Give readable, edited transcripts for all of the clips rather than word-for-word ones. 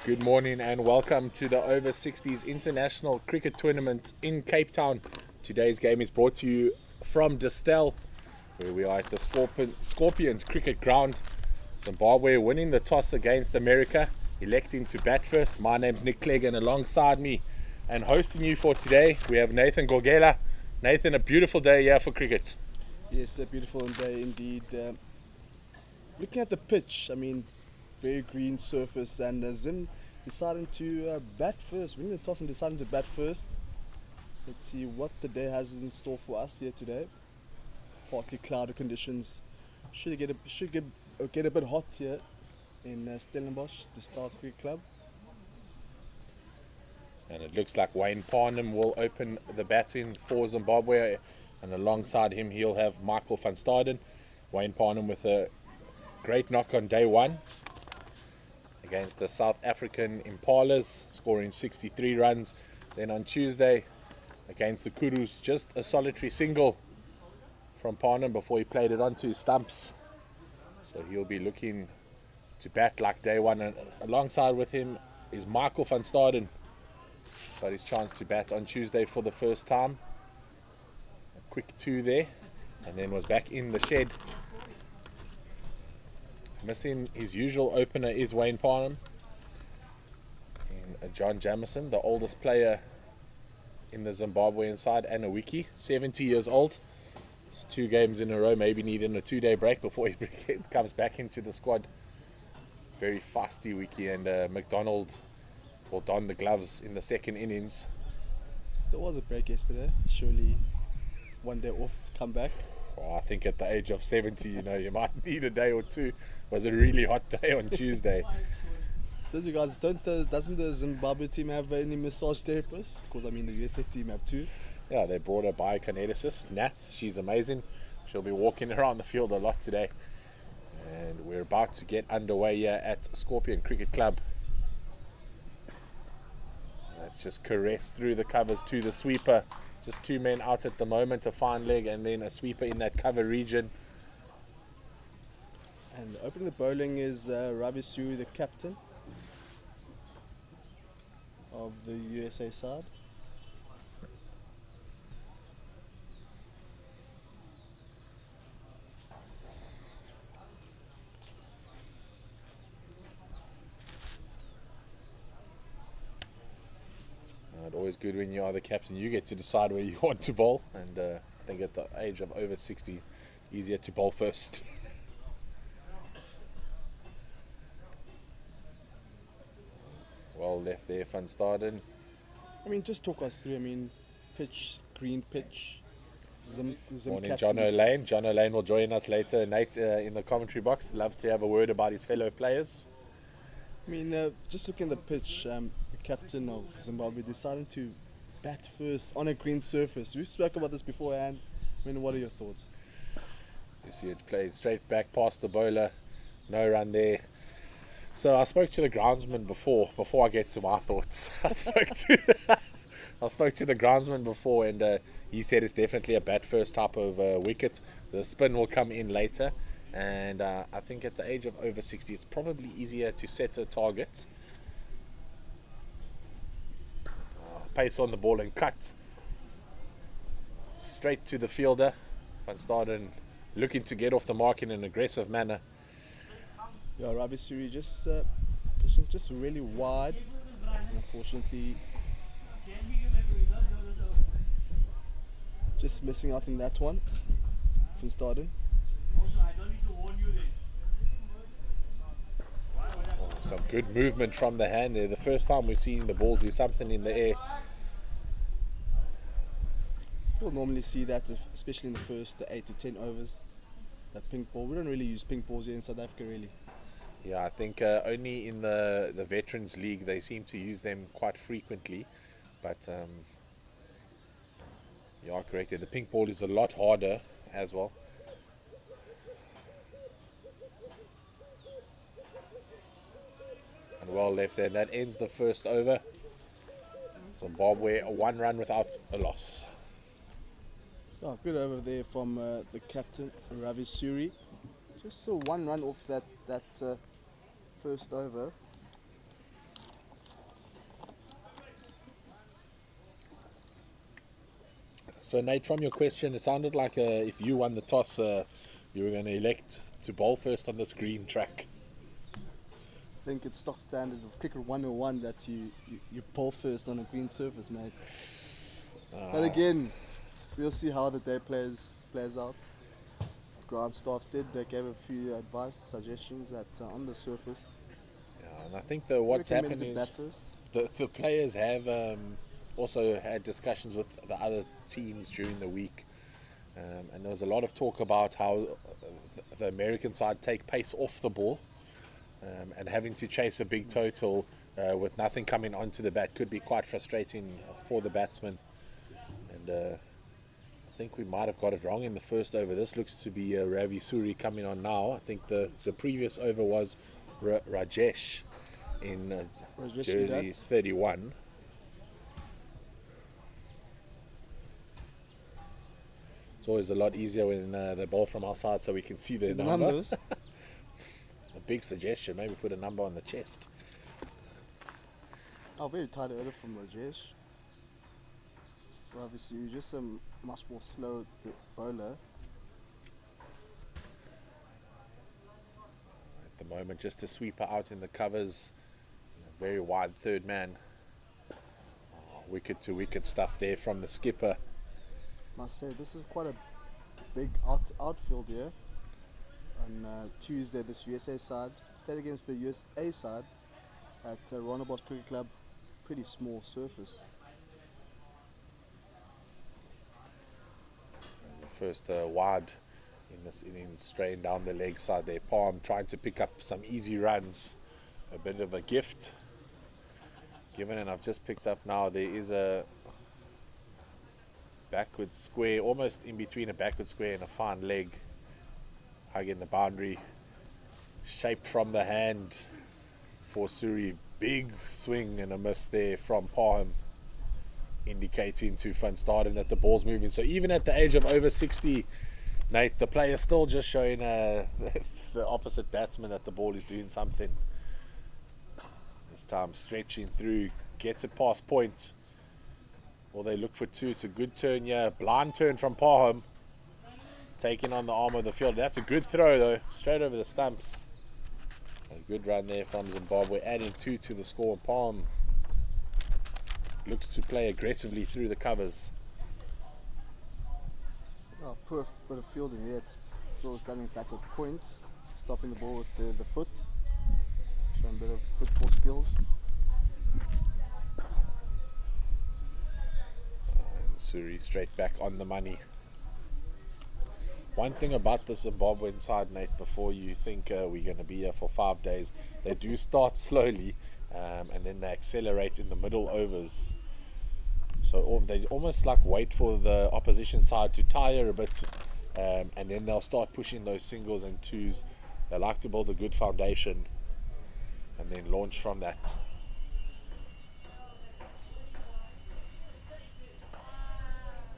Good morning and welcome to the Over-60s International Cricket Tournament in Cape Town. Today's game is brought to you from Distell, where we are at the Scorpions Cricket Ground. Zimbabwe winning the toss against America, electing to bat first. My name's Nick Clegg, and alongside me and hosting you for today, we have Nathan Gorgela. Nathan, a beautiful day here for cricket. Yes, a beautiful day indeed. Looking at the pitch, very green surface, and Zim deciding to bat first, winning the toss and deciding to bat first. Let's see what the day has in store for us here today. Partly cloudy conditions. Should get a bit hot here in Stellenbosch, the Distell Cricket Club. And it looks like Wayne Parnham will open the batting for Zimbabwe, and alongside him he'll have Michael van Staden. Wayne Parnham with a great knock on day one against the South African Impalas, scoring 63 runs. Then on Tuesday against the Kurus, just a solitary single from Parnham before he played it onto his stumps. So he'll be looking to bat like day one, and alongside with him is Michael van Staden. Got his chance to bat on Tuesday for the first time. A quick two there, and then was back in the shed. Missing his usual opener is Wayne Parnham. And John Jamieson, the oldest player in the Zimbabwean side, and a wiki, 70 years old. It's 2 games in a row, maybe needing a 2-day break before he comes back into the squad. Very feisty wiki, and McDonald will don the gloves in the second innings. There was a break yesterday. Surely one day off, come back. Well, I think at the age of 70, you might need a day or two. It was a really hot day on Tuesday. Doesn't the Zimbabwe team have any massage therapists? Because the USA team have 2. Yeah, they brought a biokineticist, Nats. She's amazing. She'll be walking around the field a lot today. And we're about to get underway here at Scorpion Cricket Club. Let's just caress through the covers to the sweeper. Just 2 men out at the moment, a fine leg and then a sweeper in that cover region. And opening the bowling is Ravi Suri, the captain of the USA side. Always good when you are the captain. You get to decide where you want to bowl, and I think at the age of over 60, easier to bowl first. Well left there, Van Staden. Just talk us through. Pitch, green pitch. Zim Morning, captains. John O'Lane. John O'Lane will join us later. Nate in the commentary box loves to have a word about his fellow players. Just looking at the pitch, the captain of Zimbabwe deciding to bat first on a green surface. We've spoken about this beforehand. What are your thoughts? You see it played straight back past the bowler. No run there. So I spoke to the groundsman before I get to my thoughts. I spoke to the groundsman before, and he said it's definitely a bat first type of wicket. The spin will come in later. And I think at the age of over 60, it's probably easier to set a target. Pace on the ball and cut straight to the fielder. Van Staden looking to get off the mark in an aggressive manner. Yeah, Ravi Suri pushing just really wide. Unfortunately, just missing out on that one. Van Staden. Some good movement from the hand there. The first time we've seen the ball do something in the air. We'll normally see that, especially in the first 8 to 10 overs. That pink ball. We don't really use pink balls here in South Africa, really. Yeah, I think only in the Veterans League they seem to use them quite frequently. But you are correct there. The pink ball is a lot harder as well. And well left there. That ends the first over. Zimbabwe a 1 run without a loss. Oh, good over there from the captain, Ravi Suri. Just 1 run off that first over. So Nate, from your question, it sounded like if you won the toss, you were going to elect to bowl first on this green track. I think it's stock standard of cricket 101 that you pull first on a green surface, mate. But again, we'll see how the day plays out. Ground staff they gave a few advice, suggestions that on the surface. Yeah, and I think what's happened is the players have also had discussions with the other teams during the week. And there was a lot of talk about how the American side take pace off the ball, and having to chase a big total with nothing coming onto the bat could be quite frustrating for the batsman. And I think we might have got it wrong in the first over. This looks to be Ravi Suri coming on now. I think the previous over was Rajesh in jersey 31. It's always a lot easier when they bowl from our side so we can see the numbers. A big suggestion, maybe put a number on the chest. Oh, very tight order from Rajesh. Obviously, you're just a much more slow bowler. At the moment, just a sweeper out in the covers. A very wide third man. Wicket to wicket stuff there from the skipper. Must say, this is quite a big outfield here. On Tuesday, this USA side played against the USA side at Ronabos Cricket Club. Pretty small surface. And the first wide in this innings, straying down the leg side there. Palm trying to pick up some easy runs. A bit of a gift given, and I've just picked up now there is a backward square, almost in between a backward square and a fine leg, hugging the boundary, shaped from the hand for Suri. Big swing and a miss there from Palm, indicating to Van Staden that the ball's moving. So even at the age of over 60, Nate, the player's still just showing the opposite batsman that the ball is doing something. This time stretching through, gets it past point. Well, they look for two. It's a good turn here. Blind turn from Palm. Taking on the arm of the field. That's a good throw though. Straight over the stumps. A good run there from Zimbabwe. Adding 2 to the score. Palm looks to play aggressively through the covers. Oh, poor bit of fielding there. It's Phil standing back at point. Stopping the ball with the foot. Showing a bit of football skills. Suri straight back on the money. One thing about the Zimbabwean side, Nate, before you think we're going to be here for 5 days, they do start slowly and then they accelerate in the middle overs. So they almost like wait for the opposition side to tire a bit, and then they'll start pushing those singles and twos. They like to build a good foundation and then launch from that.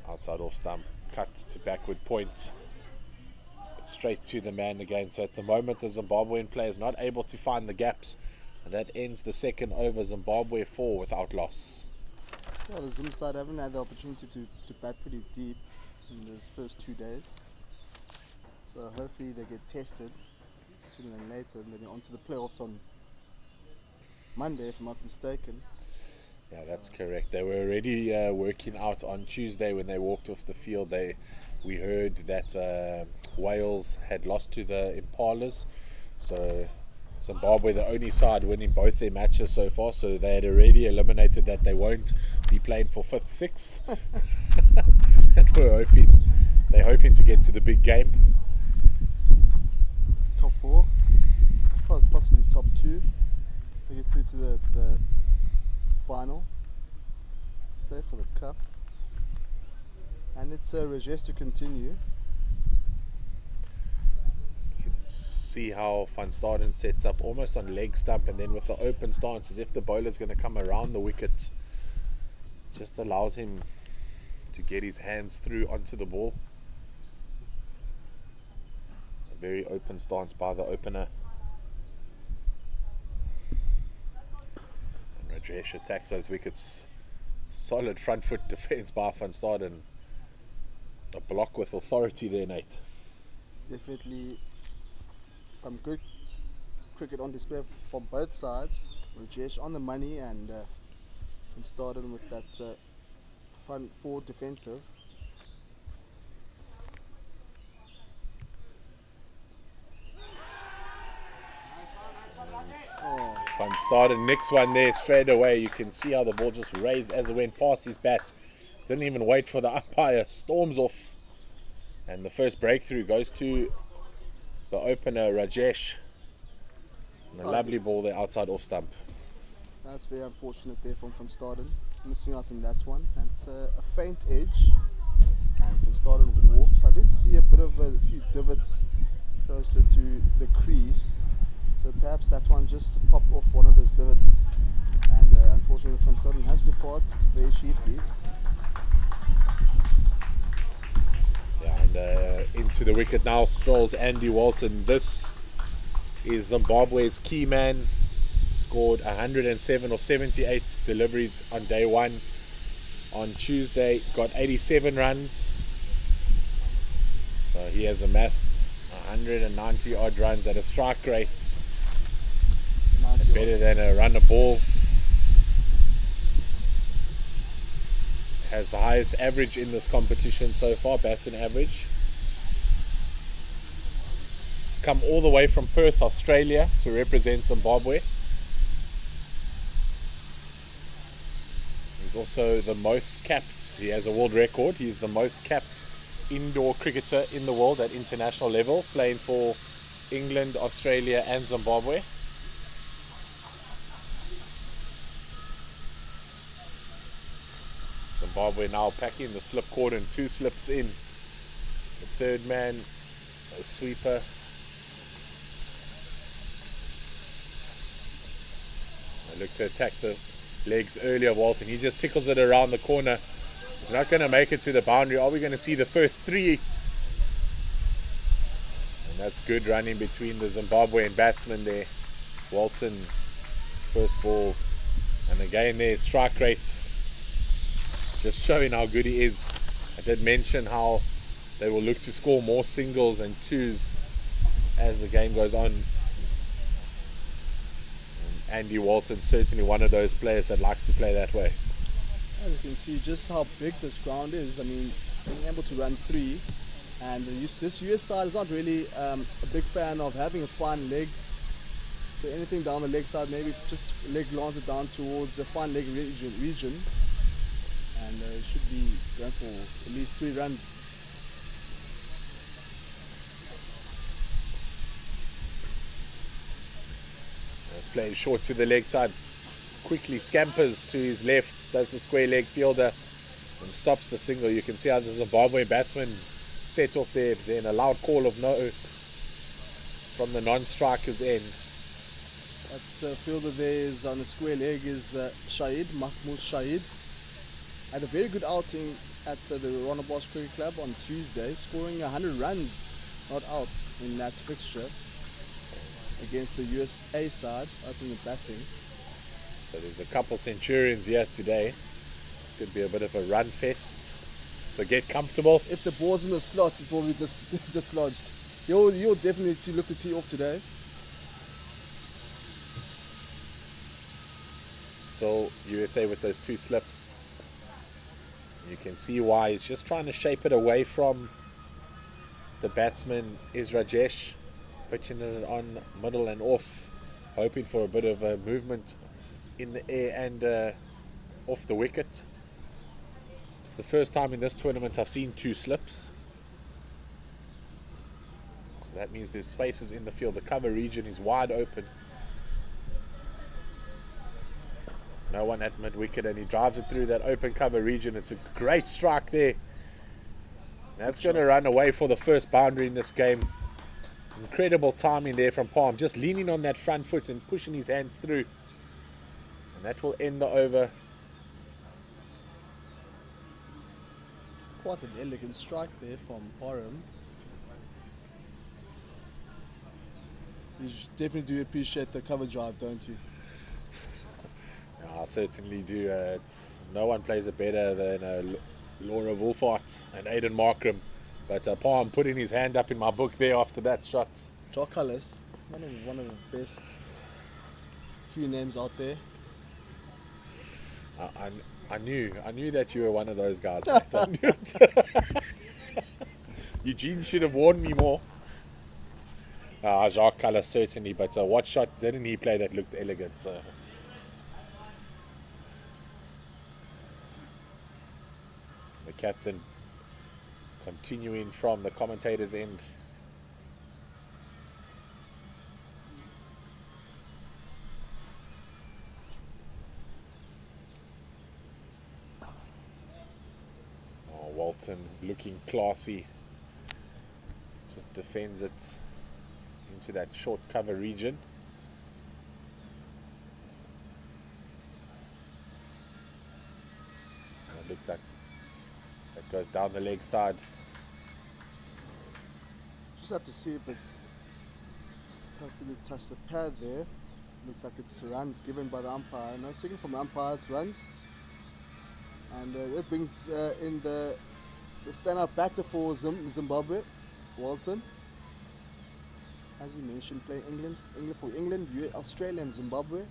Outside off stump, cut to backward point, straight to the man again. So at the moment the Zimbabwean player is not able to find the gaps, and that ends the second over. Zimbabwe 4 without loss. Yeah, the Zim side haven't had the opportunity to bat pretty deep in those first 2 days, so hopefully they get tested sooner than later, and then on to the playoffs on Monday if I'm not mistaken. Yeah, that's correct. They were already working out on Tuesday when they walked off the field. We heard that Wales had lost to the Impalas, so Zimbabwe the only side winning both their matches so far, so they had already eliminated that they won't be playing for 5th, 6th. And they're hoping to get to the big game. Top 4, possibly top 2. They get through to the final play for the cup, and it's Rajesh to continue. You can see how Van Staden sets up almost on leg stump, and then with the open stance as if the bowler's going to come around the wicket, just allows him to get his hands through onto the ball. A very open stance by the opener. Rajesh attacks those wickets. Solid front foot defense by Van Staden. A block with authority there, Nate. Definitely some good cricket on display from both sides. Rajesh on the money and started with that front forward defensive. Van Staden, next one there straight away. You can see how the ball just raised as it went past his bat. Didn't even wait for the umpire. Storms off. And the first breakthrough goes to the opener, Rajesh. And a lovely ball there outside off stump. That's very unfortunate there from Van Staden. Missing out on that one. And a faint edge. And Van Staden walks. I did see a bit of a few divots closer to the crease. So perhaps that one just popped off one of those divots. And unfortunately Van Staden has to depart very cheaply. Yeah, and into the wicket now strolls Andy Walton. This is Zimbabwe's key man. Scored 107 of 78 deliveries on day one. On Tuesday, got 87 runs. So he has amassed 190 odd runs at a strike rate. Better than a run a ball. Has the highest average in this competition so far, batsman average. He's come all the way from Perth, Australia to represent Zimbabwe. He's also the most capped. He has a world record. He's the most capped indoor cricketer in the world at international level, playing for England, Australia and Zimbabwe. Zimbabwe now packing the slip cordon, 2 slips in. The third man, a sweeper. They look to attack the legs early of Walton. He just tickles it around the corner. He's not going to make it to the boundary. Are we going to see the first 3? And that's good running between the Zimbabwean batsmen there. Walton, first ball. And again there, strike rates. Just showing how good he is. I did mention how they will look to score more singles and twos as the game goes on. And Andy Walton certainly one of those players that likes to play that way. As you can see just how big this ground is. I mean, being able to run 3, and this US side is not really a big fan of having a fine leg. So anything down the leg side, maybe just leg lance it down towards the fine leg region. And it should be going for at least 3 runs. Let's play short to the leg side. Quickly scampers to his left, does the square leg fielder and stops the single. You can see how the Zimbabwe batsman set off there. Then a loud call of no from the non-striker's end. That fielder there is on the square leg is Mahmoud Shahid. Had a very good outing at the Rondebosch Cricket Club on Tuesday, scoring 100 runs not out in that fixture against the USA side, opening the batting. So there's a couple Centurions here today. Could be a bit of a run fest. So get comfortable. If the ball's in the slot, it will be dislodged. You'll definitely look to tee off today. Still USA with those 2 slips. You can see why he's just trying to shape it away from the batsman is Rajesh, pitching it on middle and off, hoping for a bit of a movement in the air and off the wicket. It's the first time in this tournament I've seen 2 slips. So that means there's spaces in the field. The cover region is wide open. No one at mid-wicket, and he drives it through that open cover region. It's a great strike there. That's going to run away for the first boundary in this game. Incredible timing there from Palm, just leaning on that front foot and pushing his hands through. And that will end the over. Quite an elegant strike there from Parham. You definitely do appreciate the cover drive, don't you? I certainly do. No one plays it better than Laura Wolfart and Aidan Markram. But Palm putting his hand up in my book there after that shot. Draw Colours, one of the best few names out there. I knew that you were one of those guys. Mate. I knew it. Eugene should have warned me more. Jacques Colour certainly, but what shot didn't he play that looked elegant? So. The captain continuing from the commentator's end. Walton looking classy, just defends it into that short cover region. And it looked like that goes down the leg side. Just have to see if it's possibly touched the pad there. Looks like it's runs given by the umpire. No signal from the umpire, it's runs. And that brings in the standout batter for Zimbabwe, Walton. As you mentioned, playing England for England, Australia and Zimbabwe.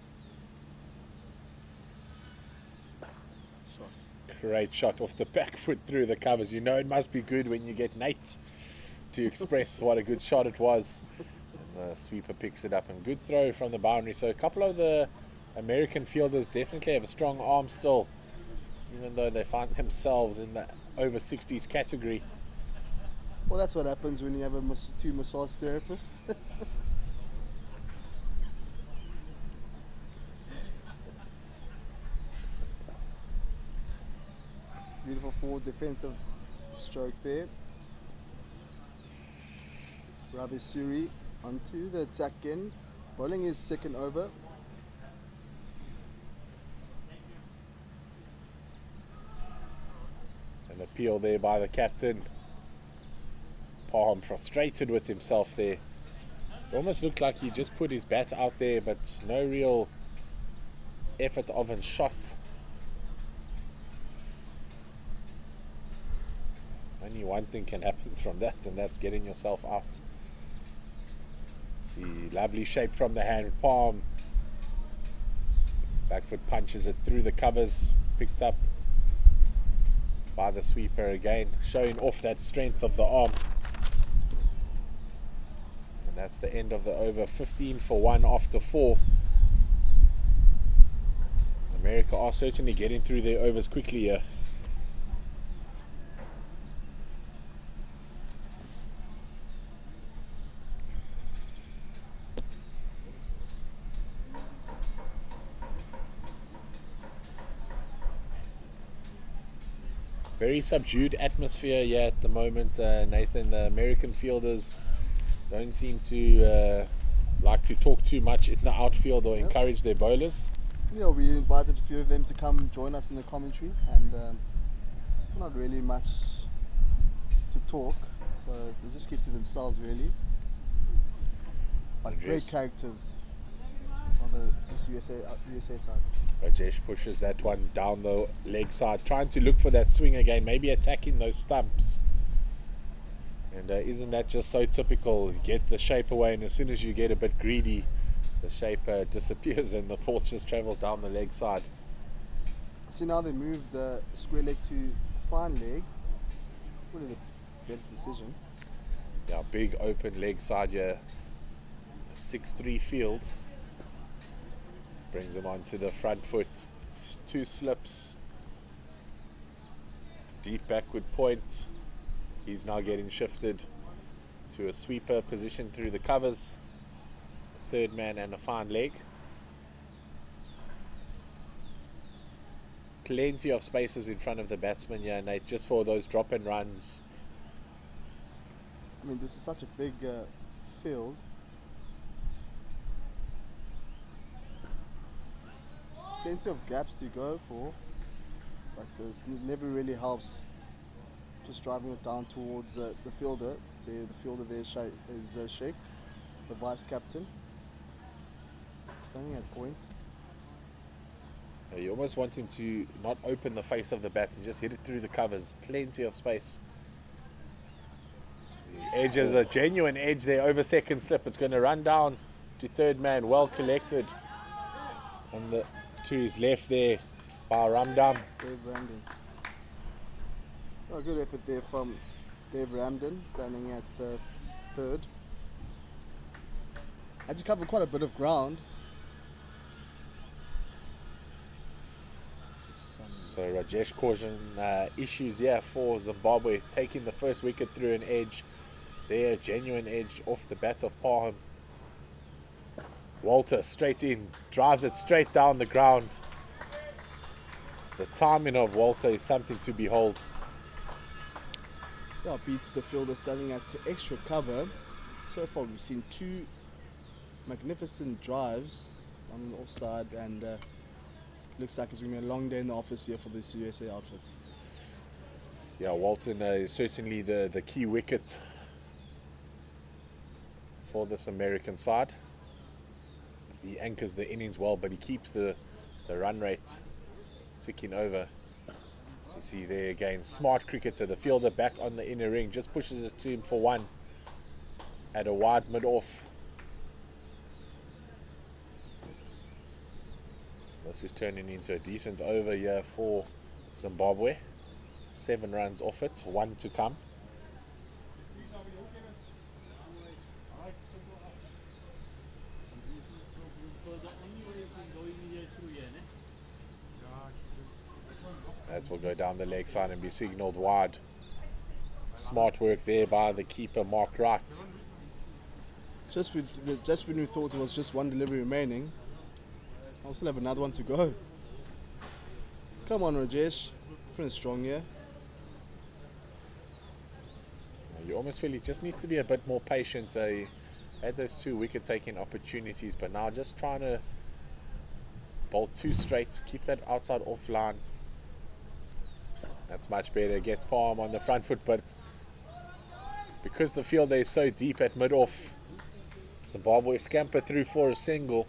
Shot. Great shot off the back foot through the covers. You know it must be good when you get Nate to express what a good shot it was. And the sweeper picks it up and good throw from the boundary. So a couple of the American fielders definitely have a strong arm still, even though they find themselves in the over-60s category. Well, that's what happens when you have two massage therapists. Beautiful forward defensive stroke there. Ravi Suri onto the attack end, bowling his second over. An appeal there by the captain. Palm frustrated with himself there. It almost looked like he just put his bat out there, but no real effort of a shot. Only one thing can happen from that, and that's getting yourself out. See, lovely shape from the hand. Palm back foot punches it through the covers, picked up by the sweeper again, showing off that strength of the arm. And that's the end of the over. 15 for 1 after 4. America are certainly getting through their overs quickly here. Very subdued atmosphere here at the moment, Nathan. The American fielders don't seem to like to talk too much in the outfield or encourage their bowlers. Yeah, we invited a few of them to come join us in the commentary, and not really much to talk, so they just keep to themselves really. But great characters on this USA side. Rajesh pushes that one down the leg side, trying to look for that swing again, maybe attacking those stumps. And isn't that just so typical? You get the shape away, and as soon as you get a bit greedy, the shape disappears and the ball just travels down the leg side. See, now they moved the square leg to fine leg. Really the better decision. Yeah, big open leg side here. 6-3 field. Brings him onto the front foot. 2 slips. Deep backward point. He's now getting shifted to a sweeper position through the covers. Third man and a fine leg. Plenty of spaces in front of the batsman here, Nate, just for those drop and runs. I mean, this is such a big field. Plenty of gaps to go for, but it never really helps just driving it down towards the fielder. The fielder there is Sheikh, the vice captain, standing at point. You almost want him to not open the face of the bat and just hit it through the covers. Plenty of space. The edge is a genuine edge there over second slip. It's going to run down to third man. Well collected. And to his left there by Ramdam. Dave Ramden. Oh, good effort there from Dave Ramden, standing at third. Had to cover quite a bit of ground. So Rajesh causing issues here for Zimbabwe, taking the first wicket through an edge. There, genuine edge off the bat of Parham. Walter straight in, drives it straight down the ground. The timing of Walter is something to behold. Yeah, beats the fielder standing at extra cover. So far we've seen two magnificent drives on the offside, and looks like it's going to be a long day in the office here for this USA outfit. Yeah, Walton is certainly the key wicket for this American side. He anchors the innings well, but he keeps the run rate ticking over. So you see there again, smart cricketer, the fielder back on the inner ring, just pushes it to him for one at a wide mid-off. This is turning into a decent over here for Zimbabwe. 7 runs off it, 1 to come. That will go down the leg side and be signalled wide. Smart work there by the keeper, Mark Wright. Just when we thought it was just one delivery remaining, I'll still have another one to go. Come on, Rajesh. Finish strong here. You almost feel he just needs to be a bit more patient. He had those 2 wicket-taking opportunities, but now just trying to bowl 2 straight, keep that outside off line. That's much better. Gets Palm on the front foot, but because the fielder is so deep at mid-off, Zimbabwe scamper through for a single.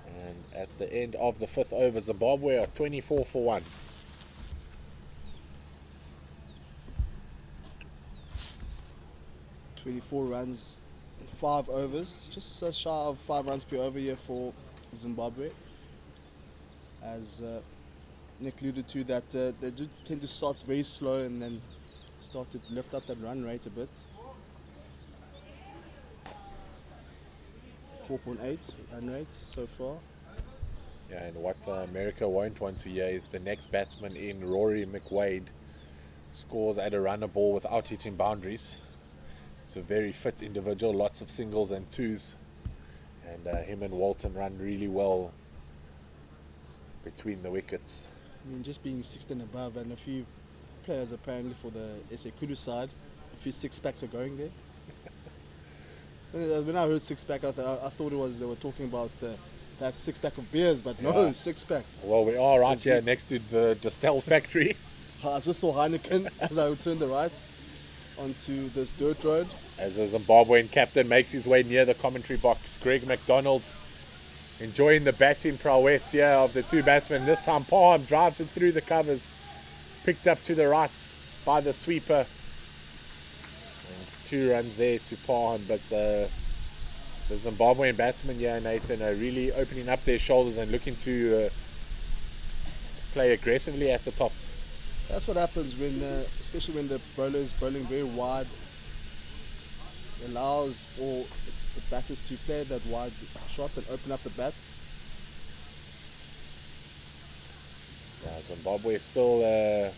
And at the end of the 5th over, Zimbabwe are 24 for 1. "24 runs in 5 overs, just shy of 5 runs per over here for Zimbabwe. As Nick alluded to, that they do tend to start very slow and then start to lift up that run rate a bit. 4.8 run rate so far. Yeah, and what America won't want to hear is the next batsman in, Rory McWade, scores at a runner ball without hitting boundaries. He's a very fit individual, lots of singles and twos, and him and Walton run really well between the wickets. I mean, just being 16 above, and a few players apparently for the SA Kudu side, a few 6-packs are going there. When I heard 6-pack, I thought they were talking about perhaps 6-pack of beers, but no, 6-pack. Well, we are right here next to the Distell factory. I just saw Heineken as I turned the right onto this dirt road. As the Zimbabwean captain makes his way near the commentary box, Greg McDonald enjoying the batting prowess here of the 2 batsmen. This time Palm drives it through the covers, picked up to the right by the sweeper. And 2 runs there to Palm, but the Zimbabwean batsmen here, Nathan, are really opening up their shoulders and looking to play aggressively at the top. That's what happens when, especially when the bowler is bowling very wide. It allows for the batters to play that wide shots and open up the bat. Yeah, Zimbabwe is still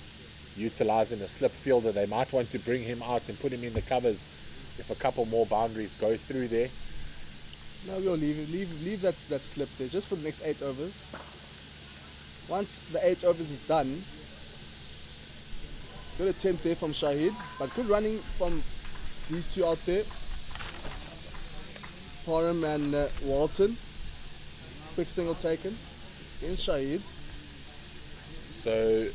utilising a slip fielder. They might want to bring him out and put him in the covers if a couple more boundaries go through there. No, we'll leave that slip there just for the next 8 overs. Once the 8 overs is done, good attempt there from Shahid, but good running from these 2 out there, Parham and Walton. Quick single taken in Shahid. So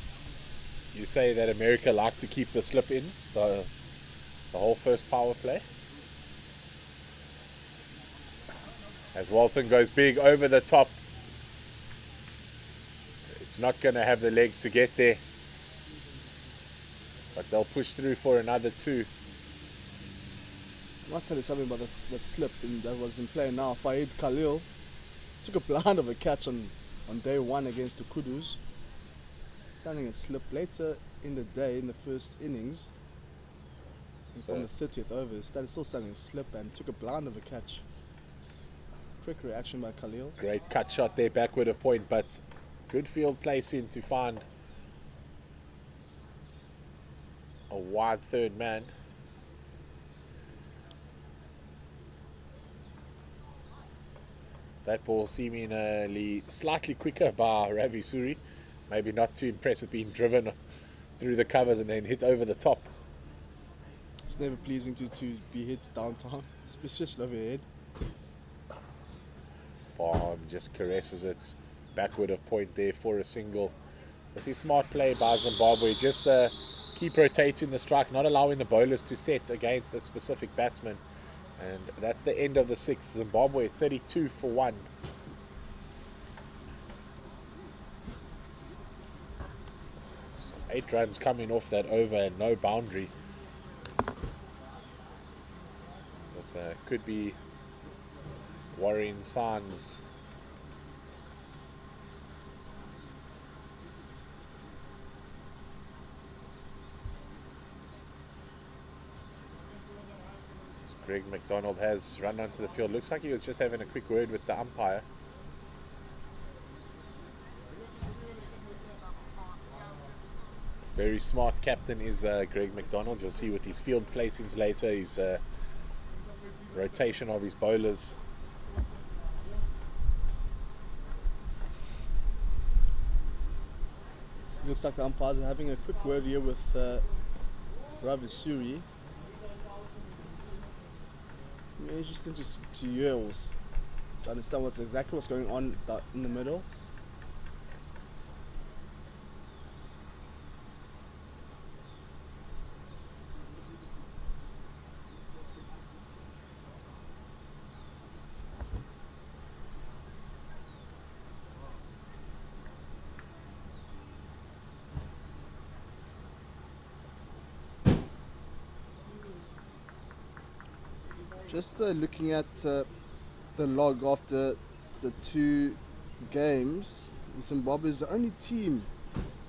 you say that America like to keep the slip in the whole first power play? As Walton goes big over the top. It's not going to have the legs to get there, but they'll push through for another 2. I must tell you something about the slip that was in play now. Faid Khalil took a blind of a catch on day 1 against the Kudus. Standing a slip later in the day in the first innings. From the 30th over, still standing a slip and took a blind of a catch. Quick reaction by Khalil. Great cut shot there, backward of point, but good field placing to find a wide third man. That ball seemingly slightly quicker by Ravi Suri. Maybe not too impressed with being driven through the covers and then hit over the top. It's never pleasing to be hit downtown, especially over your head. Barn just caresses it backward of point there for a single. This is smart play by Zimbabwe. Just keep rotating the strike, not allowing the bowlers to set against a specific batsman. And that's the end of the 6th. Zimbabwe 32 for 1. 8 runs coming off that over and no boundary. This could be worrying signs. Greg McDonald has run onto the field. Looks like he was just having a quick word with the umpire. Very smart captain is Greg McDonald. You'll see with his field placings later, his rotation of his bowlers. Looks like the umpires are having a quick word here with Ravi Suri. Interesting to hear or to understand exactly what's going on in the middle. Just looking at the log after the 2 games, Zimbabwe is the only team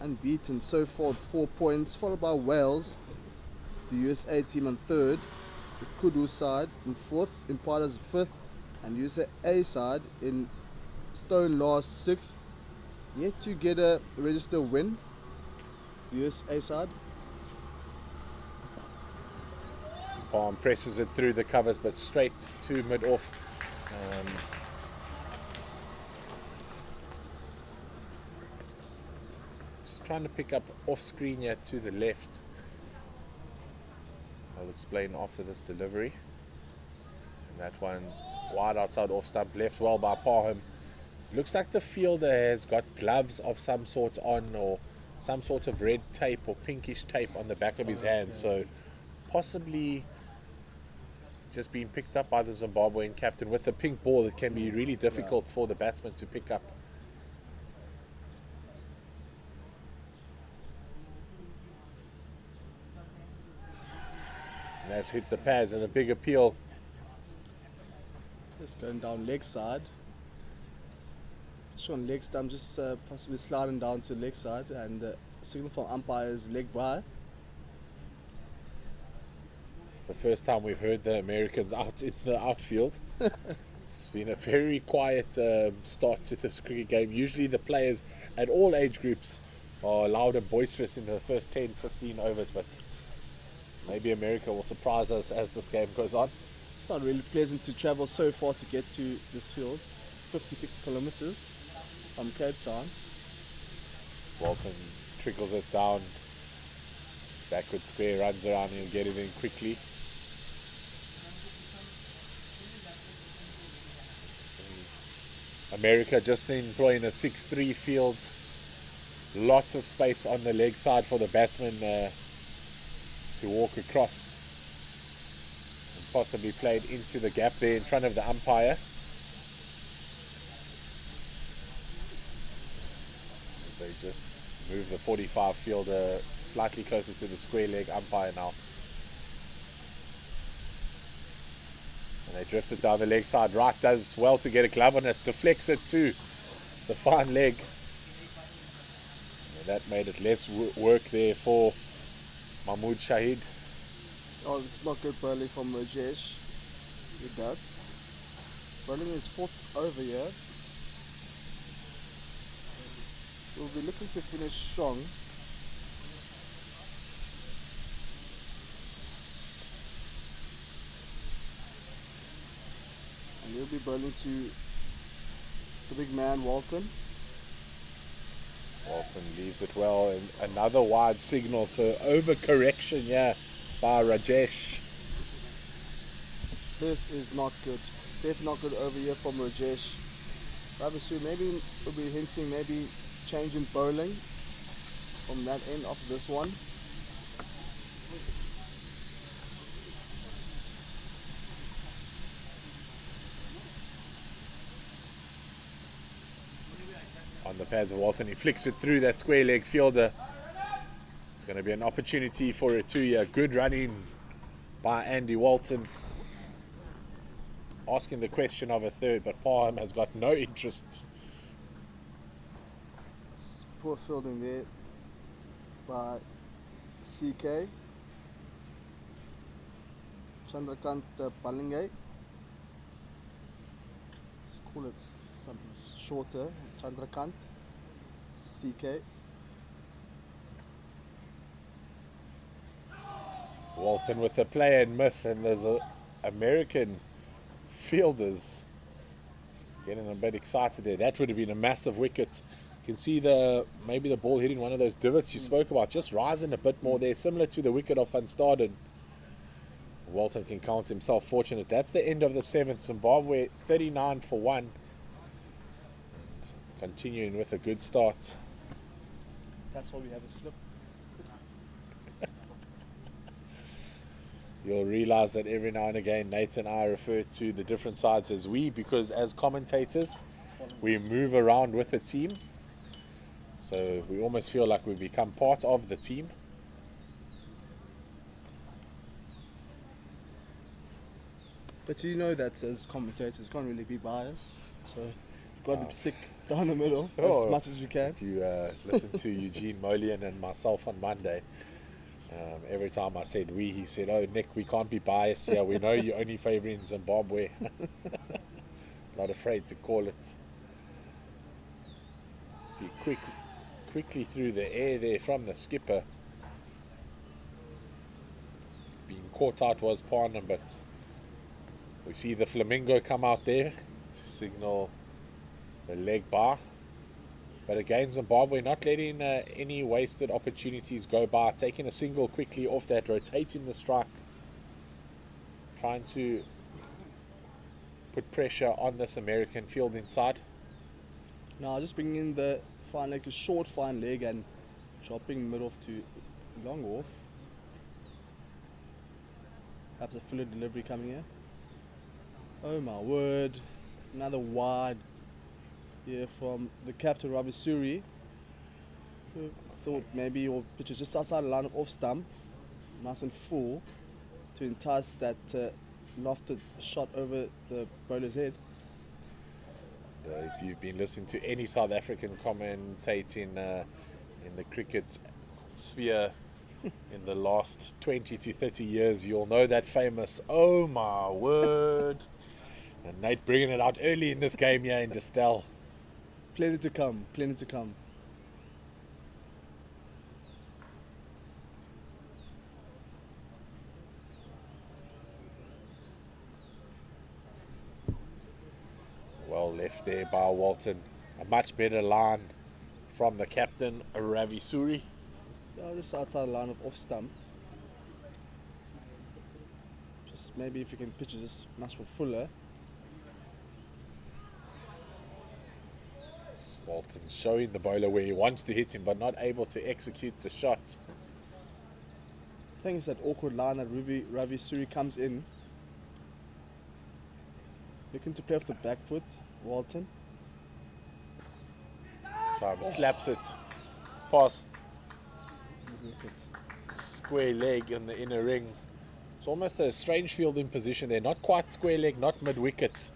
unbeaten so far with 4 points, followed by Wales, the USA team on 3rd, the Kudu side in 4th, Impala's 5th, and USA side in Stone last 6th. Yet to get a register win, the USA side. Palm presses it through the covers, but straight to mid-off. Just trying to pick up off-screen here to the left. I'll explain after this delivery. And that one's wide outside off stump, left well by Parham. Looks like the fielder has got gloves of some sort on, or some sort of red tape or pinkish tape on the back of his hand. So possibly just being picked up by the Zimbabwean captain. With the pink ball, it can be really difficult for the batsman to pick up. And that's hit the pads, and the big appeal. Just going down leg side. Just on leg stump, just possibly sliding down to leg side, and the signal from umpires leg by. It's the first time we've heard the Americans out in the outfield. It's been a very quiet start to this cricket game. Usually the players at all age groups are loud and boisterous in the first 10-15 overs, but maybe America will surprise us as this game goes on. It's not really pleasant to travel so far to get to this field, 50-60 kilometers from Cape Town. Walton trickles it down, backward square, runs around, and he'll get it in quickly. America just employing a 6-3 field. Lots of space on the leg side for the batsman to walk across. And possibly played into the gap there in front of the umpire. They just move the 45 fielder slightly closer to the square leg umpire now. And they drift it down the leg side. Right does well to get a glove on it, deflects it to the fine leg. And that made it less work there for Mahmood Shahid. Oh, it's not good bowling from Rajesh with that. Bowling is 4th over here. We'll be looking to finish strong. And we'll be bowling to the big man, Walton. Walton leaves it well, and another wide signal, so overcorrection by Rajesh. This is not good. Definitely not good over here from Rajesh. Ravisu maybe will be hinting maybe change in bowling from that end of this one. On the pads of Walton, he flicks it through that square leg fielder. It's going to be an opportunity for a 2-year. Good running by Andy Walton. Asking the question of a third, but Parham has got no interest. Poor fielding there by CK. Chandrakant Palingay. Let's call it something shorter. Chandrakant CK. Walton with the play and miss, and there's American fielders getting a bit excited there. That would have been a massive wicket. You can see maybe the ball hitting one of those divots you spoke about, just rising a bit more there, similar to the wicket of Van Staden. Walton can count himself fortunate. That's the end of the 7th. Zimbabwe 39 for 1. And continuing with a good start. That's why we have a slip. You'll realize that every now and again Nate and I refer to the different sides as we, because as commentators we move around with the team, so we almost feel like we've become part of the team. But you know that as commentators can't really be biased, so we've got to stick down the middle as much as we can. If you listen to Eugene Molian and myself on Monday, every time I said we, he said, "Oh Nick, we can't be biased here. We know you're only favouring Zimbabwe." Not afraid to call it. See, quickly through the air there from the skipper. Being caught out was Parnham, but we see the flamingo come out there to signal the leg bar. But again, Zimbabwe not letting any wasted opportunities go by, taking a single quickly off that, rotating the strike, trying to put pressure on this American field inside. Now just bringing in the fine leg to short fine leg and chopping mid off to long off. Perhaps a fuller delivery coming here. Oh my word, another wide here from the captain Ravisuri, who thought maybe your pitch is just outside the line of off stump, nice and full, to entice that lofted shot over the bowler's head. If you've been listening to any South African commentating in the cricket sphere in the last 20 to 30 years, you'll know that famous "oh my word." And Nate bringing it out early in this game here in Distell. Plenty to come, plenty to come. Well left there by Walton. A much better line from the captain, Ravisuri. Just outside the line of off stump. Just maybe if you can pitch it just much more fuller. Walton showing the bowler where he wants to hit him, but not able to execute the shot. I think it's that awkward line that Ravisuri comes in. Looking to play off the back foot, Walton. This time slaps it past Wicket. square leg in the inner ring. It's almost a strange fielding position there. Not quite square leg, not mid-wicket.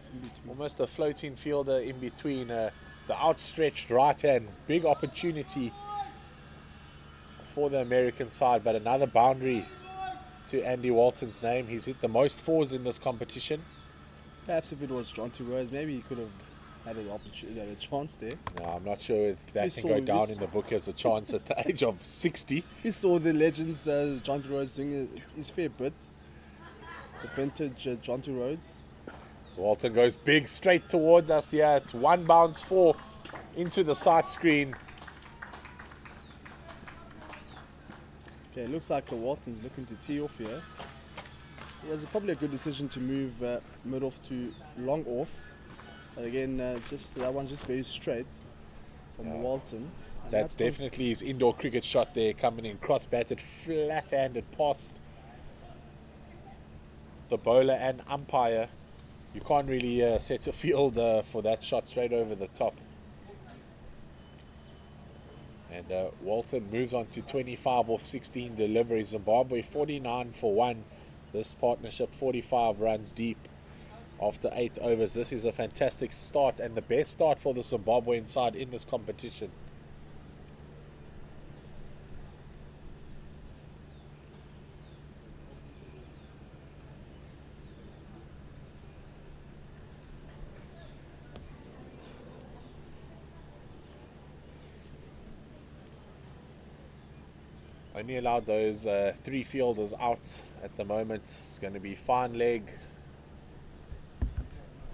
Almost a floating fielder in between. The outstretched right hand. Big opportunity for the American side, but another boundary to Andy Walton's name. He's hit the most fours in this competition. Perhaps if it was Jonty Rose, maybe he could have had an opportunity, a chance there. No, I'm not sure if that can go down in the book as a chance at the age of 60. We saw the legends, Jonty Rose doing his fair bit. The vintage Jonty Rose. So Walton goes big straight towards us here. It's one bounce four into the side screen. Okay, it looks like Walton's looking to tee off here. It was probably a good decision to move mid off to long off. But again, just that one's just very straight from Walton. And That's definitely his indoor cricket shot there, coming in cross-batted, flat-handed past the bowler and umpire. You can't really set a field for that shot straight over the top. And Walton moves on to 25 off 16 deliveries. Zimbabwe 49 for 1. This partnership 45 runs deep after 8 overs. This is a fantastic start and the best start for the Zimbabwean side in this competition. Only allowed those 3 fielders out at the moment. It's going to be fine leg.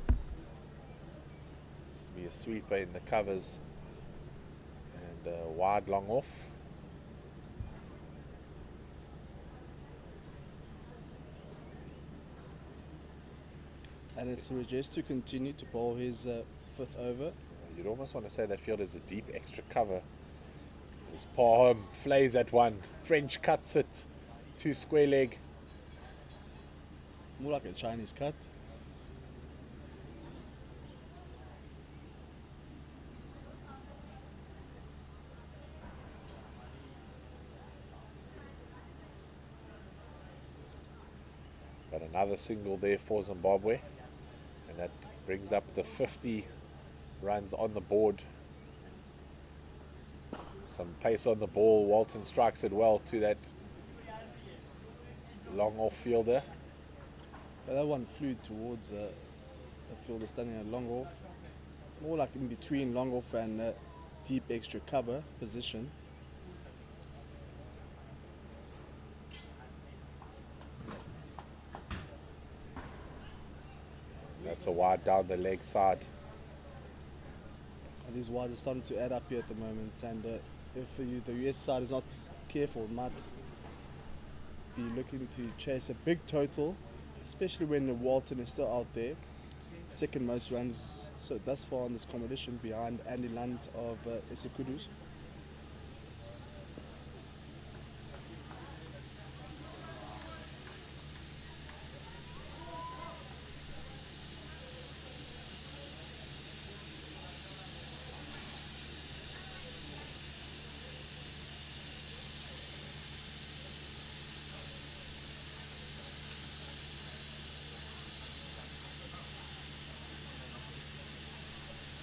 It's to be a sweeper in the covers. And wide long off. And it's just to continue to bowl his 5th over. You'd almost want to say that field is a deep extra cover. His paw home, flays at one. French cuts it to square leg. More like a Chinese cut. But another single there for Zimbabwe. And that brings up the 50 runs on the board. Some pace on the ball. Walton strikes it well to that long off fielder. But that one flew towards the fielder standing at long off. More like in between long off and deep extra cover position. That's a wide down the leg side. And these wides are starting to add up here at the moment, and if the US side is not careful, might be looking to chase a big total, especially when Walton is still out there. Second most runs so thus far in this competition, behind Andy Land of Esekudus.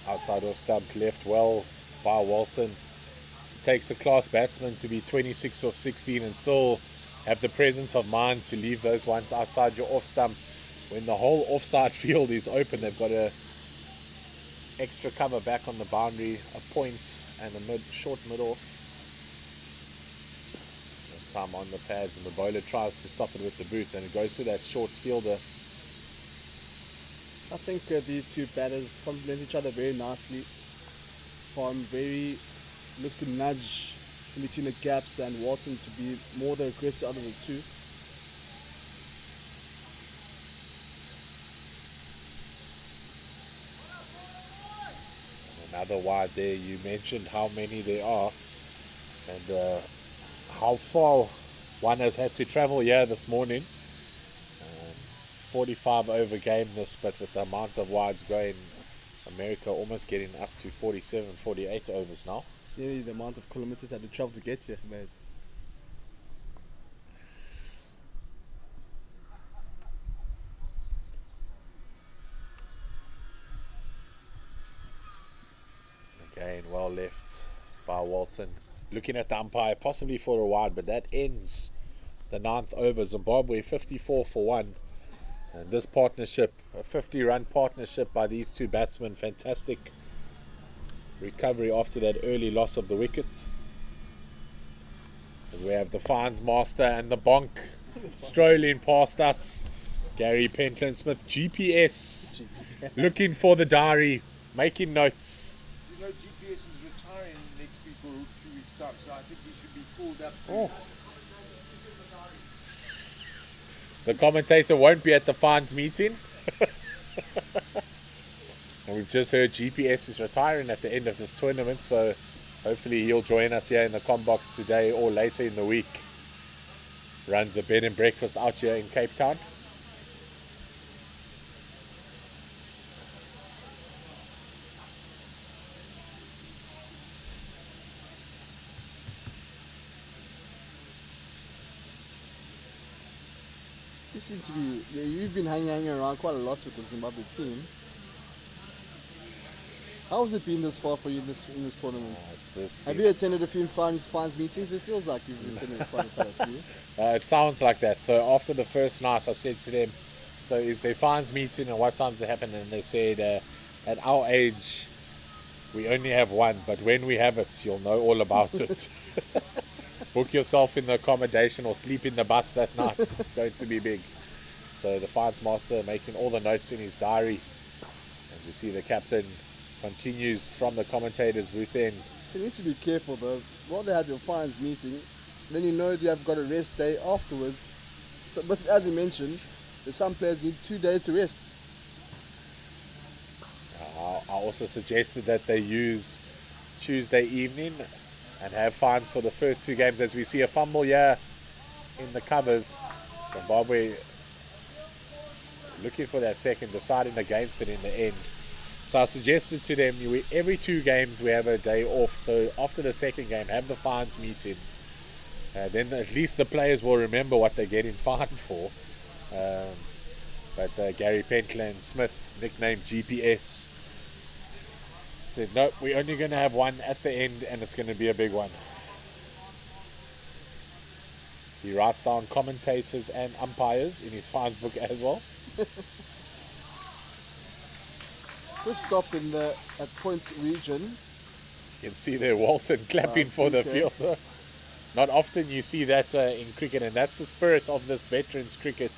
Outside off stump, left well by Walton. Takes a class batsman to be 26 off 16 and still have the presence of mind to leave those ones outside your off stump. When the whole offside field is open, they've got a extra cover back on the boundary, a point and a short mid off. This time on the pads, and the bowler tries to stop it with the boots, and it goes to that short fielder. I think these two batters complement each other very nicely. Palm looks to nudge in between the gaps, and Walton to be more the aggressor out of the two. Another wide there. You mentioned how many there are and how far one has had to travel here this morning. 45 over game this, but with the amounts of wides going, America almost getting up to 47, 48 overs now. See the amount of kilometers I had to travel to get here, mate. Again, well left by Walton. Looking at the umpire, possibly for a wide, but that ends the 9th over. Zimbabwe 54 for 1. And this partnership, a 50-run partnership by these two batsmen, fantastic recovery after that early loss of the wicket. And we have the fines master and the bonk strolling past us. Gary Pentland Smith, GPS, looking for the diary, making notes. You know, GPS is retiring next week or 2 weeks' time, so I think he should be called up to Oh. The commentator won't be at the fines meeting. And we've just heard GPS is retiring at the end of this tournament, so hopefully he'll join us here in the Combox today or later in the week. Runs a bed and breakfast out here in Cape Town. You seem to be, you've been hanging around quite a lot with the Zimbabwe team. How has it been this far for you in this tournament? Have you attended a few fines meetings? It feels like you've attended quite a few. It sounds like that. So after the first night, I said to them, so is there fines meeting and what times it happen? And they said, at our age, we only have one, but when we have it, you'll know all about it. Book yourself in the accommodation or sleep in the bus that night. It's going to be big. So the fines master making all the notes in his diary. As you see, the captain continues from the commentator's booth end. You need to be careful though. While they have your fines meeting, then you know you have got a rest day afterwards. So, but as you mentioned, some players need 2 days to rest. I also suggested that they use Tuesday evening and have fines for the first 2 games. As we see a fumble here in the covers, Zimbabwe looking for that second, deciding against it in the end. So I suggested to them, every 2 games we have a day off. So after the second game, have the fines meeting. Then at least the players will remember what they're getting fined for. But Gary Pentland Smith, nicknamed GPS, said, no, we're only going to have one at the end and it's going to be a big one. He writes down commentators and umpires in his fines book as well. Just stop in the at point region. You can see there Walton clapping for the fielder. Not often you see that in cricket, and that's the spirit of this veterans cricket.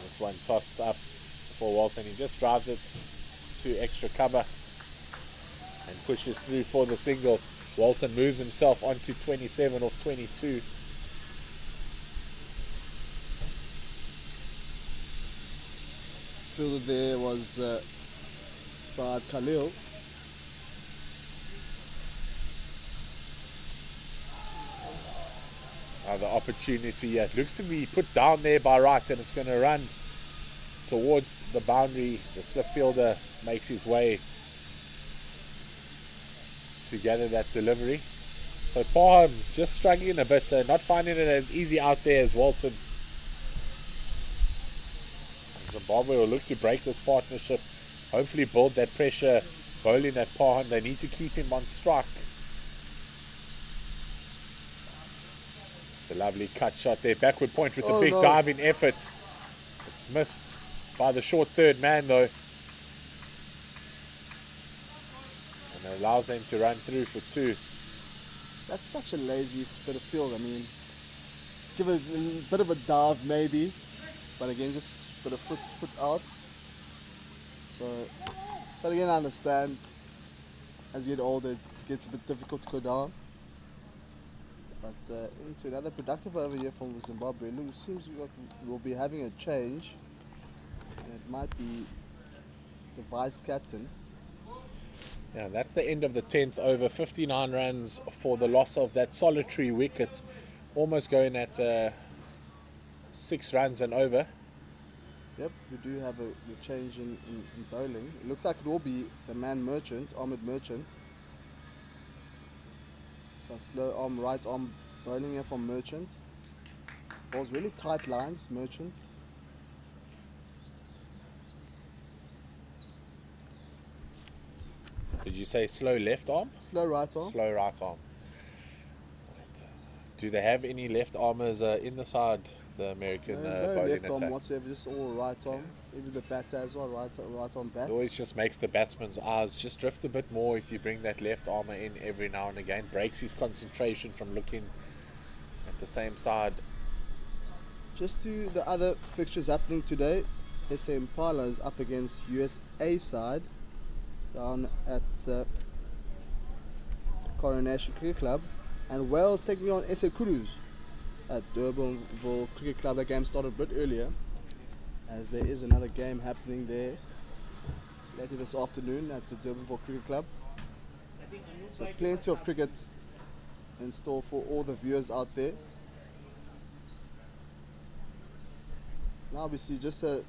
This one tossed up for Walton. He just drives it to extra cover and pushes through for the single. Walton moves himself onto 27 off 22. Fielder there was Fahad Khalil. The opportunity, it looks to be put down there by Wright, and it's going to run towards the boundary. The slip fielder makes his way to gather that delivery. So Parham just struggling a bit, not finding it as easy out there as Walton. Zimbabwe will look to break this partnership, hopefully build that pressure bowling at Parham. They need to keep him on strike. It's a lovely cut shot there, backward point with the big diving effort. It's missed by the short third man though, and it allows them to run through for 2. That's such a lazy bit of field. I mean, give it a bit of a dive maybe, but again, just put a foot out. So, but again, I understand as you get older, it gets a bit difficult to go down. But into another productive over here from Zimbabwe. It seems like we'll be having a change. And it might be the vice captain. Yeah, that's the end of the 10th over. 59 runs for the loss of that solitary wicket. Almost going at 6 runs and over. Yep, we do have a change in bowling. It looks like it will be the man Merchant, Ahmed Merchant. So slow arm, right arm bowling here from Merchant. Balls really tight lines, Merchant. Did you say slow left arm? Slow right arm. Slow right arm. Do they have any left armers in the side, the American No bowling left arm attack? whatsoever, just all right arm. Even the batter as well, right arm bat. It always just makes the batsman's eyes just drift a bit more if you bring that left armour in every now and again. Breaks his concentration from looking at the same side. Just to the other fixtures happening today, SA Impala is up against USA side down at Coronation Cricket Club, and Wales taking on SA Kurus at Durbanville Cricket Club. The game started a bit earlier, as there is another game happening there later this afternoon at the Durbanville Cricket Club. So plenty of cricket in store for all the viewers out there. Now we see just they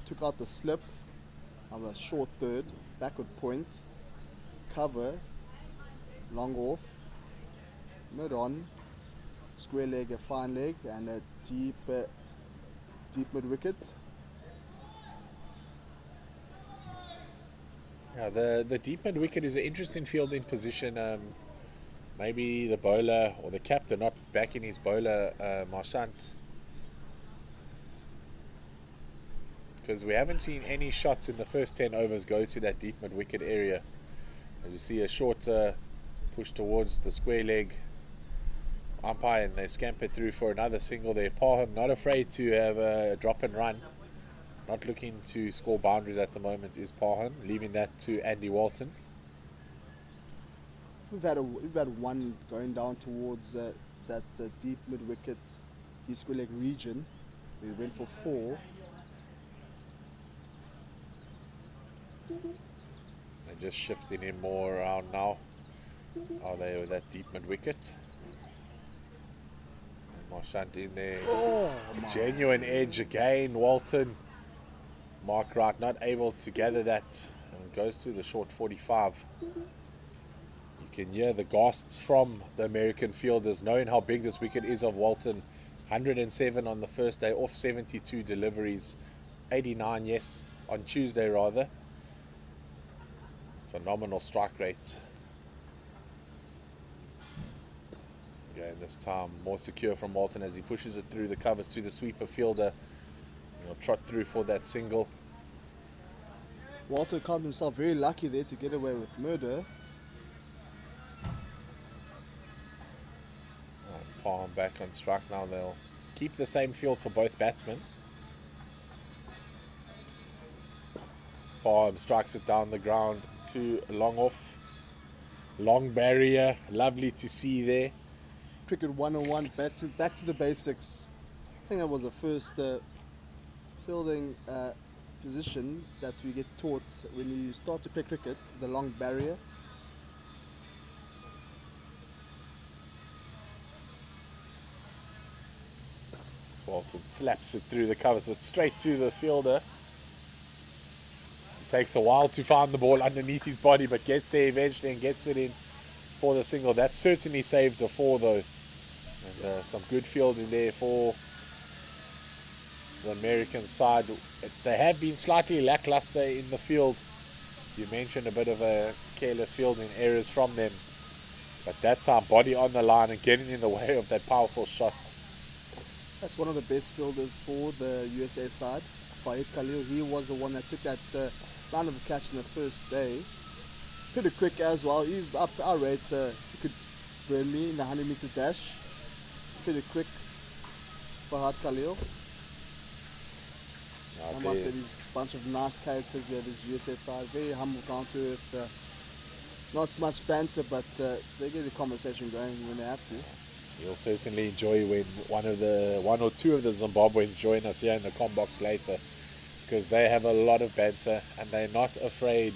took out the slip of a short third, backward point, cover, long off, mid on, square leg, a fine leg, and a deep mid wicket. Yeah, the deep mid wicket is an interesting fielding position. Maybe the bowler or the captain not backing his bowler, Marchant, because we haven't seen any shots in the first 10 overs go to that deep mid wicket area. As you see a short push towards the square leg umpire, and they scamper through for another single there. Parham not afraid to have a drop and run, not looking to score boundaries at the moment is Parham, leaving that to Andy Walton. We've had one going down towards that deep mid wicket, deep square leg region. We went for 4. They're just shifting in more around now. Are they with that deep mid wicket? Marchant in there. Oh, Genuine edge again. Walton. Mark Wright not able to gather that, and goes to the short 45. You can hear the gasps from the American fielders, knowing how big this wicket is of Walton. 107 on the first day, off 72 deliveries. 89, yes, on Tuesday rather. Phenomenal strike rate. Again, this time more secure from Walton as he pushes it through the covers to the sweeper fielder. He'll trot through for that single. Walter counted himself very lucky there to get away with murder. Palm back on strike now. They'll keep the same field for both batsmen. Palm strikes it down the ground to long off. Long barrier, lovely to see there. Cricket 101, back to the basics. I think that was the first fielding position that we get taught when you start to play cricket, the long barrier. Walton slaps it through the covers, but straight to the fielder. It takes a while to find the ball underneath his body, but gets there eventually and gets it in for the single. That certainly saved the 4 though. And some good fielding there for the American side. They have been slightly lackluster in the field. You mentioned a bit of a careless fielding errors from them, but that time body on the line and getting in the way of that powerful shot. That's one of the best fielders for the USA side. Fahid Khalil, he was the one that took that round of a catch in the first day. Pretty quick as well. He's up our rate. He could burn me in the 100-meter dash. It's pretty quick. Fahid Khalil. I must say, these bunch of nice characters here, this USA side. Very humble, down to earth. Not much banter, but they get the conversation going when they have to. You'll certainly enjoy when one or two of the Zimbabweans join us here in the combox later, because they have a lot of banter and they're not afraid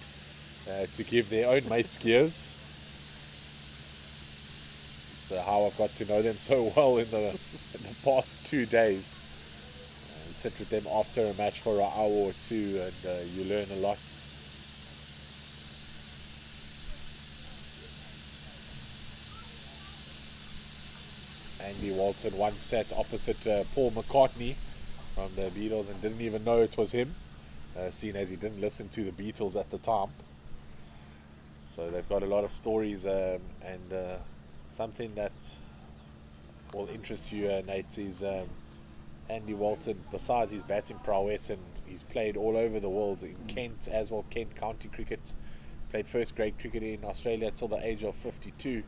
to give their own mates gears. It's how I've got to know them so well in the past 2 days. sit with them after a match for an hour or two, and you learn a lot. Andy Walton once sat opposite Paul McCartney from the Beatles and didn't even know it was him, seeing as he didn't listen to the Beatles at the time. So they've got a lot of stories, and something that will interest you, Nate, is Andy Walton, besides his batting prowess, and he's played all over the world, in Kent as well, Kent County Cricket, played first grade cricket in Australia till the age of 52.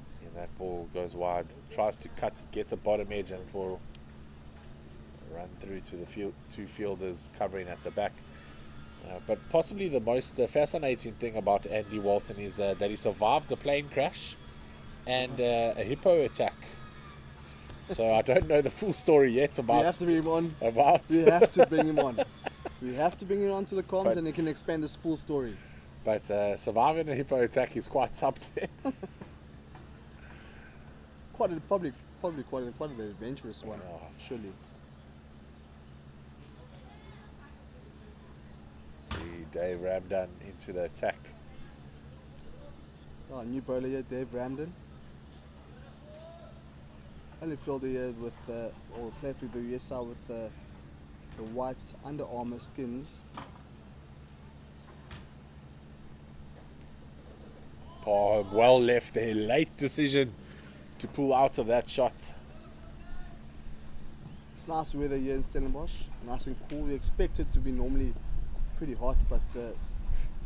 See, that ball goes wide, tries to cut it, gets a bottom edge, and it will run through to the two fielders covering at the back. But possibly the most fascinating thing about Andy Walton is that he survived a plane crash and a hippo attack. So I don't know the full story yet about. We have to bring him on. We have to bring him on. We have to bring him on to the comms, and he can explain this full story. But surviving a hippo attack is quite something. Probably quite an adventurous one, surely. See Dave Ramdan into the attack. Oh, new bowler here, Dave Ramdan. Only fielder here with, or played for the USR with the white Under Armour skins. Palm well left there, late decision to pull out of that shot. It's nice weather here in Stellenbosch, nice and cool. We expect it to be normally pretty hot, but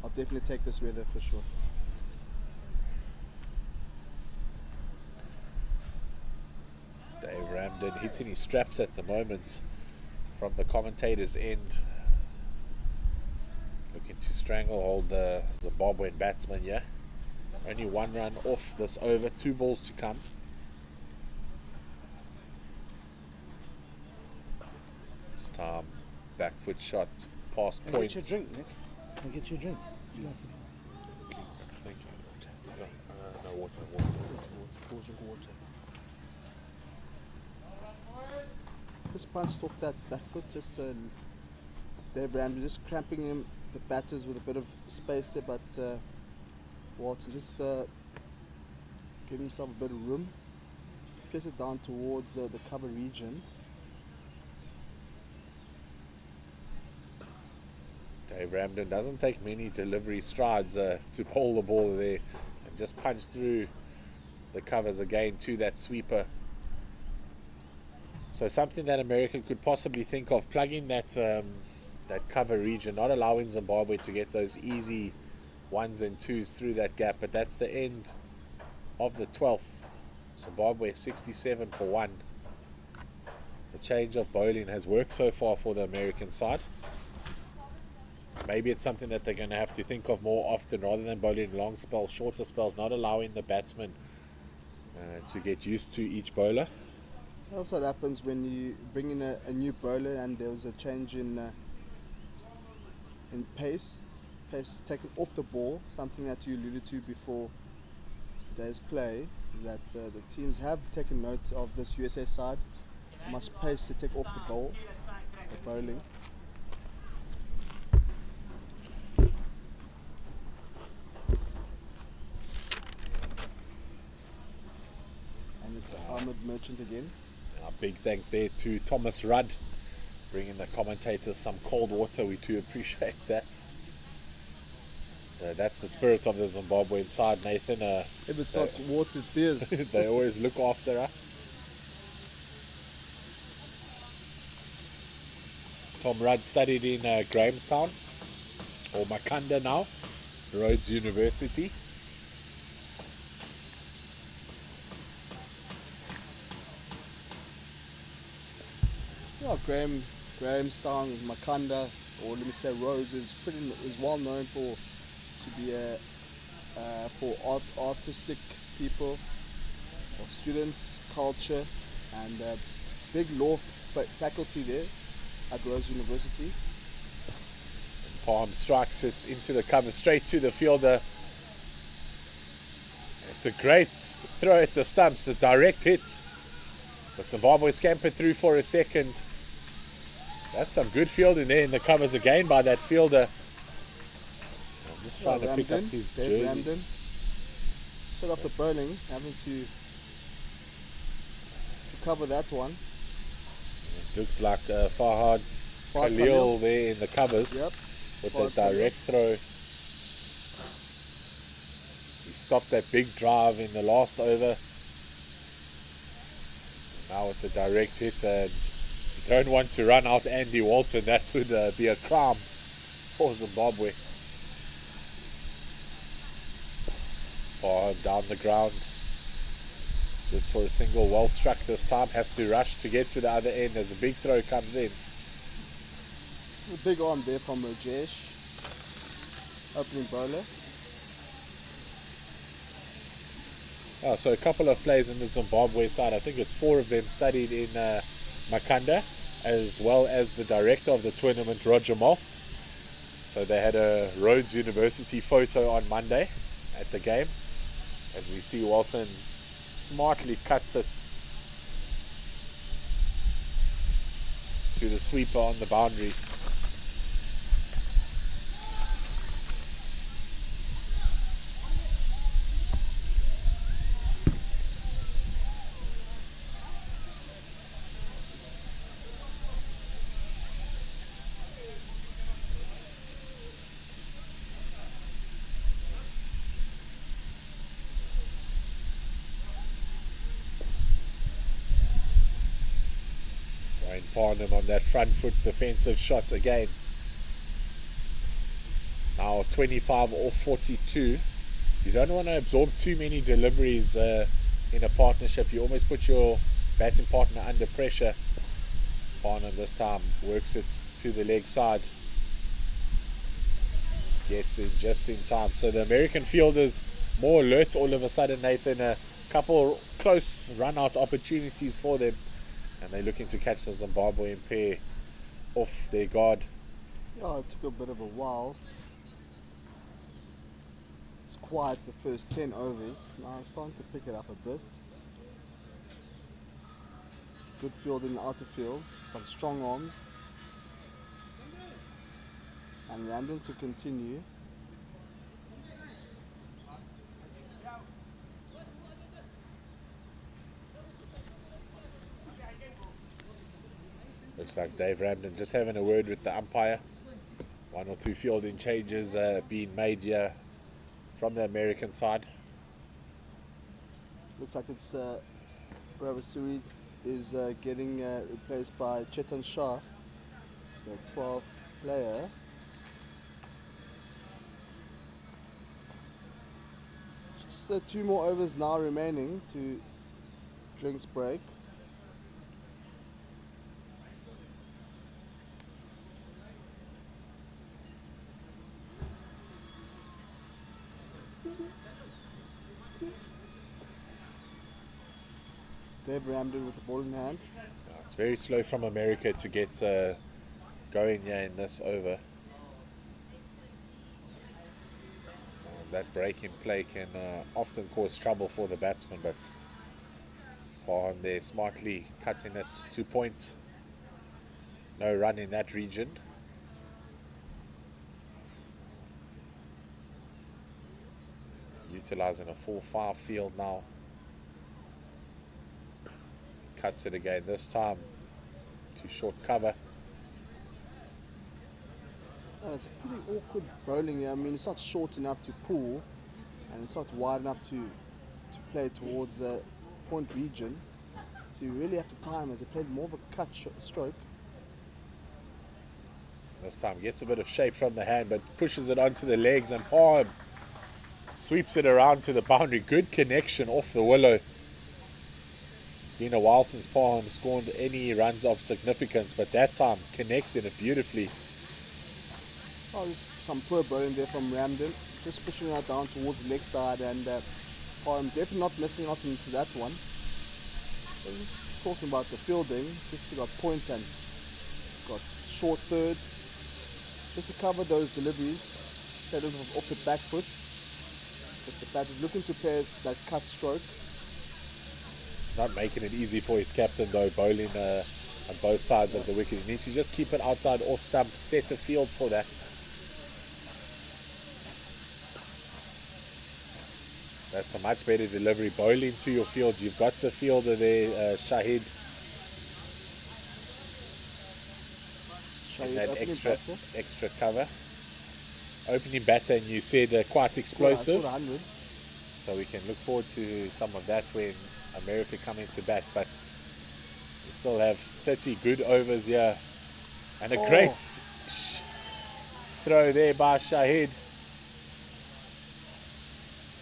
I'll definitely take this weather for sure. Dave Ramdan hitting his straps at the moment from the commentator's end, looking to stranglehold the Zimbabwean batsman here. Only one run off this over, 2 balls to come. This time back foot shot past point. Get your drink, Nick. Can I get you a drink? Please. Thank you. No water. Water. Just punched off that back foot, just Dave Ramdan just cramping him, the batters with a bit of space there, but Walton just give himself a bit of room, place it down towards the cover region. Dave Ramdan doesn't take many delivery strides to pull the ball there, and just punch through the covers again to that sweeper. So something that America could possibly think of, plugging that that cover region, not allowing Zimbabwe to get those easy 1s and 2s through that gap. But that's the end of the 12th. Zimbabwe 67 for 1. The change of bowling has worked so far for the American side. Maybe it's something that they're going to have to think of more often, rather than bowling long spells, shorter spells, not allowing the batsman to get used to each bowler. That's what happens when you bring in a new bowler and there was a change in pace. Pace is taken off the ball, something that you alluded to before today's play, that the teams have taken note of this USA side. How much pace to take off the ball, the bowling. And it's Ahmed Merchant again. Big thanks there to Thomas Rudd, bringing the commentators some cold water. We do appreciate that. That's the spirit of the Zimbabwean side, Nathan. If it's not water, it's beers. They always look after us. Tom Rudd studied in Grahamstown, or Makanda now, Rhodes University. Yeah, Grahamstown, Makanda, or let me say Rhodes, is well known for artistic people, or students, culture, and big law faculty there at Rhodes University. Palm strikes it into the cover, straight to the fielder. It's It's a great throw at the stumps, a direct hit. But Zimbabwe scampered through for a second. That's some good fielding there in the covers again by that fielder. I'm just trying to pick up his jersey. Ramden. Set off the bowling, having to cover that one. It looks like Fahad Khalil there in the covers. Yep. With a direct throw. He stopped that big drive in the last over. Now with the direct hit, and you don't want to run out Andy Walton. That would be a crime for Zimbabwe. Far down the ground. Just for a single, well struck this time. Has to rush to get to the other end as a big throw comes in. A big arm there from Rajesh, opening bowler. Oh, so a couple of players in the Zimbabwe side. I think it's 4 of them studied in Makanda, as well as the director of the tournament, Roger Maltz. So they had a Rhodes University photo on Monday at the game. As we see Walton smartly cuts it to the sweeper on the boundary. Parnham on that front foot defensive shot again. Now 25 off 42. You don't want to absorb too many deliveries in a partnership. You almost put your batting partner under pressure. Parnham this time works it to the leg side. Gets in just in time. So the American fielders more alert all of a sudden, Nathan. A couple close run out opportunities for them. And they're looking to catch the Zimbabwean pair off their guard. Yeah, it took a bit of a while. It's quiet the first 10 overs. Now it's starting to pick it up a bit. Good field in the outer field. Some strong arms. And Ramden to continue. Looks like Dave Ramden just having a word with the umpire. 1 or 2 fielding changes being made here from the American side. Looks like it's Bravasuri is getting replaced by Chetan Shah, the 12th player. Just 2 more overs now remaining to drinks break. Dave Ramden with the ball in hand. It's very slow from America to get going here in this over. That break in play can often cause trouble for the batsman, but Parham there smartly cutting it to point. No run in that region. Utilizing a 4-5 field now. Cuts it again this time to short cover. It's a pretty awkward bowling here. I mean, it's not short enough to pull, and it's not wide enough to play towards the point region. So you really have to time it. They played more of a cut stroke. This time gets a bit of shape from the hand, but pushes it onto the legs, and Parham sweeps it around to the boundary. Good connection off the willow. It's been a while since Parham scored any runs of significance, but that time connected it beautifully. Oh, there's some poor bowling there from Ramden. Just pushing it down towards the leg side, and Parham definitely not missing out into that one. So just talking about the fielding, just got point and got short third. Just to cover those deliveries, played off the back foot. If the bat is looking to play that cut stroke, It's not making it easy for his captain though, bowling on both sides of the wicket. He needs to just keep it outside off stump, set a field for that. That's a much better delivery. Bowling to your field. You've got the fielder there, Shahid. And that extra cover. Opening batter, and you said quite explosive. Scored 100. So we can look forward to some of that when America come into bat. But we still have 30 good overs here. And a great throw there by Shahid.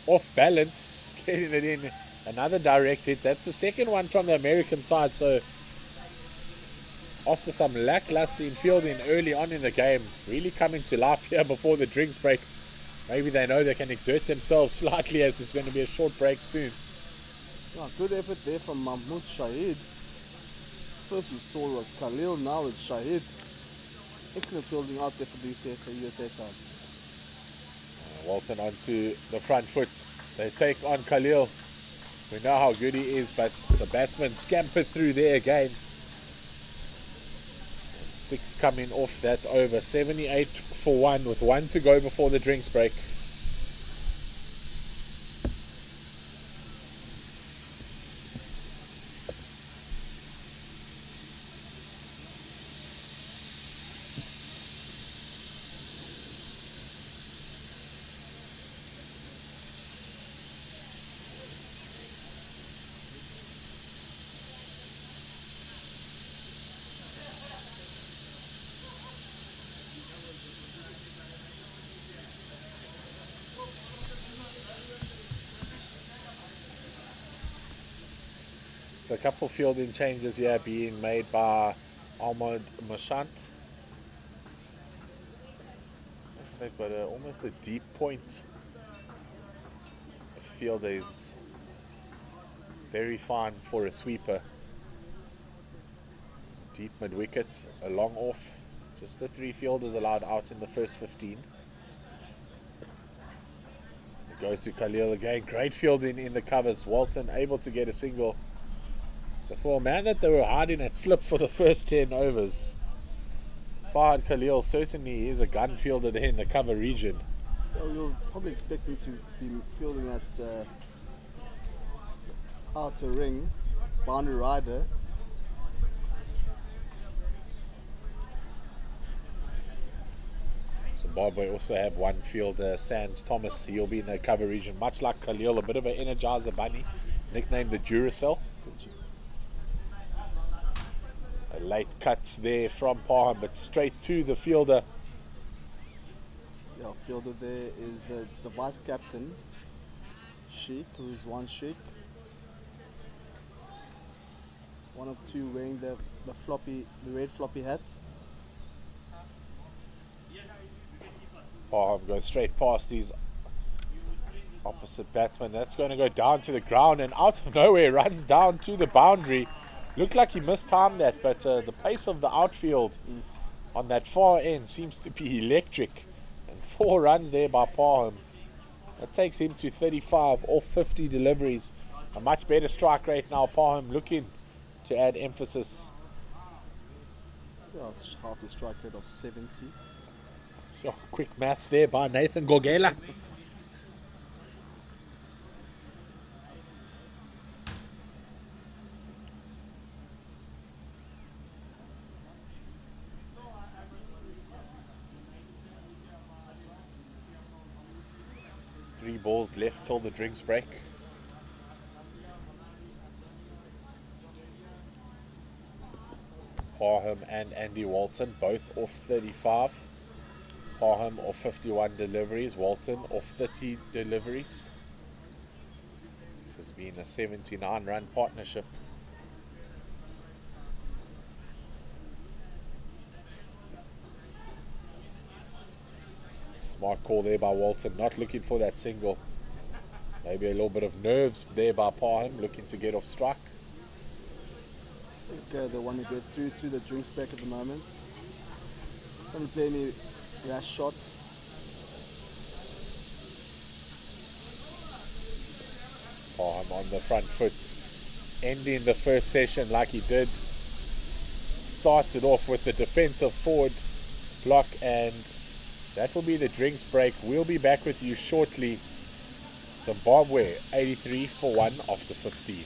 Off balance, getting it in. Another direct hit. That's the second one from the American side. So after some lackluster in fielding early on in the game, really coming to life here before the drinks break. Maybe they know they can exert themselves slightly as there's going to be a short break soon. Yeah, good effort there from Mahmoud Shahid. First we saw was Khalil, now it's Shahid. Excellent fielding out there for the USA side. Walton onto the front foot. They take on Khalil. We know how good he is, but the batsman scampered through there again. 6 coming off that over. 78 for 1 with 1 to go before the drinks break. So a couple fielding changes here being made by Ahmad Mashant. So they've got almost a deep point. The fielder is very fine for a sweeper. Deep mid wicket, a long off. Just the 3 fielders allowed out in the first 15. It goes to Khalil again. Great fielding in the covers. Walton able to get a single. So for a man that they were hiding at slip for the first 10 overs, Fahad Khalil certainly is a gun fielder there in the cover region. Well, you'll probably expect him to be fielding at outer ring, boundary rider. Zimbabwe also have one fielder, Sands Thomas. He'll be in the cover region, much like Khalil, a bit of an energizer bunny, nicknamed the Duracell. A late cut there from Parham, but straight to the fielder. Yeah, fielder there is the vice captain, Sheikh, who is one Sheikh. One of 2 wearing the red floppy hat. Parham goes straight past these opposite batsmen. That's going to go down to the ground, and out of nowhere runs down to the boundary. Looked like he mistimed that, but the pace of the outfield on that far end seems to be electric. And 4 runs there by Parham. That takes him to 35 off 50 deliveries. A much better strike rate now. Parham looking to add emphasis. Yeah, it's half a strike rate of 70. Oh, quick maths there by Nathan Gogela. Three balls left till the drinks break. Parham and Andy Walton both off 35. Parham off 51 deliveries, Walton off 30 deliveries. This has been a 79 run partnership. Smart call there by Walton, not looking for that single. Maybe a little bit of nerves there by Parham, looking to get off strike. I think they want to get through to the drinks back at the moment. Don't play any rash shots. on the front foot, ending the first session like he did. Started off with the defensive forward block, and that will be the drinks break. We'll be back with you shortly. Zimbabwe 83 for 1 after 15.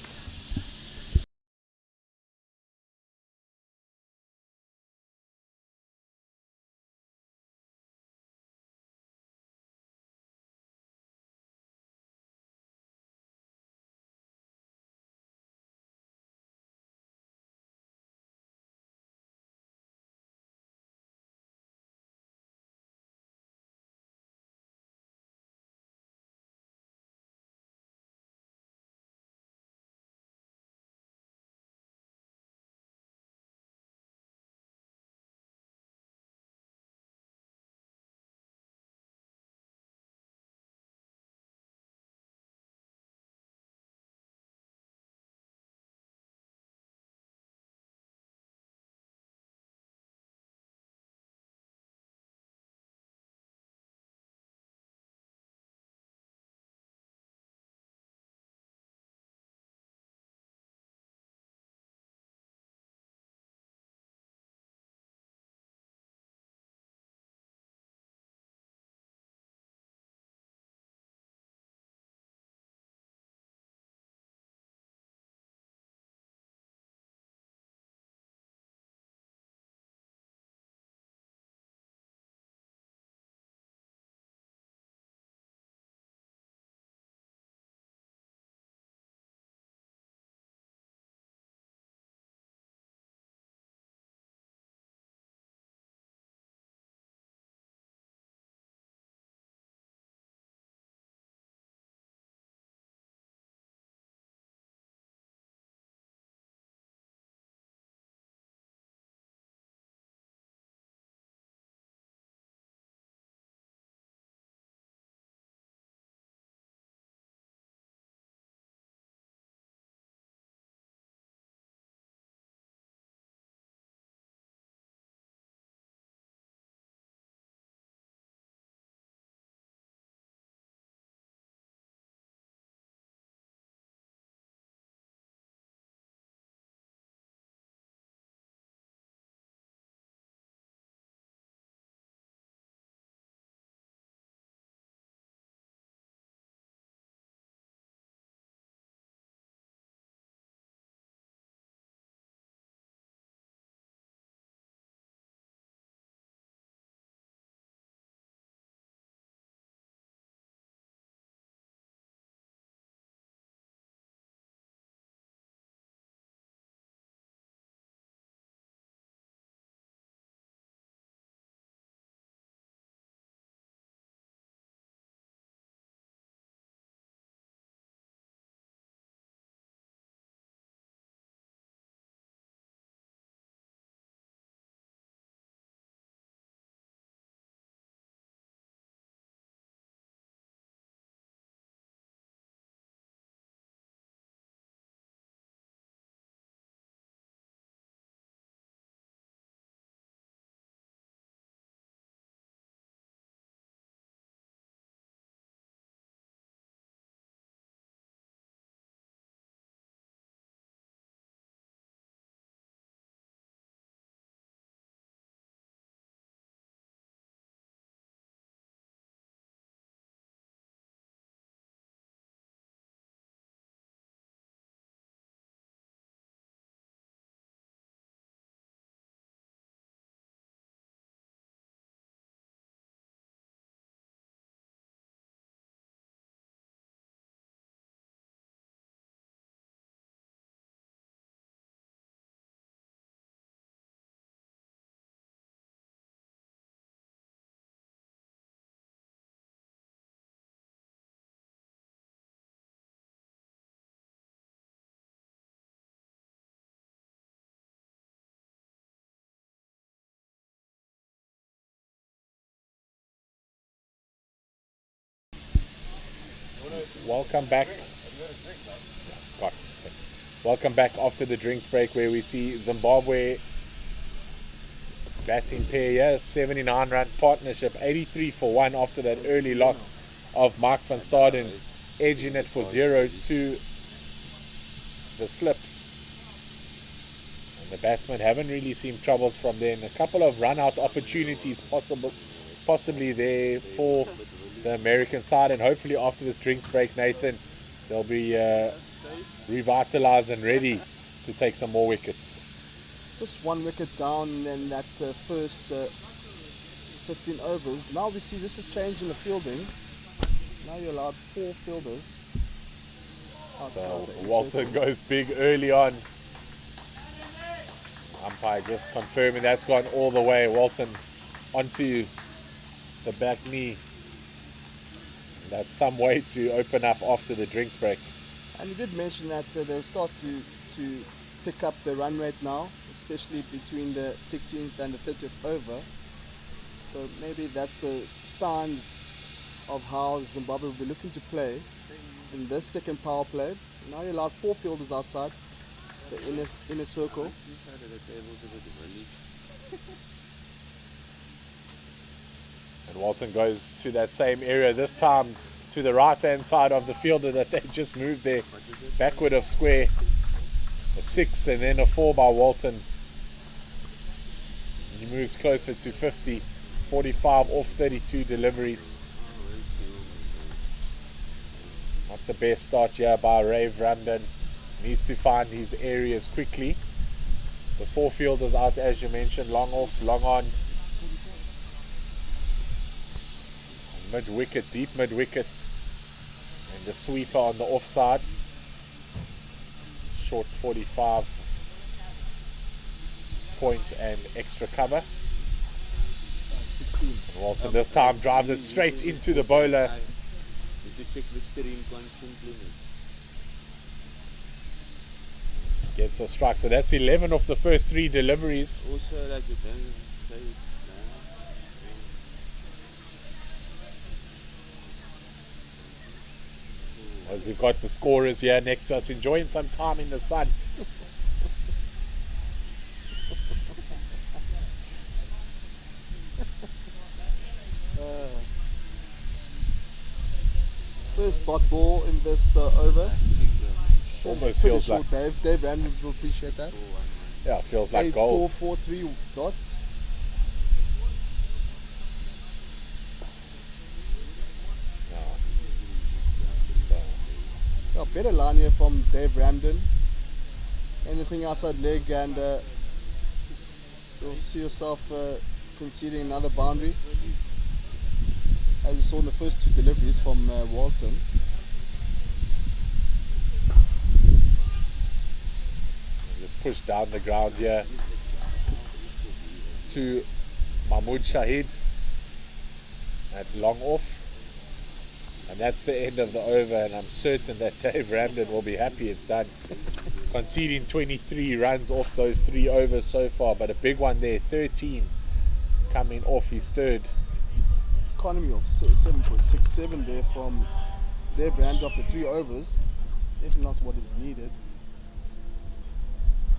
Welcome back. God. Welcome back after the drinks break, where we see Zimbabwe batting pair here, 79 run partnership, 83 for 1 after that early loss of Mark van Staden, edging it for 0 to the slips. And the batsmen haven't really seen troubles from there. And a couple of run-out opportunities possibly there for the American side. And hopefully after this drinks break, Nathan, they'll be revitalised and ready to take some more wickets. Just 1 wicket down in that first 15 overs. Now we see this is change in the fielding. Now you're allowed 4 fielders. So Walton goes big early on. Umpire just confirming that's gone all the way. Walton onto the back knee. That's some way to open up after the drinks break. And you did mention that they'll start to pick up the run rate now, especially between the 16th and the 30th over. So maybe that's the signs of how Zimbabwe will be looking to play in this second power play. Now you're allowed 4 fielders outside the inner circle. And Walton goes to that same area, this time to the right hand side of the fielder that they just moved there, backward of square. A 6 and then a 4 by Walton. He moves closer to 50, 45 off 32 deliveries. Not the best start here by Ray Ramden. Needs to find his areas quickly. The 4 fielders out, as you mentioned, long off, long on. Mid wicket, deep mid wicket. And the sweeper on the offside. Short 45 point and extra cover. 16. And Walton this time drives it straight into the bowler. Gets a strike, so that's 11 of the first 3 deliveries. As we've got the scorers here next to us enjoying some time in the sun. First dot ball in this over. Almost Pretty feels sure like, Dave Ramden will appreciate that. yeah, feels like gold. 4-4-3 dot. Yeah, better line here from Dave Ramden. Anything outside leg and you'll see yourself conceding another boundary. As you saw in the first 2 deliveries from Walton. Just push down the ground here to Mahmood Shahid at long off. And that's the end of the over, and I'm certain that Dave Ramden will be happy it's done. Conceding 23 runs off those 3 overs so far, but a big one there, 13 coming off his 3rd. Economy of 7.67 there from Dave Ramden after 3 overs. If not what is needed.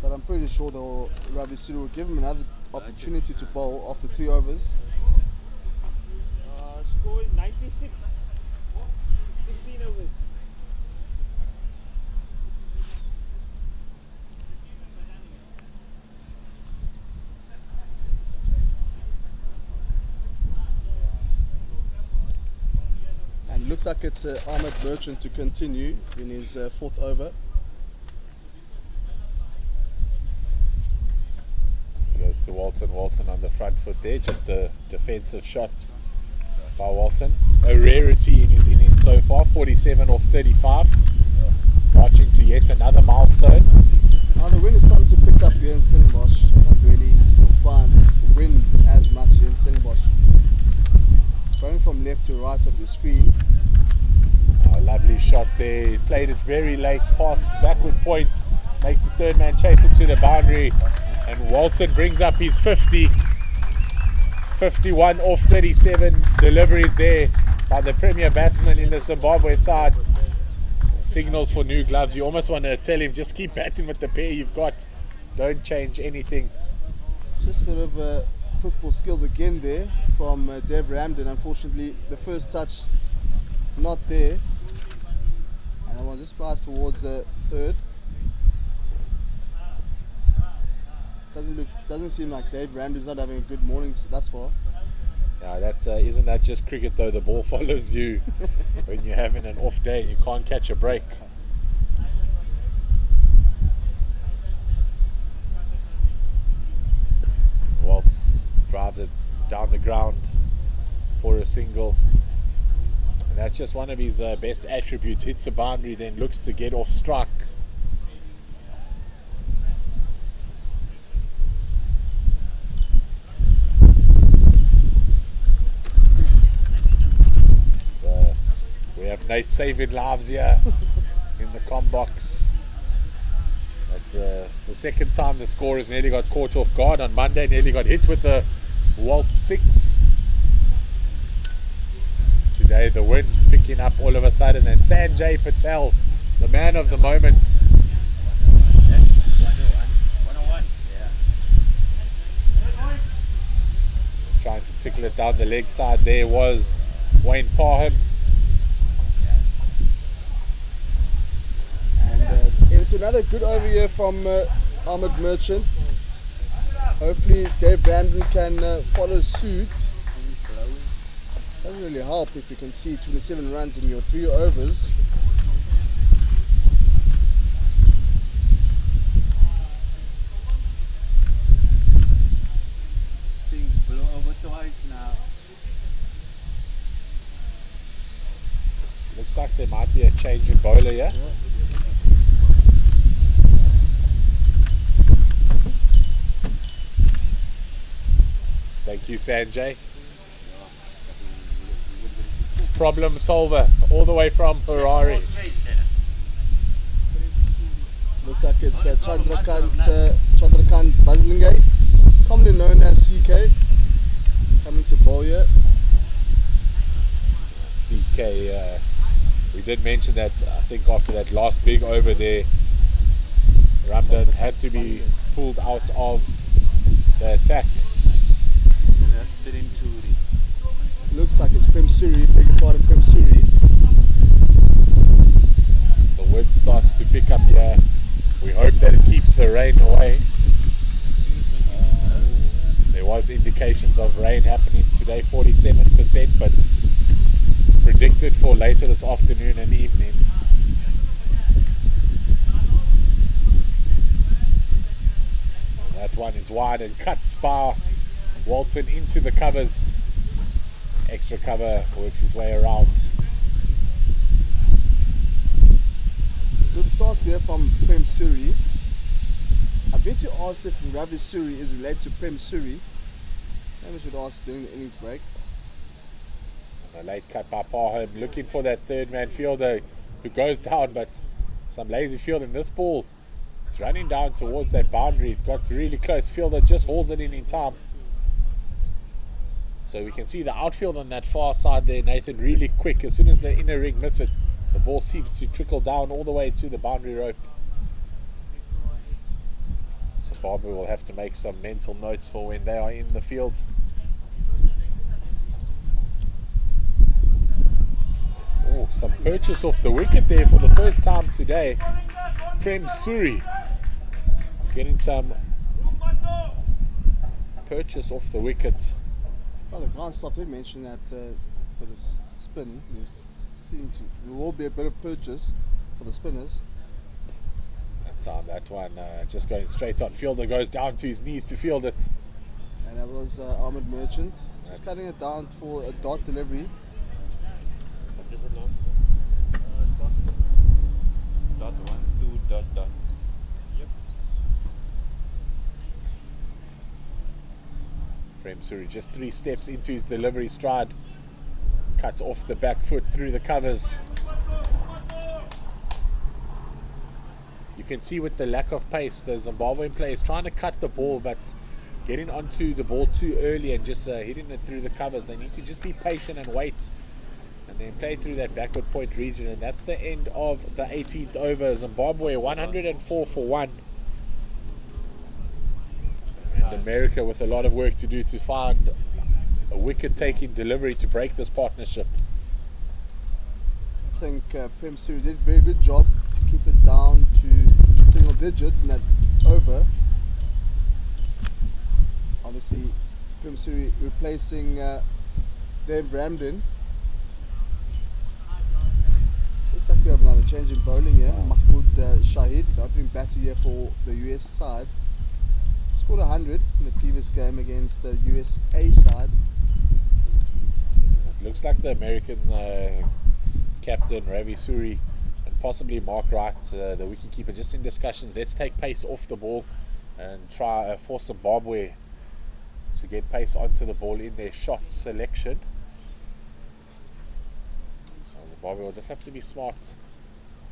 But I'm pretty sure though Ravi Suru will give him another opportunity to bowl after 3 overs. Score is 96. 16 overs. And looks like it's Ahmed Merchant to continue in his 4th over. Goes to Walton. Walton on the front foot there. Just a defensive shot by Walton. A rarity in his innings so far. 47 off 35. Marching to yet another milestone. Now the wind is starting to pick up here in Stellenbosch. Not really so find wind as much in Stellenbosch. Going from left to right of the screen. Oh, lovely shot there. He played it very late past backward point. Makes the 3rd man chase it to the boundary. And Walton brings up his 50. 51 off 37 deliveries there by the premier batsman in the Zimbabwe side. Signals for new gloves. You almost want to tell him, just keep batting with the pair you've got. Don't change anything. Just a bit of football skills again there from Dave Ramden. Unfortunately, the first touch not there. And that one just flies towards the 3rd. Doesn't seem like Dave Randall's not having a good morning thus far. Yeah, that's isn't that just cricket though? The ball follows you when you're having an off day and you can't catch a break. Waltz drives it down the ground for a single. And that's just one of his best attributes. Hits a boundary, then looks to get off strike. So we have Nate saving lives here in the com box. That's the second time the scorers nearly got caught off guard. On Monday, nearly got hit with the Walt 6. Today the wind's picking up all of a sudden, and Sanjay Patel, the man of the moment. 101. Yeah. Trying to tickle it down the leg side there was Wayne Parham. And into another good over here from Ahmed Merchant. Hopefully Dave Brandon can follow suit. Doesn't really help if you can see 27 runs in your 3 overs. Things blow over twice now. Looks like there might be a change in bowler here. Thank you, Sanjay. Problem solver, all the way from Harare. Looks like it's Chandrakant Bazlingai, commonly known as CK, coming to bowl here. CK, we did mention that I think after that last big over there, Ramdan had to be pulled out of the attack. Looks like it's Prem Suri, beg your pardon, Prem Suri. The wind starts to pick up here. We hope that it keeps the rain away. There was indications of rain happening today, 47%, but predicted for later this afternoon and evening. And that one is wide and cuts by Walton into the covers. Extra cover works his way around. Good start here from Prem Suri. I bet you ask if Ravi Suri is related to Prem Suri. Maybe we should ask during the innings break. A late cut by Parham, looking for that third man fielder who goes down, but some lazy fielding. This ball is running down towards that boundary. It got really close. Fielder just hauls it in time. So we can see the outfield on that far side there, Nathan, really quick. As soon as the inner ring miss it, the ball seems to trickle down all the way to the boundary rope. Zimbabwe will have to make some mental notes for when they are in the field. Oh, some purchase off the wicket there for the first time today. Prem Suri getting some purchase off the wicket. Well, the ground staff did mention that bit of spin. There will be a bit of purchase for the spinners. That time, that one just going straight on. Fielder goes down to his knees to field it. And that was Ahmed Merchant. Just That's- cutting it down for a dot delivery. What is it now? Dot 1, 2, dot. Yep. Prem Suri just 3 steps into his delivery stride. Cut off the back foot through the covers. You can see with the lack of pace, the Zimbabwean player is trying to cut the ball, but getting onto the ball too early and just hitting it through the covers. They need to just be patient and wait, and then play through that backward point region. And that's the end of the 18th over. Zimbabwe 104 for 1. And America with a lot of work to do to find a wicket-taking delivery to break this partnership. I think Prem Suri did a very good job to keep it down to single digits in that over. Obviously, Pimsuri replacing Dave Ramden. Looks like we have another change in bowling here. Mahmoud Shahid, the opening batter here for the US side. Scored 100 in the previous game against the USA side. It looks like the American captain Ravi Suri and possibly Mark Wright, the wicketkeeper, just in discussions. Let's take pace off the ball and try force Zimbabwe to get pace onto the ball in their shot selection. So Zimbabwe will just have to be smart.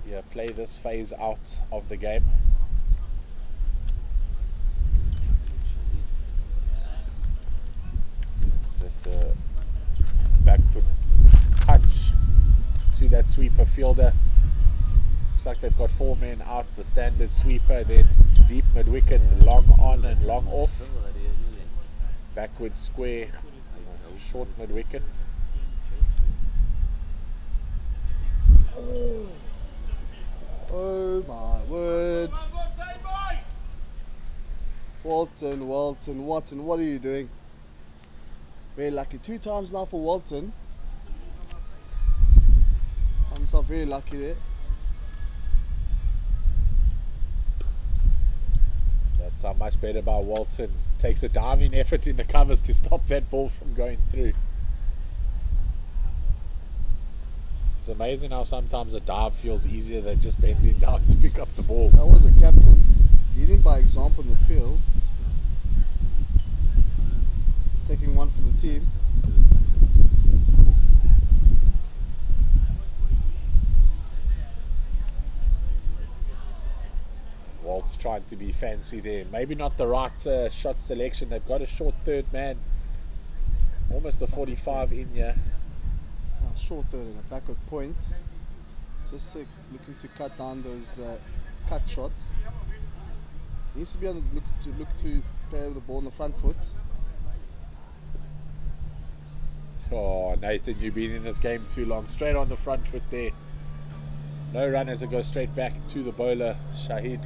Yeah, play this phase out of the game. It's just a back foot punch to that sweeper fielder. Looks like they've got 4 men out. The standard sweeper, then deep mid wicket, long on and long off. Backward square, short mid wicket. Oh my word. Walton, what are you doing? Very lucky. 2 times now for Walton. Found himself very lucky there. That's much better by Walton. Takes a diving effort in the covers to stop that ball from going through. It's amazing how sometimes a dive feels easier than just bending down to pick up the ball. That was a captain leading by example in the field, taking one for the team. Walt's trying to be fancy there. Maybe not the right shot selection. They've got a short third man. Almost a 45 in here. Short third and a backward point. Just looking to cut down those cut shots. Needs to be on the look to play with the ball on the front foot. Oh, Nathan, you've been in this game too long. Straight on the front foot there. No run as it goes straight back to the bowler, Shahid.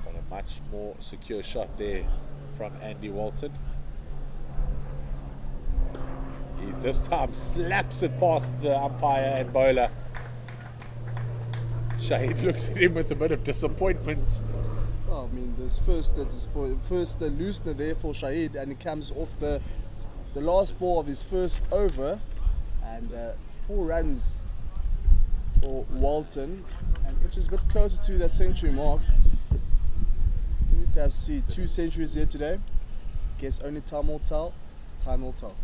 Got a much more secure shot there from Andy Walton. He this time slaps it past the umpire and bowler. Shahid looks at him with a bit of disappointment. Oh, I mean, there's first loosener there for Shahid, and he comes off the last ball of his first over, and 4 runs for Walton, and which is a bit closer to that century mark. We perhaps see 2 centuries here today. Guess only time will tell. Time will tell.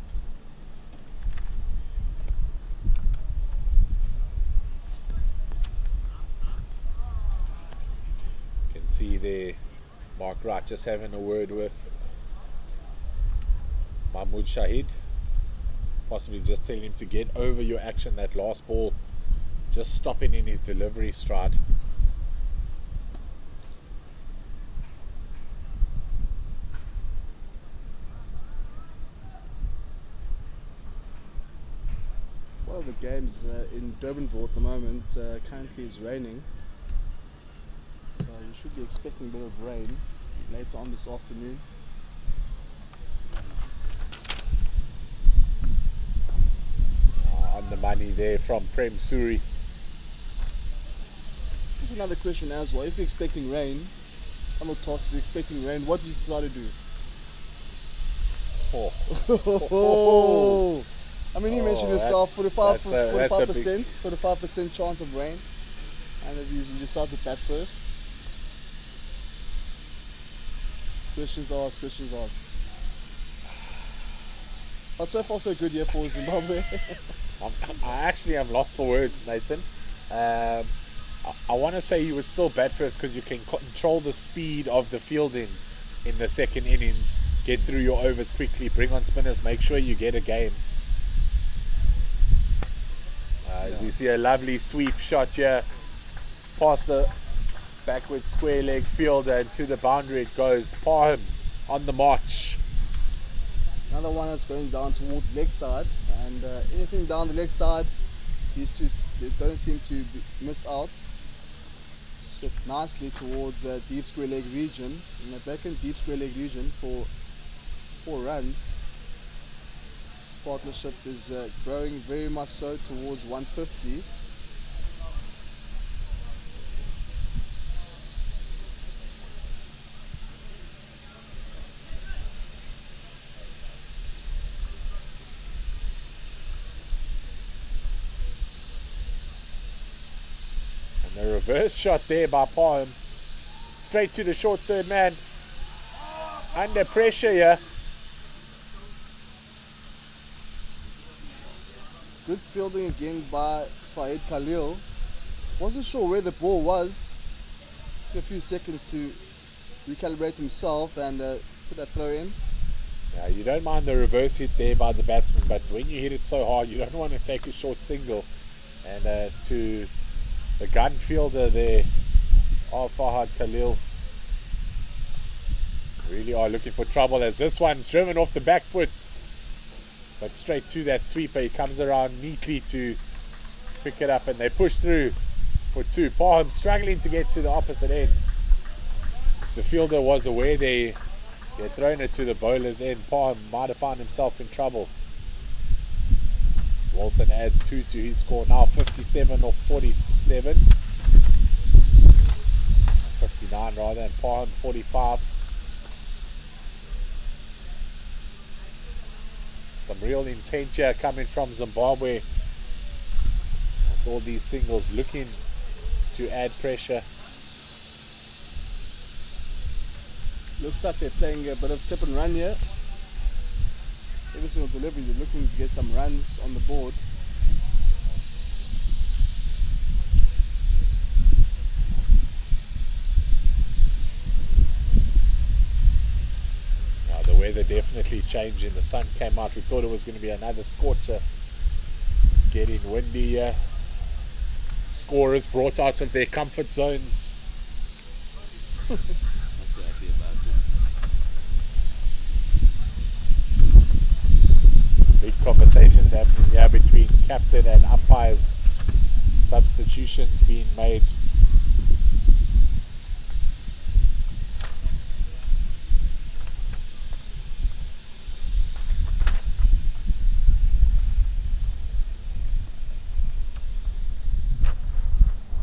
Can see there Mark Wright just having a word with Mahmoud Shahid, possibly just telling him to get over your action. That last ball just stopping in his delivery stride. One of the games in Durbanville at the moment currently is raining, so you should be expecting a bit of rain later on this afternoon. On the money there from Prem Suri. Here's another question as well. If you're expecting rain, I'm not tossed to expecting rain, what do you decide to do? Oh. I mean, you mentioned yourself 45% big... 45% chance of rain, and if you decide to bat first. Questions asked. But so far so good here for Zimbabwe. I actually am lost for words, Nathan. I want to say you would still bat first because you can control the speed of the fielding in the second innings, get through your overs quickly, bring on spinners, make sure you get a game. As we see a lovely sweep shot here past the backward square leg fielder and to the boundary it goes. Parham on the march. Another one that's going down towards leg side, and anything down the leg side, these two they don't seem to miss out. Hit nicely towards deep square leg region. In the back end deep square leg region for 4 runs. This partnership is growing very much so towards 150. A reverse shot there by Parham. Straight to the short third man. Under pressure here. Good fielding again by Fahid Khalil. Wasn't sure where the ball was. Took a few seconds to recalibrate himself and put that throw in. Yeah, you don't mind the reverse hit there by the batsman, but when you hit it so hard, you don't want to take a short single. And to the gun fielder there of Fahad Khalil, really are looking for trouble as this one's driven off the back foot, but straight to that sweeper. He comes around neatly to pick it up and they push through for 2. Parham struggling to get to the opposite end. If the fielder was aware they had thrown it to the bowler's end, Parham might have found himself in trouble. Walton adds 2 to his score, now 57 off 47. 59 rather, and Parham 45. Some real intent here coming from Zimbabwe. With all these singles looking to add pressure. Looks like they're playing a bit of tip and run here. Every single delivery they're looking to get some runs on the board. Now the weather definitely changing. The sun came out. We thought it was going to be another scorcher. It's getting windy here. Scorers brought out of their comfort zones. Big conversations happening here between captain and umpires. Substitutions being made.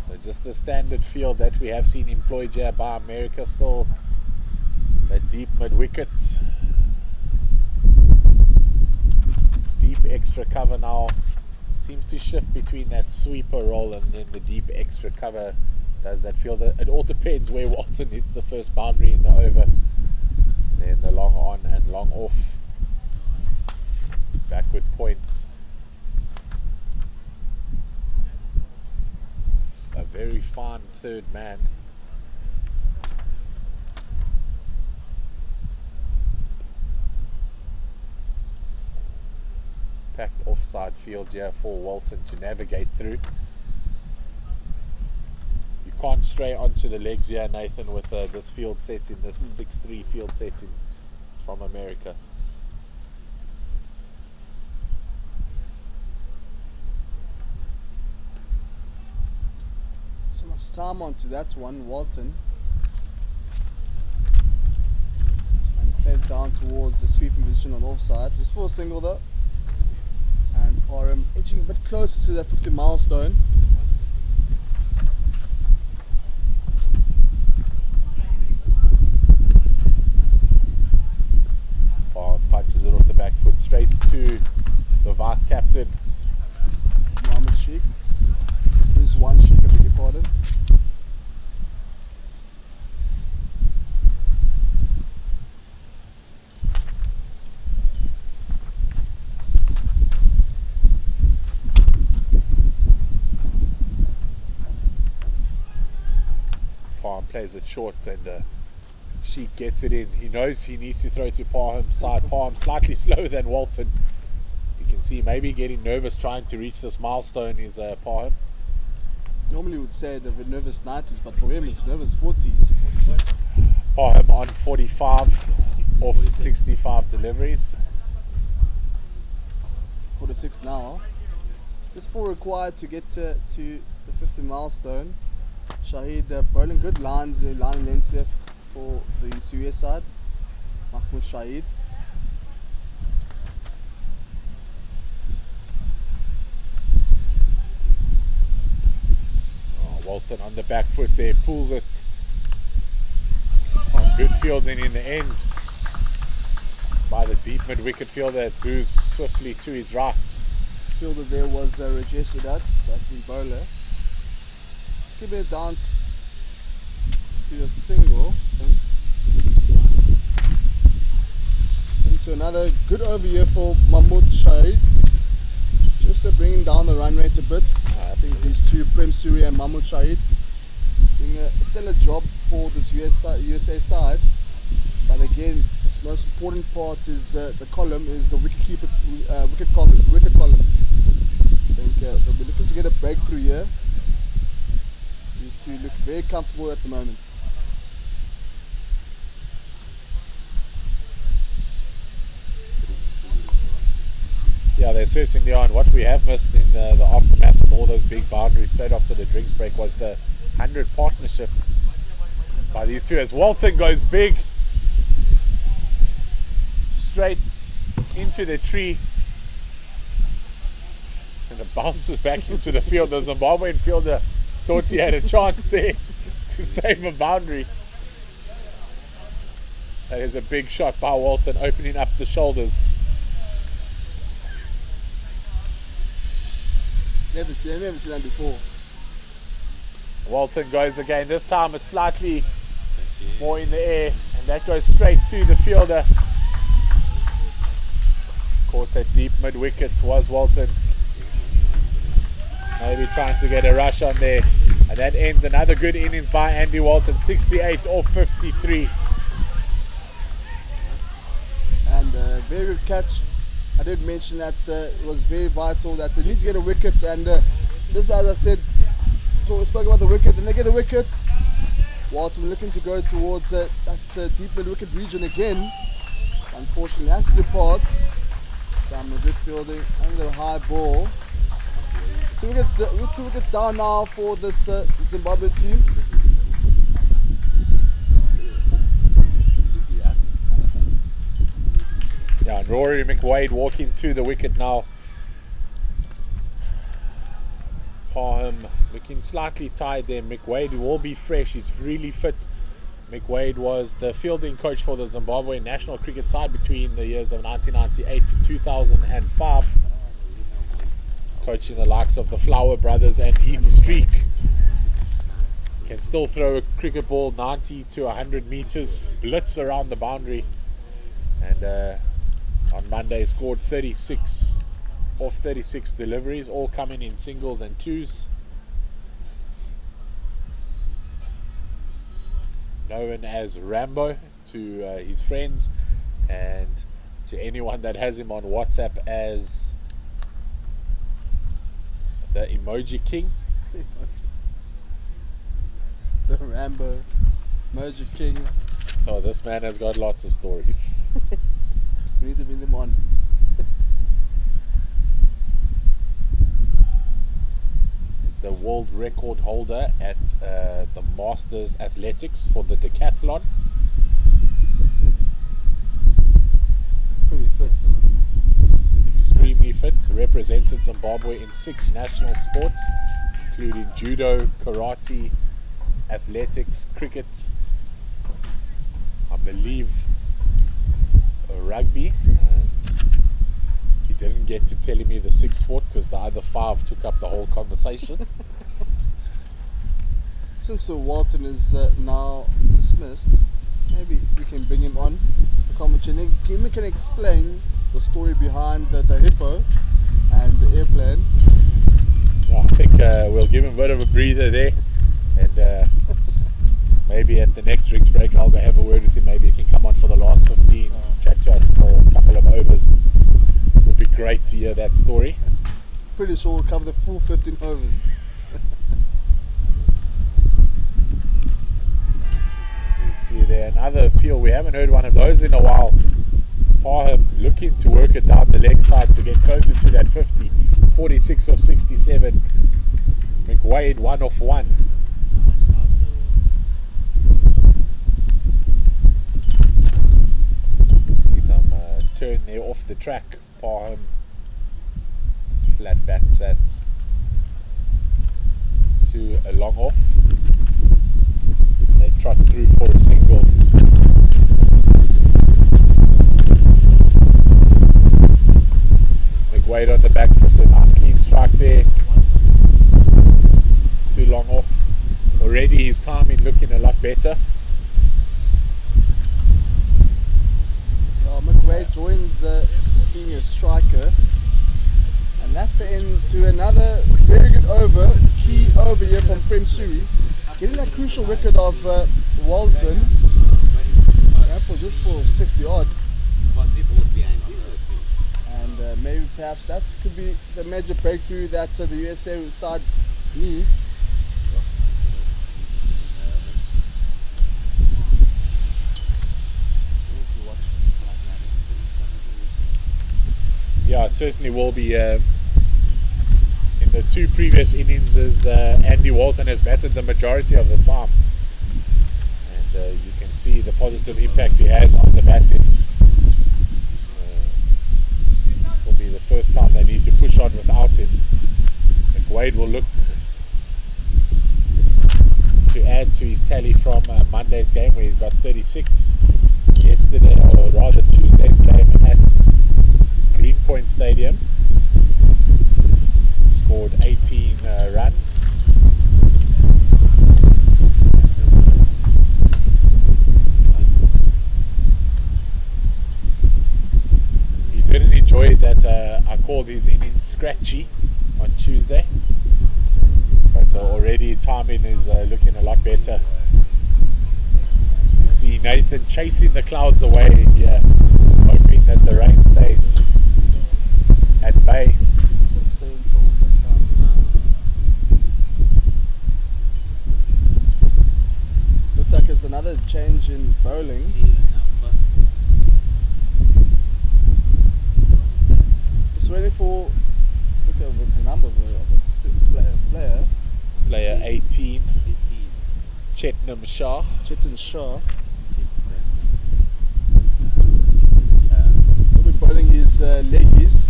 So just the standard field that we have seen employed here by America. Still that deep mid wicket. Deep extra cover now seems to shift between that sweeper roll and then the deep extra cover does that fielder. It all depends where Walton hits the first boundary in the over, and then the long on and long off backward point. A very fine third man. Packed offside field here for Walton to navigate through. You can't stray onto the legs here, Nathan, with this field setting, this 6-3 field setting from America. So much time onto that one, Walton. And played down towards the sweeping position on offside. Just for a single though. And Parham edging a bit closer to that 50 milestone. Parham punches it off the back foot straight to the vice captain. Mohammed Sheikh. There's one Sheikh, I beg your pardon. Plays it short and Sheik gets it in. He knows he needs to throw to Parham's side. Parham slightly slower than Walton. You can see maybe getting nervous trying to reach this milestone is Parham. Normally would say they're nervous 90s, but for him it's nervous 40s. Parham on 45 off 65 deliveries. 46 now. Just 4 required to get to the 50 milestone. Shahid bowling good lines, line lengths here for the US side. Mahmoud Shahid. Walton on the back foot there, pulls it. Some good fielding in the end by the deep mid wicket fielder. It moves swiftly to his right. Fielder there was Rajesh Udat, that's the bowler. Just keeping it down to a single. Into another good over here for Mahmoud Shahid. Just bringing down the run rate a bit. I think these two, Prem Suri and Mahmoud Shahid, doing a stellar job for this USA side. But again, the most important part is the column, is the wicket column. I think they'll be looking to get a breakthrough here. These two look very comfortable at the moment. Yeah, they certainly are. And what we have missed in the aftermath of all those big boundaries straight after the drinks break was the 100 partnership by these two, as Walton goes big straight into the tree and it bounces back into the field. The Zimbabwean fielder thought he had a chance there to save a boundary. That is a big shot by Walton, opening up the shoulders. Never seen that before. Walton goes again. This time it's slightly more in the air, and that goes straight to the fielder. Caught that deep mid wicket was Walton. Maybe trying to get a rush on there, and that ends another good innings by Andy Walton. 68 off 53. And very good catch. I did mention that it was very vital that they need to get a wicket, and just as I said, spoke about the wicket, and they get a wicket. Walton looking to go towards that deep mid wicket region again. Unfortunately, has to depart. Some good fielding under the high ball. Two wickets down now for this Zimbabwe team. Yeah, and Rory McWade walking to the wicket now. Parham looking slightly tired there. McWade will be fresh, he's really fit. McWade was the fielding coach for the Zimbabwe national cricket side between the years of 1998 to 2005. Coaching the likes of the Flower Brothers and Heath Streak. Can still throw a cricket ball 90 to 100 meters, blitz around the boundary. And on Monday scored 36 off 36 deliveries, all coming in singles and twos. Known as Rambo to his friends and to anyone that has him on WhatsApp as the Emoji King. The Rambo Emoji King. Oh, this man has got lots of stories. We need to bring them on. He's the world record holder at the Masters Athletics for the decathlon. Pretty fit. Extremely fit. Represented Zimbabwe in 6 national sports, including judo, karate, athletics, cricket, I believe rugby, and he didn't get to telling me the 6th sport because the other 5 took up the whole conversation. Since Walton is now dismissed, maybe we can bring him on the commentary and he can explain the story behind the hippo and the airplane. Yeah, I think we'll give him a bit of a breather there, and maybe at the next drinks break I'll go have a word with him. Maybe he can come on for the last 15, chat to us for a couple of overs. It would be great to hear that story. Pretty sure we'll cover the full 15 overs. So you see there another appeal. We haven't heard one of those in a while. Parham looking to work it down the leg side to get closer to that 50. 46 off 67. McWade 1 off 1. off the track. Parham, flat bat sats to a long off. They trot through for a single. McWade on the back foot, a nice clean strike there. Too long off. Already his timing looking a lot better. McWade joins the senior striker, and that's the end to another very good over, key over here from Prem Suri, getting that crucial record of Walton, just for 60 odd, and maybe perhaps that could be the major breakthrough that the USA side needs. Yeah, it certainly will be. In the two previous innings, Andy Walton has batted the majority of the time, and you can see the positive impact he has on the batting. This will be the first time they need to push on without him. McWade will look to add to his tally from Monday's game, where he's got 36 yesterday, or rather Tuesday's game at Greenpoint Stadium. Scored 18 runs. He didn't enjoy that I called his innings scratchy on Tuesday, but already timing is looking a lot better. We see Nathan chasing the clouds away here, hoping that the rain stays at bay. Looks like it's another change in bowling. Just waiting for, look at the number of the player. Player 18, Chetnam Shah. Chetan Shah. He'll be bowling his leggies.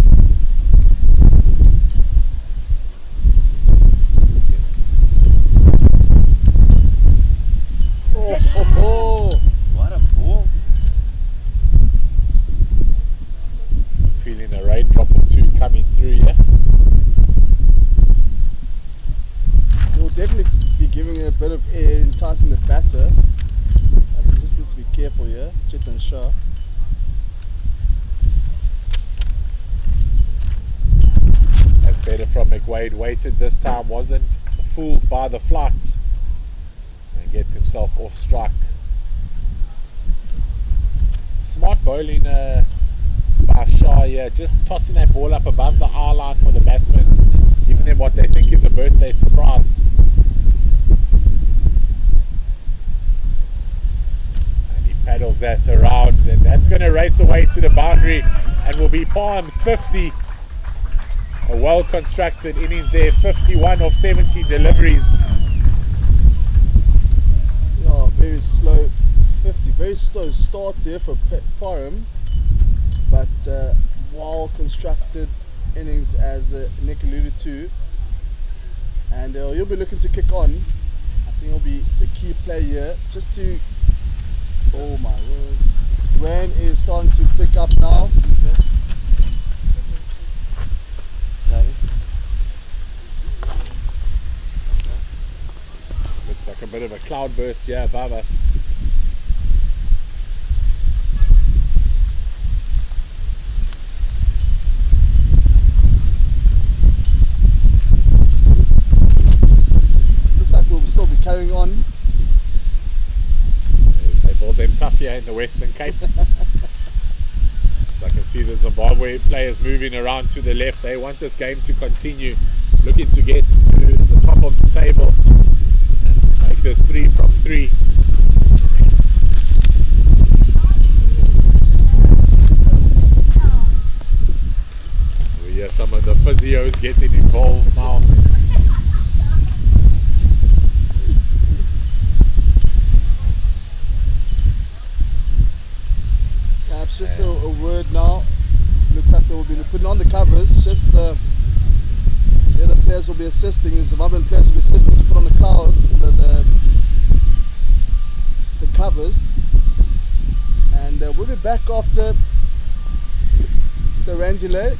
Oh. What a ball. Feeling a raindrop or two coming through here. He'll definitely be giving it a bit of air, enticing the batter. He just needs to be careful here, Chetan Shah. That's better from McWade. Waited this time, wasn't fooled by the flight, and gets himself off strike. Smart bowling by Shah here, just tossing that ball up above the eye line for the batsman, giving them what they think is a birthday surprise. And he paddles that around, and that's going to race away to the boundary and will be Palms 50. A well constructed innings there, 51 of 70 deliveries. Yeah, very slow 50, very slow start there for Parham, but well constructed innings, as Nick alluded to, and he'll be looking to kick on. I think he'll be the key player here, just to, oh my word, this rain is starting to pick up now. Looks like a bit of a cloud burst here above us. Looks like we'll still be carrying on. They bowled them tough here in the Western Cape. So I can see the Zimbabwe players moving around to the left. They want this game to continue, looking to get to the top of the table and make this 3 from 3. We hear some of the physios getting involved now. Perhaps just a word now Looks like they will be putting on the covers. Just here the players will be assisting. The Zimbabwean players will be assisting to put on the clouds, the covers. And we'll be back after the rain delay.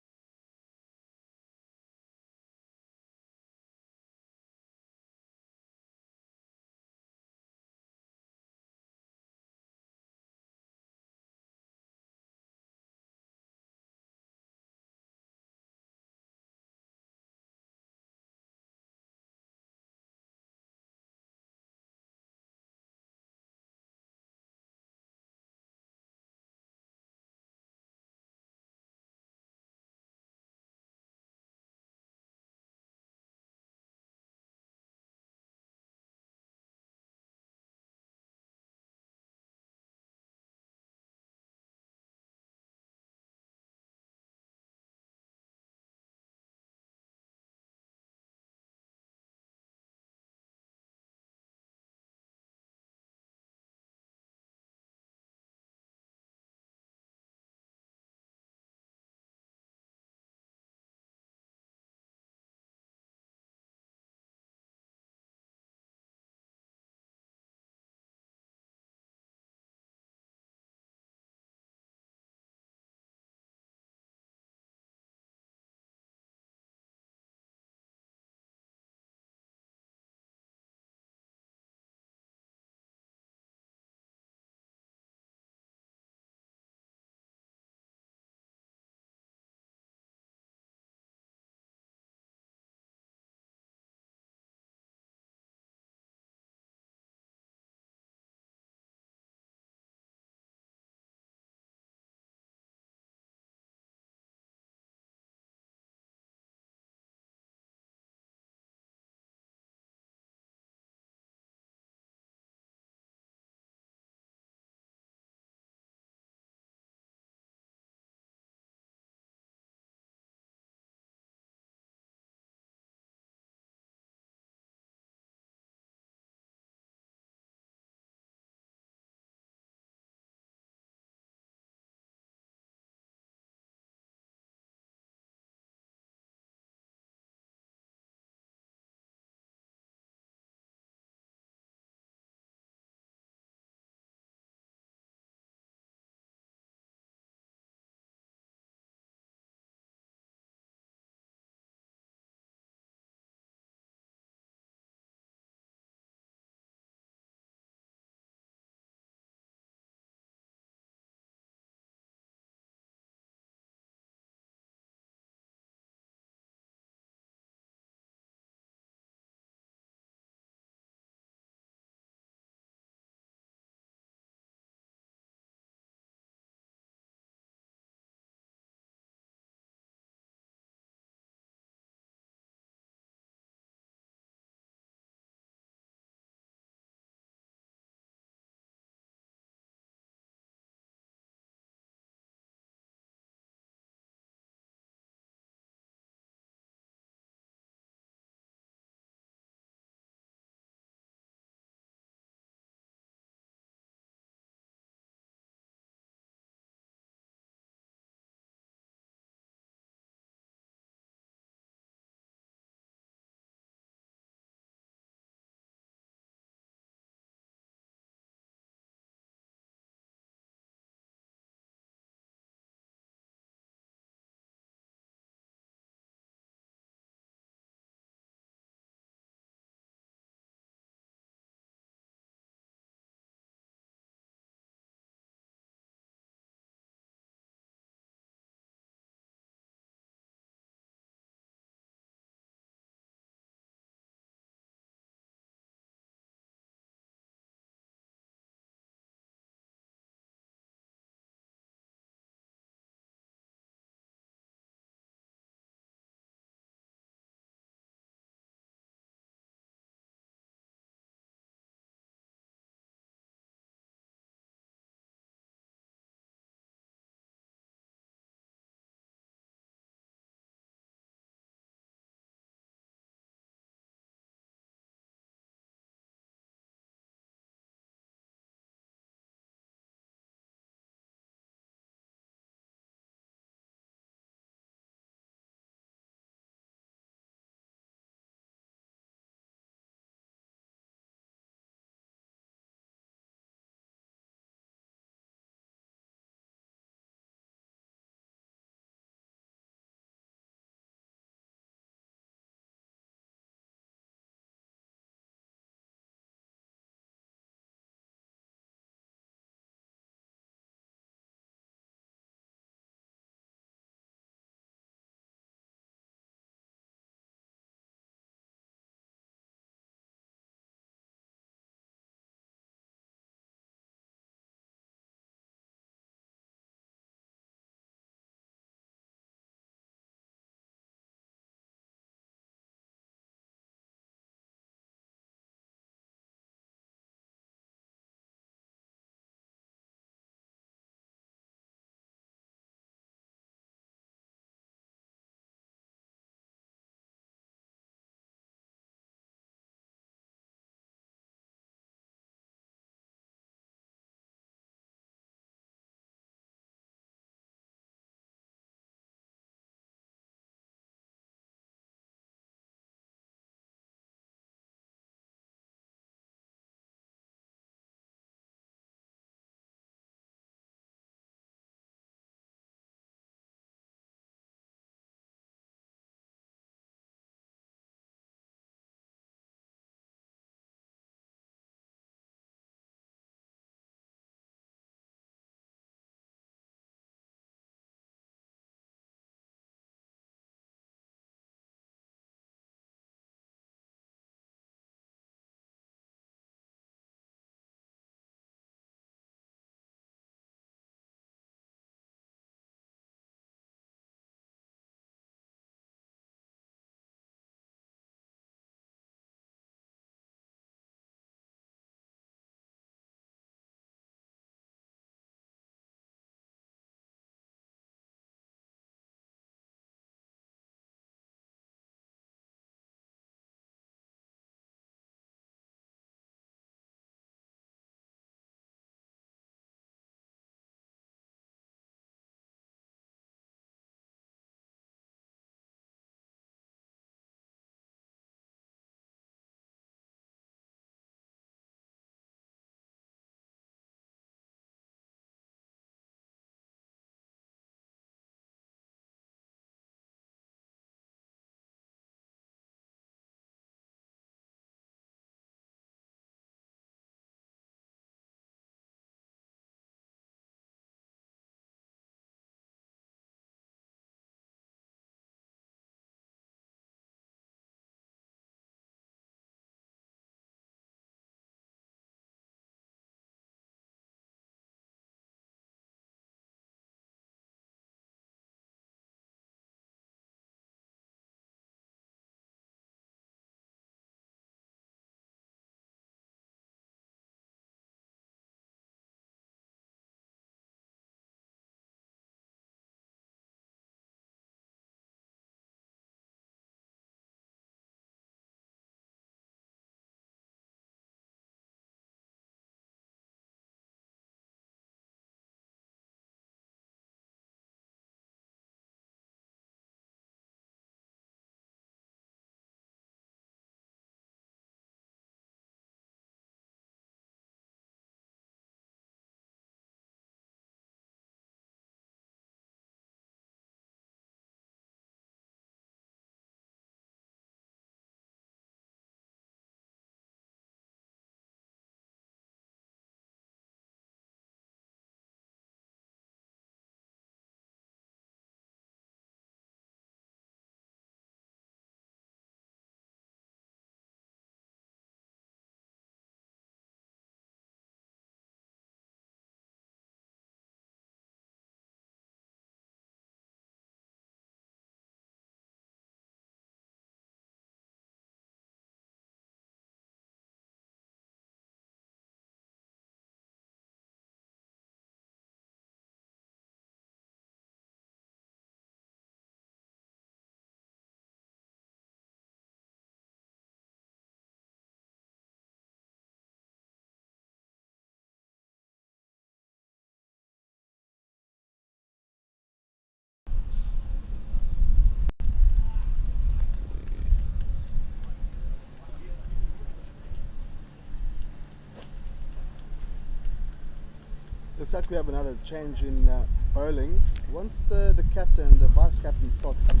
Looks like we have another change in bowling. Once the captain and the vice captain start to come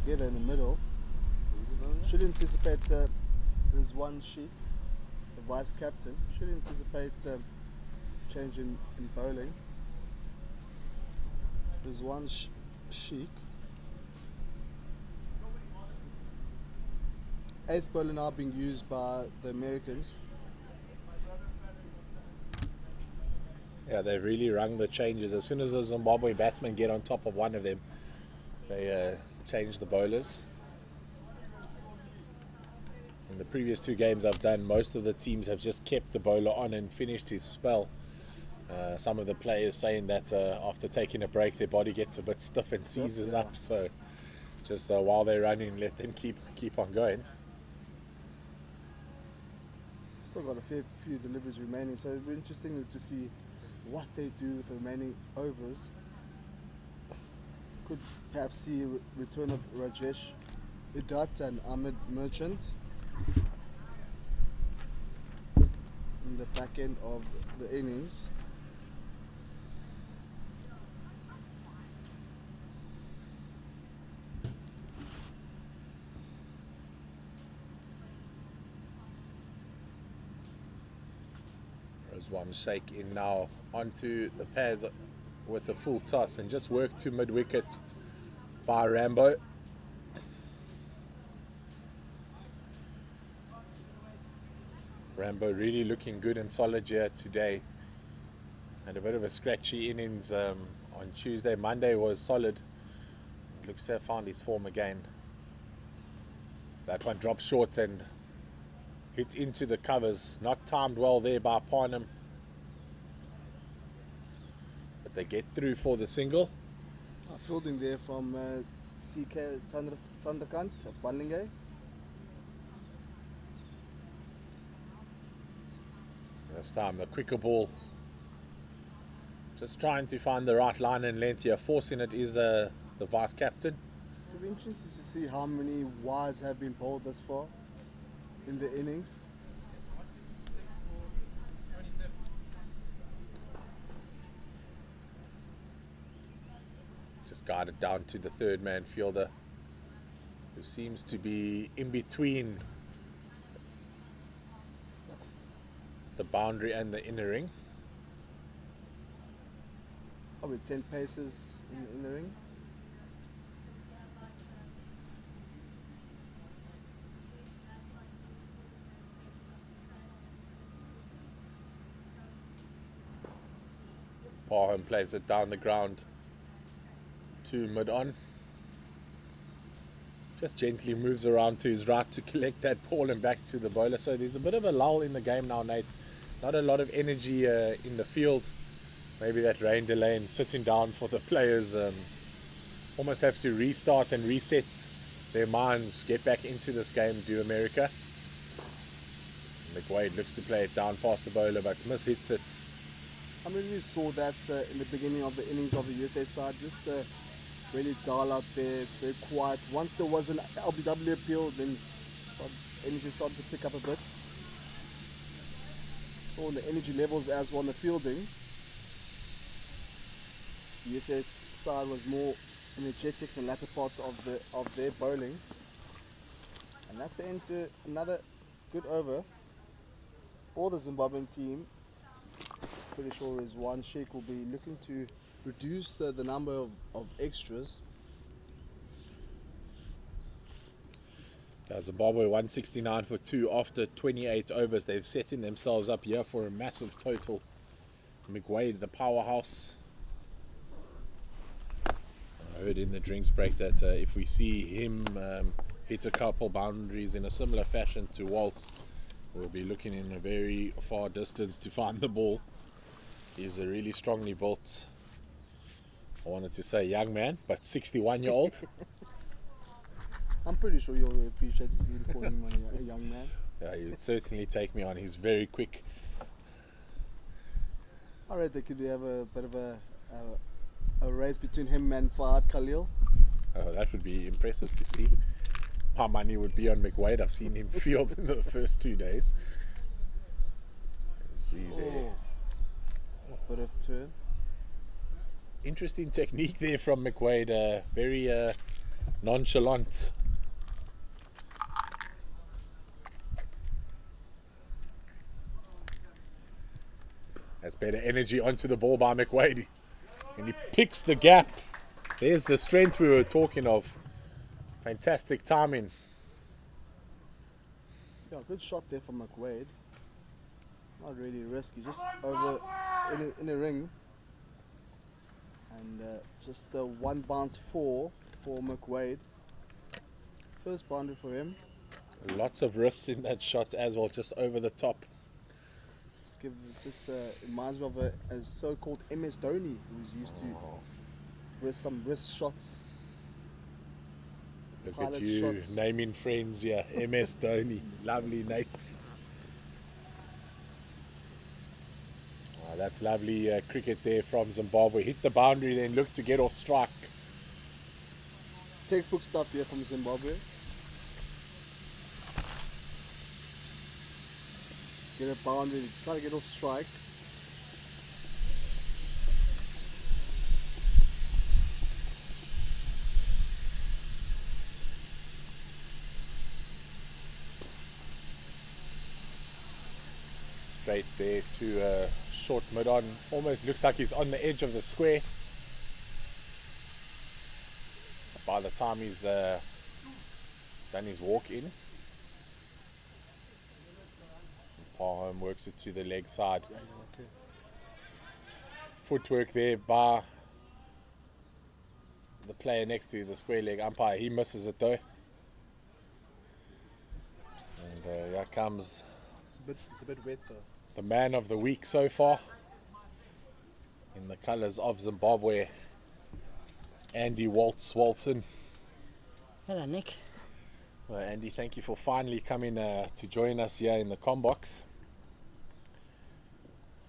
together in the middle, should anticipate Rizwan Sheikh, the vice captain, should anticipate change in bowling. Rizwan Sheikh, 8th bowler now being used by the Americans. Yeah, they've really rung the changes. As soon as the Zimbabwe batsmen get on top of one of them, they change the bowlers. In the previous 2 games I've done, most of the teams have just kept the bowler on and finished his spell. Some of the players saying that after taking a break their body gets a bit stiff and seizes up, so just while they're running, let them keep on going. Still got a fair few deliveries remaining, so it'll be interesting to see what they do with the remaining overs. Could perhaps see a return of Rajesh Idat and Ahmed Merchant in the back end of the innings. One shake in now onto the pads with a full toss and just work to mid wicket by Rambo. Rambo really looking good and solid here today. And a bit of a scratchy innings on Tuesday. Monday was solid. Looks to have found his form again. That one dropped short and hit into the covers. Not timed well there by Parnham. But they get through for the single. Fielding there from CK Chandrakant Ballinge. This time the quicker ball. Just trying to find the right line and length here. Forcing it is the vice captain. It'll be interesting to see how many wides have been bowled thus far in the innings. Just guided down to the 3rd man fielder, who seems to be in between the boundary and the inner ring. Probably 10 paces in the ring. Parham plays it down the ground to mid on. Just gently moves around to his right to collect that ball and back to the bowler. So there's a bit of a lull in the game now, Nate. Not a lot of energy in the field. Maybe that rain delay and sitting down for the players. Almost have to restart and reset their minds, get back into this game, do America. McWade looks to play it down past the bowler, but mishits it. I mean, we saw that in the beginning of the innings of the USA side, just really dial out there, very quiet. Once there was an LBW appeal, then energy started to pick up a bit. Saw the energy levels as well on the fielding. The USA side was more energetic in the latter parts of their bowling. And that's the end to another good over for the Zimbabwean team. Pretty sure Rizwan Sheikh will be looking to reduce the number of extras. Zimbabwe 169 for 2 after 28 overs. They've setting themselves up here for a massive total. McWade, the powerhouse. I heard in the drinks break that if we see him hit a couple boundaries in a similar fashion to Waltz, we'll be looking in a very far distance to find the ball. He's a really strongly built, I wanted to say young man, but 61-year-old. I'm pretty sure you'll appreciate him calling him a young man. Yeah, he'd certainly take me on. He's very quick. I read that could have a bit of a race between him and Fahad Khalil. Oh, that would be impressive to see. My money would be on McWade. I've seen him field in the first 2 days. Let's see there. Bit of turn. Interesting technique there from McWade. Very nonchalant. That's better energy onto the ball by McWade. And he picks the gap. There's the strength we were talking of. Fantastic timing. Yeah, good shot there from McWade. Not really risky, just over in a ring. And just a one bounce four for McWade. First boundary for him. Lots of risks in that shot as well, just over the top. Just reminds me of a so-called MS Dhoni, who's used to with some wrist shots. Look Pilot at you shots. naming friends here. MS Dhoni. Lovely, Nate. Oh, that's lovely cricket there from Zimbabwe. Hit the boundary, then look to get off strike. Textbook stuff here from Zimbabwe. Get a boundary, try to get off strike. Straight there to a short mid-on. Almost looks like he's on the edge of the square. By the time he's done his walk in. Parham works it to the leg side. Footwork there by the player next to the square leg umpire. He misses it though. And here comes It's a bit wet though. the man of the week so far in the colours of Zimbabwe, Andy Walton. Hello, Nick. Well, Andy, thank you for finally coming to join us here in the combox.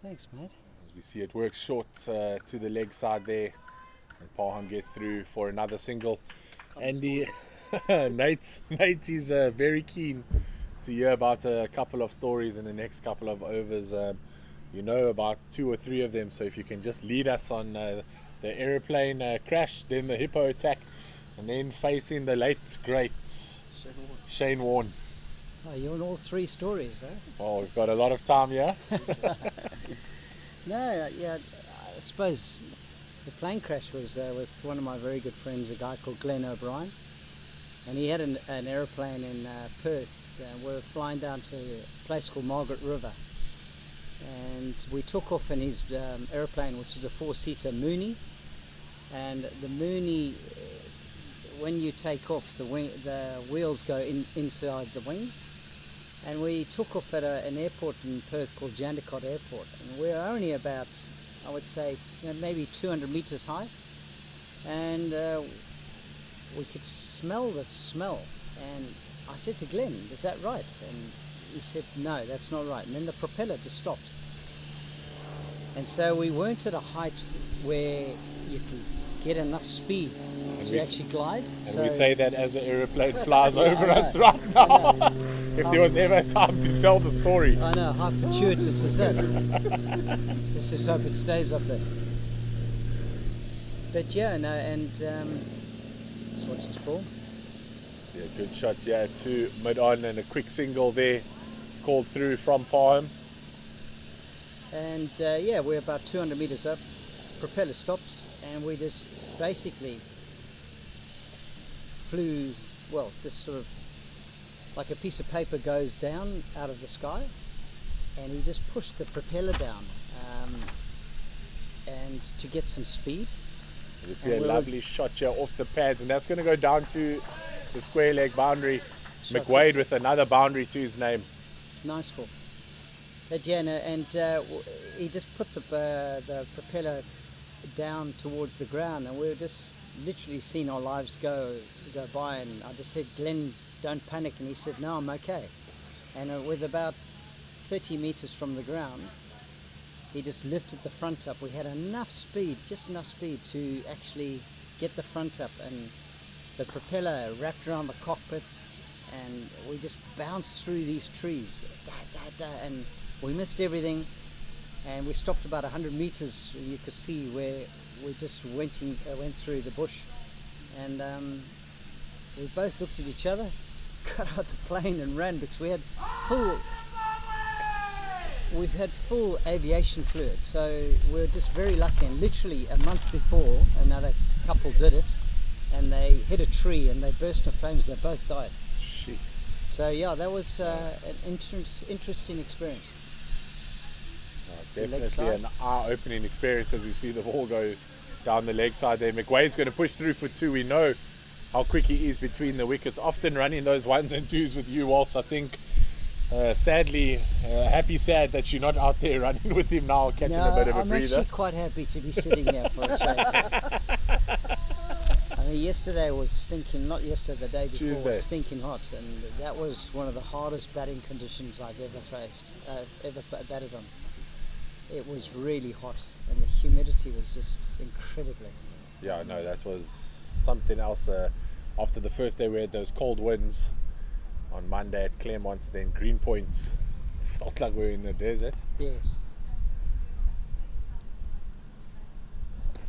Thanks, mate. As we see it works short to the leg side there, and Parham gets through for another single. Andy, Nate is very keen to hear about a couple of stories in the next couple of overs. You know about 2 or 3 of them, so if you can just lead us on the aeroplane crash, then the hippo attack, and then facing the late great Shane Warne. Oh, you're in all 3 stories, eh? Well, we've got a lot of time here. No, yeah, I suppose the plane crash was with one of my very good friends, a guy called Glenn O'Brien. And he had an aeroplane in Perth. We were flying down to a place called Margaret River. And we took off in his aeroplane, which is a 4-seater Mooney. And the Mooney, when you take off, the wheels go inside the wings. And we took off at an airport in Perth called Jandakot Airport. And we were only about, I would say, maybe 200 meters high. And we could smell the smell. And I said to Glenn, is that right? And he said, no, that's not right. And then the propeller just stopped. And so we weren't at a height where you could get enough speed to actually glide. And we say that as an aeroplane flies over us right now. If there was ever time to tell the story. I know, how fortuitous is that? Let's just hope it stays up there. But yeah, no, and let's watch this ball. See a good shot, yeah, 2 mid-on and a quick single there called through from Parham. And yeah, we're about 200 meters up, propeller stopped, and we just basically flew, well, just sort of like a piece of paper goes down out of the sky, and he just pushed the propeller down and to get some speed. You see a lovely shot here off the pads, and that's going to go down to the square leg boundary. McWade with another boundary to his name. Nice ball. But yeah, no, and he just put the propeller down towards the ground, and we were just literally seeing our lives go by. And I just said, Glenn, don't panic. And he said, no, I'm okay. And with about 30 meters from the ground, he just lifted the front up. We had enough speed, just enough speed to actually get the front up, and the propeller wrapped around the cockpit, and we just bounced through these trees, and we missed everything, and we stopped about 100 meters. You could see where we just went through the bush, and we both looked at each other, got out the plane and ran, because we've had full aviation fluid, so we're just very lucky. And literally a month before, another couple did it, and they hit a tree and they burst into flames. They both died. Jeez. So yeah, that was an interesting experience. Definitely an eye-opening experience as we see the ball go down the leg side there. McWade's going to push through for 2. We know how quick he is between the wickets, often running those 1s and 2s with you, Waltz. I think sadly, sad that you're not out there running with him now, catching a bit of a breather. I'm actually quite happy to be sitting here for a change. I mean, yesterday was stinking, not yesterday, the day before Tuesday. was stinking hot, and that was one of the hardest batting conditions I've ever faced, ever batted on. It was really hot, and the humidity was just incredibly. Yeah, no, that was something else. After the first day we had those cold winds on Monday at Claremont, then Greenpoint. Felt like we were in the desert. Yes.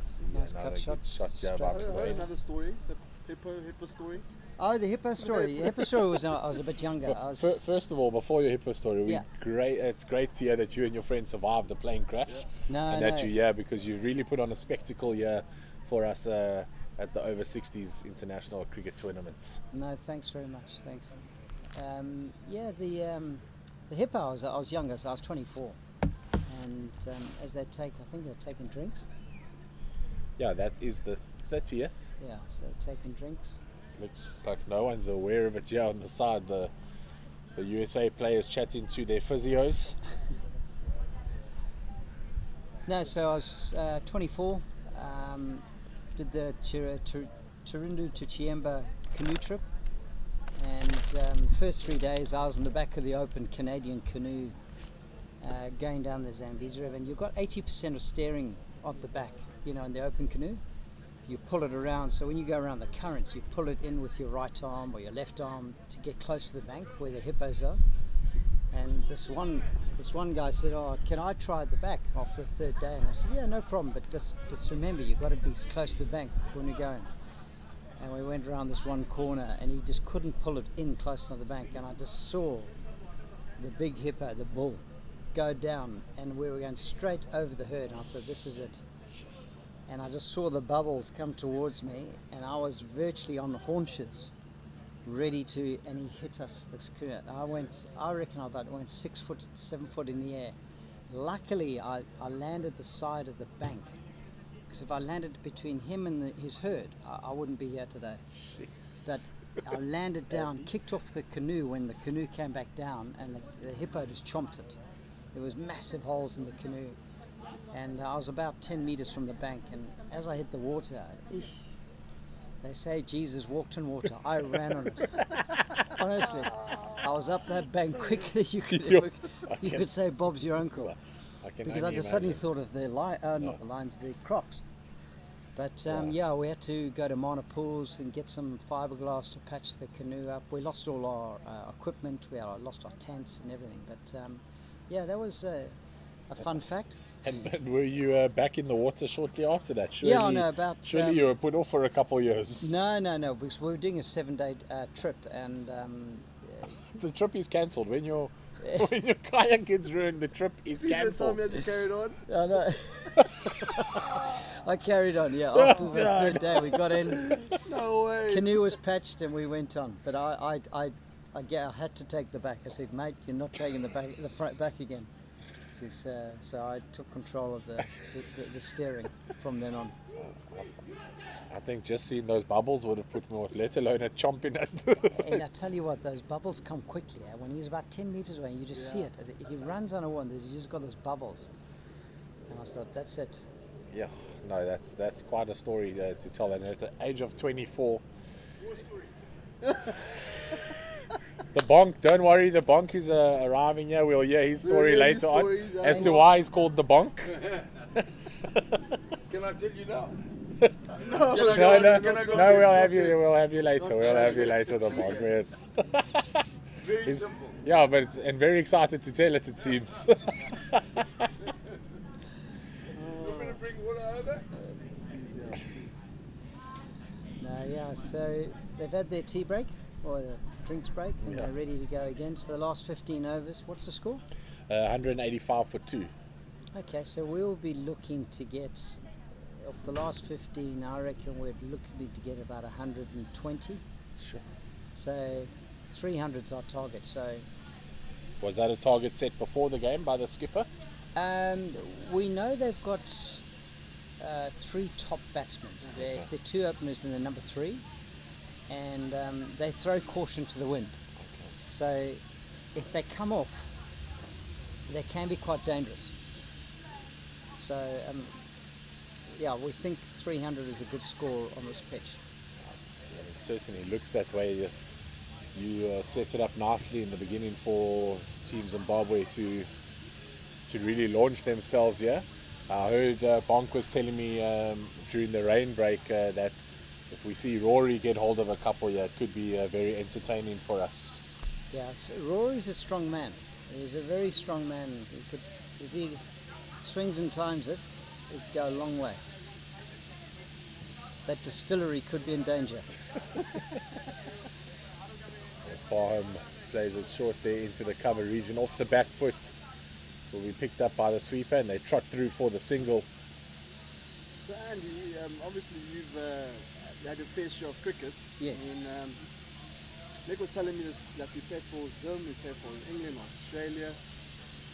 See, Nice another cut good shot, shot straight up I to heard the another story, the hippo story. Oh, the hippo story. The hippo story was I was a bit younger. I was, First of all, before your hippo story, Yeah. it's great to hear that you and your friend survived the plane crash, and that you're here, because you really put on a spectacle here for us at the Over-60s international cricket tournaments. No, thanks very much. Thanks. The hippo. I was younger, so I was 24, and as they take, I think they're taking drinks. Yeah, that is the 30th. Yeah, so taking drinks. Looks like no one's aware of it here on the side. The USA players chatting to their physios. No, so I was 24. Did the Tirundu to Chiemba canoe trip, and first 3 days I was in the back of the open Canadian canoe going down the Zambezi River, and you've got 80% of steering at the back, in the open canoe. You pull it around, so when you go around the current, you pull it in with your right arm or your left arm to get close to the bank where the hippos are. And this one guy said, "Oh, can I try at the back after the 3rd day?" And I said, "Yeah, no problem, but just remember, you've got to be close to the bank when you're going." And we went around this one corner, and he just couldn't pull it in close to the bank, and I just saw the big hippo, the bull, go down, and we were going straight over the herd, and I thought, this is it. And I just saw the bubbles come towards me, and I was virtually on the haunches, ready to, and he hit us, this canoe. I reckon I about went 6 foot, 7 foot in the air. Luckily, I landed the side of the bank, because if I landed between him and his herd, I wouldn't be here today. But I landed down, kicked off the canoe when the canoe came back down, and the hippo just chomped it. There was massive holes in the canoe, and I was about 10 meters from the bank, and as I hit the water, they say Jesus walked on water. I ran on it. Honestly, I was up that bank quicker than you could say Bob's your uncle. Because I just suddenly thought of the not the lions, the crocs. But we had to go to Mana Pools and get some fiberglass to patch the canoe up. We lost all our equipment. We lost our tents and everything. But that was a fun fact. And were you back in the water shortly after that? Surely, Surely you were put off for a couple of years. No, because we were doing a 7-day trip, and the trip is cancelled. When your kayak gets ruined, the trip is cancelled. You carried on. I know. I carried on. Yeah, after the 3rd day, we got in. No way. Canoe was patched, and we went on. But I had to take the back. I said, "Mate, you're not taking the front back again." So I took control of the steering from then on. I think just seeing those bubbles would have put me off, let alone a chomping at. And I tell you what, those bubbles come quickly. When he's about 10 meters away, you just see it. He runs on a one, you just got those bubbles. And I thought, that's it. Yeah, no, that's quite a story to tell. And at the age of 24, the bonk, don't worry, the bonk is arriving here. We'll hear his story later on as to why he's called the bonk. Can I tell you now? No, we'll have you later. We'll have you later, the bonk. Yes. Very simple. Yeah, but and very excited to tell it seems. Yeah, so they've had their tea break or the drinks break, and they're ready to go again. So the last 15 overs, what's the score? 185 for 2. Okay, so we'll be looking to get, of the last 15, I reckon we're looking to get about 120. Sure. So 300's our target. So Was that a target set before the game by the skipper? we know they've got 3 top batsmen. They're 2 openers and the number 3, and they throw caution to the wind. So if they come off, they can be quite dangerous. So we think 300 is a good score on this pitch. It certainly looks that way. You set it up nicely in the beginning for Team Zimbabwe to really launch themselves here. I heard Bonk was telling me during the rain break that if we see Rory get hold of a couple here, it could be very entertaining for us. Yeah, so Rory's a strong man. He's a very strong man. If he swings and times it, it'd go a long way. That distillery could be in danger. As Barham plays it short there into the cover region, off the back foot, will be picked up by the sweeper, and they trot through for the single. So Andy, obviously you've had a fair share of cricket. Yes. And Nick was telling me that you played for Zim, you played for England, Australia.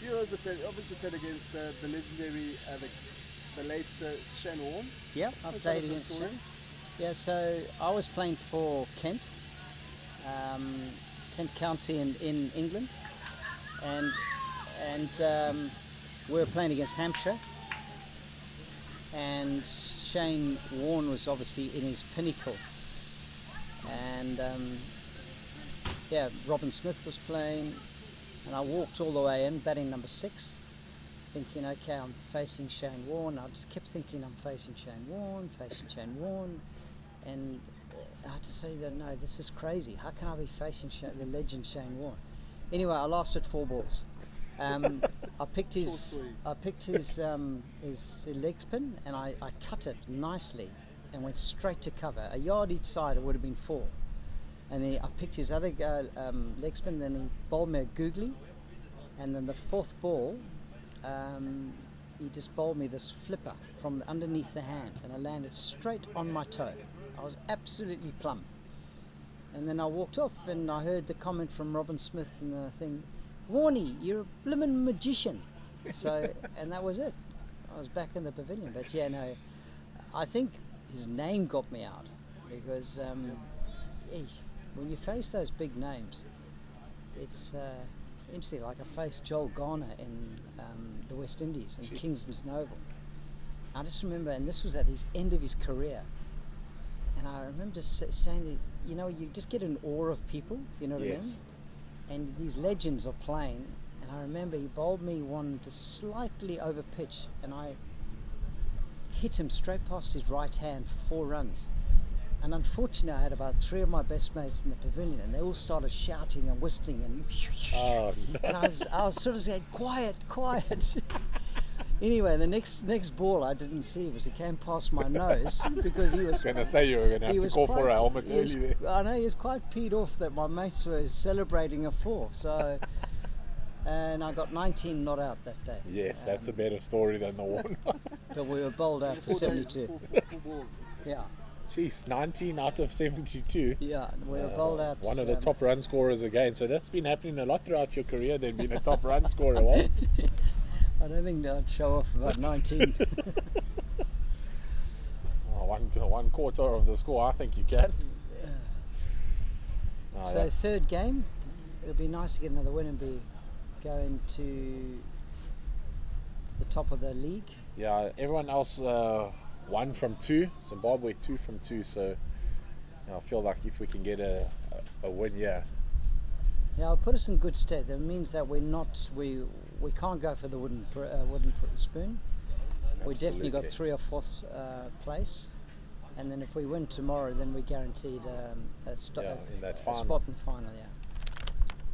You also obviously played against the legendary, the late Shane Warne. Yeah, I've played against him. Yeah, so I was playing for Kent County in England, and we were playing against Hampshire, and Shane Warne was obviously in his pinnacle, and Robin Smith was playing, and I walked all the way in, batting number 6, thinking, okay, I'm facing Shane Warne. I just kept thinking I'm facing Shane Warne, and I had to say that, no, this is crazy. How can I be facing the legend Shane Warne? Anyway, I lasted 4 balls. I picked his leg spin, and I cut it nicely and went straight to cover. A yard each side, it would have been 4. And then I picked his other leg spin, then he bowled me a googly, and then the 4th ball, he just bowled me this flipper from underneath the hand, and I landed straight on my toe. I was absolutely plumb. And then I walked off, and I heard the comment from Robin Smith and the thing, Warnie, you're a blimmin' magician. So, and that was it. I was back in the pavilion. But yeah, no, I think his name got me out, because when you face those big names, it's interesting. Like I faced Joel Garner in the West Indies in Kingston's Oval. I just remember, and this was at his end of his career, and I remember just standing there, you know, you just get an awe of people, you know what I mean? And these legends are playing, and I remember he bowled me one just slightly over pitch, and I hit him straight past his right hand for 4 runs. And unfortunately, I had about 3 of my best mates in the pavilion, and they all started shouting and whistling, and and I was sort of saying, quiet. Anyway, the next ball I didn't see was it came past my nose, because he was. I was going to say you were going to have to call for a helmet early there. I know, he was quite peed off that my mates were celebrating a 4. So, and I got 19 not out that day. Yes, that's a better story than the one. But we were bowled out for 72. 4 balls. Yeah. Jeez, 19 out of 72. Yeah, we were bowled out. One of the top run scorers again. So that's been happening a lot throughout your career, then being a top run scorer. Walt. I don't think I'd show off about 19. One quarter of the score, I think you can. Yeah. So third game, it'll be nice to get another win and be going to the top of the league. Yeah, everyone else 1 from 2. Zimbabwe 2 from 2. So I feel like if we can get a win, yeah, it'll put us in good stead. That means that we can't go for the wooden spoon. We definitely got 3 or 4th place, and then if we win tomorrow, then we're guaranteed a spot in the final. Yeah.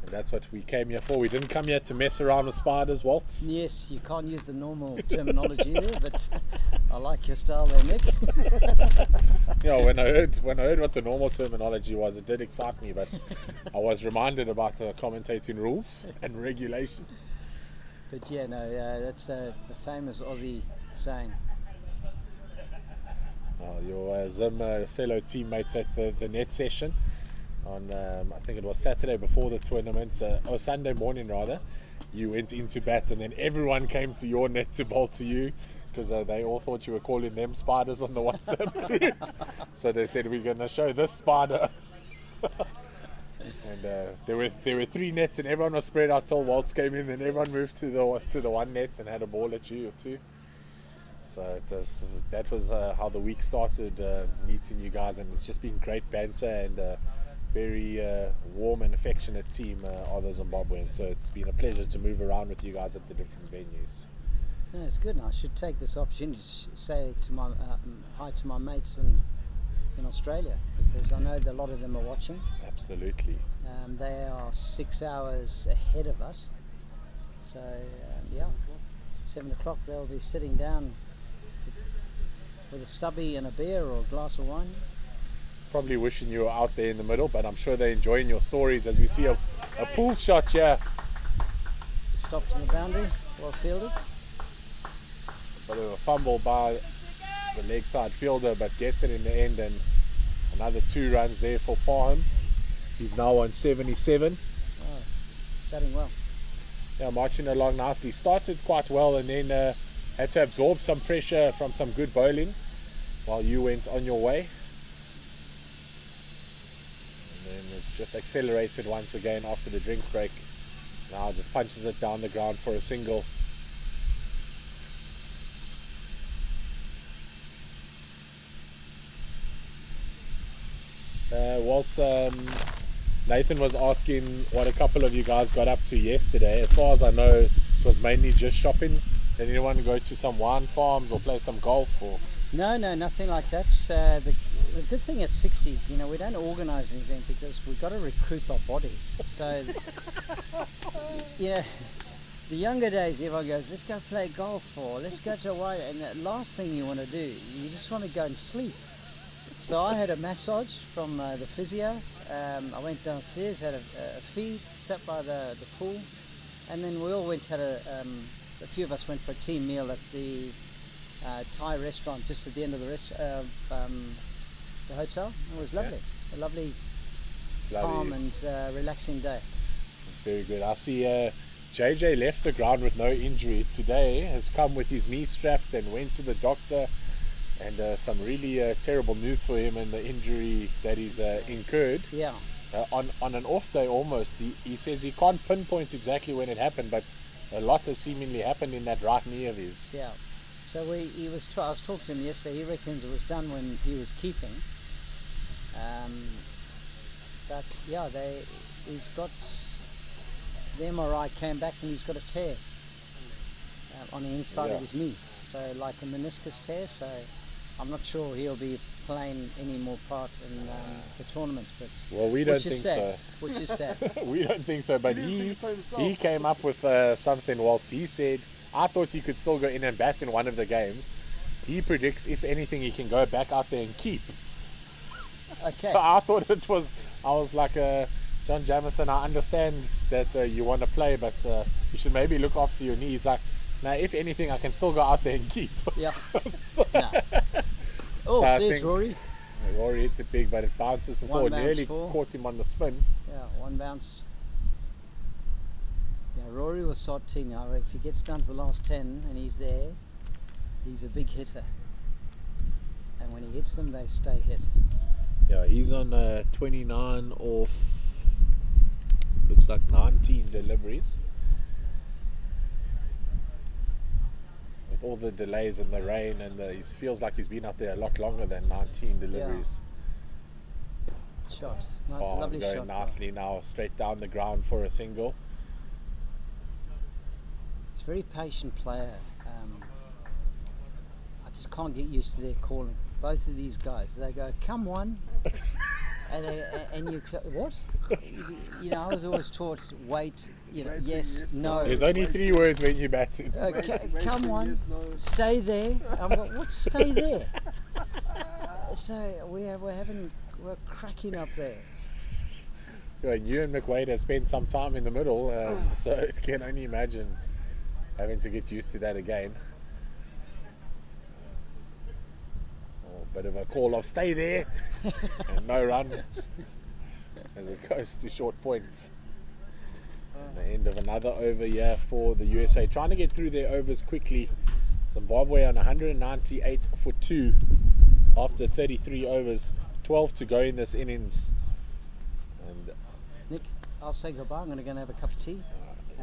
And that's what we came here for. We didn't come here to mess around with spiders, Waltz. Yes, you can't use the normal terminology there, but I like your style there, Nick. Yeah, when I heard what the normal terminology was, it did excite me, but I was reminded about the commentating rules and regulations. But yeah, no, that's a famous Aussie saying. Your Zim fellow teammates at the net session on, I think it was Saturday before the tournament, or Sunday morning rather, you went into bat and then everyone came to your net to bowl to you because they all thought you were calling them spiders on the WhatsApp group. So they said, we're going to show this spider. And there were 3 nets and everyone was spread out till Waltz came in, then everyone moved to the one net and had a ball at you or two. So that was how the week started, meeting you guys, and it's just been great banter and very warm and affectionate team are the Zimbabweans. So it's been a pleasure to move around with you guys at the different venues. Yeah, it's good. I should take this opportunity to say to my hi to my mates in Australia, because I know that a lot of them are watching. Absolutely. They are 6 hours ahead of us. So 7 o'clock they'll be sitting down with a stubby and a beer or a glass of wine. Probably wishing you were out there in the middle, but I'm sure they're enjoying your stories as we see a pull shot here. Stopped in the boundary, well fielded. But a fumble by the leg side fielder, but gets it in the end, and another 2 runs there for Parham. He's now on 77. Oh, it's batting well. Yeah, marching along nicely. Started quite well and then had to absorb some pressure from some good bowling while you went on your way. And then it's just accelerated once again after the drinks break. Now just punches it down the ground for a single. Waltz, Nathan was asking what a couple of you guys got up to yesterday. As far as I know, it was mainly just shopping. Did anyone go to some wine farms or play some golf? Or No, nothing like that. The good thing at 60s, we don't organise anything because we've got to recruit our bodies. So, the younger days, everyone goes, let's go play golf or let's go to a wine. And the last thing you want to do, you just want to go and sleep. So I had a massage from the physio. I went downstairs, had a feed, sat by the pool, and then we all went, had a few of us went for a team meal at the Thai restaurant just at the end of the hotel. It was lovely. Yeah. A lovely, calm and relaxing day. It's very good. I see JJ left the ground with no injury today, has come with his knee strapped and went to the doctor, and some really terrible news for him and the injury that he's incurred. Yeah. On an off day almost, he says he can't pinpoint exactly when it happened, but a lot has seemingly happened in that right knee of his. Yeah. So I was talking to him yesterday. He reckons it was done when he was keeping. But yeah, he's got the MRI came back and he's got a tear on the inside of his knee. So like a meniscus tear. So I'm not sure he'll be playing any more part in the tournament. But well, we don't think so. Which is sad. We don't think so. But he came up with something. Waltz. He said, I thought he could still go in and bat in one of the games. He predicts, if anything, he can go back out there and keep. Okay. So I thought I was like, John Jamison, I understand that you want to play, but you should maybe look after your knees. Like, now, if anything, I can still go out there and keep. Yeah. So, no. Oh, so there's Rory. Rory hits it big, but it bounces before it nearly caught him on the spin. Yeah, one bounce. Yeah, Rory will start teeing now. If he gets down to the last 10 and he's there, he's a big hitter. And when he hits them, they stay hit. Yeah, he's on 29 off, looks like 19 deliveries. With all the delays and the rain, and he feels like he's been out there a lot longer than 19 deliveries. Yeah. Shot. Lovely shot. Going nicely now, straight down the ground for a single. He's a very patient player. I just can't get used to their calling. Both of these guys, they go, come one. And you accept what? You know, I was always taught wait. You know, Waiting, yes, yes, no. There's only 3 words when you're batting. Come on, yes, no. stay there. What stay there? So we're cracking up there. Yeah, and you and McWade have spent some time in the middle, so I can only imagine having to get used to that again. Bit of a call of stay there and no run as it goes to short points. And the end of another over here for the USA, trying to get through their overs quickly. Zimbabwe on 198 for 2 after 33 overs, 12 to go in this innings. And Nick, I'll say goodbye. I'm going to go and have a cup of tea.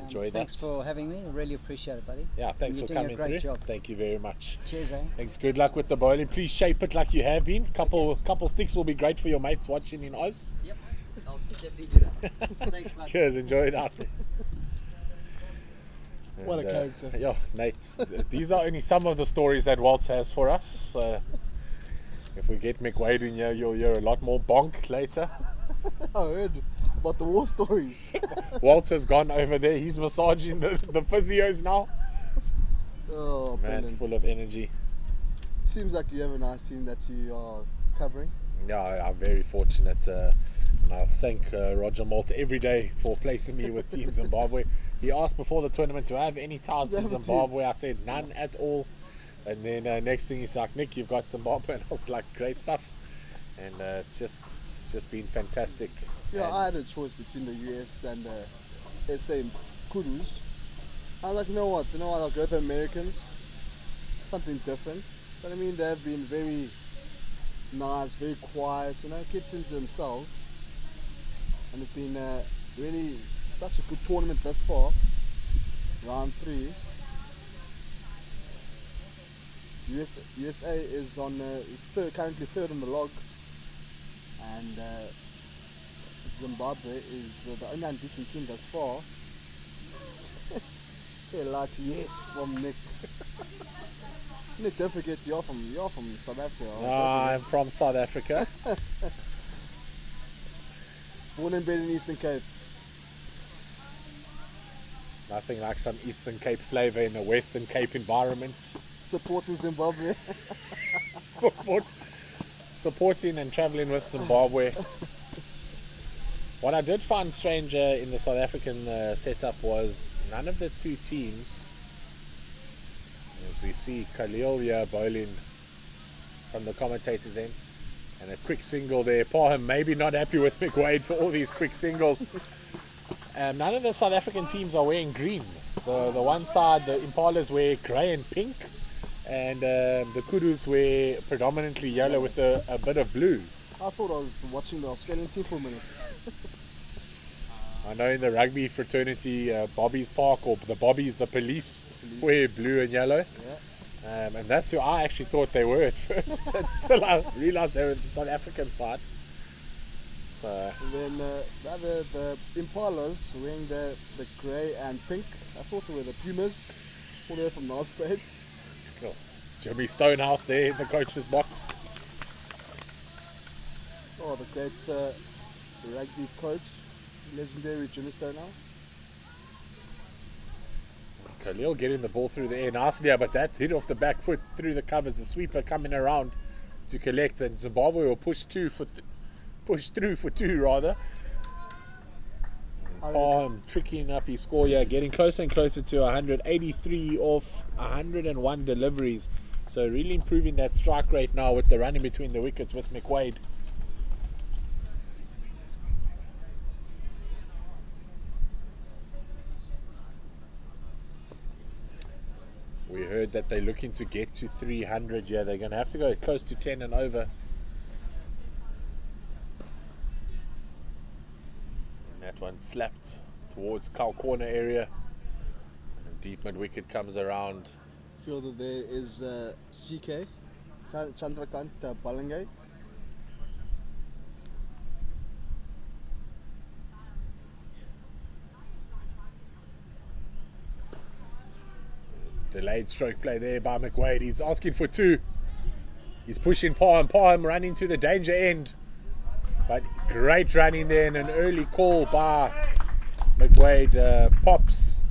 enjoy Thanks that. for having me. I really appreciate it, buddy. Yeah, thanks You're for doing coming a great through. job. Thank you very much. Cheers, eh? Thanks. Good luck with the bowling. Please shape it like you have been. Couple sticks will be great for your mates watching in Oz. Yep, I'll definitely do that. Thanks, bud. Cheers. Enjoy it out there. What a character. Yeah, Nate. These are only some of the stories that Waltz has for us. If we get McWade in here, you'll hear a lot more bonk later. I heard about the war stories. Waltz has gone over there. He's massaging the physios now. Oh, Man, brilliant. full of energy. Seems like you have a nice team that you are covering. Yeah, I'm very fortunate. And I thank Roger Malta every day for placing me with Team Zimbabwe. He asked before the tournament, do I have any ties to Have a team. Zimbabwe? I said none at all. And then next thing he's like, Nick, you've got Zimbabwe. And I was like, great stuff. And it's just been fantastic. Yeah, And I had a choice between the US and the SA Kudus. I was like, you know what, I'll go with the Americans. Something different. But I mean, they've been very nice, very quiet, kept them to themselves. And it's been really such a good tournament thus far. Round 3. USA is on currently third on the log, and Zimbabwe is the only unbeaten team thus far. Hey, lads, yes from Nick. Nick, don't forget you're from South Africa. no, I'm from South Africa. Born and bred in Eastern Cape. Nothing like some Eastern Cape flavor in a Western Cape environment. Supporting Zimbabwe. Supporting and traveling with Zimbabwe. What I did find strange in the South African setup was none of the two teams, as we see Khalil here bowling from the commentators' end, and a quick single there. Parham maybe not happy with McWade for all these quick singles. None of the South African teams are wearing green. The one side, the Impalas wear grey and pink, and the Kudus wear predominantly yellow with a bit of blue. I thought I was watching the Australian team for a minute. I know in the rugby fraternity, Bobby's Park, or the Bobbies, the police, wear blue and yellow. Yeah. And that's who I actually thought they were at first, until I realised they were the South African side. So, And then the Impalas wearing the grey and pink. I thought they were the Pumas, all the way from Nelspruit. cool. Jimmy Stonehouse there in the coach's box. Oh, the great rugby coach, legendary Jimmy Stonehouse. Khalil getting the ball through the air nicely, but that hit off the back foot through the covers. The sweeper coming around to collect, and Zimbabwe will push through for 2 rather. Palm tricking up his score here, getting closer and closer to 183 off 101 deliveries. So really improving that strike rate now with the running between the wickets with McWade. We heard that they're looking to get to 300 here. They're going to have to go close to 10 and over. And that one slapped towards Cow Corner area. And deep mid wicket comes around. Fielder there is CK, Chandrakant Balangay. Delayed stroke play there by McWade. He's asking for 2. He's pushing Palm. Palm running to the danger end. But Great running there and an early call by McWade. Pops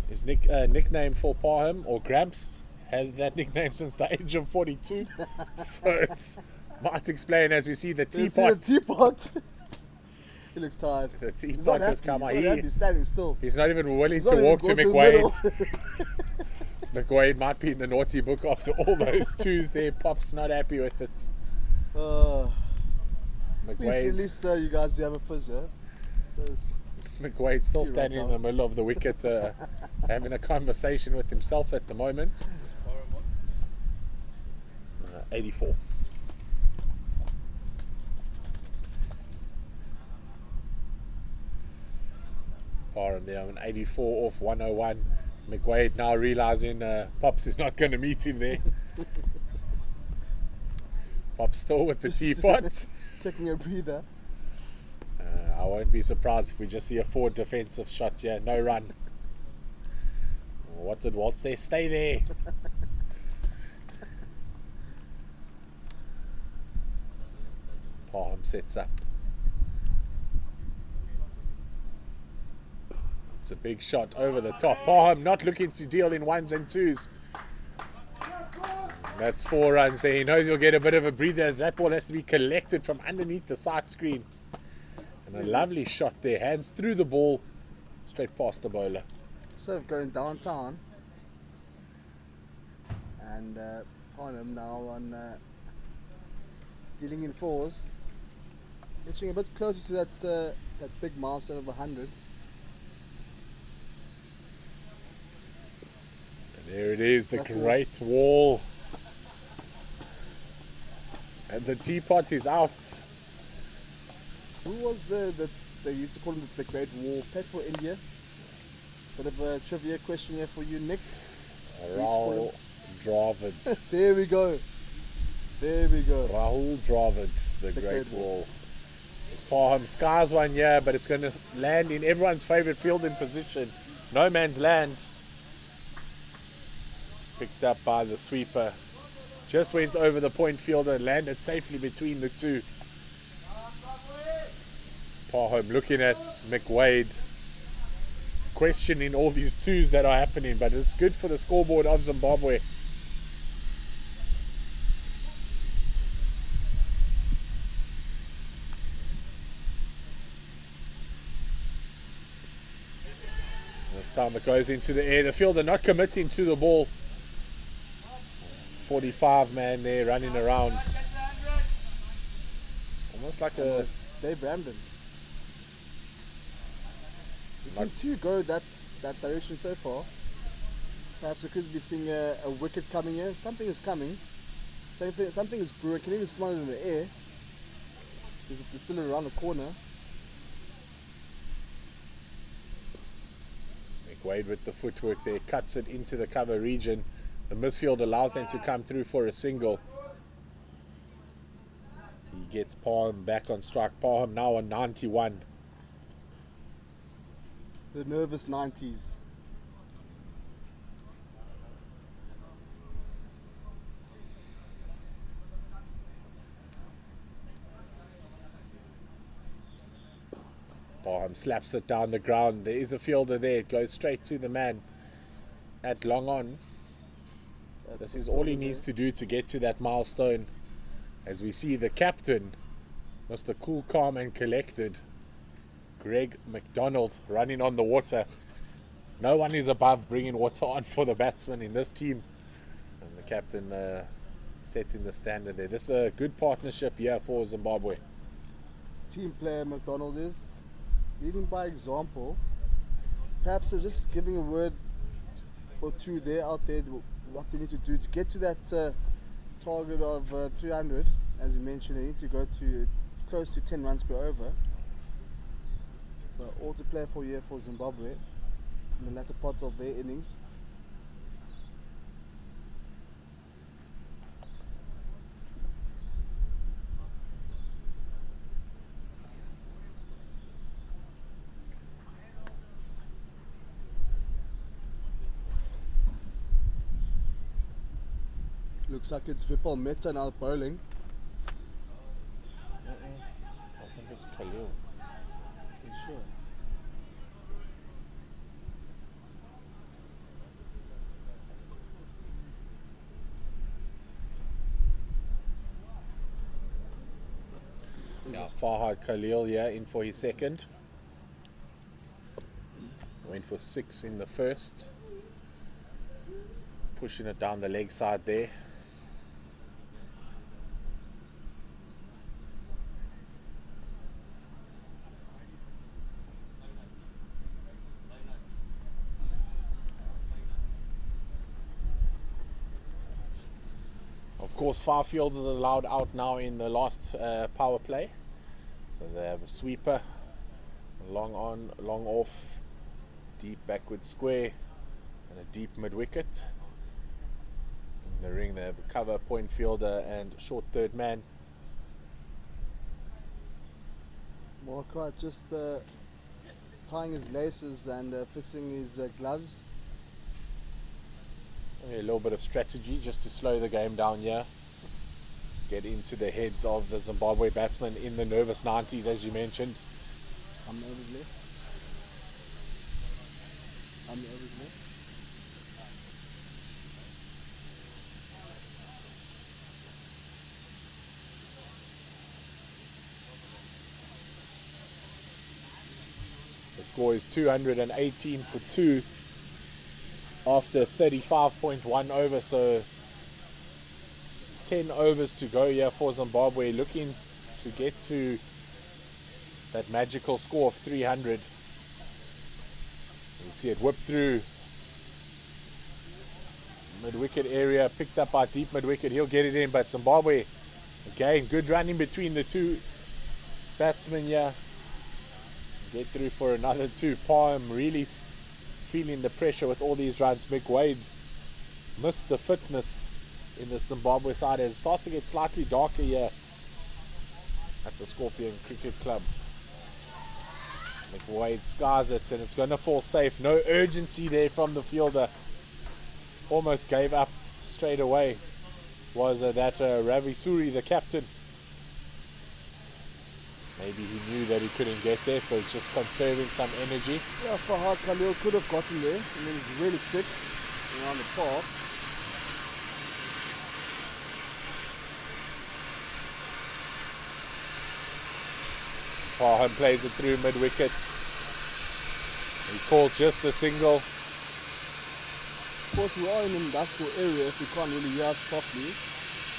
is nickname for Parham, or Gramps, has that nickname since the age of 42. So it might explain as we see the You see the teapot. teapot. He looks tired. The He's not teapot has happy. come out. He's not happy. He's standing still. He's not even willing He's to not even walk to going the McWade. middle. McWade might be in the naughty book after all those twos there. Pop's not happy with it. At McWade, least you guys do have a fizz, yeah? So it's McWade's still few standing in run-downs. the middle of the wicket, having a conversation with himself at the moment. 84. Parham there on 84 off 101. McWade now realizing Pops is not going to meet him there. Pops still with the teapot. taking a breather. I won't be surprised if we just see a forward defensive shot here. No run. What did Walt say? Stay there. Parham sets up. It's a big shot over the top. Parham not looking to deal in ones and twos. That's 4 runs there. He knows he'll get a bit of a breather as that ball has to be collected from underneath the side screen. And a lovely shot there. Hands through the ball, straight past the bowler. So going downtown. And Parham now on dealing in fours. Inching a bit closer to that big milestone of 100. And there it is, the That's great wall. And the teapot is out. Who was they used to call him the Great Wall? Pet for India. Bit of a trivia question here for you, Nick. Rahul Dravid. There we go. There we go. Rahul Dravid, the great wall. It's Parham skies one here, but it's going to land in everyone's favourite fielding position. No man's land. It's picked up by the sweeper. Just went over the point fielder and landed safely between the two. Parham looking at McWade, questioning all these twos that are happening, but it's good for the scoreboard of Zimbabwe. This time it goes into the air. The fielder not committing to the ball. 45 man there running around. Almost like a Dave Ramden. We've seen two go that direction so far. Perhaps we could be seeing a wicket coming here. Something is coming. Something is brewing. Can even smell it in the air. There's a distiller around the corner. McWade with the footwork there, cuts it into the cover region. The misfield allows them to come through for a single. He gets Parham back on strike. Parham now on 91. The nervous 90s. Parham slaps it down the ground. There is a fielder there. It goes straight to the man at long on. This is all he needs to do to get to that milestone. As we see the captain, Mr. Cool, Calm and Collected, Greg McDonald, running on the water. No one is above bringing water on for the batsman in this team. And the captain setting the standard there. This is a good partnership here for Zimbabwe. Team player McDonald is leading by example. Perhaps just giving a word or two there out there what they need to do to get to that target of 300. As you mentioned, they need to go to close to 10 runs per over. So all to play for here for Zimbabwe in the latter part of their innings. Looks like it's Vipul Mehta now bowling. I think it's sure. Yeah, Farhad Khalil, yeah, in for his second. Went for 6 in the first. Pushing it down the leg side there. Of course, 5 fields is allowed out now in the last power play. So they have a sweeper, long on, long off, deep backward square, and a deep mid wicket. In the ring, they have a cover, point fielder, and short third man. Marquardt just tying his laces and fixing his gloves. A little bit of strategy just to slow the game down here. Get into the heads of the Zimbabwe batsmen in the nervous 90s, as you mentioned. I'm the overs left. I'm the overs left. The score is 218 for 2 after 35.1 over, so 10 overs to go here for Zimbabwe, looking to get to that magical score of 300. You see it whip through mid-wicket area, picked up by deep mid-wicket. He'll get it in, but Zimbabwe, again, good running between the two batsmen here. Get through for another 2. Palm really feeling the pressure with all these runs. Mick Wade missed the fitness in the Zimbabwe side as it starts to get slightly darker here at the Scorpion Cricket Club. Mick Wade skies it and it's going to fall safe. No urgency there from the fielder. Almost gave up straight away. Was that Ravi Suri, the captain. Maybe he knew that he couldn't get there, so he's just conserving some energy. Yeah, Farhad Khalil could have gotten there. I mean, he's really quick around the park. Farhan plays it through mid-wicket. He calls just a single. Of course, we are in an industrial area if you can't really hear us properly.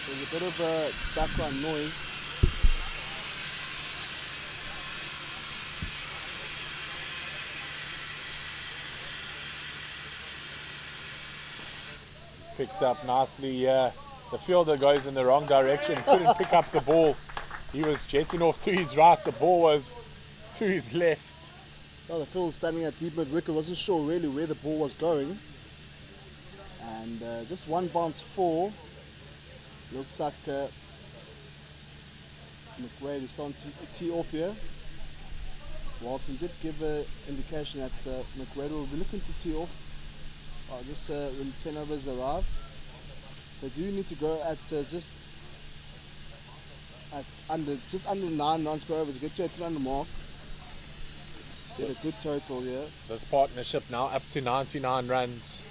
There's a bit of a background noise. Picked up nicely. The fielder goes in the wrong direction. Couldn't pick up the ball. He was jetting off to his right. The ball was to his left. Well, the field standing at deep mid-wicket, wasn't sure really where the ball was going. And just one bounce 4. Looks like McWade is starting to tee off here. Walton did give an indication that McWade will be looking to tee off. Just when 10 overs arrive. They do need to go at just under 9 runs per over to get to a 300 mark. Set a good total here. This partnership now up to 99 runs.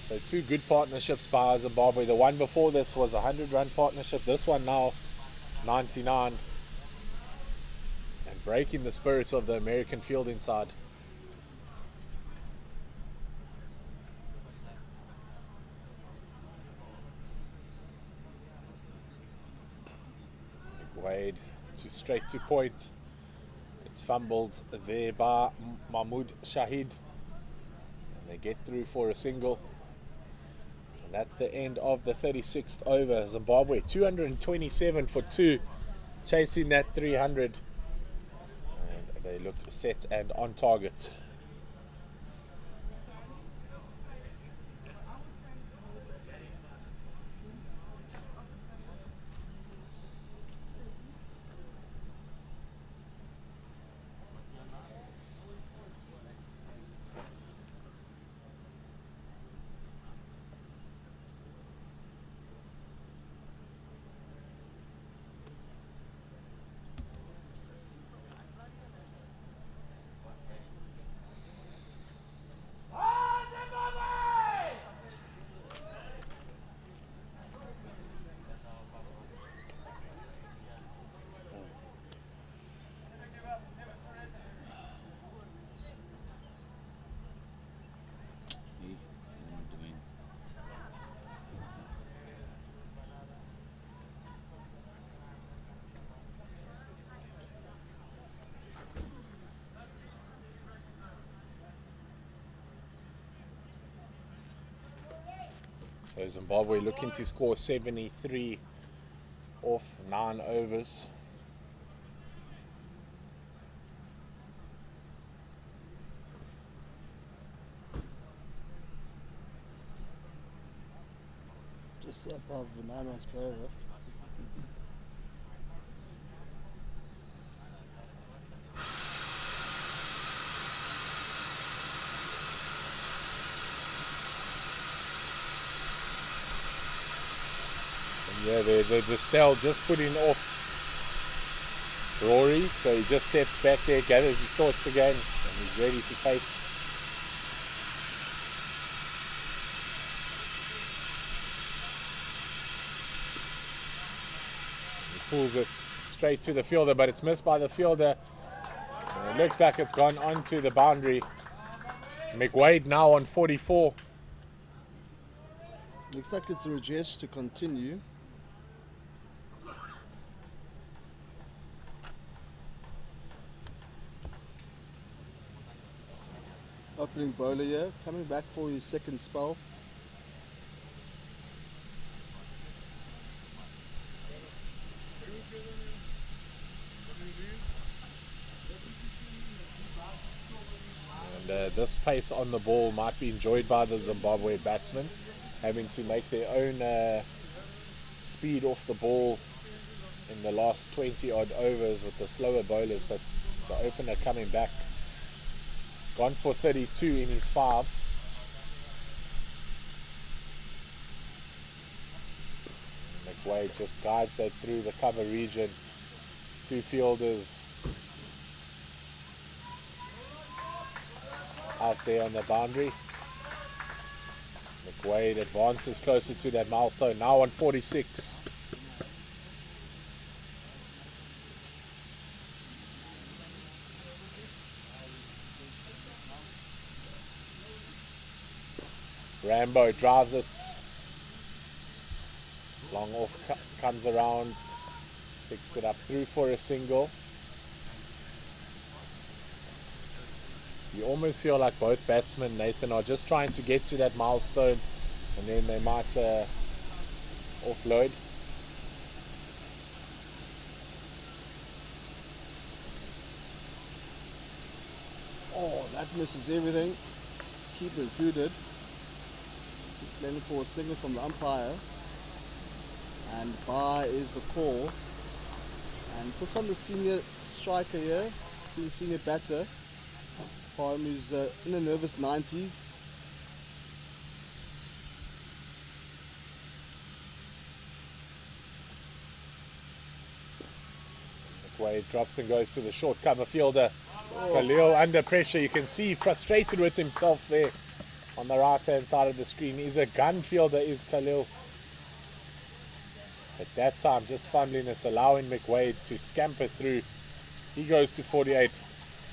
So 2 good partnerships by Zimbabwe. The one before this was a 100-run partnership. This one now 99. And breaking the spirits of the American fielding side. Wade straight to point. It's fumbled there by Mahmoud Shahid. And they get through for a single. And that's the end of the 36th over. Zimbabwe 227 for 2. Chasing that 300. And they look set and on target. So Zimbabwe looking to score 73 off 9 overs. Just above the 9 runs per over. Yeah, the Distell just putting off Rory, so he just steps back there, gathers his thoughts again, and he's ready to face. He pulls it straight to the fielder, but it's missed by the fielder. And it looks like it's gone onto the boundary. McWade now on 44. Looks like it's a Rajesh to continue. Opening bowler here, coming back for his second spell. And this pace on the ball might be enjoyed by the Zimbabwe batsmen, having to make their own speed off the ball in the last 20 odd overs with the slower bowlers, but the opener coming back, gone for 32 in his 5. McWade just guides that through the cover region. 2 fielders out there on the boundary. McWade advances closer to that milestone, now on 46. Rambo drives it. Long off comes around, picks it up through for a single. You almost feel like both batsmen, Nathan, are just trying to get to that milestone, and then they might offload. Oh, that misses everything. Keeper included. Just landing for a signal from the umpire. And bye is the call. And puts on the senior striker here, senior batter. Palm is in the nervous 90s. McWade drops and goes to the short cover fielder. Khalil under pressure. You can see frustrated with himself there on the right hand side of the screen. He's a gun fielder, is Khalil. At that time, just fumbling it, allowing McWade to scamper through. He goes to 48.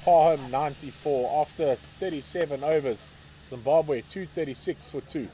Parham 94 after 37 overs. Zimbabwe 236 for 2.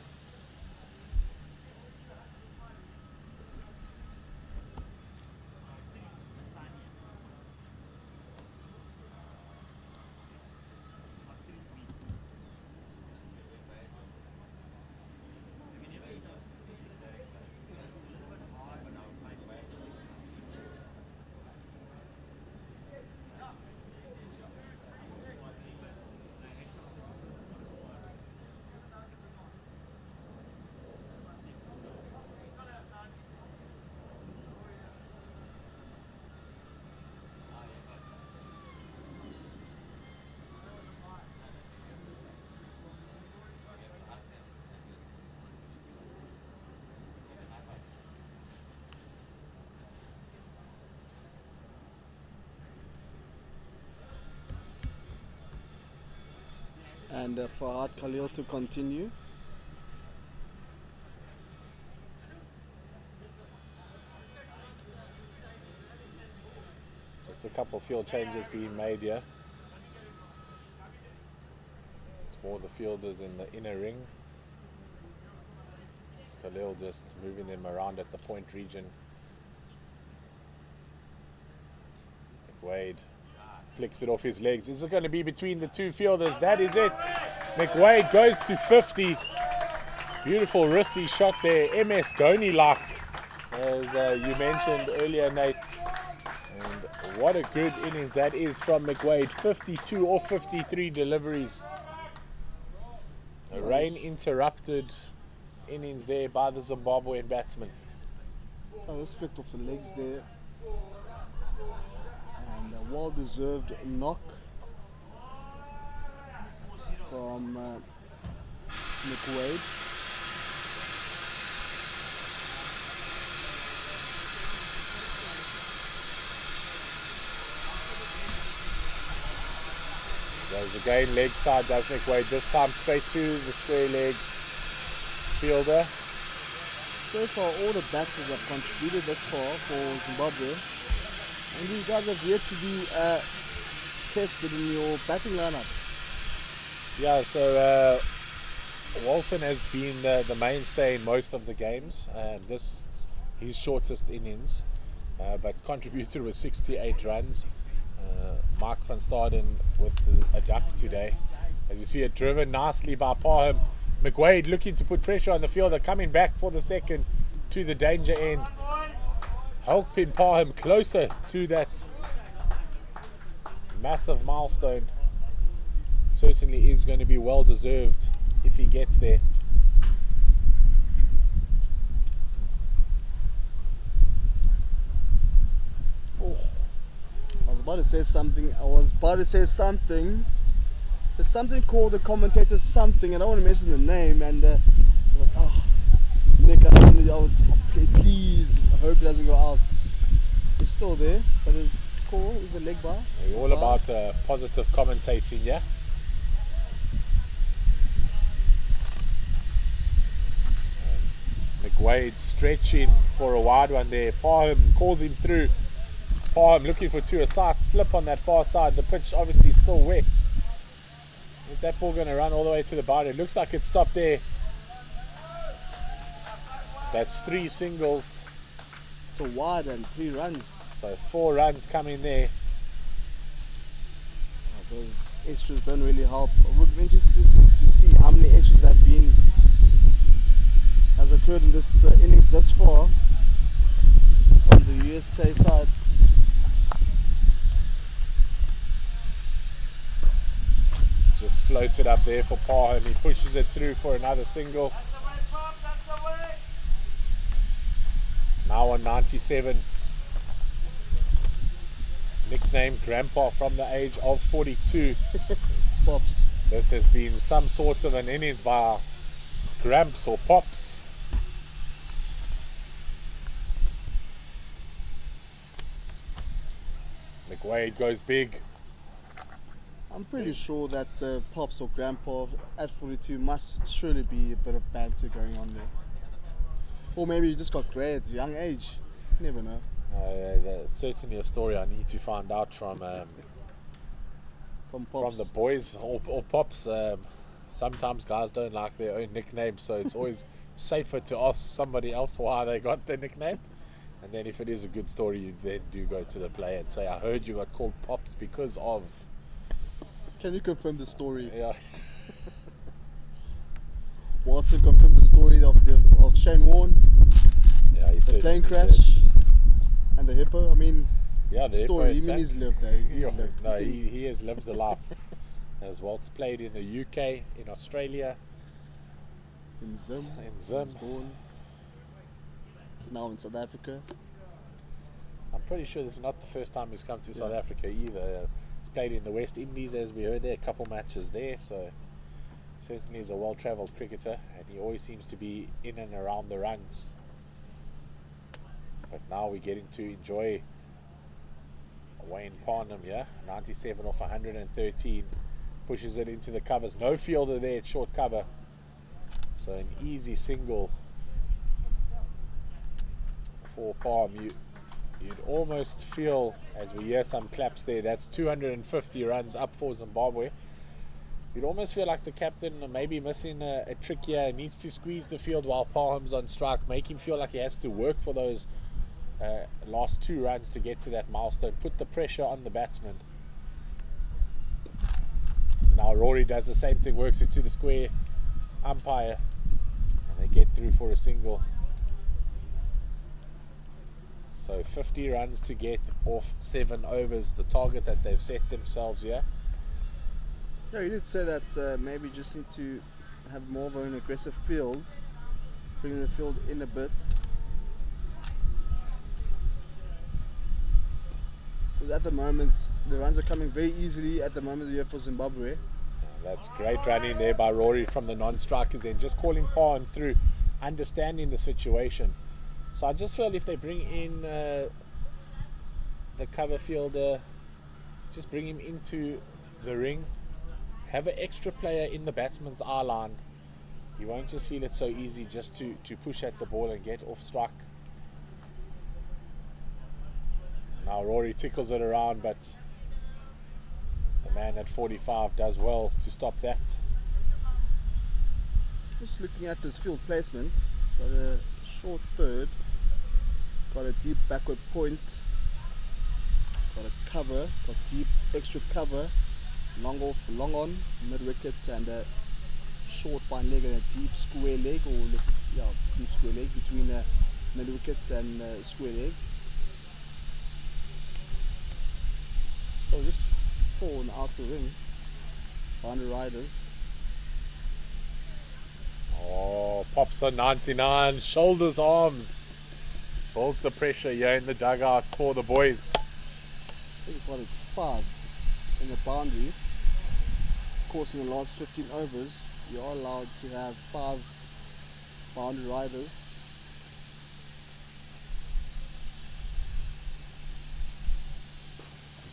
And Fahad Khalil to continue. Just a couple field changes being made here. It's more the fielders in the inner ring. Khalil just moving them around at the point region. McWade flicks it off his legs. Is it going to be between the two fielders? That is it. McWade goes to 50. Beautiful wristy shot there, MS Dhoni like, as you mentioned earlier, Nate. And what a good innings that is from McWade. 52 or 53 deliveries. A rain interrupted innings there by the Zimbabwean batsman. Oh, was flicked off the legs there. And a well-deserved knock from McWade. Goes again, leg side does McWade, this time straight to the square leg fielder. So far, all the batters have contributed thus far for Zimbabwe. And you guys have yet to be tested in your batting lineup. Yeah, so Walton has been the mainstay in most of the games, and this is his shortest innings, but contributed with 68 runs. Mark van Staden with a duck today. As you see it driven nicely by Parham. McWade looking to put pressure on the fielder, coming back for the second to the danger end. Helping Parham closer to that massive milestone. Certainly is going to be well deserved if he gets there. Oh, I was about to say something. There's something called the commentator something, and I don't want to mention the name. And I was like, oh, Nick, I don't know, please, I hope it doesn't go out. It's still there, but it's cool. It's a leg bar. We're all about positive commentating, yeah? McWade stretching for a wide one there. Parham calls him through. Parham looking for two, a side slip on that far side. The pitch obviously still wet. Is that ball going to run all the way to the boundary? It looks like it stopped there. That's 3 singles. It's a wide and 3 runs. So 4 runs coming there. Those extras don't really help. I would be interested to see how many extras has occurred in this innings thus far on the USA side. Just floats it up there for Parham. He pushes it through for another single. Now on 97. Nicknamed Grandpa from the age of 42. Pops. This has been some sort of an innings by Gramps or Pops. McWade goes big. I'm pretty sure that Pops or Grandpa at 42 must surely be a bit of banter going on there. Or maybe he just got grey at a young age. You never know. That's certainly a story I need to find out from Pops. the boys or Pops. Sometimes guys don't like their own nicknames, so it's always safer to ask somebody else why they got their nickname. And then if it is a good story, you then do go to the player and say, I heard you got called Pops because of... Can you confirm the story? Yeah. Walter confirmed the story of Shane Warne, Yeah, he the plane crash, and the hippo. I mean, yeah, the story. hippo, I mean, he's lived there. No, he has lived a life. As Walt's played in the UK, in Australia, in Zim. in Zim. He was born. Now in South Africa. I'm pretty sure this is not the first time he's come to South Africa either. He's played in the West Indies, as we heard there, a couple matches there, so certainly is a well-travelled cricketer, and he always seems to be in and around the runs. But now we're getting to enjoy Wayne Parnham here, 97 off 113, pushes it into the covers, no fielder there, it's short cover, so an easy single for Parham. You'd almost feel, as we hear some claps there, that's 250 runs up for Zimbabwe. You'd almost feel like the captain may be missing a trick here, needs to squeeze the field while Parham's on strike, make him feel like he has to work for those last 2 runs to get to that milestone, put the pressure on the batsman. Now Rory does the same thing, works it to the square umpire, and they get through for a single. So 50 runs to get off 7 overs, the target that they've set themselves here. Yeah, you did say that maybe just need to have more of an aggressive field, bring the field in a bit. Because at the moment, the runs are coming very easily at the moment here for Zimbabwe. That's great running there by Rory from the non-strikers end, just calling par and through, understanding the situation. So I just feel if they bring in the cover fielder, just bring him into the ring, have an extra player in the batsman's eye line, you won't just feel it so easy just to push at the ball and get off strike. Now Rory tickles it around, but the man at 45 does well to stop that. Just looking at this field placement, got a short third, got a deep backward point, got a cover, got deep extra cover, long off, long on, mid wicket, and a short fine leg and a deep square leg, or let's see, yeah, deep square leg between mid wicket and square leg. So just 4 in the outer ring, boundary riders. Oh, pops on 99, shoulders, arms. Holds the pressure here in the dugout for the boys. I think what it's 5 in the boundary. Of course, in the last 15 overs, you are allowed to have 5 boundary riders.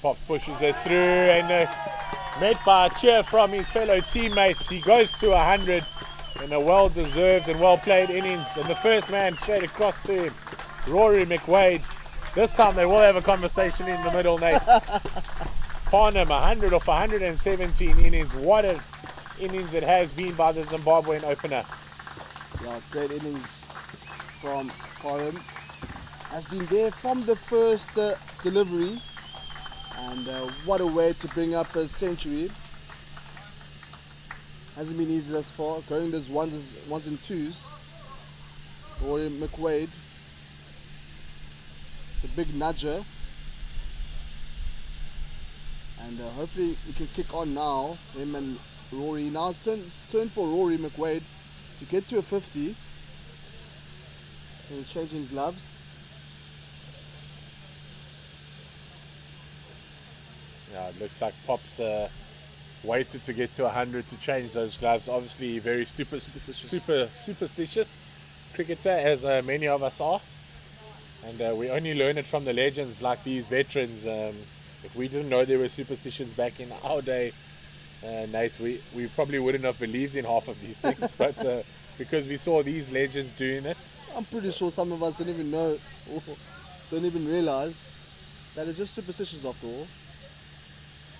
Pops pushes it through and met by a cheer from his fellow teammates. He goes to 100 in a well-deserved and well-played innings. And the first man straight across to him, Rory McWade. This time they will have a conversation in the middle, Nate. Parnham, 100 off 117 innings. What an innings it has been by the Zimbabwean opener. Yeah, great innings from Parham. Has been there from the first delivery. And what a way to bring up a century. Hasn't been easy thus far. Going those ones and twos. Rory McWade, the big nudger. And hopefully he can kick on now. Him and Rory. Now it's turn for Rory McWade to get to a 50. He's changing gloves. Yeah, it looks like Pops waited to get to 100 to change those gloves. Obviously very superstitious cricketer, as many of us are. And we only learn it from the legends like these veterans. If we didn't know there were superstitions back in our day, Nate, we probably wouldn't have believed in half of these things. But because we saw these legends doing it. I'm pretty sure some of us don't even know, or don't even realize that it's just superstitions after all.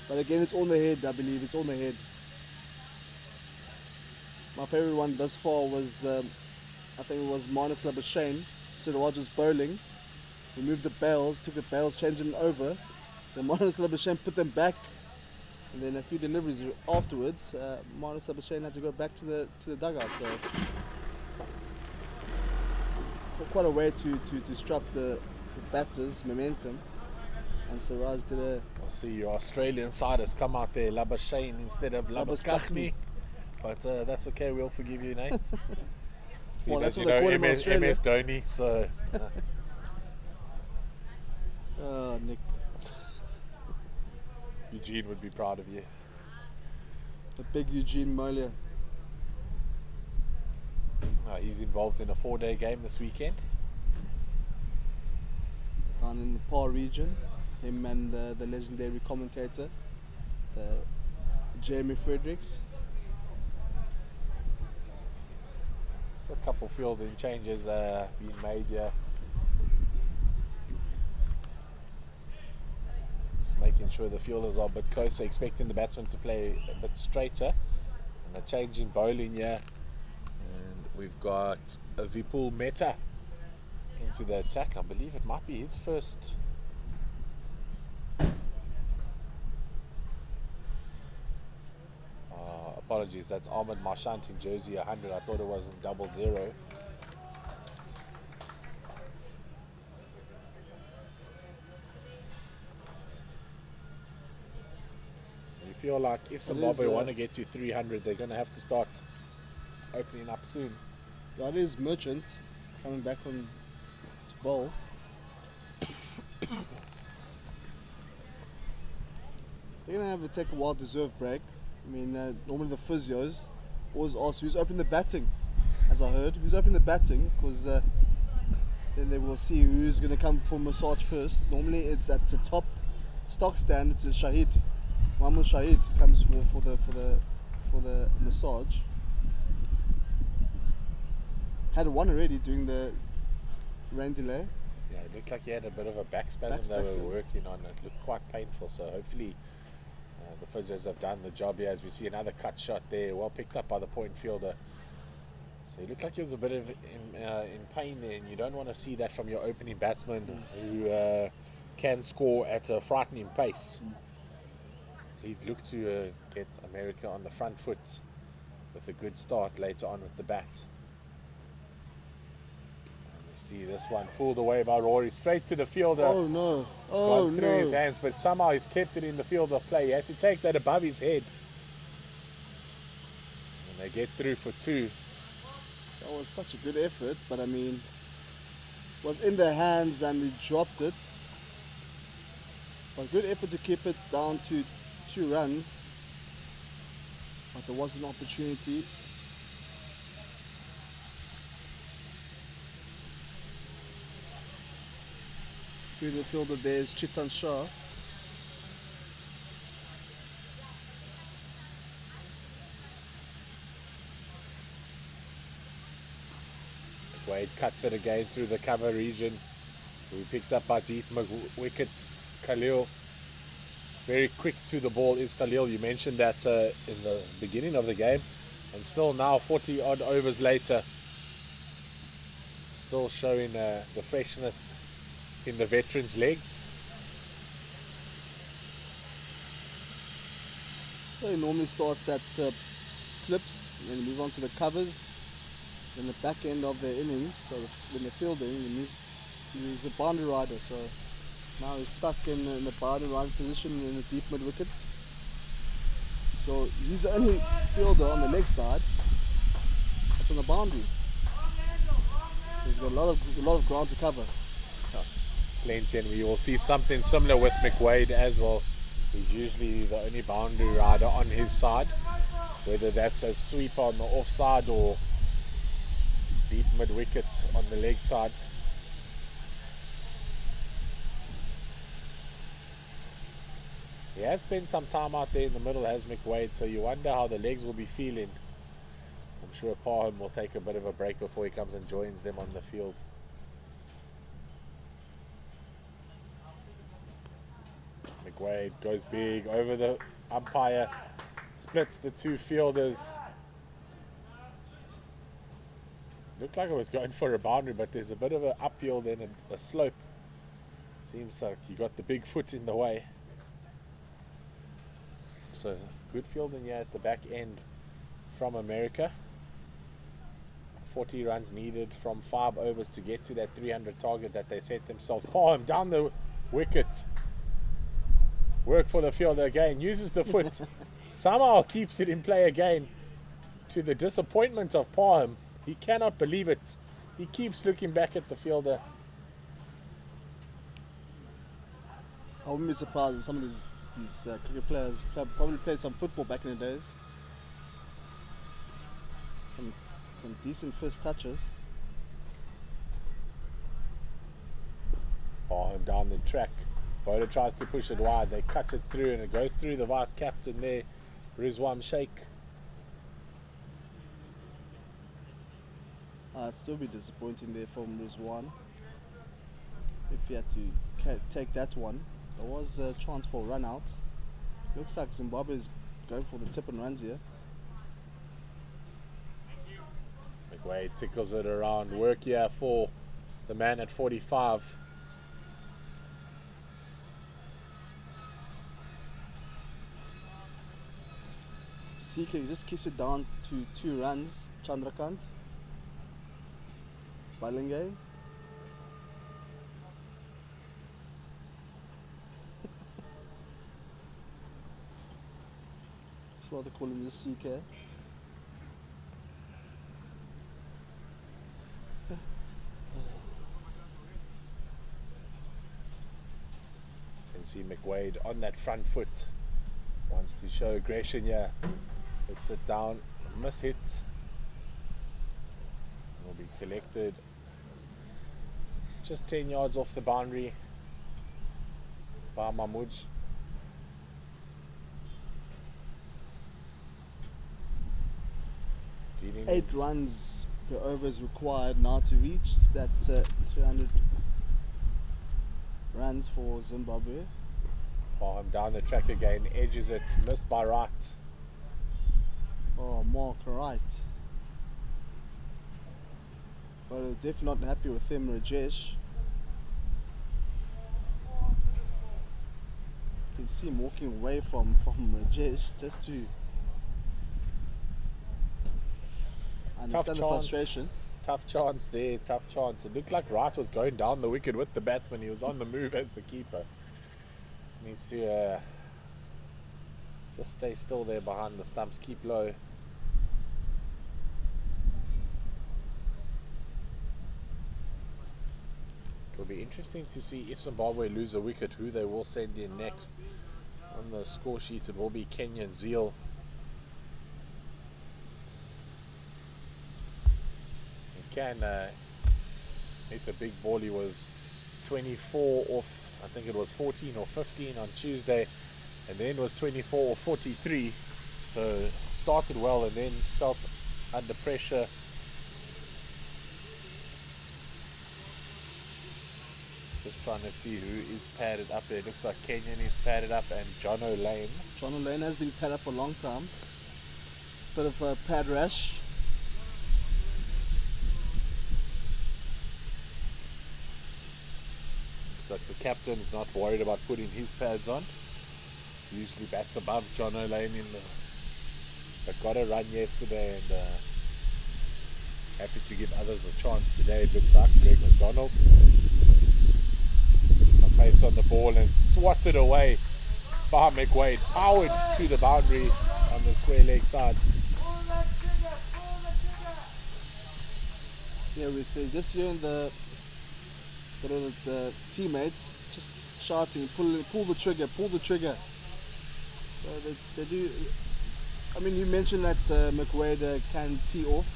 But again, it's on the head, I believe. It's on the head. My favorite one thus far was, I think it was Marnus Labuschagne. Sid Rogers bowling. Removed the bails, took the bails, changed them over. Then Marnus Labuschagne put them back. And then a few deliveries afterwards, Marnus Labuschagne had to go back to the dugout. So it's quite a way to disrupt the batters' momentum. And Siraj did a... I'll see your Australian side has come out there, Labuschagne instead of Labuschagne. But that's okay, we'll forgive you, Nate. Well, that's you what they know, call him in Australia. MS Dhoni, so... Oh, Nick. Eugene would be proud of you. The big Eugene Molia. He's involved in a 4-day game this weekend. Down in the Par region. Him and the legendary commentator, Jeremy Fredericks. Just a couple fielding changes being made here. Just making sure the fielders are a bit closer, expecting the batsman to play a bit straighter. And a change in bowling here. And we've got a Vipul Mehta into the attack. I believe it might be his first. apologies. That's Ahmed Marchant in jersey 100. I thought it was in 00. You feel like if Zimbabwe want to get to 300, they're going to have to start opening up soon. That is Merchant coming back on to bowl. They're going to have to take a well-deserved break. I mean, normally the physios always ask who's opening the batting, as I heard. Who's opening the batting, because then they will see who's going to come for massage first. Normally it's at the top stock stand, it's a Shahid. Mahmoud Shahid comes for the massage. Had one already during the rain delay. Yeah, it looked like he had a bit of a back spasm they were working on. It looked quite painful, so hopefully the physios have done the job here. As we see another cut shot there, well picked up by the point fielder. So he looked like he was a bit of in pain there, and you don't want to see that from your opening batsman who can score at a frightening pace. He'd look to get America on the front foot with a good start later on with the bat. See this one pulled away by Rory, straight to the fielder. Oh no! It's gone through his hands, but somehow he's kept it in the field of play. He had to take that above his head. And they get through for 2. That was such a good effort, but I mean, it was in their hands and he dropped it. But good effort to keep it down to 2 runs. But there was an opportunity. Through the fielder there is Chitan Shah. Wade cuts it again through the cover region. We picked up by deep wicket. Khalil, very quick to the ball is Khalil. You mentioned that in the beginning of the game, and still now 40 odd overs later, still showing the freshness in the veterans' legs. So he normally starts at slips, then move on to the covers, then the back end of the innings. So when they're fielding, he's a boundary rider. So now he's stuck in the boundary rider position in the deep mid wicket. So he's the only fielder on the leg side that's on the boundary. He's got a lot of ground to cover. Plenty, and we will see something similar with McWade as well. He's usually the only boundary rider on his side, whether that's a sweeper on the offside or deep mid wicket on the leg side. He has spent some time out there in the middle, has McWade, so you wonder how the legs will be feeling. I'm sure Parham will take a bit of a break before he comes and joins them on the field. McWade goes big over the umpire, splits the 2 fielders. Looked like it was going for a boundary, but there's a bit of an uphill then a slope. Seems like he got the big foot in the way. So good fielding here at the back end from America. 40 runs needed from 5 overs to get to that 300 target that they set themselves. Parham down the wicket. Work for the fielder again, uses the foot, somehow keeps it in play again, to the disappointment of Parham. He cannot believe it. He keeps looking back at the fielder. I wouldn't be surprised if some of these cricket players probably played some football back in the days. Some decent first touches. Parham down the track. Bowler tries to push it wide. They cut it through, and it goes through the vice captain there, Rizwan Sheikh. It'd still be disappointing there from Rizwan if he had to take that one. There was a chance for a run out. Looks like Zimbabwe is going for the tip and runs here. McWade tickles it around. Work here for the man at 45. CK just keeps it down to 2 runs. Chandrakant. Balingay. That's why they call him the CK. Can see McWade on that front foot. Wants to show aggression here. Puts it down. Miss hit. Will be collected. Just 10 yards off the boundary by Mahmoud. 8 runs per over is required now to reach that 300 runs for Zimbabwe. Palm down the track again, edges it, missed by right. Oh, Mark right. But definitely not happy with him, Rajesh. You can see him walking away from Rajesh just to understand the frustration. Tough chance there, tough chance. It looked like Wright was going down the wicket with the batsman. He was on the move as the keeper. Needs to just stay still there behind the stumps, keep low. It'll be interesting to see if Zimbabwe lose a wicket, who they will send in next. On the score sheet, it will be Kenyan Zeal. It's a big ball. He was 24 off, I think it was 14 or 15 on Tuesday, and then was 24 or 43. So started well and then felt under pressure. Just trying to see who is padded up there. It looks like Kenyan is padded up and Jono Lane. Jono Lane has been padded up for a long time. Bit of a pad rash. Looks like the captain's not worried about putting his pads on. Usually bats above Jono Lane in the. But got a run yesterday and happy to give others a chance today. It looks like Greg McDonald. Some pace on the ball and swatted away by McWade. Powered to the boundary on the square leg side. Yeah, we see just here in the teammates just shouting, pull the trigger, pull the trigger. So they do. I mean, you mentioned that McWade can tee off,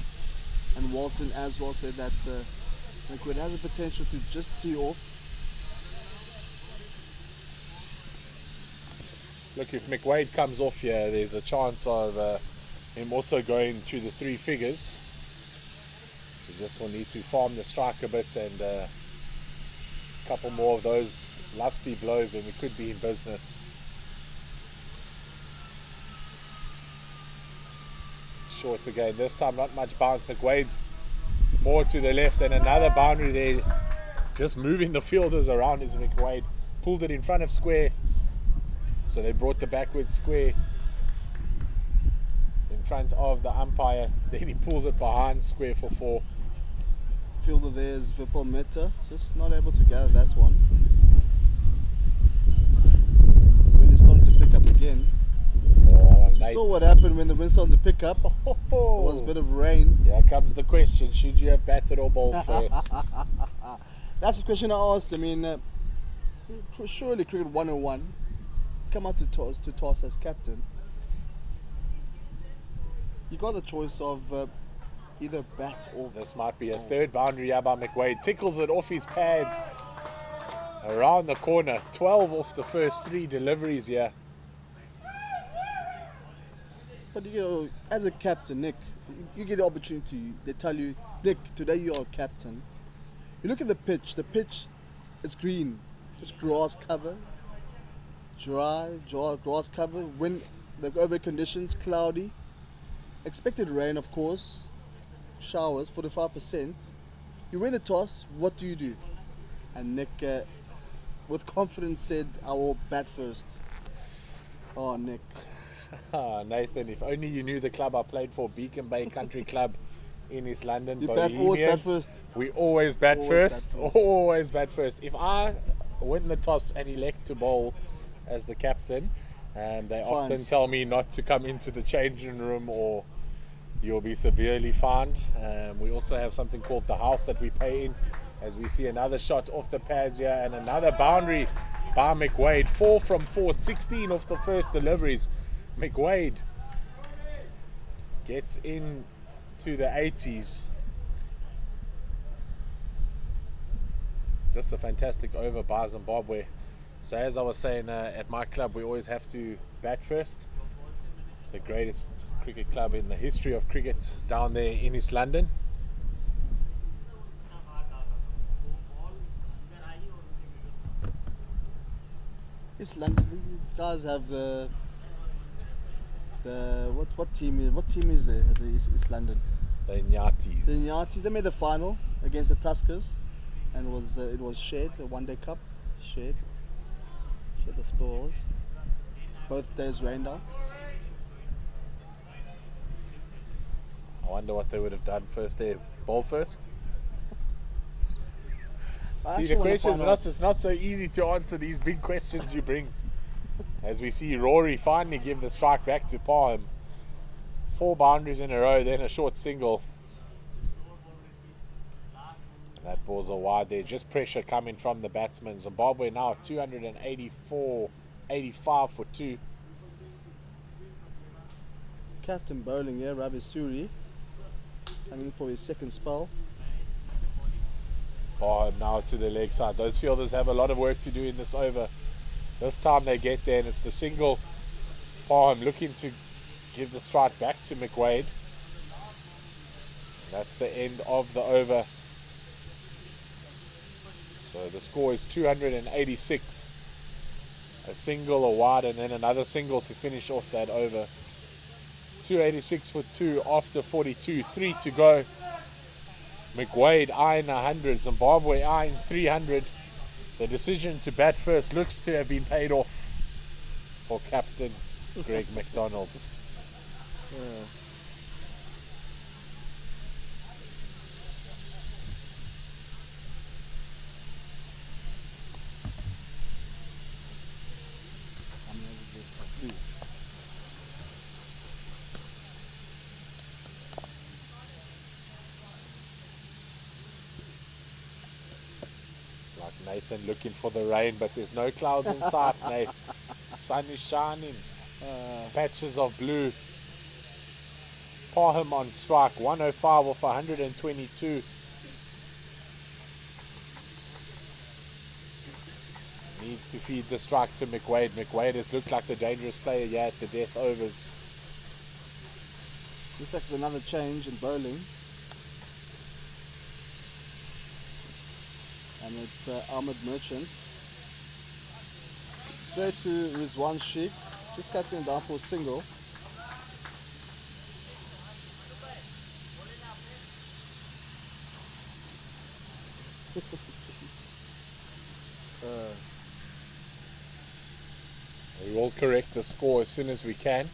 and Walton as well said that McWade has the potential to just tee off. Look, if McWade comes off here, there's a chance of him also going to the 3 figures. He just will need to farm the strike a bit and a couple more of those lusty blows and we could be in business. Short again, this time not much bounce. McWade more to the left and another boundary there. Just moving the fielders around is McWade. Pulled it in front of square. So they brought the backwards square in front of the umpire. Then he pulls it behind square for 4. Fielder there is Vipul Mehta, just not able to gather that one. Wind is starting to pick up again. You saw what happened when the wind started to pick up. There was a bit of rain. Here comes the question, should you have batted or bowled first? That's the question I asked. I mean, surely cricket 101. Come out to toss as captain. You got the choice of either bat or. This might be a third boundary here by McWade. Tickles it off his pads around the corner. 12 off the first 3 deliveries here. But you know, as a captain, Nick, you get the opportunity. They tell you, Nick, today you are captain. You look at the pitch. The pitch is green, just grass cover, dry grass cover. Wind, the over conditions, cloudy. Expected rain, of course. Showers, 45%. You win the toss. What do? And Nick, with confidence, said, "I will bat first." Oh, Nick. Ah, Nathan, if only you knew the club I played for, Beacon Bay Country Club in East London. You always bat Bohemians. first. We always bat Always first. bat first. Always bat first. If I win the toss and elect to bowl as the captain, they often Fines. tell me not to come into the changing room or you'll be severely fined. We also have something called the house that we pay in, as we see another shot off the pads here and another boundary by McWade. 4 from 4, 16 off the first deliveries. McWade gets in to the 80s. Just a fantastic over by Zimbabwe. So as I was saying, at my club we always have to bat first. The greatest cricket club in the history of cricket down there in East London. East London, you guys have the what team is there at the East London? The Nyatis. The Nyatis. They made the final against the Tuskers, and it was shared, a one-day cup, shared the spoils. Both days rained out. I wonder what they would have done first there. Ball first? See, the question is it's not so easy to answer these big questions you bring. As we see Rory finally give the strike back to Parham. 4 boundaries in a row, then a short single. That ball's a wide there. Just pressure coming from the batsman. Zimbabwe now 85 for 2. Captain bowling here, Ravi Suri, coming for his second spell. Parham now to the leg side. Those fielders have a lot of work to do in this over. This time they get there and it's the single. Parham looking to give the strike back to McWade. That's the end of the over. So the score is 286. A single, a wide, and then another single to finish off that over. 286 for 2 after 42. 3 to go. McWade eyeing 100. Zimbabwe eyeing 300. The decision to bat first looks to have been paid off for Captain Greg McDonald's. Yeah. Like Nathan looking for the rain, but there's no clouds in sight, Nate. Sun is shining. Patches of blue. Parham on strike, 105 off 122. Needs to feed the strike to McWade. McWade has looked like the dangerous player here at the death overs. Looks like there's another change in bowling. And it's Ahmed Merchant. Straight to Rizwan Sheikh. Just cuts him down for a single. We will correct the score as soon as we can.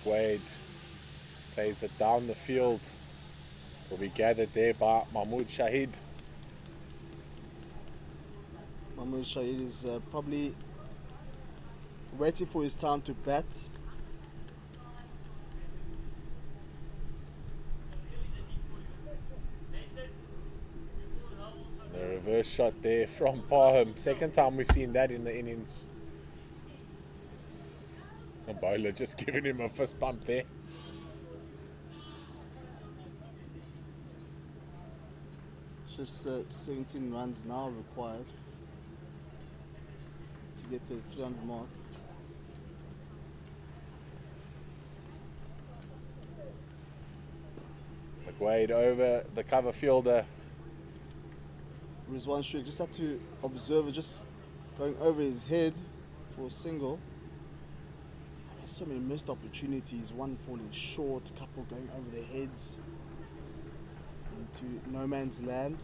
McWade plays it down the field. Will be gathered there by Mahmood Shahid. Mahmood Shahid is probably waiting for his time to bat. The reverse shot there from Parham. Second time we've seen that in the innings. A bowler just giving him a fist bump there. Just 17 runs now required to get the 300 mark. McWade over the cover fielder. Rizwan Sheikh just had to observe it, just going over his head for a single. There's so many missed opportunities, one falling short, a couple going over their heads into no man's land.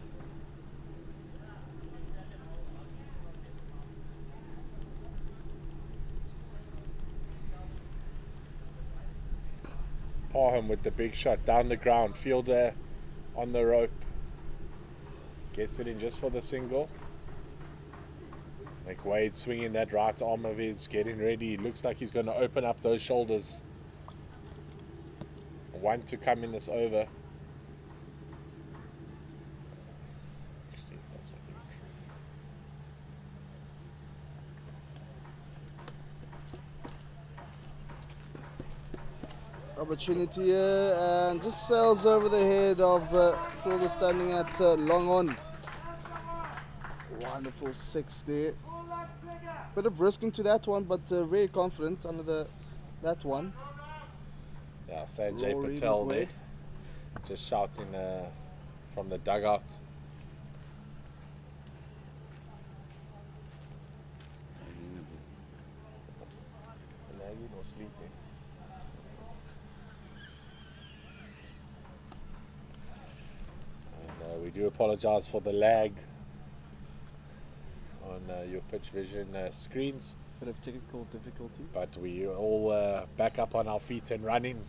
Parham with the big shot down the ground. Fielder on the rope. Gets it in just for the single. McWade swinging that right arm of his, getting ready. Looks like he's going to open up those shoulders. One to come in this over. Opportunity here, and just sails over the head of fielder standing at long on. Wonderful 6 there. Bit of risk into that one, but very confident under that one. Yeah, Sanjay Rory Patel McWade. there. Just shouting from the dugout. And we do apologize for the lag on your pitch vision screens, Bit of technical difficulty. but we all back up on our feet and running.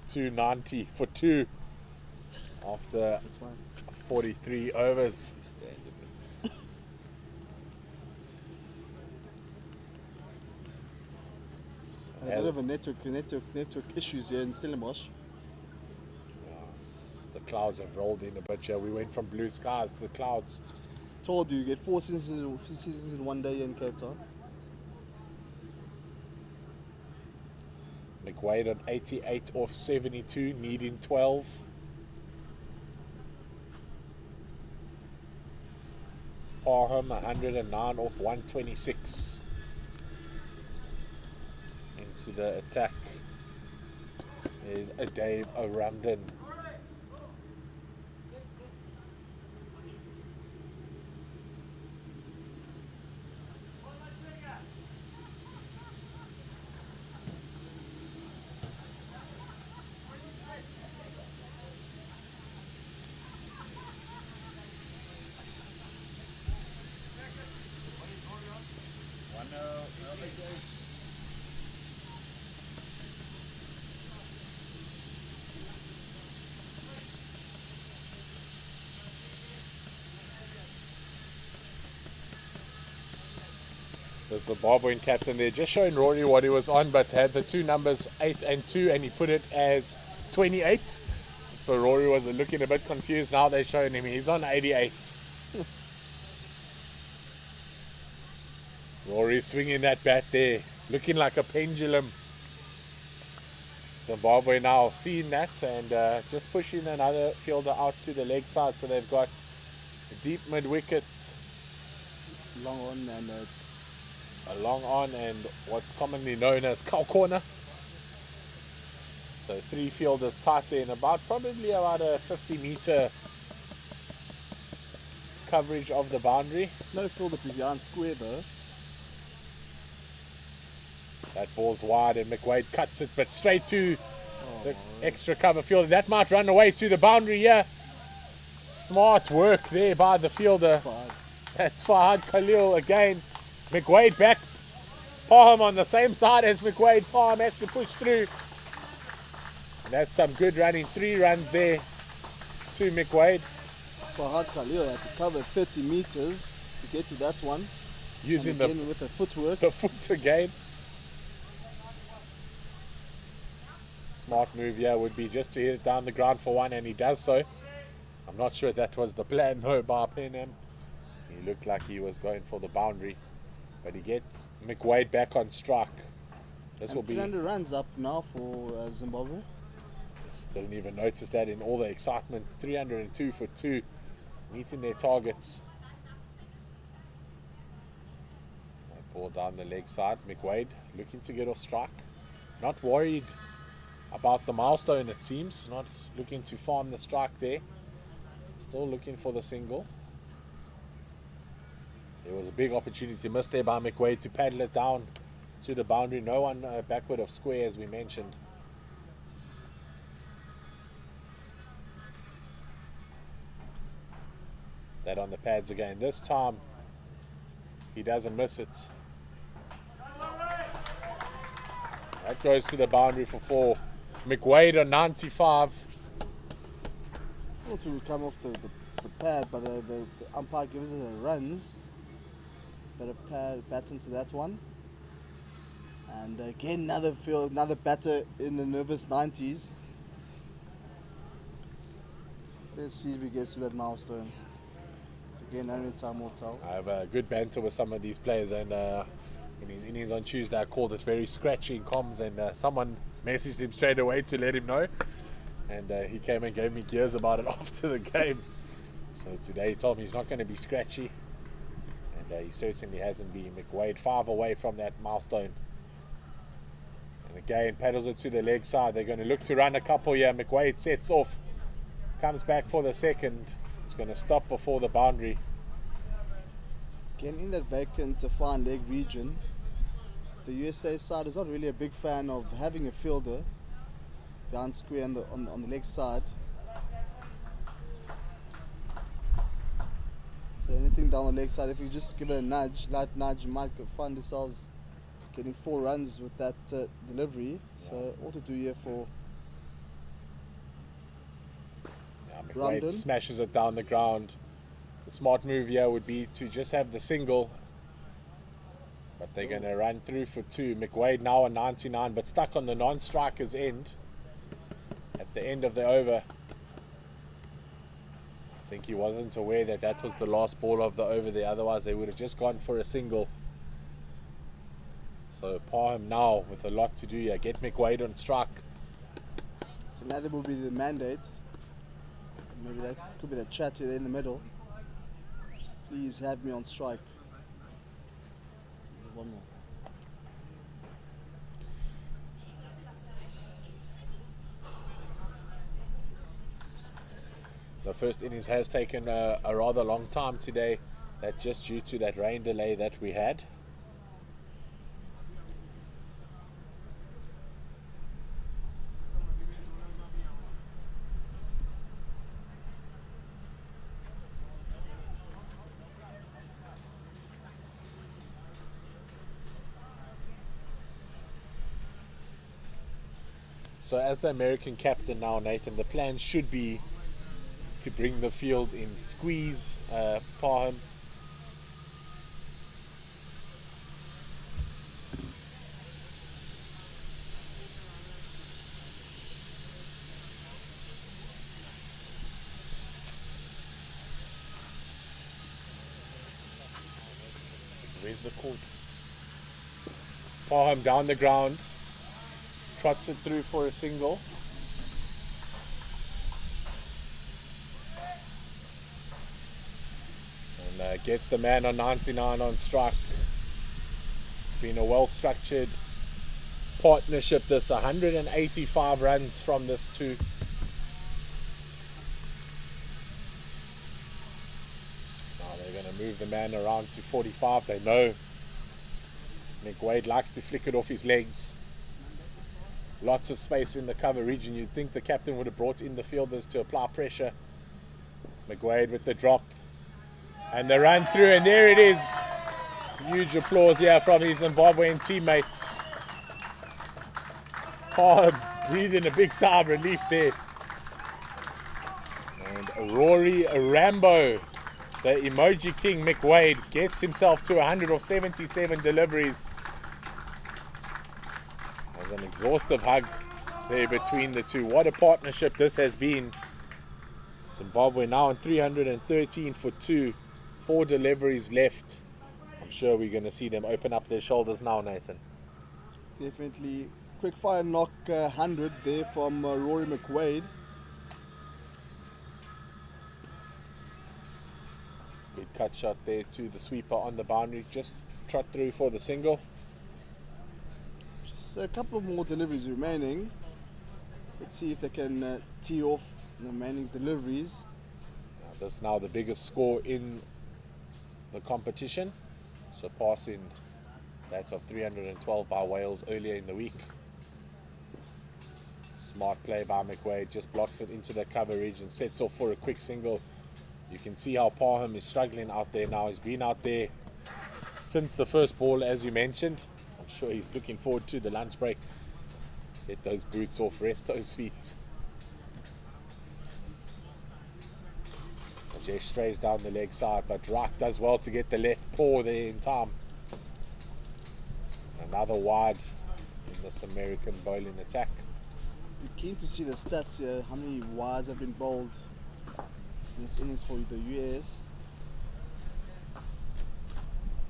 290 for 2 after That's fine. 43 overs. A bit of a network issues here in Stellenbosch. The clouds have rolled in a bit here. We went from blue skies to clouds. Told you get 4 seasons in one day here in Cape Town. McWade on 88 off 72, needing 12. Parham 109 off 126. Into the attack is a Dave O'Randon. The Zimbabwean captain there, just showing Rory what he was on, but had the two numbers 8 and 2, and he put it as 28. So Rory was looking a bit confused. Now they're showing him he's on 88. Rory swinging that bat there, looking like a pendulum. Zimbabwe now seeing that and just pushing another fielder out to the leg side, so they've got deep mid wicket, Long on and a long on, and what's commonly known as cow corner. So 3 fielders tight there in probably about a 50-meter coverage of the boundary. no fielder behind square though. That ball's wide and McWade cuts it, but straight to the extra cover fielder. That might run away to the boundary here. Smart work there by the fielder. That's Fahad Khalil again. McWade back. Parham on the same side as McWade. Parham has to push through. And that's some good running. 3 runs there to McWade. Fahad Khalil had to cover 30 meters to get to that one. Using And again with the footwork. the foot again. Smart move here would be just to hit it down the ground for 1, and he does so. I'm not sure that was the plan though by Penham. He looked like he was going for the boundary, but he gets McWade back on strike. This will be. 300 runs up now for Zimbabwe. Just didn't even notice that in all the excitement. 302 for 2, meeting their targets. That ball down the leg side. McWade looking to get off strike. Not worried about the milestone, it seems. Not looking to farm the strike there. Still looking for the single. There was a big opportunity missed there by McWade to paddle it down to the boundary. No one backward of square, as we mentioned. That on the pads again. This time, he doesn't miss it. That goes to the boundary for 4. McWade on 95. I thought we would come off the pad, but the umpire gives it a runs. Better baton to that one. And again, another batter in the nervous 90s. Let's see if he gets to that milestone. Again, only time will tell. I have a good banter with some of these players, and in his innings on Tuesday I called it very scratchy in comms, and someone messaged him straight away to let him know, and he came and gave me gears about it after the game. So today he told me he's not going to be scratchy, and he certainly hasn't been. McWade 5 away from that milestone, and again paddles it to the leg side. They're going to look to run a couple here. McWade sets off, comes back for the second. It's going to stop before the boundary. Again, in that vacant fine leg region, the USA side is not really a big fan of having a fielder behind square on the leg side. So anything down the leg side, if you just give it a nudge, light nudge, you might find yourselves getting 4 runs with that delivery. So all to do here for McWade smashes it down the ground. The smart move here would be to just have the single, but they're going to run through for 2. McWade now on 99, but stuck on the non-striker's end at the end of the over. I think he wasn't aware that that was the last ball of the over there, otherwise they would have just gone for a single. So Parham now with a lot to do here. Get McWade on strike. And that will be the mandate. Maybe that could be the chat here in the middle. Please have me on strike. There's one more. The first innings has taken a rather long time today. That's just due to that rain delay that we had. So as the American captain now, Nathan, the plan should be to bring the field in squeeze Parham. Where's the cord? Parham down the ground. Trots it through for a single. And gets the man on 99 on strike. It's been a well-structured partnership this. 185 runs from this too. Now they're going to move the man around to 45. They know McWade likes to flick it off his legs. Lots of space in the cover region. You'd think the captain would have brought in the fielders to apply pressure. McWade with the drop. And the run through, and there it is. Huge applause here from his Zimbabwean teammates. Parham breathing a big sigh of relief there. And Rory Rambo, the emoji king McWade, gets himself to 100 of 77 deliveries. An exhaustive hug there between the two. What a partnership this has been. Zimbabwe now on 313 for 2. 4 deliveries left. I'm sure we're going to see them open up their shoulders now, Nathan. Definitely. Quick fire knock 100 there from Rory McWade. Good cut shot there to the sweeper on the boundary. Just trot through for the single. Just a couple of more deliveries remaining. Let's see if they can tee off the remaining deliveries. This is now the biggest score in the competition, surpassing that of 312 by Wales earlier in the week. Smart play by McWade, just blocks it into the coverage and sets off for a quick single. You can see how Parham is struggling out there now. He's been out there since the first ball, as you mentioned. I'm sure he's looking forward to the lunch break. Get those boots off, rest those feet. Rajesh strays down the leg side, but Wright does well to get the left paw there in time. Another wide in this American bowling attack. We're keen to see the stats here, how many wides have been bowled in this innings for the US.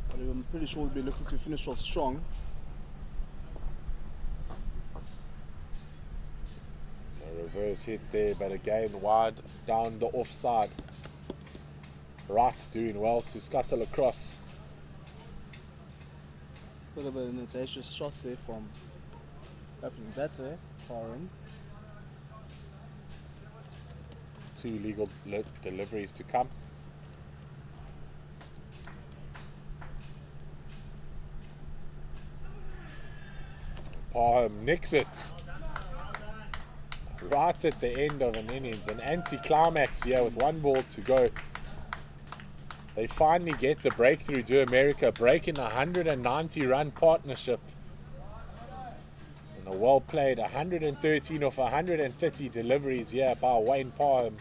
But I'm pretty sure we'll be looking to finish off strong. A reverse hit there, but again wide down the offside. Wright doing well to scuttle across. Bit of an audacious shot there from opening batter, Parham. 2 legal deliveries to come. Parham nicks it. Right at the end of an innings, an anti-climax here with 1 ball to go. They finally get the breakthrough to America, breaking a 190-run partnership. And a well-played 113 of 130 deliveries here by Wayne Parham.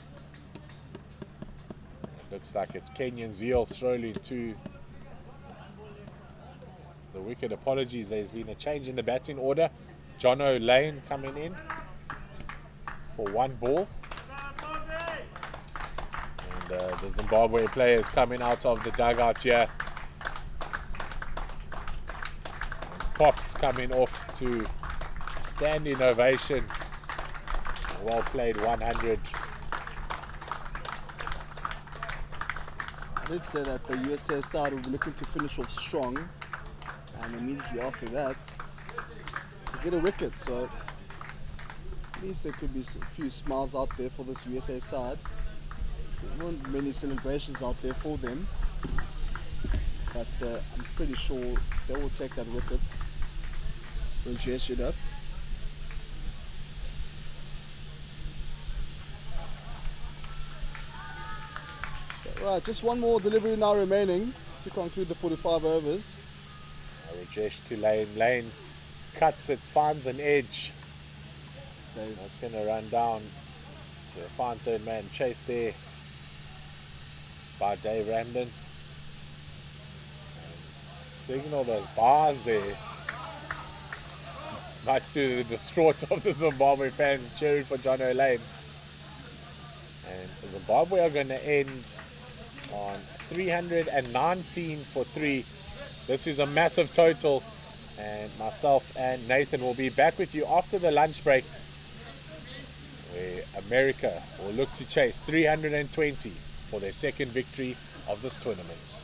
It looks like it's Kenyan Zeal strolling to the wicket. Apologies, there's been a change in the batting order. Jono Lane coming in for 1 ball. And the Zimbabwe players coming out of the dugout here. And Pops coming off to standing ovation. Well played 100. I did say that the USA side will be looking to finish off strong, and immediately after that to get a wicket. So at least there could be a few smiles out there for this USA side. There weren't many celebrations out there for them, but I'm pretty sure they will take that wicket when Jesse that. Right, just 1 more delivery now remaining to conclude the 45 overs. Rajesh to Lane. Lane cuts it, finds an edge. Dave. That's going to run down to a fine third man chase there by Dave Ramden. And signal those bars there. Much to the distraught of the Zimbabwe fans cheering for John O'Lane. And Zimbabwe are going to end on 319 for 3. This is a massive total, and myself and Nathan will be back with you after the lunch break, where America will look to chase 320 for their second victory of this tournament.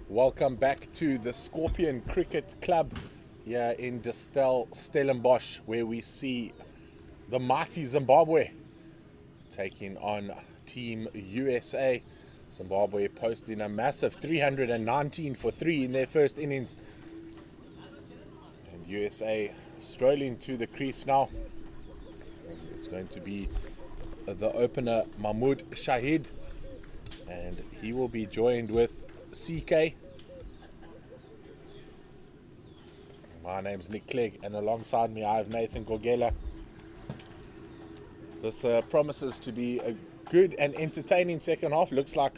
Welcome back to the Scorpion Cricket Club here in Distell, Stellenbosch, where we see the mighty Zimbabwe taking on Team USA. Zimbabwe posting a massive 319 for 3 in their first innings. And USA strolling to the crease now. It's going to be the opener Mahmood Shahid, and he will be joined with CK. My name's Nick Clegg, and alongside me I have Nathan Gogela. This promises to be a good and entertaining second half. Looks like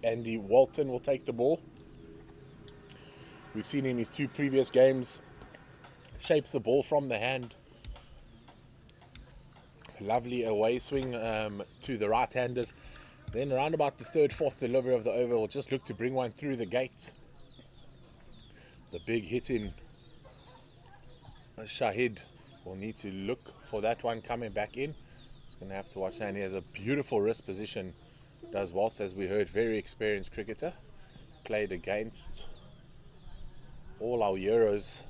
Andy Walton will take the ball. We've seen in his 2 previous games, shapes the ball from the hand. Lovely away swing to the right-handers. Then around about the 3rd, 4th delivery of the over, will just look to bring one through the gate. The big hit in Shahid will need to look for that one coming back in. He's going to have to watch that. And he has a beautiful wrist position. Does Waltz, as we heard, very experienced cricketer. Played against all our Euros.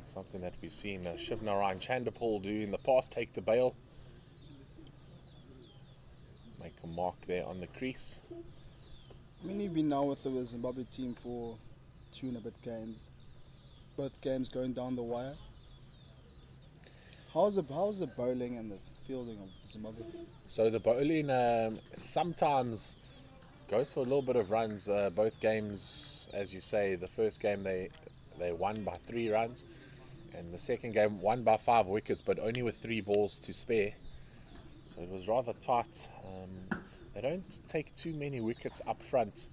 Something that we've seen Shivnarayan Chanderpaul do in the past, take the bail. Make a mark there on the crease. I mean, you've been now with the Zimbabwe team for 2 and a bit games. Both games going down the wire. How's the bowling and the fielding of Zimbabwe? So the bowling sometimes goes for a little bit of runs. Both games, as you say, the first game they won by 3 runs. And the second game won by 5 wickets, but only with 3 balls to spare. So it was rather tight. They don't take too many wickets up front.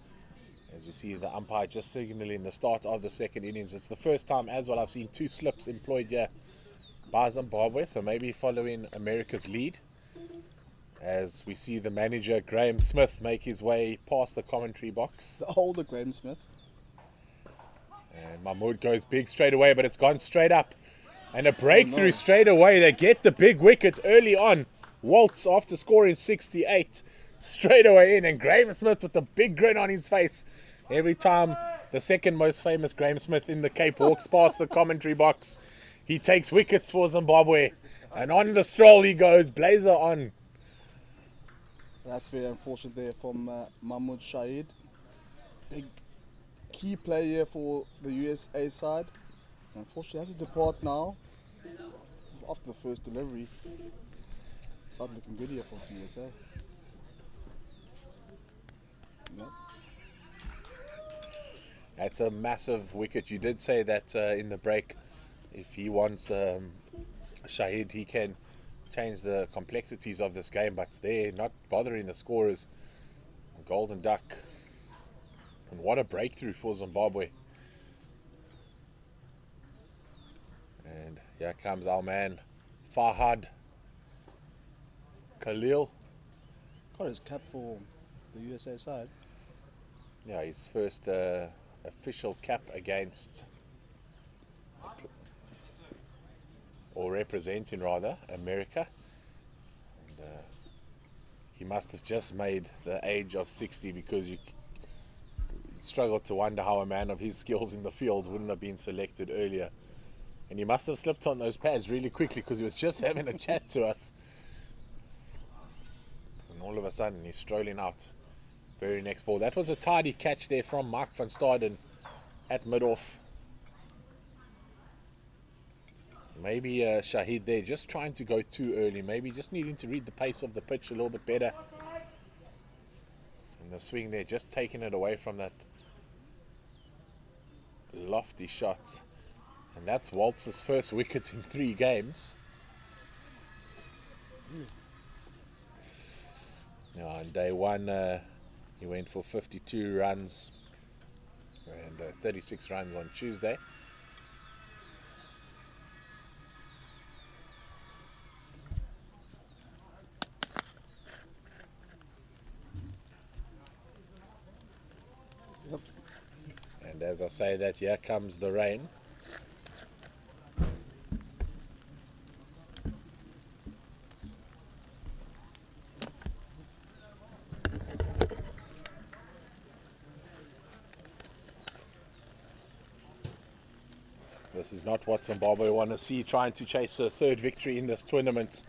As we see the umpire just signaling the start of the second innings. It's the first time as well I've seen 2 slips employed here by Zimbabwe. So maybe following America's lead. As we see the manager, Graham Smith, make his way past the commentary box. The older Graham Smith. And Mahmood goes big straight away, but it's gone straight up. And a breakthrough straight away. They get the big wicket early on. Waltz, after scoring 68, straight away in. And Graham Smith with the big grin on his face. Every time the second most famous Graham Smith in the Cape walks past the commentary box, he takes wickets for Zimbabwe. And on the stroll he goes, blazer on. That's very unfortunate there from Mahmood Shahid. Big key player for the USA side. Unfortunately, has to depart now after the first delivery. Started looking good here for some USA. No. That's a massive wicket. You did say that in the break, if he wants Shahid, he can change the complexities of this game, but they're not bothering the scorers. Golden duck. And what a breakthrough for Zimbabwe. And here comes our man, Fahad Khalil. Got his cap for the USA side. Yeah, his first official cap against, or representing rather, America. And he must have just made the age of 60, because you struggle to wonder how a man of his skills in the field wouldn't have been selected earlier. And he must have slipped on those pads really quickly, because he was just having a chat to us. And all of a sudden he's strolling out. Very next ball. That was a tidy catch there from Mark van Staden at mid-off. Maybe Shahid there just trying to go too early. Maybe just needing to read the pace of the pitch a little bit better. And the swing there, just taking it away from that lofty shot. And that's Waltz's first wicket in 3 games. On day 1, he went for 52 runs and 36 runs on Tuesday. Yep. And as I say that, here comes the rain. This is not what Zimbabwe want to see, trying to chase a third victory in this tournament.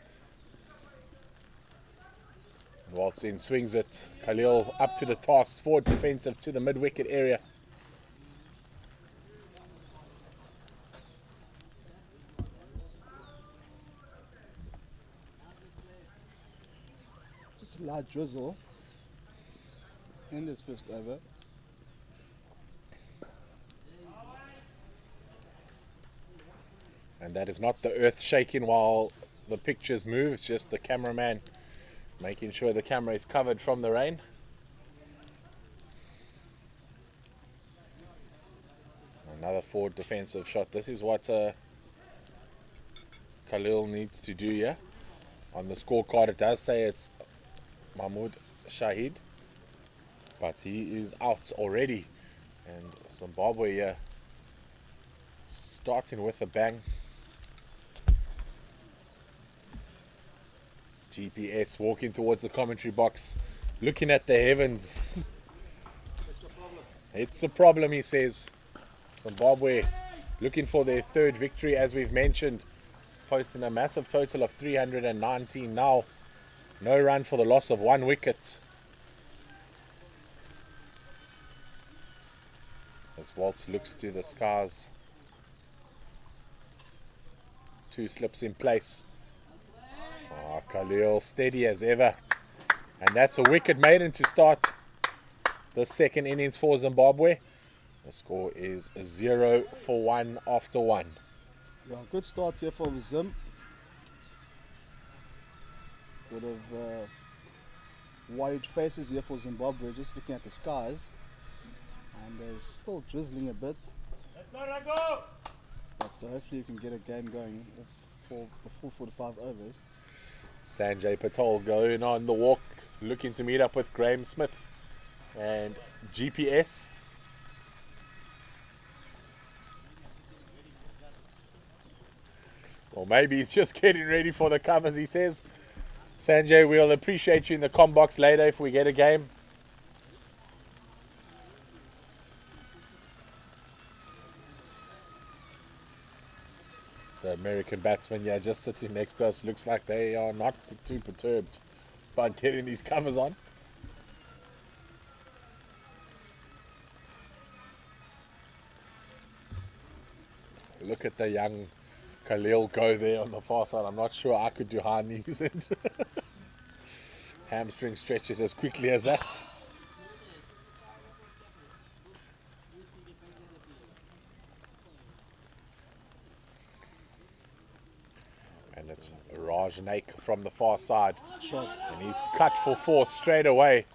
Whilst in swings it, Khalil up to the task, forward defensive to the mid-wicket area. Just a light drizzle in this first over. And that is not the earth shaking while the pictures move, it's just the cameraman making sure the camera is covered from the rain. Another forward defensive shot. This is what Khalil needs to do here. On the scorecard it does say it's Mahmoud Shahid, but he is out already. And Zimbabwe here starting with a bang. GPS walking towards the commentary box, looking at the heavens. It's a problem, he says. Zimbabwe looking for their third victory, as we've mentioned, posting a massive total of 319 now. No run for the loss of 1 wicket. As Waltz looks to the skies. 2 slips in place. Oh, Khalil steady as ever. And that's a wicket maiden to start the second innings for Zimbabwe. The score is 0 for 1 after 1. Yeah, good start here for Zim. Bit of white faces here for Zimbabwe, just looking at the skies. And there's still drizzling a bit. But hopefully you can get a game going for the full 45 overs. Sanjay Patel going on the walk, looking to meet up with Graham Smith and GPS. Or maybe he's just getting ready for the covers, he says. Sanjay, we'll appreciate you in the comm box later if we get a game. The American batsman, yeah, just sitting next to us, looks like they are not too perturbed by getting these covers on. Look at the young Khalil go there on the far side. I'm not sure I could do high knees and hamstring stretches as quickly as that. And it's Raj Naik from the far side. Shot. And he's cut for 4 straight away.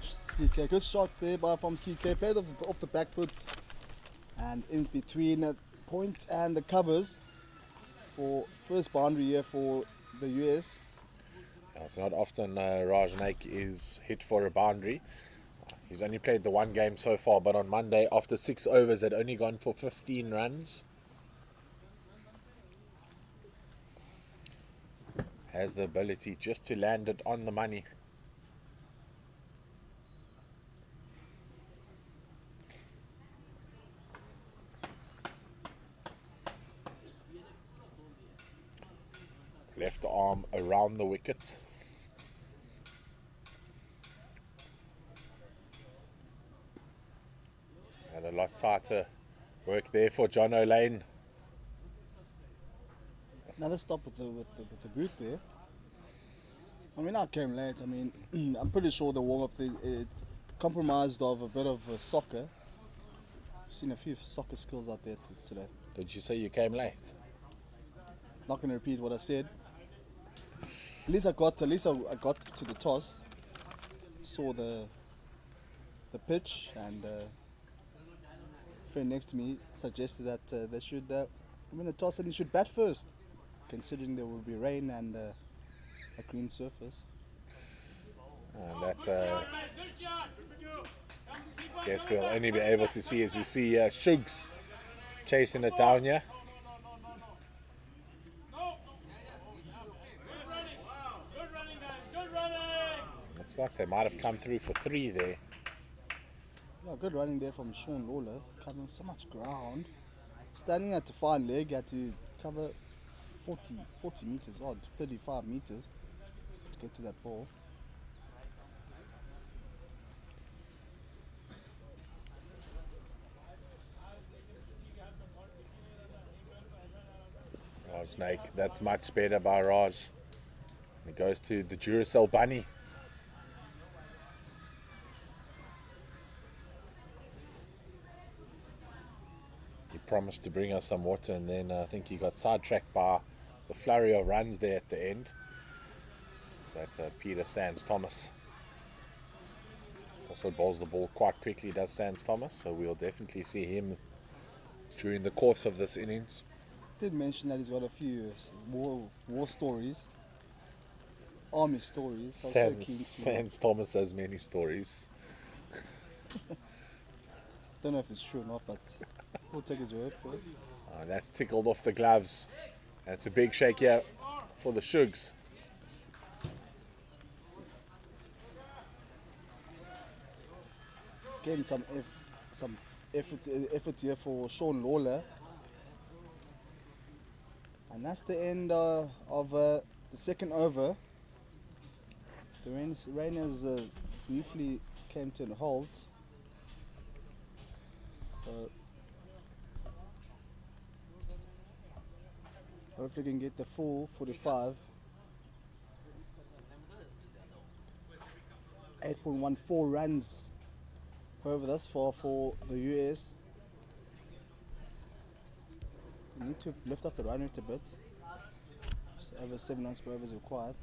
CK, good shot there from CK. Played off the back foot and in between point and the covers for first boundary here for the US. It's not often Raj Naik is hit for a boundary. He's only played the 1 game so far, but on Monday, after 6 overs, had only gone for 15 runs. Has the ability just to land it on the money. Left arm around the wicket. And a lot tighter work there for John O'Lane. Another stop with the boot there. I mean, I came late. I mean, I'm pretty sure the warm-up it compromised of a bit of soccer. I've seen a few soccer skills out there today. Did you say you came late? Not going to repeat what I said. At least I got to the toss, saw the pitch, and a friend next to me suggested that they should win the toss and he should bat first, considering there will be rain and a green surface. And that guess we'll only be able to see as we see Shugs chasing it down here. Looks like they might have come through for 3 there. Yeah, good running there from Sean Lawler, covering so much ground. Standing at the fine leg, had to cover 40 meters, odd 35 meters to get to that ball. Snake, that's much better by Raj. It goes to the Duracell bunny. He promised to bring us some water, and then I think he got sidetracked by the flurry of runs there at the end. So that Peter Sands Thomas also bowls the ball quite quickly, does Sands Thomas. So we'll definitely see him during the course of this innings. Did mention that he's got a few war stories, army stories. So I was so keen to Sands Thomas has many stories. don't know if it's true or not, but we'll take his word for it. That's tickled off the gloves. And it's a big shake here for the Shugs. Again, some effort here for Sean Lawler. And that's the end of the second over. The rain has briefly came to a halt. So hopefully we can get the full 45. 8.14 runs over thus far for the US. We need to lift up the run rate a bit. So over 7 runs per over is required.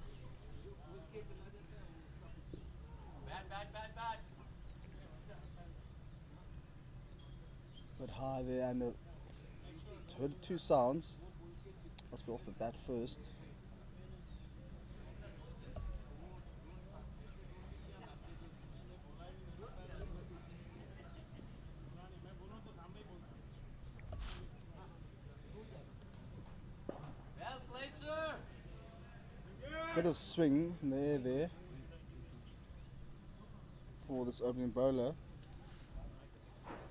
But high there, and heard 2 sounds. Must be off the bat first. Bit of swing there for this opening bowler.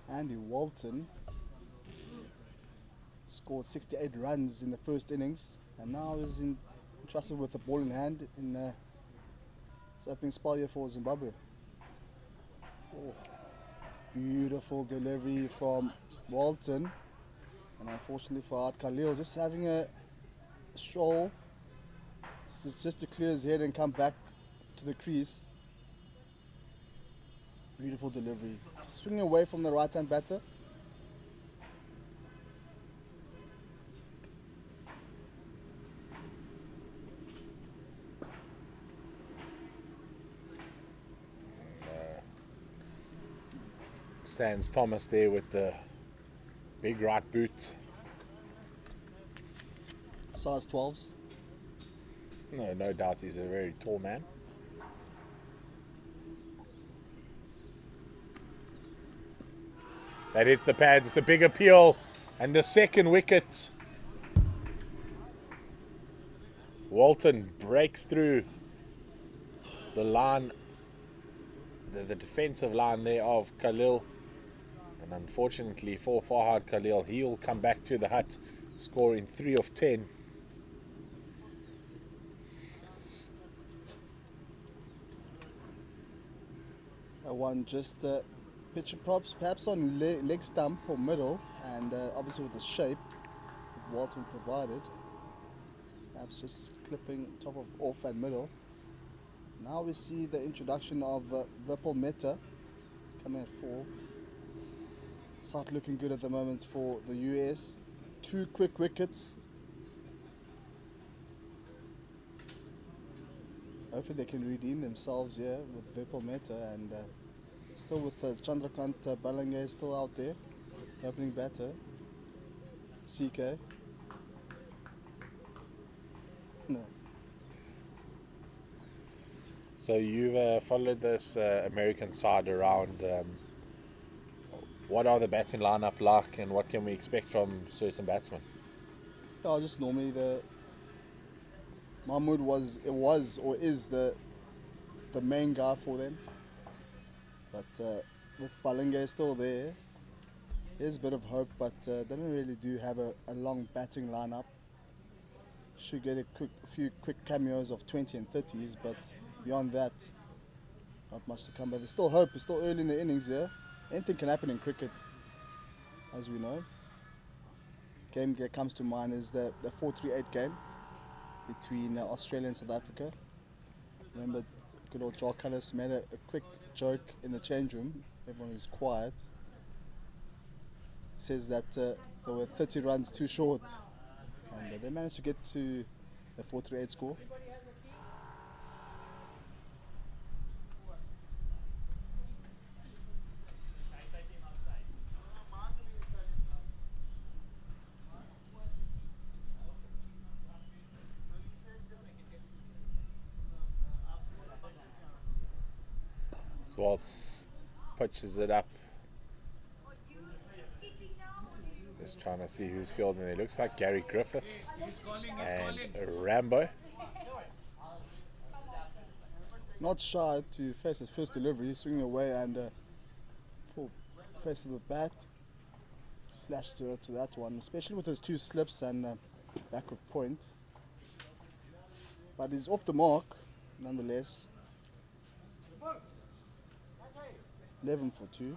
Andy Walton scored 68 runs in the first innings, and now is entrusted with the ball in hand in its opening spell here for Zimbabwe. Oh, beautiful delivery from Walton, and unfortunately for Art Khalil, just having a stroll just to clear his head and come back to the crease. Beautiful delivery. Just swinging away from the right-hand batter. Sands Thomas there with the big right boot. Size 12s. No doubt he's a very tall man. That hits the pads. It's a big appeal. And the second wicket. Walton breaks through the line, the defensive line there of Khalil. And unfortunately for Farhad Khalil, he'll come back to the hut, scoring 3 of 10. One just pitching props, perhaps on leg stump or middle, and obviously with the shape that Walton provided. Perhaps just clipping top of off and middle. Now we see the introduction of Vipul Mehta coming at 4. Start looking good at the moment for the US. 2 quick wickets. Hopefully they can redeem themselves here with Vipul Mehta, and still with Chandrakant Balangay still out there, opening batter. CK. No. So you've followed this American side around. What are the batting lineup like, and what can we expect from certain batsmen? Just normally Mahmood was or is the main guy for them, but with Balenge still there, there's a bit of hope, but they don't really do have a long batting lineup. Should get a few quick cameos of 20 and 30s, but beyond that, not much to come. But there's still hope. It's still early in the innings here. Anything can happen in cricket, as we know. Game that comes to mind is the 4-3-8 game between Australia and South Africa. Remember, good old Joel Cullis made a quick joke in the change room. Everyone is quiet. Says that they were 30 runs too short, and they managed to get to the 4-3-8 score. Waltz pitches it up. Just trying to see who's fielding. It looks like Gary Griffiths and Rambo. Not shy to face his first delivery, swinging away and full face of the bat. Slashed to that one, especially with his two slips and backward point. But he's off the mark, nonetheless. 11 for 2.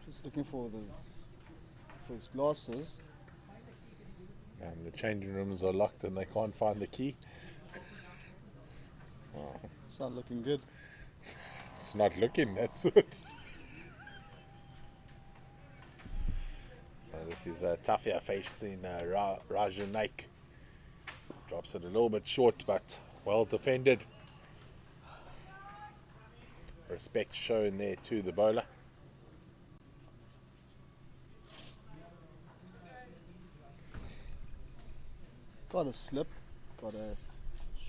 Just looking for his glasses. And the changing rooms are locked and they can't find the key. Oh, It's not looking good. it's not looking, that's it. So this is Tafia facing Raju Naik. Drops it a little bit short, but well defended. Respect shown there to the bowler. Got a slip, got a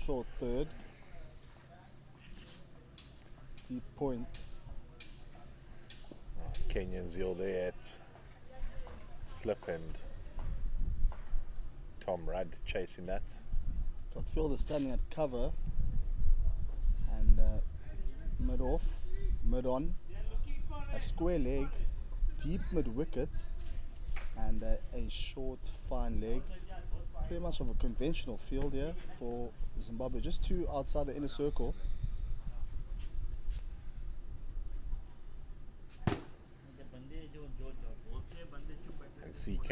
short third. Deep point. Kenyans you're there at slip and Tom Rudd chasing that. Got fielder standing at cover. And mid off, mid on. A square leg, deep mid wicket. And a short fine leg. Pretty much of a conventional field here for Zimbabwe. Just two outside the inner circle. And CK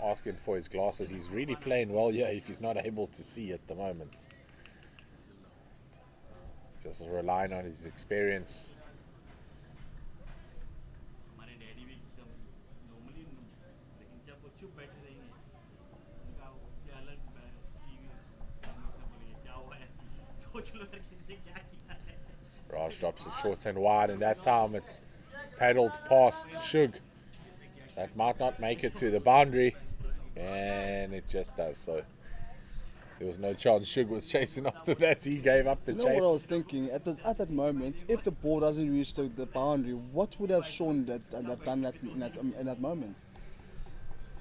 asking for his glasses. He's really playing well here if he's not able to see at the moment. Just relying on his experience. Raj drops it short and wide, and that time it's paddled past Shug. That might not make it to the boundary, and it just does. So there was no chance Shug was chasing after that. He gave up the You know chase. what I was thinking at that moment? If the ball doesn't reach the boundary, what would have shown that and have done that in that moment?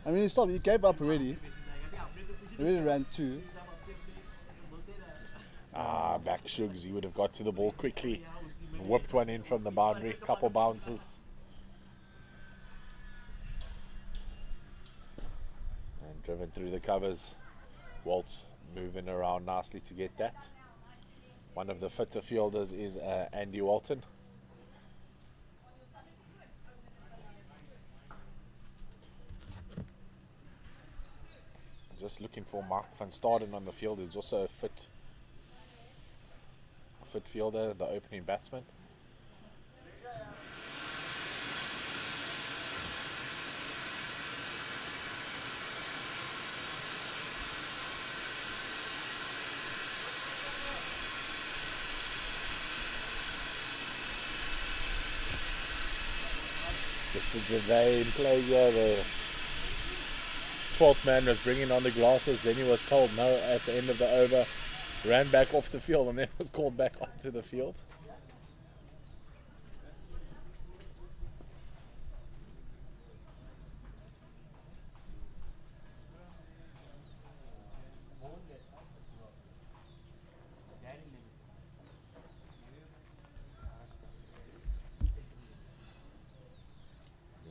I mean, he stopped. He gave up already. He already ran two. Back Shugs. He would have got to the ball quickly, whipped one in from the boundary. Couple bounces. And driven through the covers. Waltz moving around nicely to get that. One of the fitter fielders is Andy Walton. Just looking for Mark van Staden on the field. He's also a fit fielder, the opening batsman. Just the Javane play here, the 12th man was bringing on the glasses. Then he was told no at the end of the over. Ran back off the field and then was called back onto the field.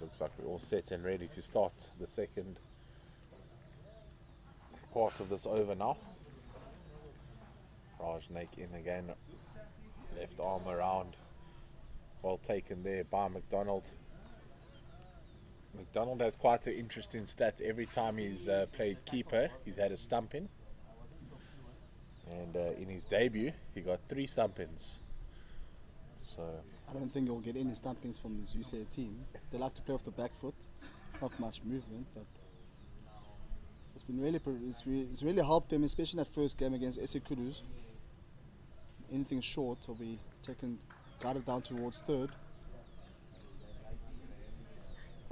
Looks like we're all set and ready to start the second part of this over now. Raj Naik in again, left arm around, well taken there by McDonald. McDonald has quite an interesting stat. Every time he's played keeper, he's had a stump in, and in his debut he got 3 stump-ins. So I don't think he'll get any stumpings from this USA team. They like to play off the back foot, not much movement, but it's really helped them, especially in that first game against Esekudus. Anything short will be guided down towards third.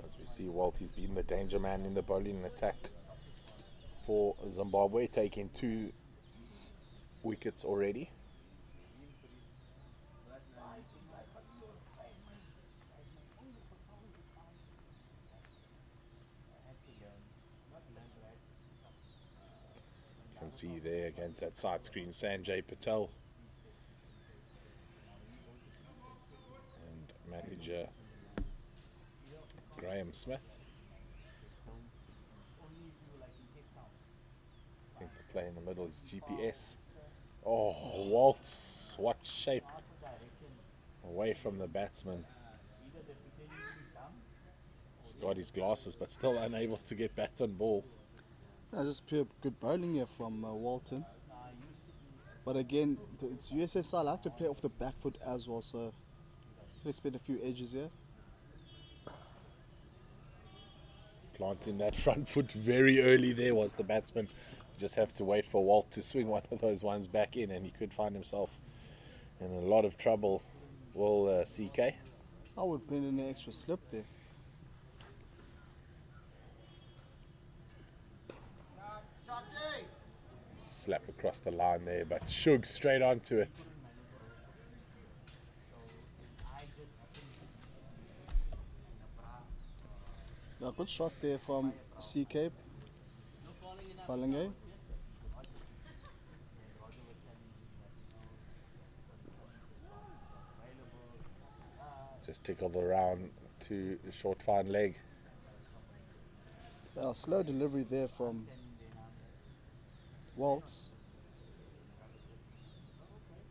as we see, Walty's been the danger man in the bowling attack for Zimbabwe, taking 2 wickets already. Can see there against that side screen Sanjay Patel and manager Graham Smith. I think the play in the middle is GPS. Oh, Waltz, what shape! Away from the batsman. He's got his glasses but still unable to get bat on ball. Just pure good bowling here from Walton. But again, it's USA side. I have to play off the back foot as well, so let's spend a few edges here. Planting that front foot very early there was the batsman. Just have to wait for Walt to swing one of those ones back in, and he could find himself in a lot of trouble. Will CK? I would put in an extra slip there. Slap across the line there, but Shug straight onto it. A good shot there from CK Palange. Just tickled around to the short fine leg. Slow delivery there from Waltz.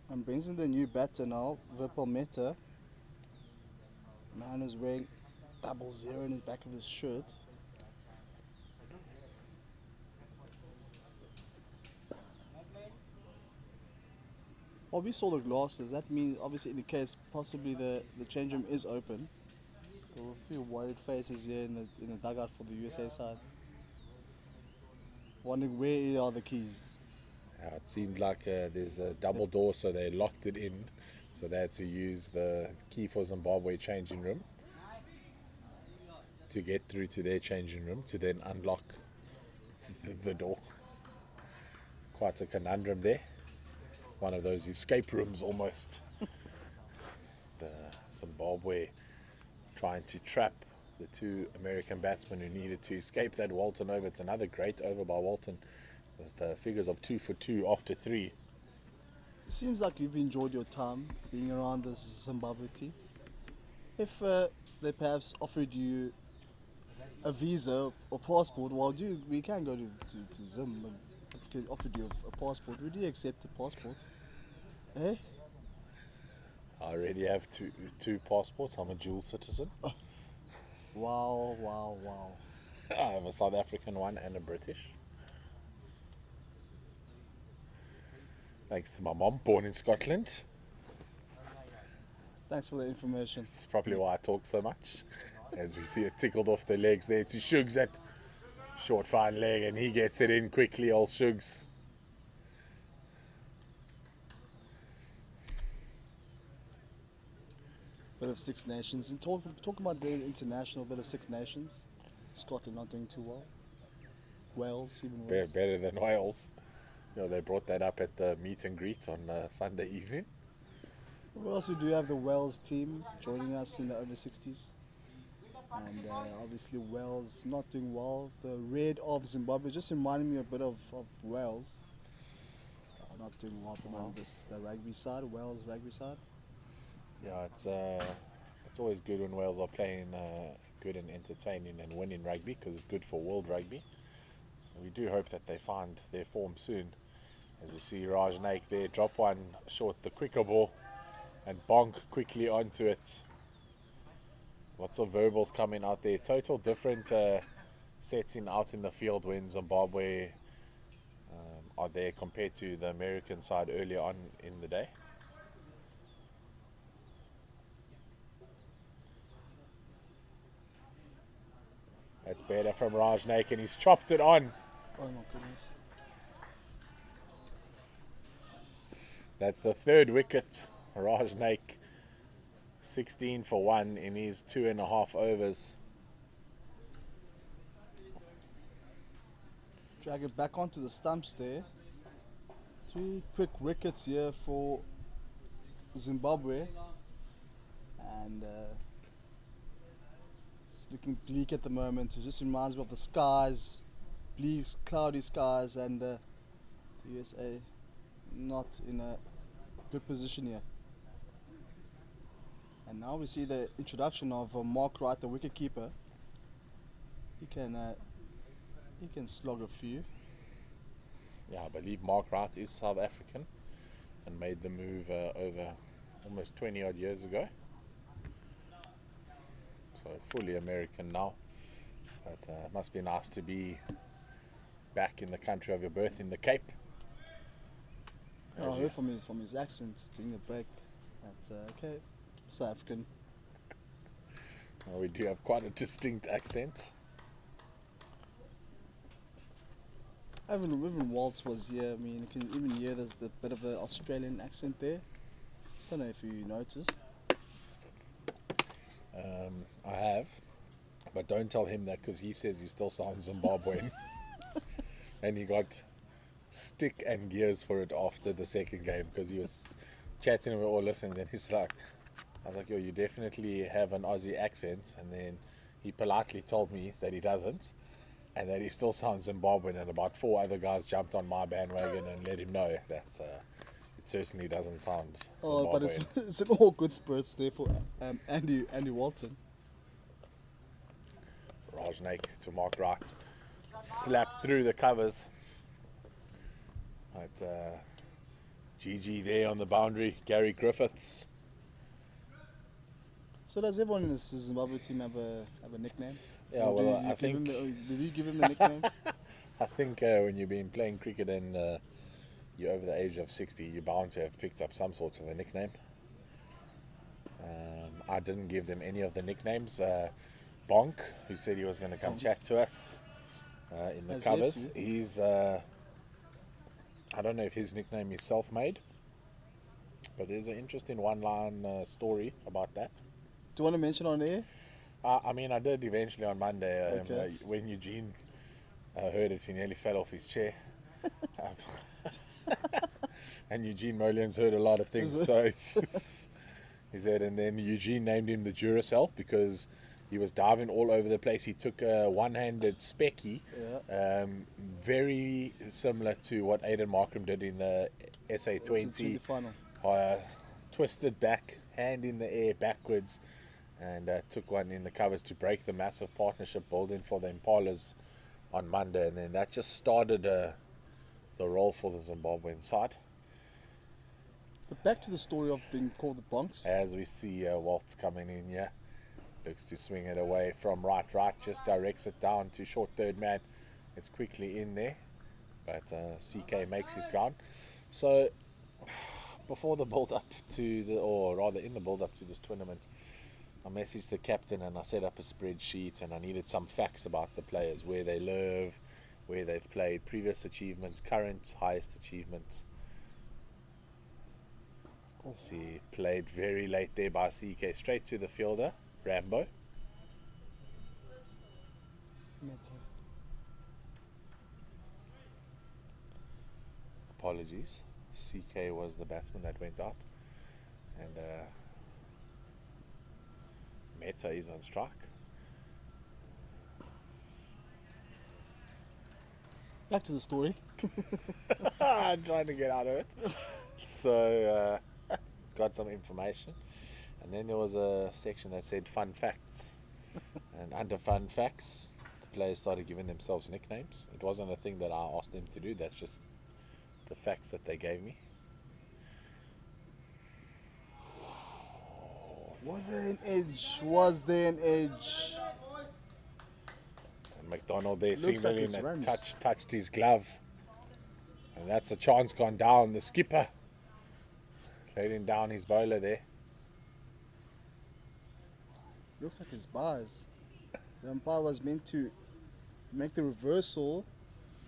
And brings in the new batter now, Vipul Mehta. Man is wearing 00 in his back of his shirt. Well, we saw the glasses. That means, obviously, indicates possibly the change room is open. There were a few worried faces here in the dugout for the USA side, wondering where are the keys. It seemed like there's a double door, so they locked it in. So they had to use the key for Zimbabwe changing room to get through to their changing room to then unlock the door. Quite a conundrum there. One of those escape rooms almost. The Zimbabwe trying to trap the 2 American batsmen who needed to escape that Walton over. It's another great over by Walton with figures of 2 for 2 after 3. It seems like you've enjoyed your time being around this Zimbabwe team. If they perhaps offered you a visa or passport, well, we can go to Zim. If they offered you a passport, would you accept a passport? Eh? I already have two passports. I'm a dual citizen. Wow, wow, wow. I have a South African one and a British. Thanks to my mom, born in Scotland. Thanks for the information. It's probably why I talk so much. As we see it tickled off the legs there to Shugs at short fine leg, and he gets it in quickly, old Shugs. Bit of Six Nations. And talking about the international bit of Six Nations, Scotland not doing too well. Wales, even worse. Better than Wales. You know, they brought that up at the meet and greet on Sunday evening. We also do have the Wales team joining us in the over-60s. And obviously Wales not doing well. The red of Zimbabwe just reminded me a bit of Wales. Not doing well at the moment. The rugby side, Wales rugby side. Yeah, it's always good when Wales are playing good and entertaining and winning rugby because it's good for world rugby. So we do hope that they find their form soon. As we see Raj Naik there, drop one short, the quicker ball, and bonk quickly onto it. Lots of verbals coming out there. Total different sets out in the field when Zimbabwe are there compared to the American side earlier on in the day. That's better from Raj Naik, and he's chopped it on. Oh my goodness. That's the third wicket. Raj Naik, 16 for 1 in his 2.5 overs. Drag it back onto the stumps there. 3 quick wickets here for Zimbabwe. And it's looking bleak at the moment. It just reminds me of the skies. Bleak, cloudy skies, and the USA not in a good position here. And now we see the introduction of Mark Wright, the wicketkeeper. He can slog a few. Yeah, I believe Mark Wright is South African and made the move over almost 20 odd years ago. So fully American now. But it must be nice to be back in the country of your birth, in the Cape. I heard from his accent during the break that okay, South African. Well, we do have quite a distinct accent. Even Waltz was here. I mean, you can even hear there's the bit of the Australian accent there. Don't know if you noticed. I have, but don't tell him that because he says he still sounds Zimbabwean. And he got stick and gears for it after the second game because he was chatting and we were all listening. Then he's like, I was like, yo, you definitely have an Aussie accent. And then he politely told me that he doesn't and that he still sounds Zimbabwean. And about 4 other guys jumped on my bandwagon and let him know that it certainly doesn't sound Zimbabwean. Oh, but it's in all good spirits there for Andy Walton. Raj Naik to Mark Wright. Slapped through the covers. But GG there on the boundary. Gary Griffiths. So does everyone in the Zimbabwe team have a nickname? Yeah, Or well, I think did you give them the nicknames? I think when you've been playing cricket and you're over the age of 60, you're bound to have picked up some sort of a nickname. I didn't give them any of the nicknames. Bonk, who said he was going to come chat to us in the covers. He's, I don't know if his nickname is self-made, but there's an interesting one-line story about that. Do you want to mention on air? I mean, I did eventually on Monday. Okay. When Eugene heard it, he nearly fell off his chair. And Eugene Molian's heard a lot of things. So he said, and then Eugene named him the Duracell because he was diving all over the place. He took a one-handed specky, very similar to what Aidan Markram did in the SA20 final. Twisted back, hand in the air backwards, and took one in the covers to break the massive partnership building for the Impalas on Monday. And then that just started the role for the Zimbabwean side. But back to the story of being called the Bonks. As we see Waltz coming in here. Looks to swing it away from right, just directs it down to short third man. It's quickly in there, but CK makes his ground. So before the build-up to in the build-up to this tournament, I messaged the captain and I set up a spreadsheet and I needed some facts about the players, where they live, where they've played, previous achievements, current highest achievements. See, played very late there by CK, straight to the fielder, Rambo. apologies. CK was the batsman that went out. And Meta is on strike. Back to the story. I'm trying to get out of it. So, got some information. And then there was a section that said fun facts. And under fun facts, the players started giving themselves nicknames. It wasn't a thing that I asked them to do, that's just the facts that they gave me. Was there an edge? Was there an edge? And McDonald there Looks like signaling it's that runs. touched his glove. And that's a chance gone down. The skipper letting down his bowler there. Looks like it's bars. The umpire was meant to make the reversal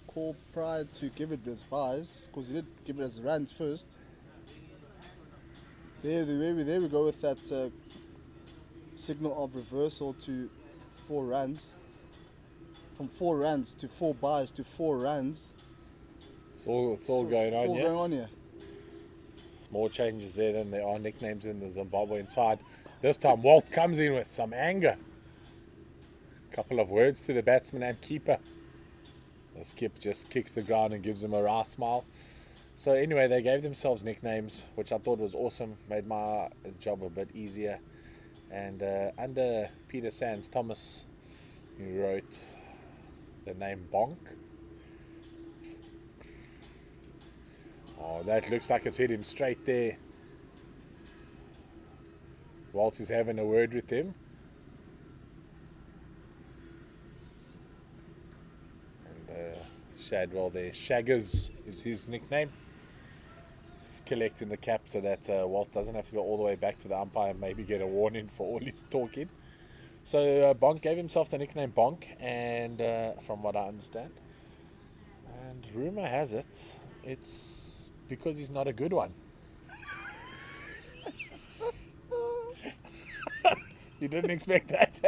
call prior to give it as bars, because he did give it as runs first. There we go with that signal of reversal to 4 runs. From 4 runs to 4 bars to 4 runs. It's all going on, all yeah. going on here. More changes there than there are nicknames in the Zimbabwean side. This time Walt comes in with some anger. A couple of words to the batsman and keeper. The skip just kicks the ground and gives him a wry smile. So anyway, they gave themselves nicknames, which I thought was awesome. Made my job a bit easier. And under Peter Sands Thomas, he wrote the name Bonk. Oh, that looks like it's hit him straight there. Walt is having a word with him. And Shadwell there. Shaggers is his nickname. He's collecting the cap so that Walt doesn't have to go all the way back to the umpire and maybe get a warning for all his talking. So Bonk gave himself the nickname Bonk, and from what I understand. And rumor has it, it's because he's not a good one. You didn't expect that.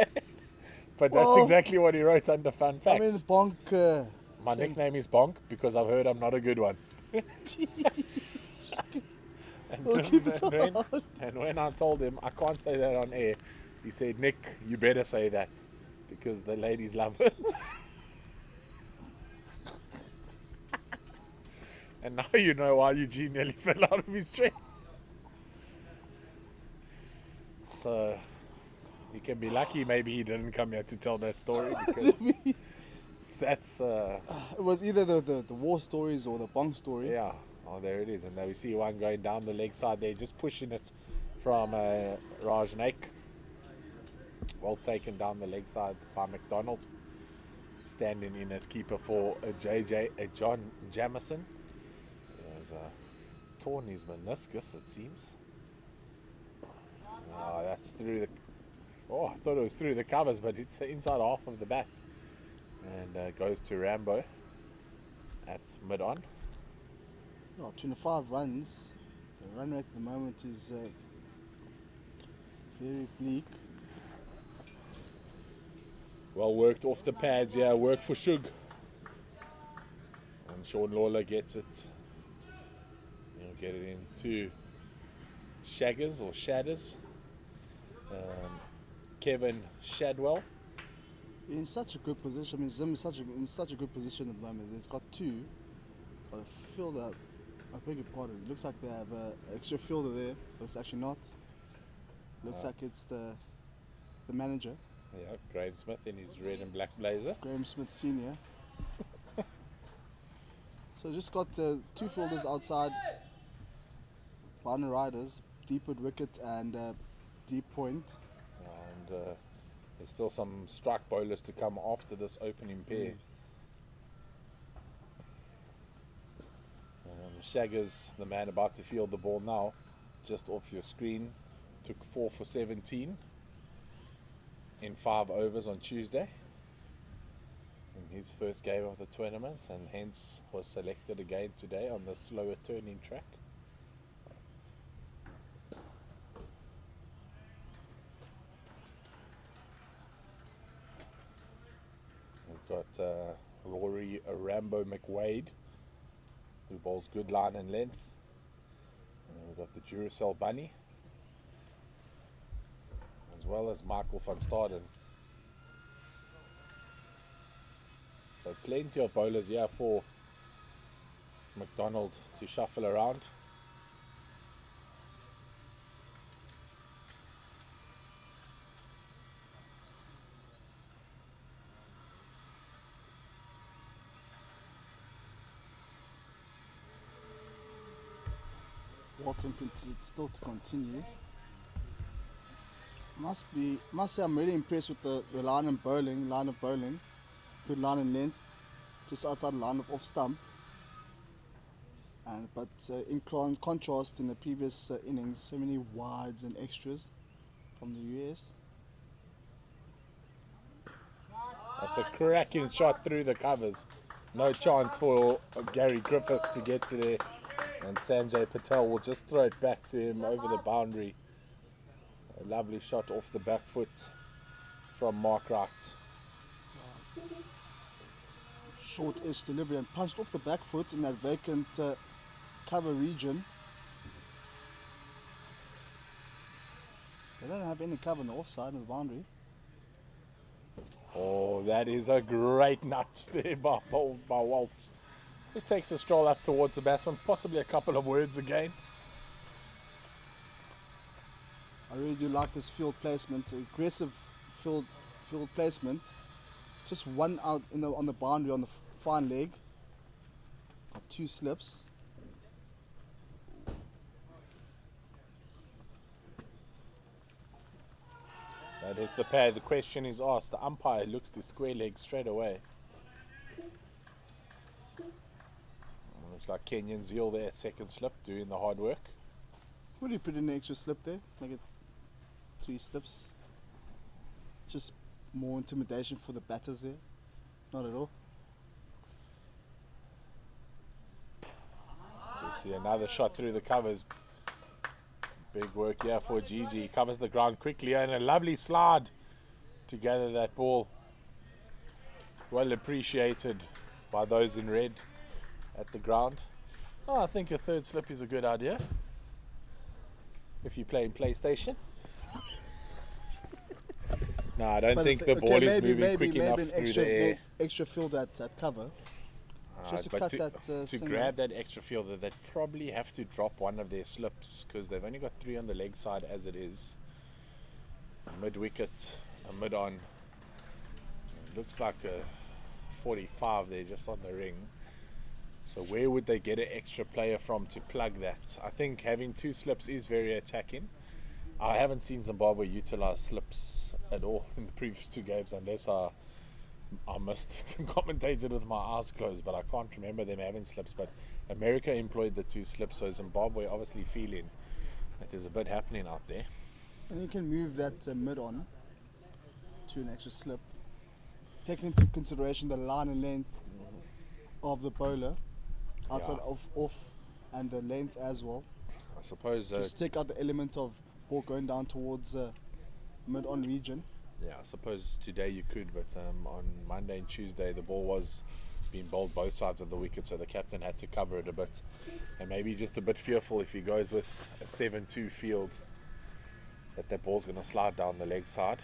But that's Well, exactly what he wrote under fun facts. I mean, Bonk. My nickname is Bonk because I've heard I'm not a good one. We'll keep it on. And when I told him I can't say that on air, he said, Nick, you better say that because the ladies love it. And now you know why Eugene nearly fell out of his tree. So you can be lucky maybe he didn't come here to tell that story because that's It was either the war stories or the Bonk story. yeah. Oh, there it is. And there we see one going down the leg side there, just pushing it from Raj Naik. Well taken down the leg side by McDonald. Standing in as keeper for John Jamison. He has torn his meniscus, it seems. Oh, that's through the... Oh, I thought it was through the covers, but it's inside half of the bat. And goes to Rambo at mid-on. Oh, 25 runs. The run rate at the moment is very bleak. Well worked off the pads, yeah, work for Shug. And Sean Lawler gets it. He'll get it into Shaggers or Shadders. Kevin Shadwell. In such a good position. I mean, Zim is in such a good position at the moment. They've got 2, but I feel that, I beg your pardon, it looks like they have an extra fielder there, but it's actually not. Looks like it's the manager, Yeah, Graham Smith in his red and black blazer. Graham Smith Senior. So just got 2 fielders outside, Barner Riders, deepwood wicket and deep point. And there's still some strike bowlers to come after this opening pair. Shaggers, the man about to field the ball now, just off your screen, took 4 for 17 in 5 overs on Tuesday in his first game of the tournament, and hence was selected again today on the slower turning track. We've got Rory Rambo McWade who bowls good line and length. And then we've got the Duracell Bunny, as well as Michael van Staden. So plenty of bowlers here for McDonald to shuffle around. Walton still to continue. Must say I'm really impressed with the line of bowling. Good line and length, just outside the line of off stump. But in contrast, in the previous innings, so many wides and extras from the US. That's a cracking shot through the covers. No chance for Gary Griffiths to get to there. And Sanjay Patel will just throw it back to him over the boundary. A lovely shot off the back foot from Mark Wright. Short edge delivery and punched off the back foot in that vacant cover region. They don't have any cover on the offside of the boundary. Oh, that is a great nut there by Waltz. Just takes a stroll up towards the batsman, possibly a couple of words again. I really do like this field placement, aggressive field placement. Just one out on the boundary on the fine leg. Got 2 slips. That is the pad. The question is asked. The umpire looks to square leg straight away. Looks like Kenyan Zeal there, second slip, doing the hard work. Would you put in an extra slip there? Make it 3 slips. Just more intimidation for the batters there. Not at all. So you see another shot through the covers. Big work here for Gigi. He covers the ground quickly and a lovely slide to gather that ball. Well appreciated by those in red at the ground. Oh, I think a third slip is a good idea if you play in PlayStation. No, I don't think the ball is moving quick enough through the air. Extra field at cover. Just to cut that to grab that extra fielder, they'd probably have to drop one of their slips because they've only got 3 on the leg side as it is. A mid wicket, a mid on. It looks like a 45 there just on the ring. So where would they get an extra player from to plug that? I think having 2 slips is very attacking. I haven't seen Zimbabwe utilize slips at all in the previous 2 games unless I missed it and commentated with my eyes closed, but I can't remember them having slips. But America employed the 2 slips, so Zimbabwe obviously feeling that there's a bit happening out there. And you can move that mid on to an extra slip, taking into consideration the line and length of the bowler outside of off and the length as well. I suppose just take out the element of ball going down towards mid on region. Yeah, I suppose today you could, but on Monday and Tuesday the ball was being bowled both sides of the wicket, so the captain had to cover it a bit, and maybe just a bit fearful if he goes with a 7-2 field that ball's going to slide down the leg side.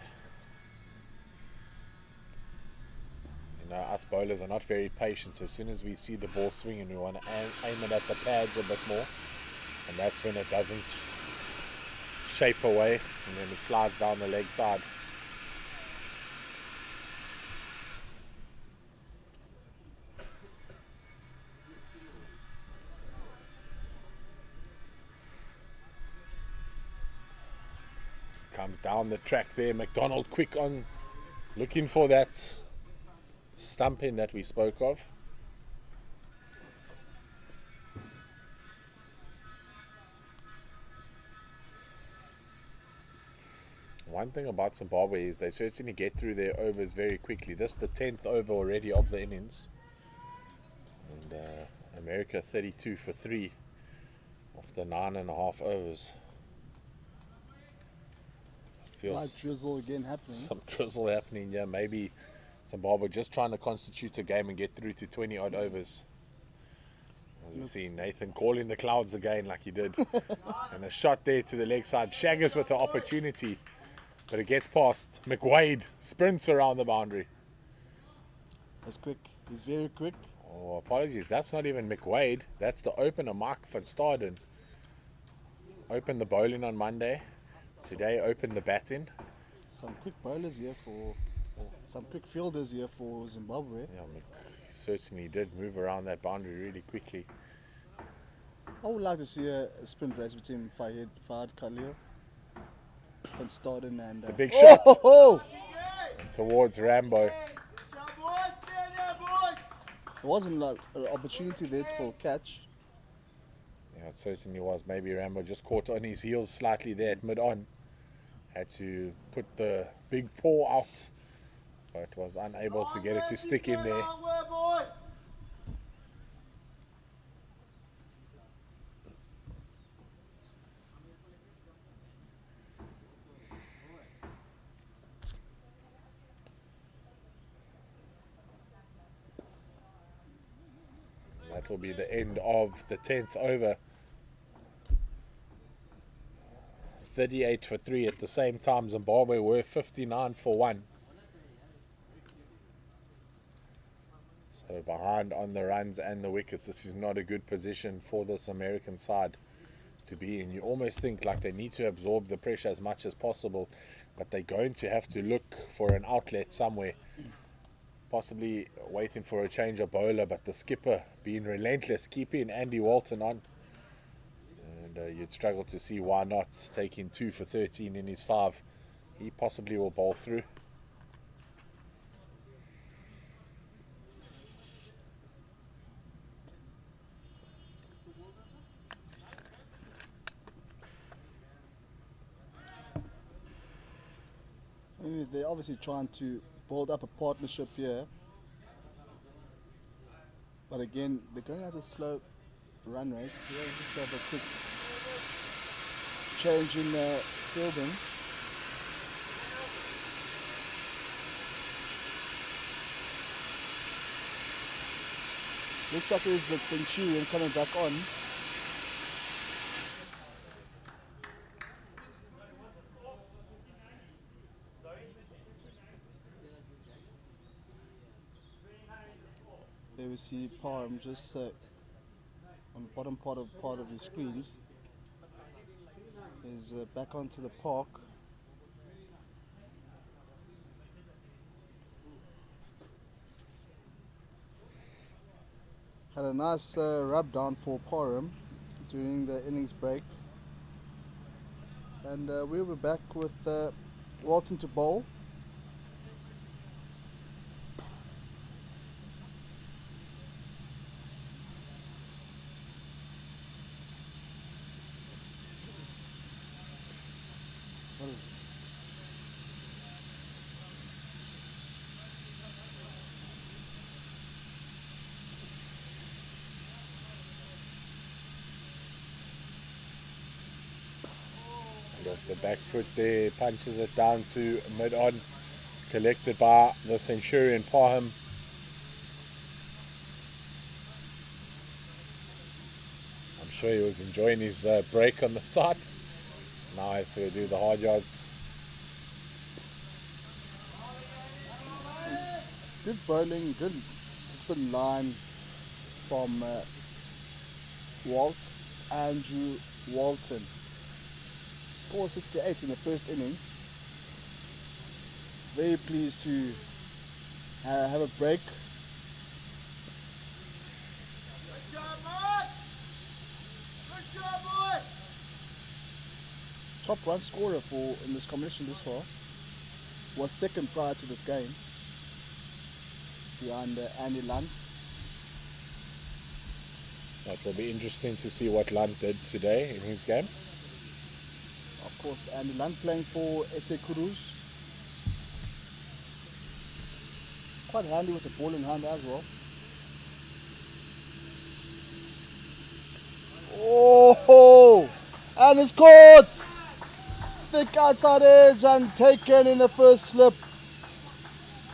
You know, us bowlers are not very patient, so as soon as we see the ball swinging we want to aim it at the pads a bit more, and that's when it doesn't shape away and then it slides down the leg side. Comes down the track there, McDonald quick on, looking for that stump in that we spoke of. One thing about Zimbabwe is they certainly get through their overs very quickly. This is the 10th over already of the innings. And America 32 for 3 after 9.5 overs. Feels drizzle again happening. Some drizzle happening, yeah. Maybe Zimbabwe just trying to constitute a game and get through to 20 odd overs. As we've seen Nathan calling the clouds again like he did. And a shot there to the leg side. Shaggers with the opportunity. But it gets past. McWade sprints around the boundary. That's quick. He's very quick. Oh, apologies. That's not even McWade. That's the opener, Mike van Staden. Opened the bowling on Monday. Today opened the batting. Some quick bowlers here or some quick fielders here for Zimbabwe. Yeah, he certainly did move around that boundary really quickly. I would like to see a sprint race between Fahad Khalil, Van Staden and... It's a big shot. Oh! Towards Rambo. There wasn't like an opportunity there for a catch. Yeah, it certainly was. Maybe Rambo just caught on his heels slightly there at mid-on. Had to put the big paw out, but was unable to get it to stick in there. That will be the end of the 10th over. 38 for 3 at the same time. Zimbabwe were 59 for 1. So behind on the runs and the wickets. This is not a good position for this American side to be in. You almost think like they need to absorb the pressure as much as possible, but they're going to have to look for an outlet somewhere. Possibly waiting for a change of bowler, but the skipper being relentless, keeping Andy Walton on. And you'd struggle to see why not, taking 2 for 13 in his 5. He possibly will bowl through. I mean, they're obviously trying to build up a partnership here. But again, they're going at a slow run rate. Yeah, just have a quick change in fielding. Looks like it's the Centurion coming back on. There we see Parham just on the bottom part of your screens. Is back onto the park. Had a nice rub down for Parham during the innings break. And we were back with Walton to bowl. Off the back foot there, punches it down to mid-on, collected by the Centurion Parham. I'm sure he was enjoying his break on the side. Now he has to do the hard yards. Good bowling, good spin line from Andrew Walton. Score 68 in the first innings. Very pleased to have a break. Good job, boy! Good job, boy! Top run scorer in this competition this far. Was second prior to this game, behind Andy Lunt. It will be interesting to see what Lunt did today in his game. Of course, Andy Lunt playing for SA Kurus. Quite handy with the ball in hand as well. Oh, and it's caught! Thick outside edge and taken in the first slip.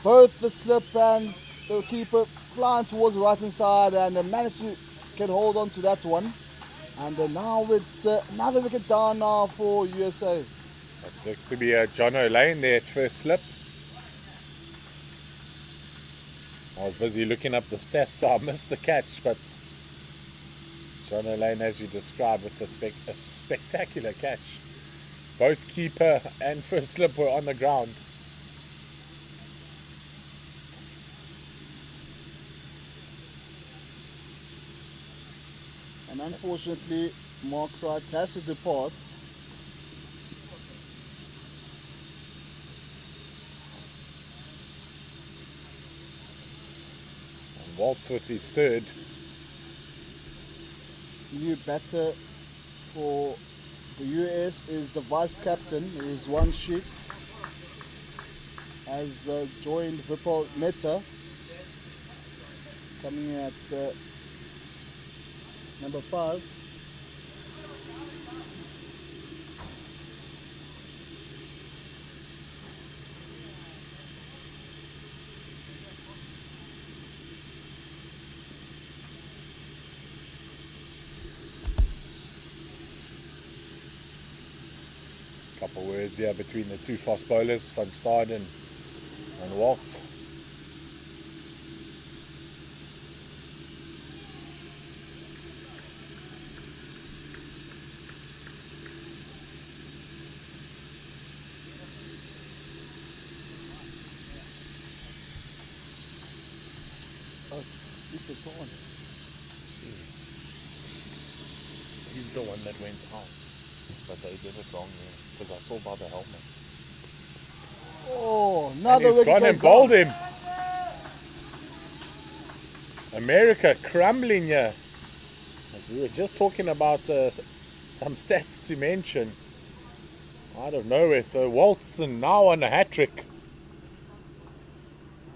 Both the slip and the keeper flying towards the right hand side, and they managed to can hold on to that one. And now it's another wicket down now for USA. It looks to be a John O'Lane there at first slip. I was busy looking up the stats, so I missed the catch, but John O'Lane, as you described, with a spectacular catch. Both keeper and first slip were on the ground. And unfortunately, Mark Wright has to depart. And Waltz with his third. New batter for the US is the vice captain, is Wan Sheikh. Has joined Vipul Mehta, coming at number 5. Couple words here between the two fast bowlers, Van Staden and Waltz. Oh, Seeker's not on. He's the one that went out, but they did it wrong there, because I saw by the helmet. Oh, And another he's wicket gone goes and bowled down. him. America crumbling here. We were just talking about some stats to mention out of nowhere. So Walton now on a hat-trick.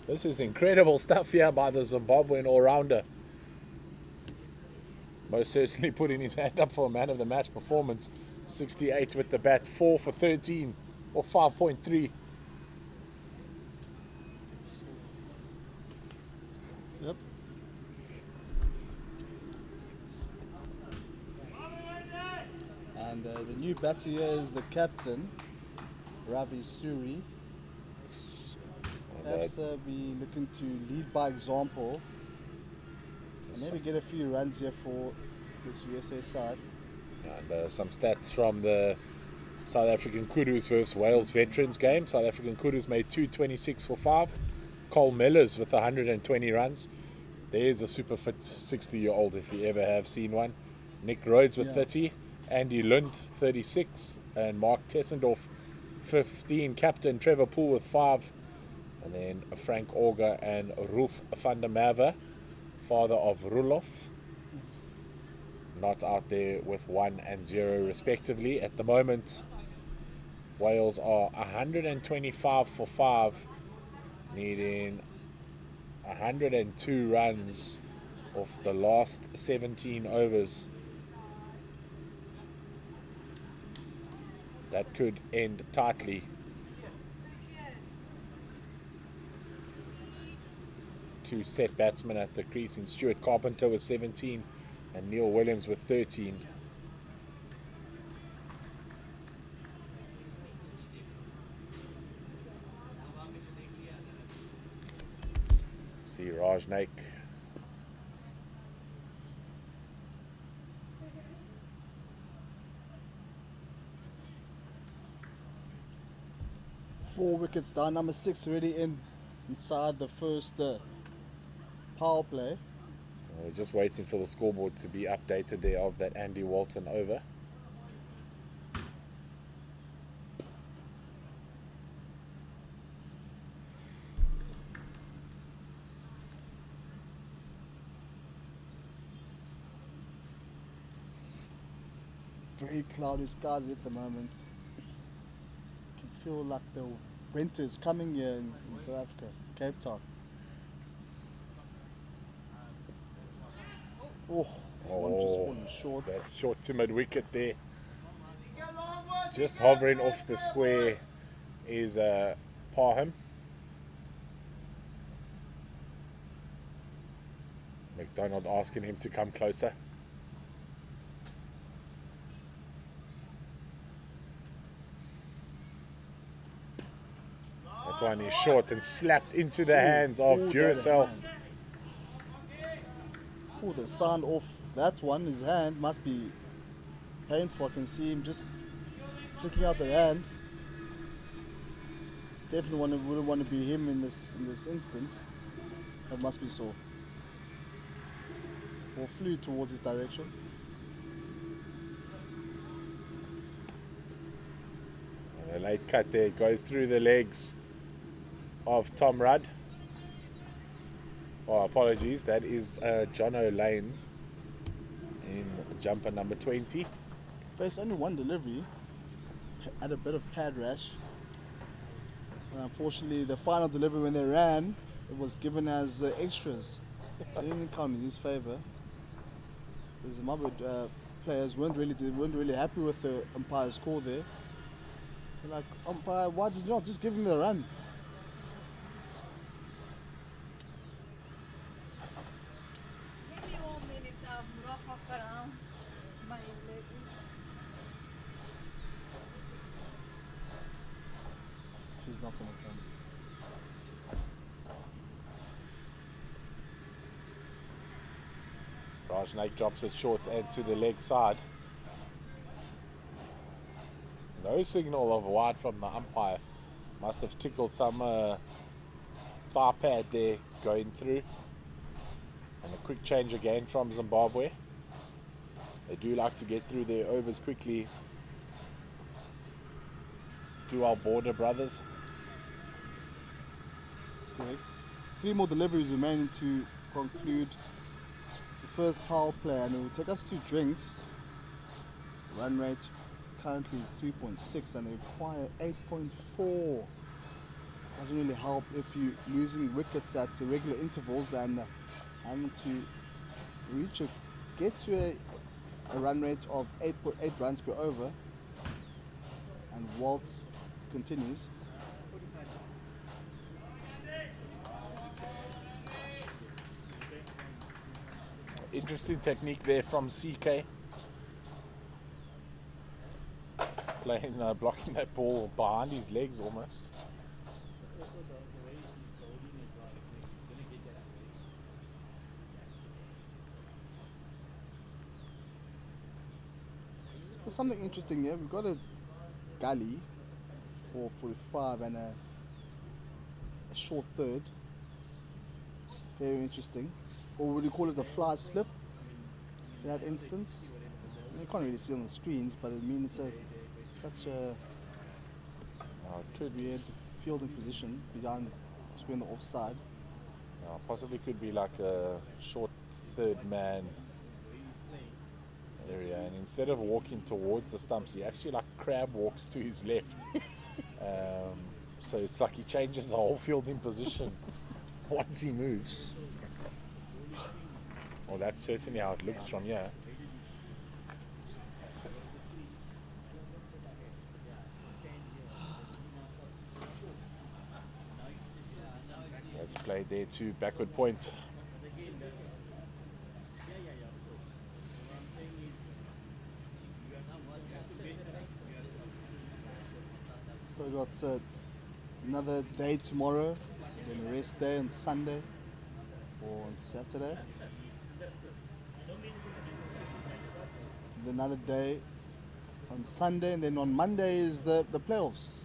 This is incredible stuff here by the Zimbabwean all-rounder. Most certainly putting his hand up for a man of the match performance. 68 with the bat, 4 for 13 or 5.3. Yep. And the new batter here is the captain, Ravi Suri. Perhaps be looking to lead by example and maybe get a few runs here for this USA side. And some stats from the South African Kudus versus Wales veterans game. South African Kudus made 226 for 5. Cole Mellors with 120 runs. There's a super fit 60-year-old if you ever have seen one. Nick Rhodes with 30. Andy Lund 36. And Mark Tessendorf 15. Captain Trevor Poole with 5. And then Frank Auger and Rolf van der Merwe, father of Rulof, not out there with 1 and 0 respectively. At the moment, Wales are 125 for 5, needing 102 runs off the last 17 overs. That could end tightly. Two set batsmen at the crease in Stuart Carpenter with 17 and Neil Williams with 13. See Raj Naik. Four wickets down, number 6 already inside the first power play. We're just waiting for the scoreboard to be updated there of that Andy Walton over. Very cloudy skies at the moment. You can feel like the winter is coming here in South Africa, Cape Town. Oh, one just falling short. That's short to mid-wicket there. Just hovering off the square is Parham. McDonald asking him to come closer. That one is short and slapped into the hands of Duracell. Oh, the sound off that one, his hand must be painful. I can see him just flicking out the hand. Definitely wouldn't want to be him in this instance. That must be sore. Or flew towards his direction. And a late cut there goes through the legs of Tom Rudd. Oh, apologies, that is John O'Lane in jumper number 20. Faced only one delivery, had a bit of pad rash. And unfortunately, the final delivery when they ran, it was given as extras. So it didn't count in his favour. The Zimbabwe players weren't really happy with the umpire's call there. They're like, umpire, why did you not just give him the run? She's not going to come. Rajnaik drops it short and to the leg side. No signal of wide from the umpire. Must have tickled some thigh pad there going through. And a quick change again from Zimbabwe. They do like to get through their overs quickly. Do our border brothers. That's correct. 3 more deliveries remaining to conclude the first power play, and it will take us to drinks. Run rate currently is 3.6 and they require 8.4. Doesn't really help if you're losing wickets at regular intervals and having to get to a run rate of 8.8 runs per over. And Waltz continues. Interesting technique there from CK. Blocking that ball behind his legs almost. There's something interesting here. We've got a gully for 45 and a short third. Very interesting. Or would you call it a fly slip in that instance? You can't really see on the screens, but I mean it's such a weird fielding position behind, just being the offside. Possibly could be like a short third man area, and instead of walking towards the stumps, he actually like crab walks to his left. So it's like he changes the whole fielding position once he moves. Well, that's certainly how it looks from here. Let's play there to backward point. So we've got another day tomorrow, then a rest day on Sunday or on Saturday. Then another day on Sunday, and then on Monday is the playoffs.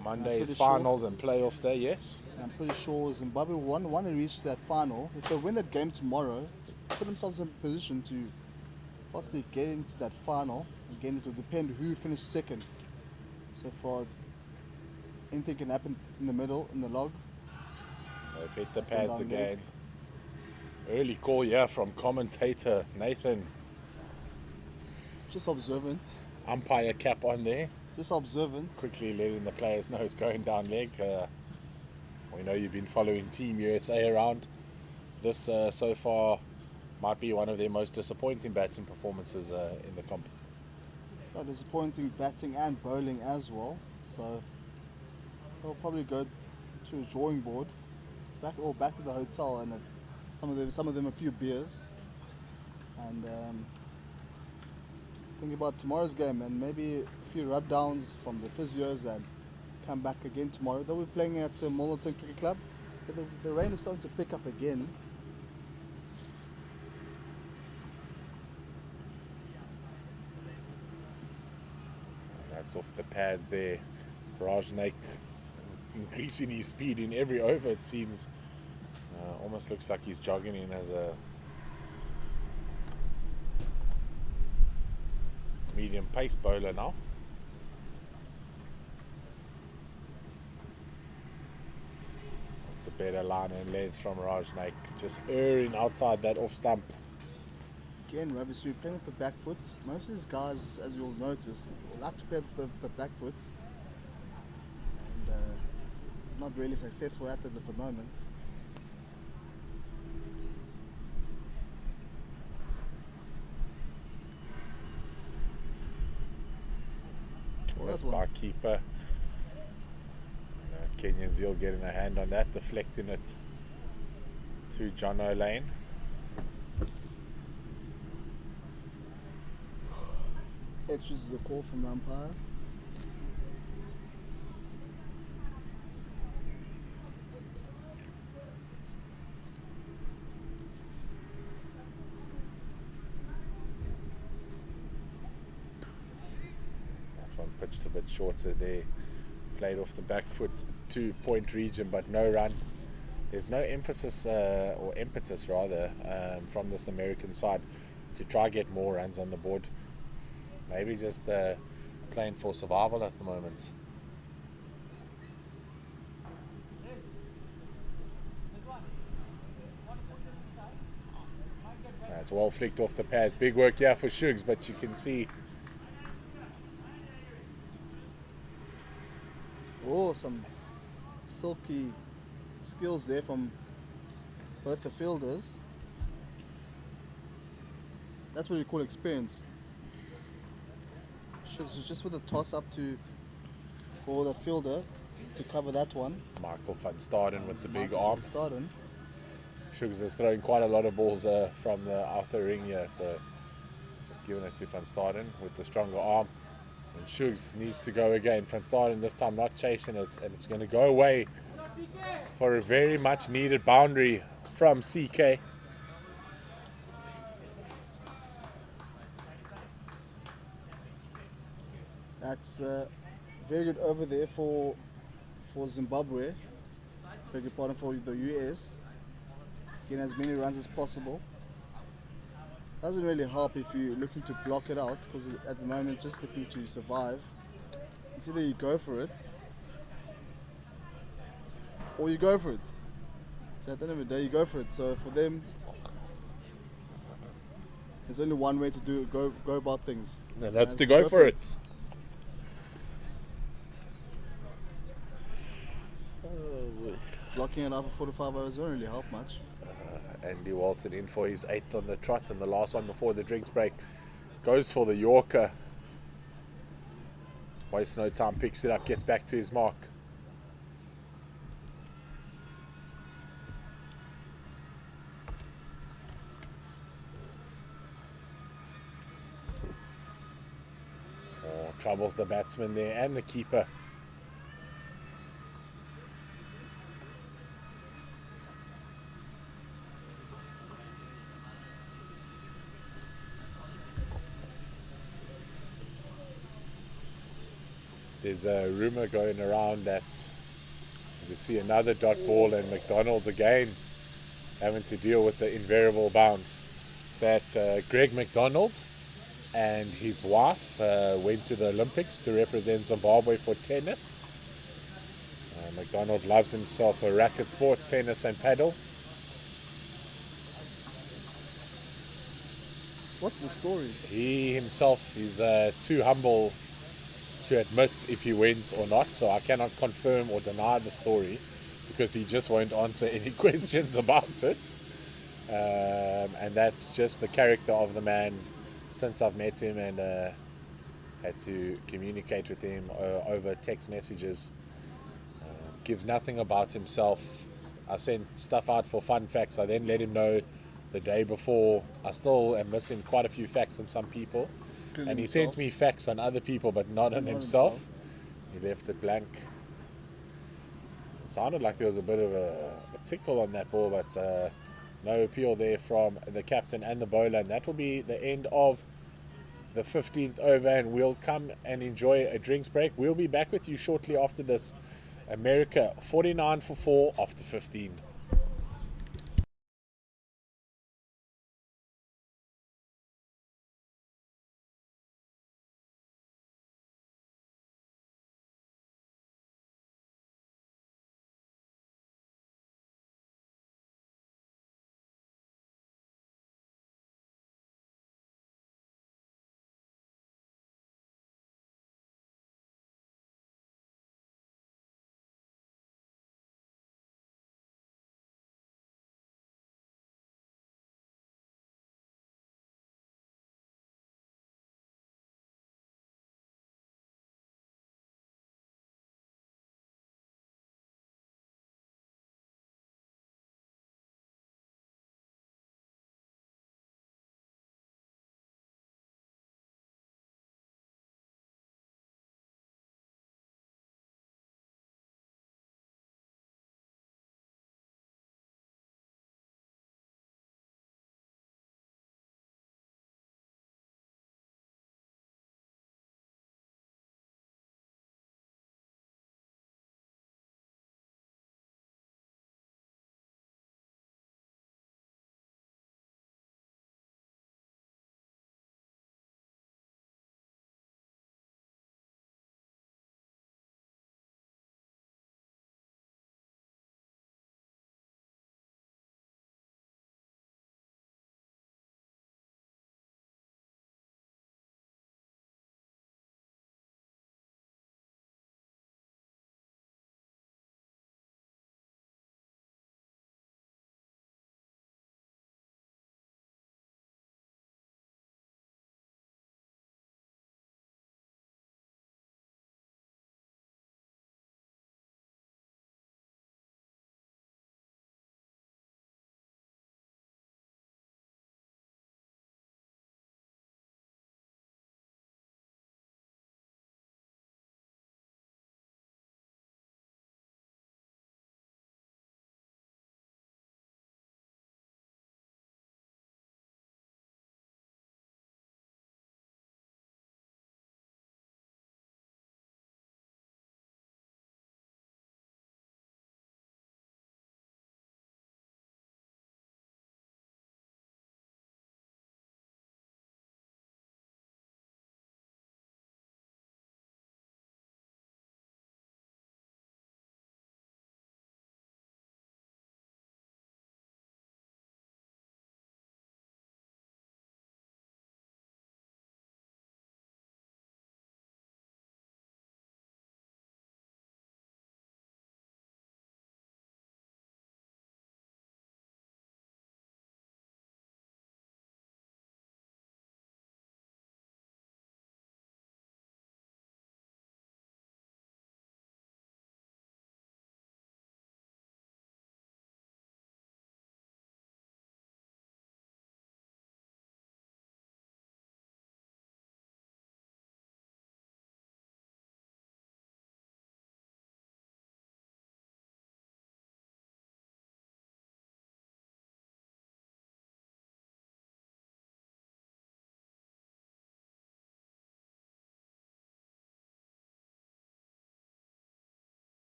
Monday is finals and playoff day, yes. And I'm pretty sure Zimbabwe want to reach that final. If they win that game tomorrow, they put themselves in a position to possibly get into that final. Again, it will depend who finishes second. So for anything can happen in the middle, in the log. They've hit the pads again. Early call here from commentator Nathan. Just observant. Umpire cap on there. Just observant. Quickly letting the players know it's going down leg. We know you've been following Team USA around. This so far might be one of their most disappointing batting performances in the comp. Disappointing batting and bowling as well. So they'll probably go to a drawing board, back to the hotel, and Some of them a few beers, and think about tomorrow's game and maybe a few rub downs from the physios and come back again tomorrow. They'll be playing at Milnerton Cricket Club. The rain is starting to pick up again. That's off the pads there. Rajnaik increasing his speed in every over, it seems. Almost looks like he's jogging in as a medium pace bowler now. It's a better line and length from Rajnaik, just erring outside that off stump. Again, Ravisri playing with the back foot. Most of these guys, as you'll notice, like to play with the back foot, and not really successful at it at the moment. Missed by keeper. Kenyan Zeal getting a hand on that, deflecting it to John O'Lane. Extras is a call from the umpire. That one pitched a bit shorter there. Played off the back foot, 2-point region, but no run. There's no emphasis or impetus rather from this American side to try get more runs on the board. Maybe just playing for survival at the moment. That's well flicked off the pads. Big work here for Shugs, but you can see. Oh, some silky skills there from both the fielders. That's what you call experience. So just with a toss up for the fielder to cover that one. Michael van Staden with the big arm. Staden. Shugs is throwing quite a lot of balls from the outer ring here, so just giving it to van Staden with the stronger arm. And Shugs needs to go again. Van Staden this time not chasing it, and it's going to go away for a very much needed boundary from CK. That's very good over there for Zimbabwe. Beg your pardon, for the US. Getting as many runs as possible. Doesn't really help if you're looking to block it out, because at the moment just looking to survive. It's either you go for it or you go for it. So at the end of the day, you go for it. So for them, there's only one way to go about things. And that's to go for it. Blocking it out for 45 hours won't really help much. Andy Walton in for his 8th on the trot, and the last one before the drinks break goes for the Yorker. Wastes no time, picks it up, gets back to his mark. Oh, troubles the batsman there and the keeper. There's a rumour going around that you see another dot ball and McDonald again having to deal with the invariable bounce. That Greg McDonald and his wife went to the Olympics to represent Zimbabwe for tennis. McDonald loves himself a racket sport, tennis and paddle. What's the story? He himself is too humble to admit if he went or not, so I cannot confirm or deny the story because he just won't answer any questions about it, and that's just the character of the man since I've met him and had to communicate with him over text messages. Gives nothing about himself I sent stuff out for fun facts. I then let him know the day before I still am missing quite a few facts on some people. Including And he himself. sent me facts on other people, but not on Not himself. himself. He left it blank. It sounded like there was a bit of a tickle on that ball, but no appeal there from the captain and the bowler. And that will be the end of the 15th over, and we'll come and enjoy a drinks break. We'll be back with you shortly after this. America 49 for 4 after 15.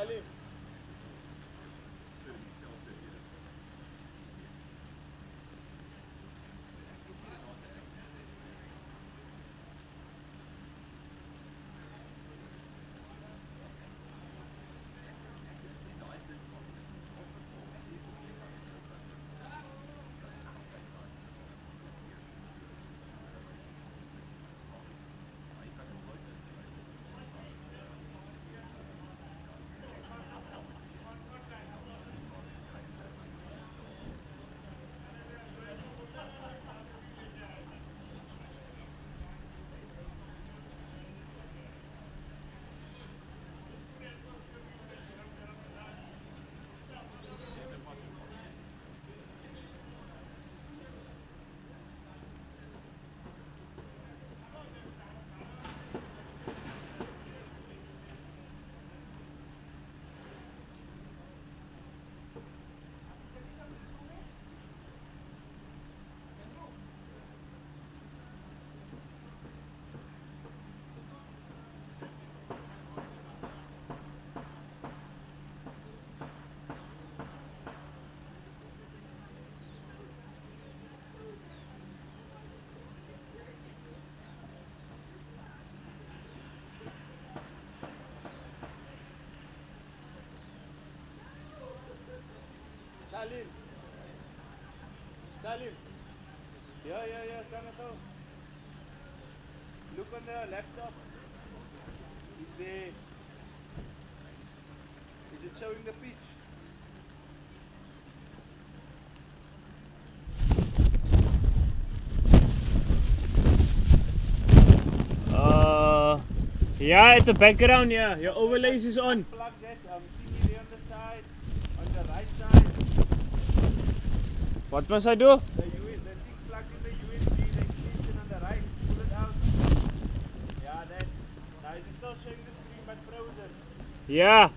Salim. Salim. Salim. Yeah, come at all. Look on the laptop. Is there? Is it showing the pitch? Yeah, at the background, yeah. Your overlays is on. Plug that thingy there on the side, on the right side. What must I do? The thing plugged in the USB, the extension on the right. Pull it out. Yeah, that. Now is it still showing the screen but frozen? Yeah.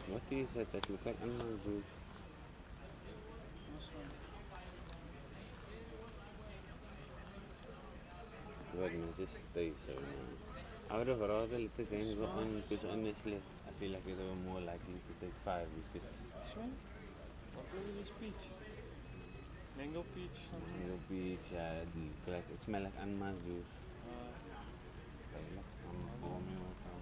What is it that look like animal juice? Goodness, this stays so long. I would have rather let the game go on because honestly, I feel like they were more likely to take 5 wickets. What was this pitch? Mango pitch? Something? It'll be, yeah, it smells like unmarked juice. Like, warming water.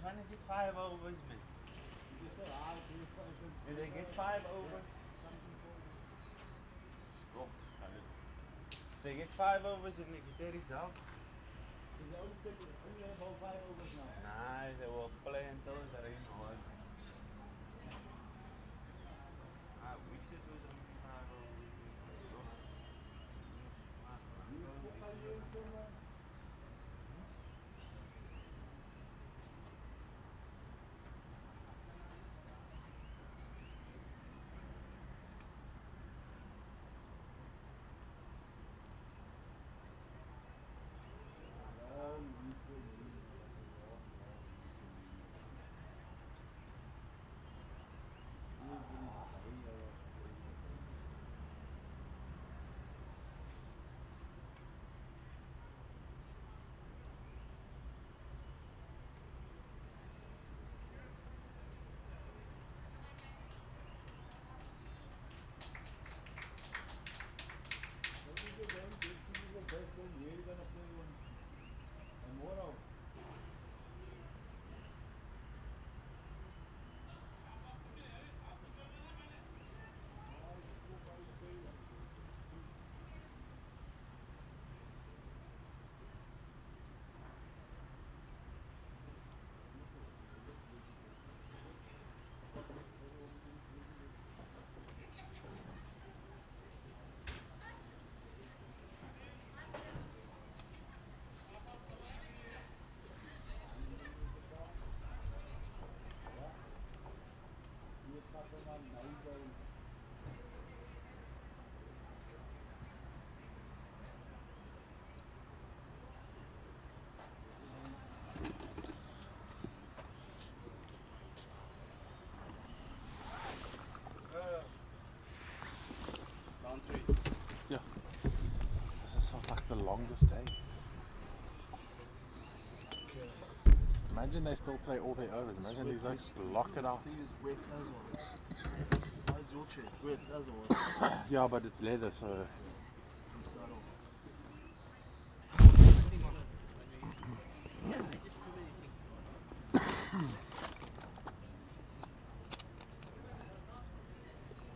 trying to get 5 overs, man. If they get 5 overs, oh, they get 5 overs and they get their result. Nah, they will play until the rain on. I wish it was only 5 overs. Round 3. Yeah. This has felt like the longest day. Imagine they still play all their overs. Imagine these guys block it out. This thing is wet as well. How's your chair? Wet as well. Yeah, but it's leather, so It's not all.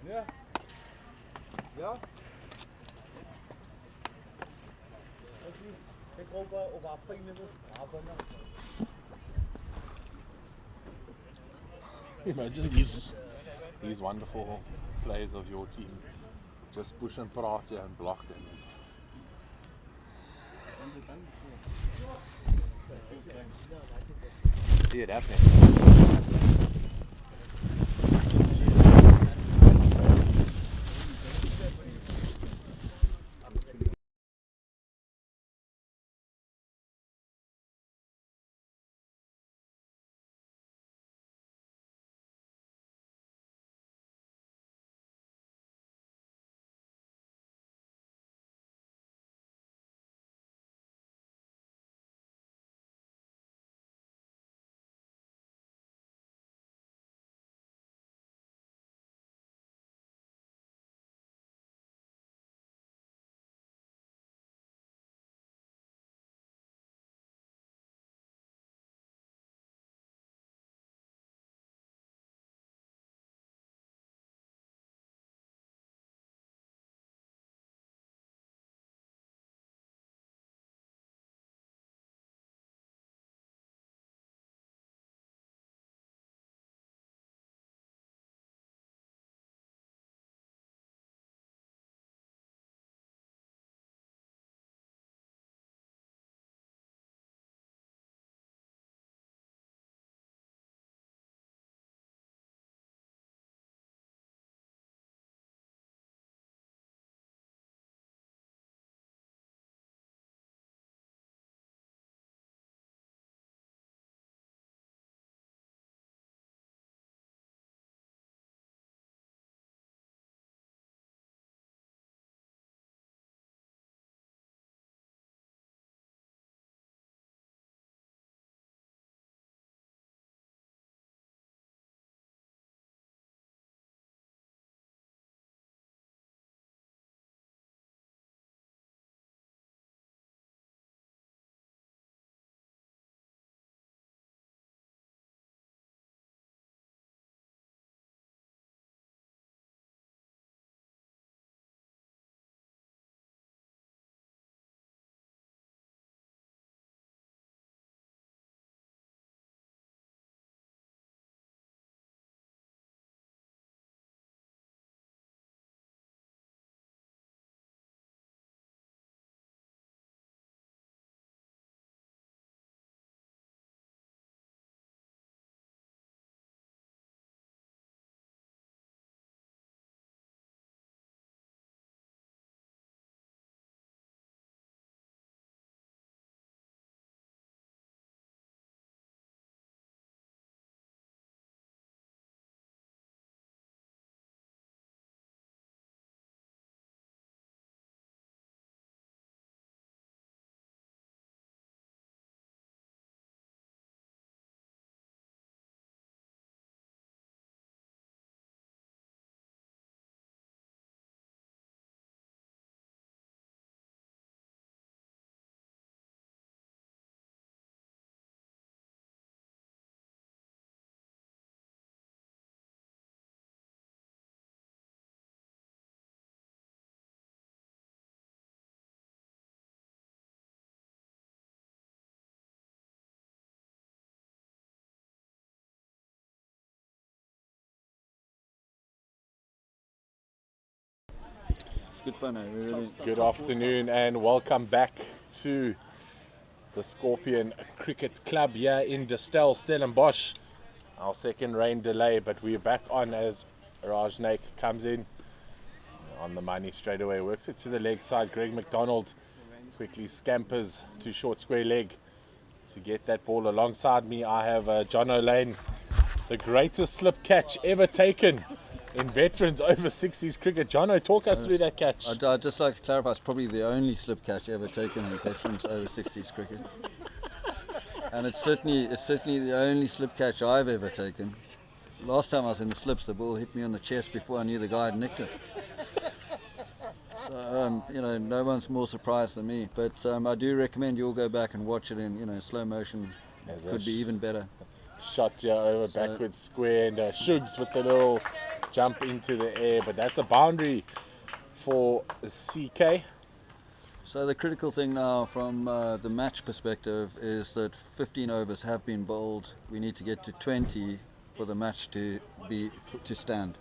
Yeah. Ja? Ik hoop op haar vingers. imagine these wonderful players of your team just push and praat here and block and Done before. That feels like. see it happening. good fun. Really. Good afternoon and welcome back to the Scorpion Cricket Club here in Distell, Stellenbosch. Our second rain delay, but we're back on as Raj Naik comes in on the money straight away. Works it to the leg side. Greg McDonald quickly scampers to short square leg to get that ball alongside me. I have John O'Lane, the greatest slip catch ever taken in veterans over-60s cricket. Jono, talk us through that catch. I'd just like to clarify, it's probably the only slip catch ever taken in veterans over-60s cricket. And it's certainly the only slip catch I've ever taken. Last time I was in the slips, the ball hit me on the chest before I knew the guy had nicked it. So, no one's more surprised than me. But I do recommend you all go back and watch it in, slow motion. It could be even better. Shot here over backwards square, and Shugs with the little jump into the air, but that's a boundary for CK. So the critical thing now from the match perspective is that 15 overs have been bowled. We need to get to 20 for the match to stand.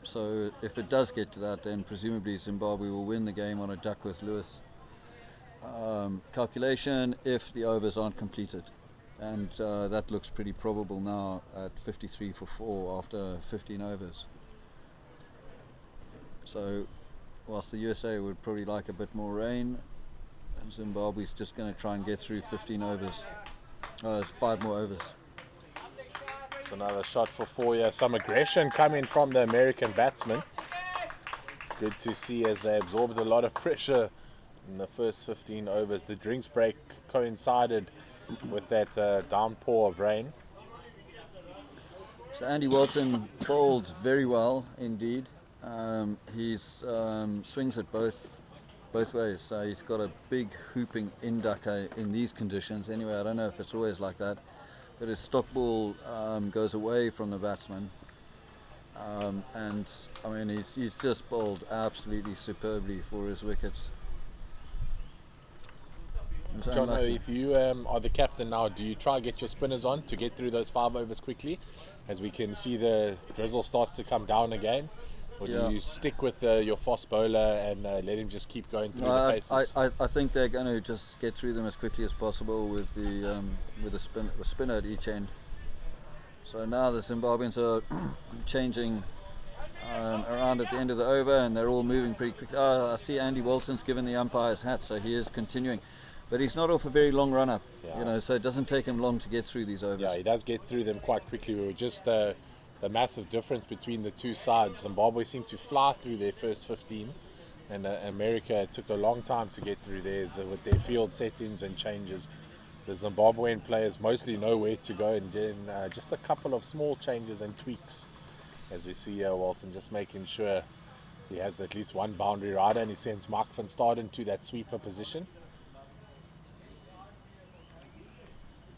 So if it does get to that, then presumably Zimbabwe will win the game on a Duckworth-Lewis calculation if the overs aren't completed. And that looks pretty probable now at 53 for 4 after 15 overs. So whilst the USA would probably like a bit more rain, Zimbabwe's just going to try and get through 15 overs. 5 more overs. It's another shot for 4 here. Some aggression coming from the American batsmen. Good to see as they absorbed a lot of pressure in the first 15 overs. The drinks break coincided with that downpour of rain. So Andy Walton bowled very well indeed. He's swings it both ways. So he's got a big hooping inducker in these conditions. Anyway, I don't know if it's always like that, but his stock ball goes away from the batsman. And I mean, he's just bowled absolutely superbly for his wickets. John, if you are the captain now, do you try to get your spinners on to get through those 5 overs quickly, as we can see the drizzle starts to come down again? Or do you stick with your fast bowler and let him just keep going through the paces? I think they're going to just get through them as quickly as possible with the spinner at each end. So now the Zimbabweans are changing around at the end of the over, and they're all moving pretty quickly. I see Andy Walton's given the umpire's hat, so he is continuing. But he's not off a very long run-up, so it doesn't take him long to get through these overs. Yeah, he does get through them quite quickly. We were just the massive difference between the two sides. Zimbabwe seemed to fly through their first 15, and America took a long time to get through theirs with their field settings and changes. The Zimbabwean players mostly know where to go, and then just a couple of small changes and tweaks. As we see here, Walton just making sure he has at least one boundary rider, and he sends Mark van Staden to that sweeper position.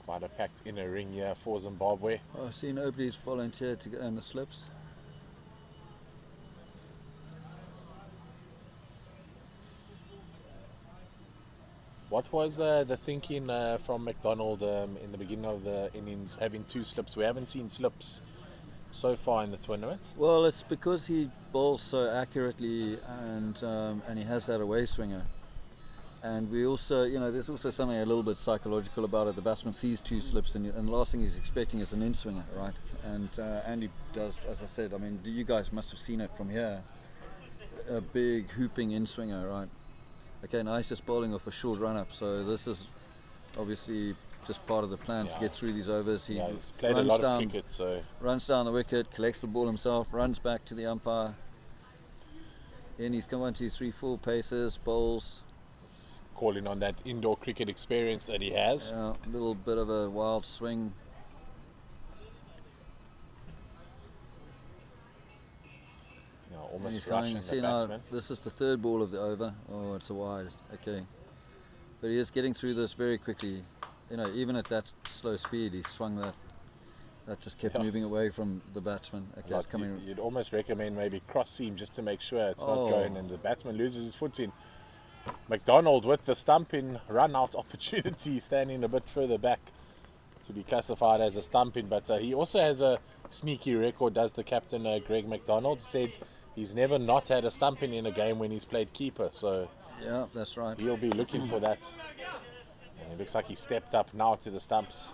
Quite a packed inner ring here for Zimbabwe. I see nobody's volunteered to go in the slips. What was the thinking from McDonald in the beginning of the innings, having 2 slips? We haven't seen slips so far in the tournament. Well, it's because he bowls so accurately, and he has that away swinger. And we also, there's also something a little bit psychological about it. The batsman sees 2 slips, and the last thing he's expecting is an in-swinger, right? And Andy does, as I said, I mean, you guys must have seen it from here. A big hooping in-swinger, right? Okay, now he's just bowling off a short run-up, so this is obviously just part of the plan to get through these overs. He's played a lot of cricket, so runs down the wicket, collects the ball himself, runs back to the umpire. Then he's come 1, 2, 3, 4 paces, bowls. Calling on that indoor cricket experience that he has. Yeah, a little bit of a wild swing. Almost rushing the batsman. This is the 3rd ball of the over. Oh, it's a wide. Okay, but he is getting through this very quickly. Even at that slow speed, he swung that. That just kept moving away from the batsman. Okay, it's coming. You'd almost recommend maybe cross seam just to make sure it's not going, and the batsman loses his footing. McDonald with the stumping run out opportunity, standing a bit further back to be classified as a stumping, but he also has a sneaky record, does the captain Greg McDonald. Said he's never not had a stumping in a game when he's played keeper, so Yeah, that's right. he'll be looking for that. And it looks like he stepped up now to the stumps.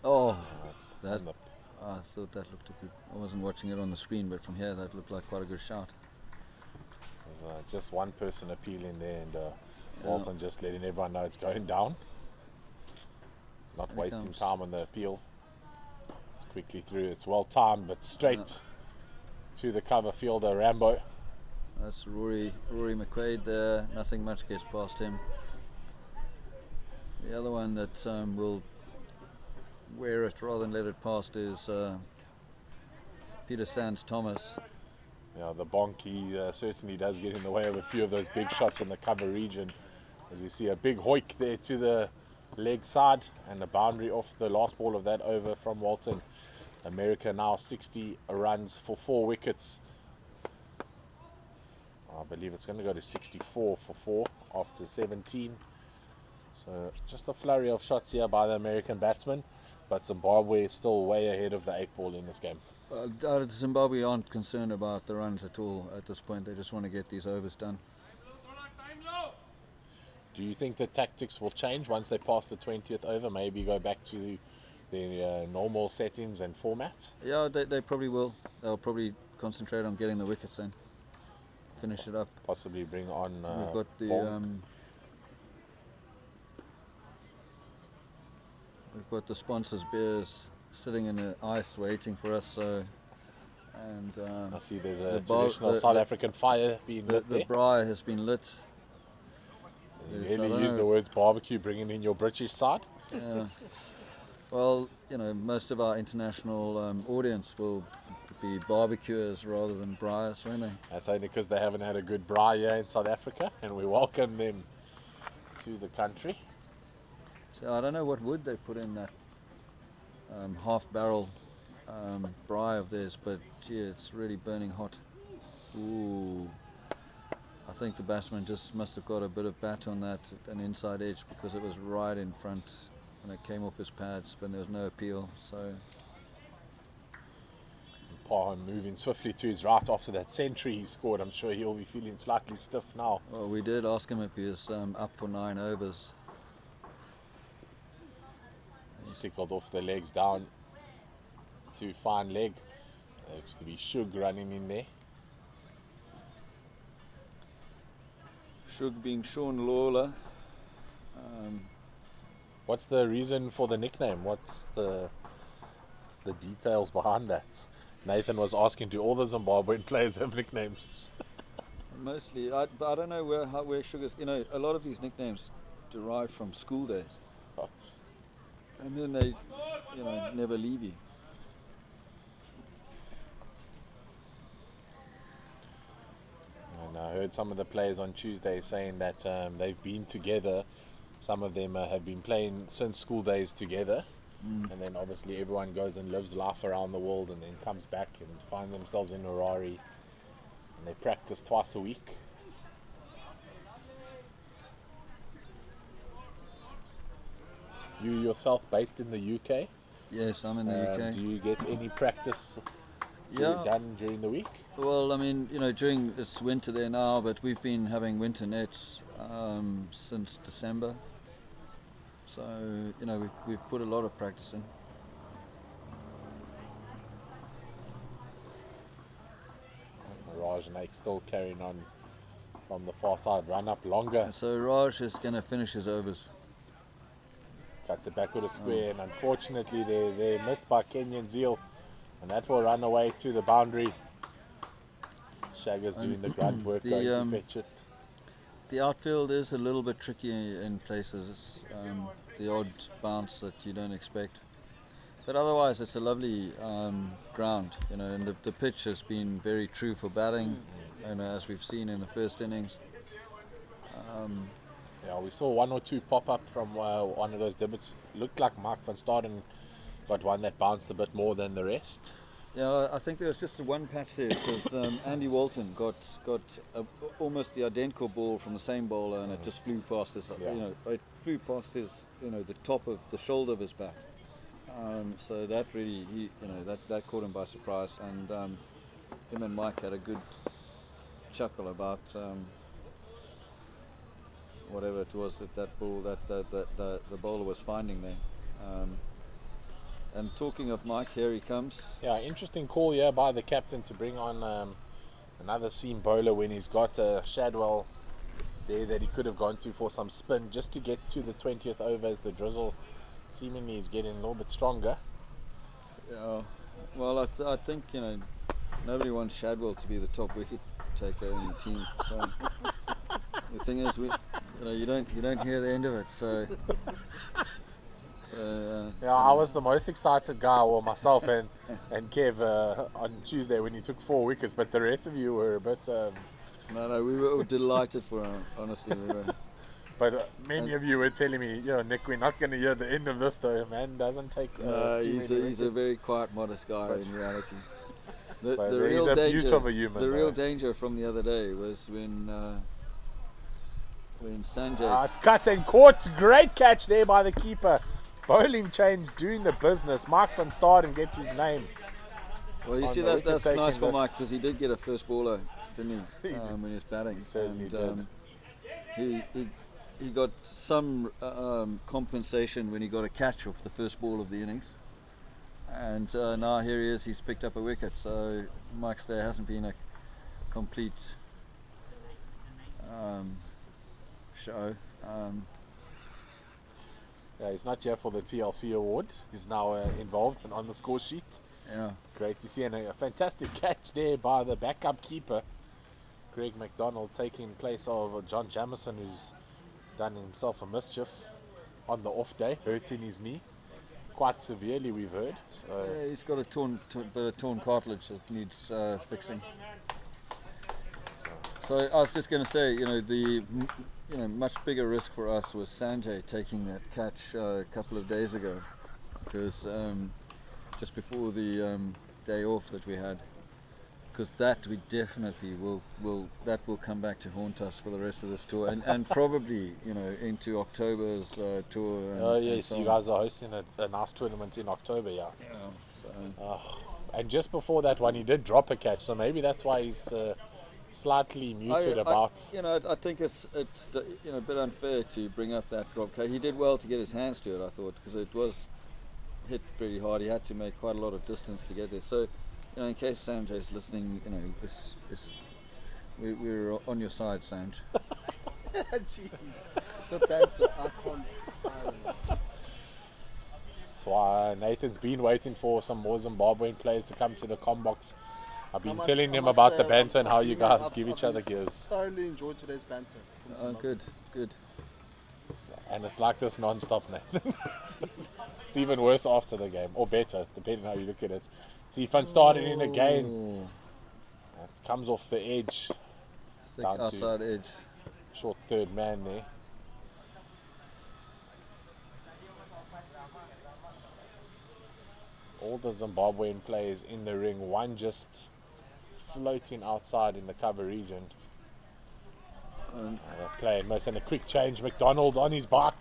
Oh, That's that on the- I thought that looked a good. I wasn't watching it on the screen, but from here that looked like quite a good shot. there's just one person appealing there, and Walton just letting everyone know it's going down. Not There it wasting comes. time on the appeal. It's quickly through. It's well timed, but straight to the cover fielder, Rambo. That's Rory McQuaid there. Nothing much gets past him. The other one that will wear it rather than let it past is Peter Sands Thomas. Yeah, the bonk, he certainly does get in the way of a few of those big shots in the cover region. As we see a big hoik there to the leg side and a boundary off the last ball of that over from Walton. America now 60 runs for 4 wickets. I believe it's going to go to 64 for 4 after 17. So just a flurry of shots here by the American batsman, but Zimbabwe is still way ahead of the 8 ball in this game. Zimbabwe aren't concerned about the runs at all at this point. They just want to get these overs done. Do you think the tactics will change once they pass the 20th over? Maybe go back to their normal settings and formats? Yeah, they probably will. They'll probably concentrate on getting the wickets in. Finish it up. Possibly bring on We've got the Bonk. we've got the sponsors beers sitting in the ice waiting for us. So, and I see there's the a bar- traditional the- South the- African fire being lit the there. braai has been lit. You There's- I really don't use know. the words barbecue, bringing in your British side. Yeah. Well, most of our international audience will be barbecuers rather than braaiers, won't they? That's only because they haven't had a good braai here in South Africa, and we welcome them to the country. So I don't know what wood they put in that half barrel braai of theirs, but gee, it's really burning hot. Ooh. I think the batsman just must have got a bit of bat on that, an inside edge, because it was right in front and it came off his pads, but there was no appeal. So Pahan moving swiftly to his right after that century he scored. I'm sure he'll be feeling slightly stiff now. well, we did ask him if he was up for 9 overs. He's tickled off the legs down to fine leg. There looks to be Shug running in there. Shug being Sean Lawler. What's the reason for the nickname? What's the details behind that? Nathan was asking, do all the Zimbabwean players have nicknames? Mostly, I don't know where Sugar's. A lot of these nicknames derive from school days, and then they, never leave you. And I heard some of the players on Tuesday saying that they've been together. Some of them have been playing since school days together. And then obviously everyone goes and lives life around the world and then comes back and find themselves in Harare. And they practice twice a week. You yourself based in the UK? Yes, I'm in the UK. Do you get any practice Yeah. done during the week? Well, I mean, during it's winter there now, but we've been having winter nets since December. So, we've put a lot of practice in. Raj and Ake still carrying on from the far side, run up longer, So Raj is going to finish his overs. cuts it back with a square, and unfortunately they're missed by Kenyan Zeal, and that will run away to the boundary. Shagger's doing the grunt work, the, going to fetch it. The outfield is a little bit tricky in places. The odd bounce that you don't expect. But otherwise, it's a lovely ground, and the pitch has been very true for batting, and as we've seen in the first innings. Yeah, we saw one or two pop up from one of those divots. Looked like Mark van Staden got one that bounced a bit more than the rest. Yeah, I think there was just one patch there because Andy Walton got almost the identical ball from the same bowler, and it just flew past his, Yeah. it flew past his, the top of the shoulder of his bat. So that really, that caught him by surprise, and him and Mike had a good chuckle about whatever it was that ball that the bowler was finding there. And talking of Mike, here he comes. Yeah, interesting call here by the captain to bring on another seam bowler when he's got Shadwell there that he could have gone to for some spin just to get to the 20th over as the drizzle seemingly is getting a little bit stronger. Yeah, well, I think nobody wants Shadwell to be the top wicket taker in the team. So the thing is, you don't hear the end of it. So yeah, I was the most excited guy, well, myself and Kev on Tuesday when he took 4 wickets, but the rest of you were a bit. No, we were delighted for him. Honestly, we were. But many of you were telling me, Nick, we're not going to hear the end of this though. Man doesn't take. He's a very quiet, modest guy in reality. The he's real a danger, beaut of a human. The real danger from the other day was when Sanjay. It's cut and caught. Great catch there by the keeper. Bowling change, doing the business. Mark van Staden gets his name. Well, you see, that's nice for Mike because he did get a first baller, didn't he? When he was batting. He certainly did. He got some compensation when he got a catch off the first ball of the innings. And now here he is, he's picked up a wicket. So Mike's day hasn't been a complete show. Yeah, he's not here for the TLC award. He's now involved and on the score sheet. Yeah. Great to see, and a fantastic catch there by the backup keeper, Greg McDonald, taking place of John Jamieson, who's done himself a mischief on the off day, hurting his knee quite severely, we've heard. So yeah, he's got a bit of torn cartilage that needs fixing. So I was just going to say, the much bigger risk for us was Sanjay taking that catch a couple of days ago, because just before the day off that we had, because that we definitely will come back to haunt us for the rest of this tour, and probably into October's tour. Yes, you guys are hosting a nice tournament in October, yeah. And just before that one, he did drop a catch, so maybe that's why he's slightly muted about. I think it's a bit unfair to bring up that drop catch. He did well to get his hands to it, I thought, because it was hit pretty hard. He had to make quite a lot of distance to get there. So, in case Sanjay's listening, we're on your side, Sanj. Jeez, the banter, I can't. That's why Nathan's been waiting for some more Zimbabwean players to come to the combox. I've been telling him about the banter and how you guys give each other gears. Thoroughly enjoyed today's banter. Good. And it's like this non-stop, Nathan. It's even worse after the game, or better, depending on how you look at it. See, Van Staden in again. It comes off the edge. Thick outside edge. Short third man there. All the Zimbabwean players in the ring, one just floating outside in the cover region. Playing most, and a quick change. McDonald on his bike.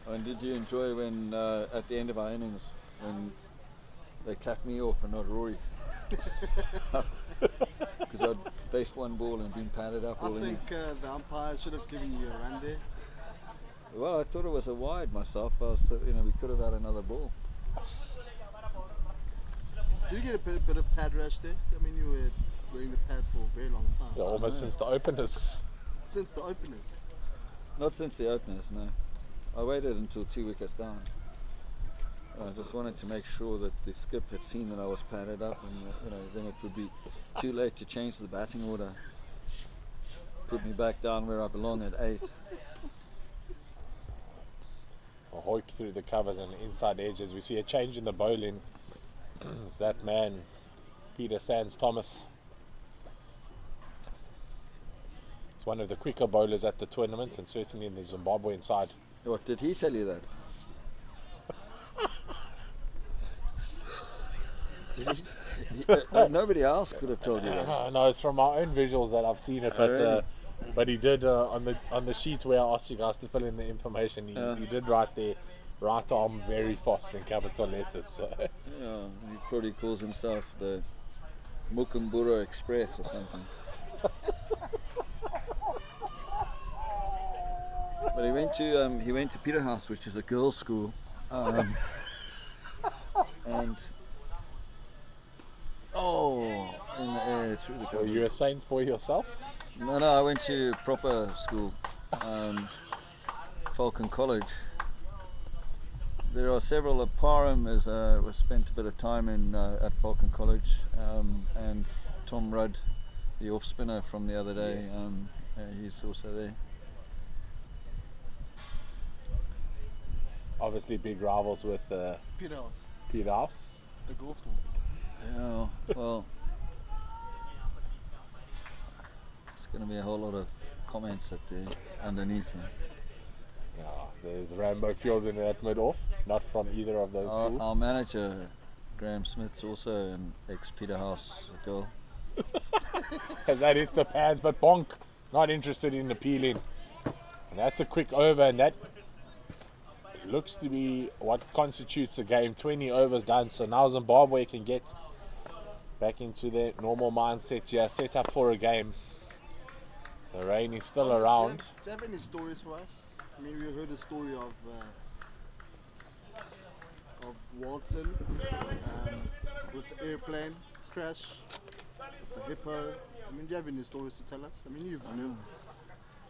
And did you enjoy when at the end of our innings when they clapped me off and not Rory? Because I'd faced one ball and been padded up all innings. I think the umpire should have given you a run there. Well, I thought it was a wide myself. We could have had another ball. Did you get a bit of pad rash there? I mean, you were wearing the pads for a very long time. Yeah, almost since the openers. Since the openers? Not since the openers, no. I waited until 2 wickets down. I just wanted to make sure that the skip had seen that I was padded up, and then it would be too late to change the batting order. Put me back down where I belong at 8. A hoik through the covers and inside edges. We see a change in the bowling. It's that man, Peter Sands Thomas. He's one of the quicker bowlers at the tournament, and certainly in the Zimbabwean side. What, did he tell you that? Nobody else could have told you that. No, it's from my own visuals that I've seen it, but really? But he did on the sheet where I asked you guys to fill in the information. He did write there right arm very fast in capital letters. So Yeah, he probably calls himself the Mukumbura Express or something. But he went to Peterhouse, which is a girls' school, and in the air through the were cover. you a Saints boy yourself? No, I went to proper school, Falcon College. There are several. Parham was spent a bit of time in at Falcon College, and Tom Rudd, the off spinner from the other day, Yes. he's also there. Obviously big rivals with Peterhouse, Peterhouse. the goal school. Yeah, well, it's going to be a whole lot of comments underneath here. Yeah, there's Rambo Field in that mid-off, not from either of those schools. Our manager, Graham Smith's also an ex-Peterhouse girl. As that hits the pads, but Bonk not interested in appealing. And that's a quick over, and that looks to be what constitutes a game. 20 overs done, so now Zimbabwe can get back into their normal mindset here, set up for a game. The rain is still around. Do you have any stories for us? I mean, we heard the story of Walton with the airplane crash, the hippo. I mean, do you have any stories to tell us? I mean, you've lived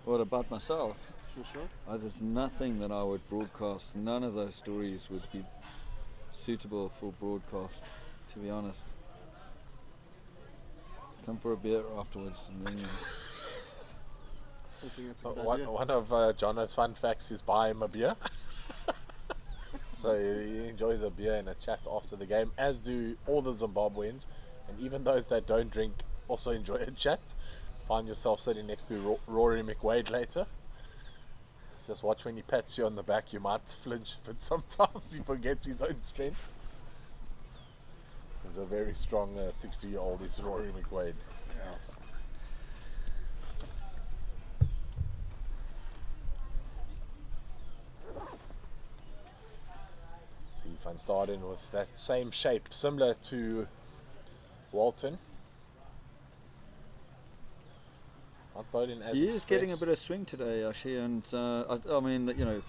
What about myself? for sure. There's nothing that I would broadcast. None of those stories would be suitable for broadcast, to be honest. Come for a beer afterwards and then I think that's a good idea. One of Jono's fun facts is buy him a beer. So he enjoys a beer and a chat after the game, as do all the Zimbabweans. And even those that don't drink also enjoy a chat. Find yourself sitting next to Rory McWade later. Just watch when he pats you on the back, you might flinch, but sometimes he forgets his own strength. He's a very strong 60-year-old, is Rory McWade. See Van Staden with that same shape, similar to Walton. Not bowling as he is getting a express. bit of swing today, actually, and I mean, you know,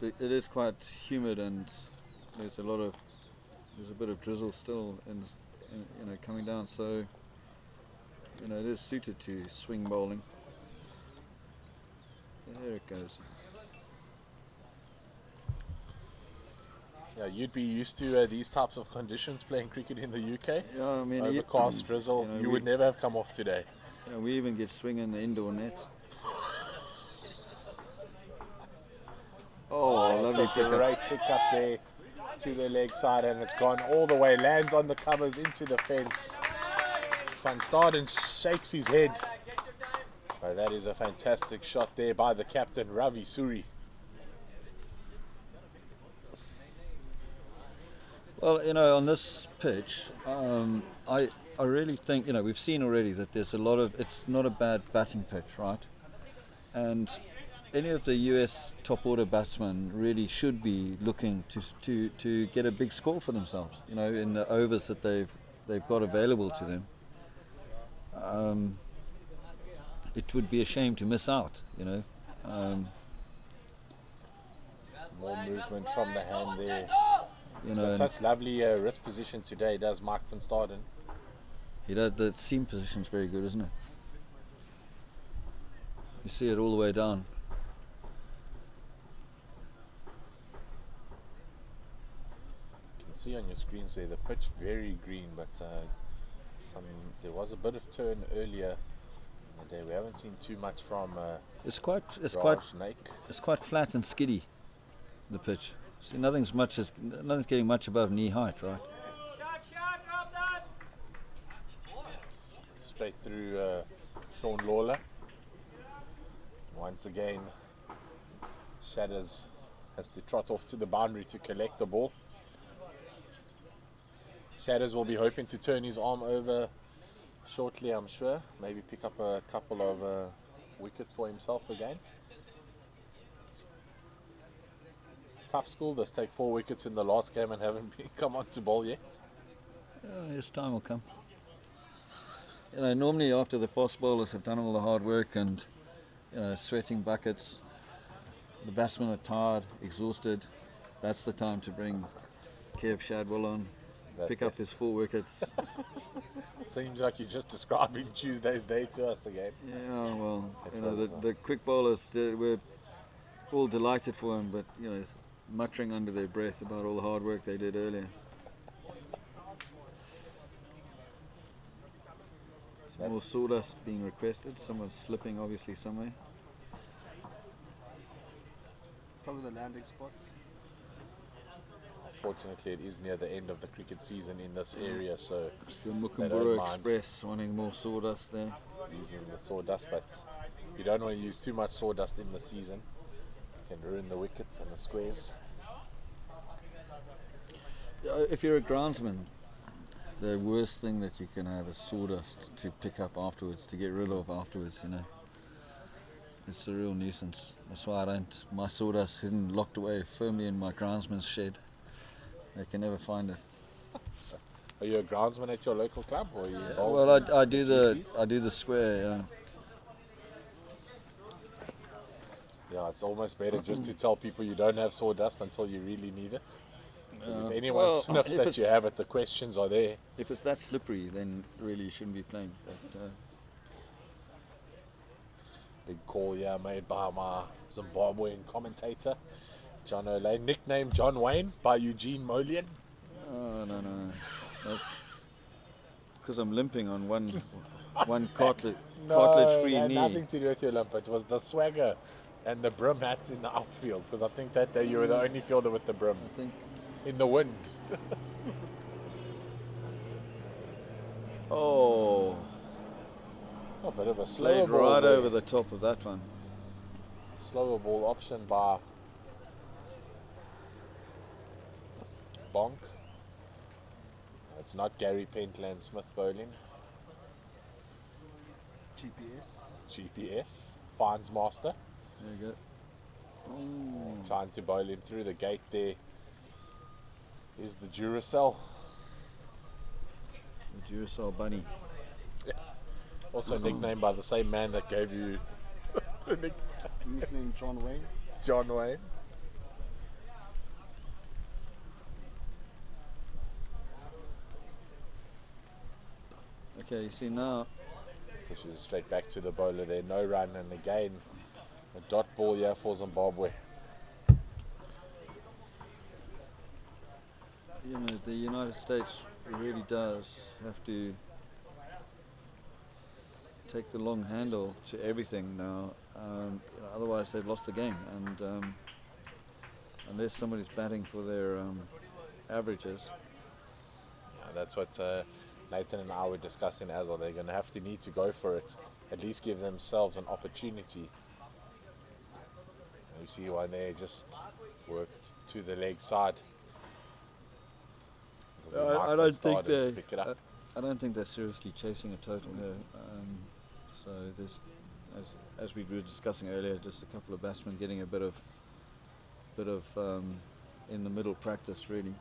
it is quite humid and there's a bit of drizzle still coming down, so you know it is suited to swing bowling. There it goes. Yeah, you'd be used to these types of conditions playing cricket in the UK. Yeah, I mean, Overcast, drizzle. you know, You would never have come off today. you know, we even get swing in the indoor net. Oh, It's lovely a pick up. great pick up there to the leg side, and it's gone all the way. Lands on the covers into the fence. Van Staden shakes his head. But that is a fantastic shot there by the captain, Ravi Suri. Well, you know, on this pitch, I really think, you know, we've seen already that there's a lot of, it's not a bad batting pitch, right? And any of the US top order batsmen really should be looking to get a big score for themselves, you know, in the overs that they've got available to them. It would be a shame to miss out, you know. More movement from the hand there. You Got know, and such lovely wrist position today, does Mark van Staden. he does, the seam position's very good, isn't it? You see it all the way down. You can see on your screens there the pitch very green, but there was a bit of turn earlier in the day. We haven't seen too much from It's quite Raj Naik. It's quite flat and skiddy, the pitch. See, nothing's getting much above knee height, right? Straight through Sean Lawler. Once again, Shatters has to trot off to the boundary to collect the ball. Shatters will be hoping to turn his arm over shortly, I'm sure. Maybe pick up a couple of wickets for himself again. tough school? Does take 4 wickets in the last game and haven't come on to bowl yet? His time will come. Normally after the fast bowlers have done all the hard work and sweating buckets, the batsmen are tired, exhausted. That's the time to bring Kev Shadwell on, pick up his 4 wickets. Seems like you're just describing Tuesday's day to us again. Yeah, well, the quick bowlers were all delighted for him, but muttering under their breath about all the hard work they did earlier. Some more sawdust being requested. Someone's slipping obviously somewhere. Probably the landing spot. Fortunately, it is near the end of the cricket season in this area, so It's the they don't Mukumbura mind Express wanting more sawdust there. using the sawdust, but you don't want to use too much sawdust in the season. It can ruin the wickets and the squares. If you're a groundsman, the worst thing that you can have is sawdust to pick up afterwards, to get rid of afterwards, It's a real nuisance. That's why my sawdust hidden locked away firmly in my groundsman's shed. They can never find it. Are you a groundsman at your local club, or are you involved? Well, I do duties? I do the square. Yeah. Yeah, it's almost better just to tell people you don't have sawdust until you really need it. Because if anyone well, sniffs if that it's- you have it, the questions are there. If it's that slippery, then really you shouldn't be playing. But Big call here made by my Zimbabwean commentator, John O'Lay, nicknamed John Wayne by Eugene Molian. no. That's because I'm limping on one cartilage free it had knee. nothing to do with your limp. It was the swagger and the brim hat in the outfield. Because I think that day you were the only fielder with the brim I think. in the wind. Oh, It's a bit of a slower played ball right there. over the top of that one. Slower ball option by Bonk. It's not Gary Pentland Smith bowling. GPS. Finds master. There you go. Oh. Trying to bowl him through the gate there is the Duracell. The Duracell bunny. Also nicknamed by the same man that gave you the Nickname John Wayne. John Wayne. Okay, you see now. Pushes straight back to the bowler there. No run, and again a dot ball here for Zimbabwe. The United States really does have to take the long handle to everything now. Otherwise, they've lost the game, and unless somebody's batting for their averages. That's what Nathan and I were discussing as well. They're going to have to need to go for it. At least give themselves an opportunity. You see why they just worked to the leg side. I don't think they pick it up. I don't think they're seriously chasing a total here. So there's, as we were discussing earlier, just a couple of batsmen getting a bit of in the middle practice really.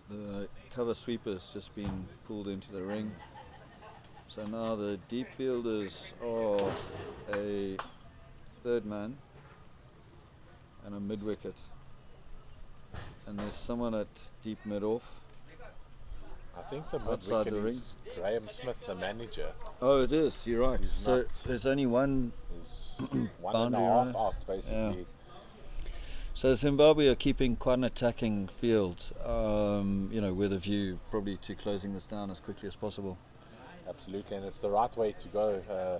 The cover sweeper's just been pulled into the ring. So now the deep fielders are a third man and a mid wicket. And there's someone at deep mid off. I think the mid outside wicket the is Graham Smith, the manager. Oh, it is. You're right. He's So not- there's only one. He's 1.5 Boundary runner. out, basically. So Zimbabwe are keeping quite an attacking field, with a view probably to closing this down as quickly as possible. Absolutely, and it's the right way to go.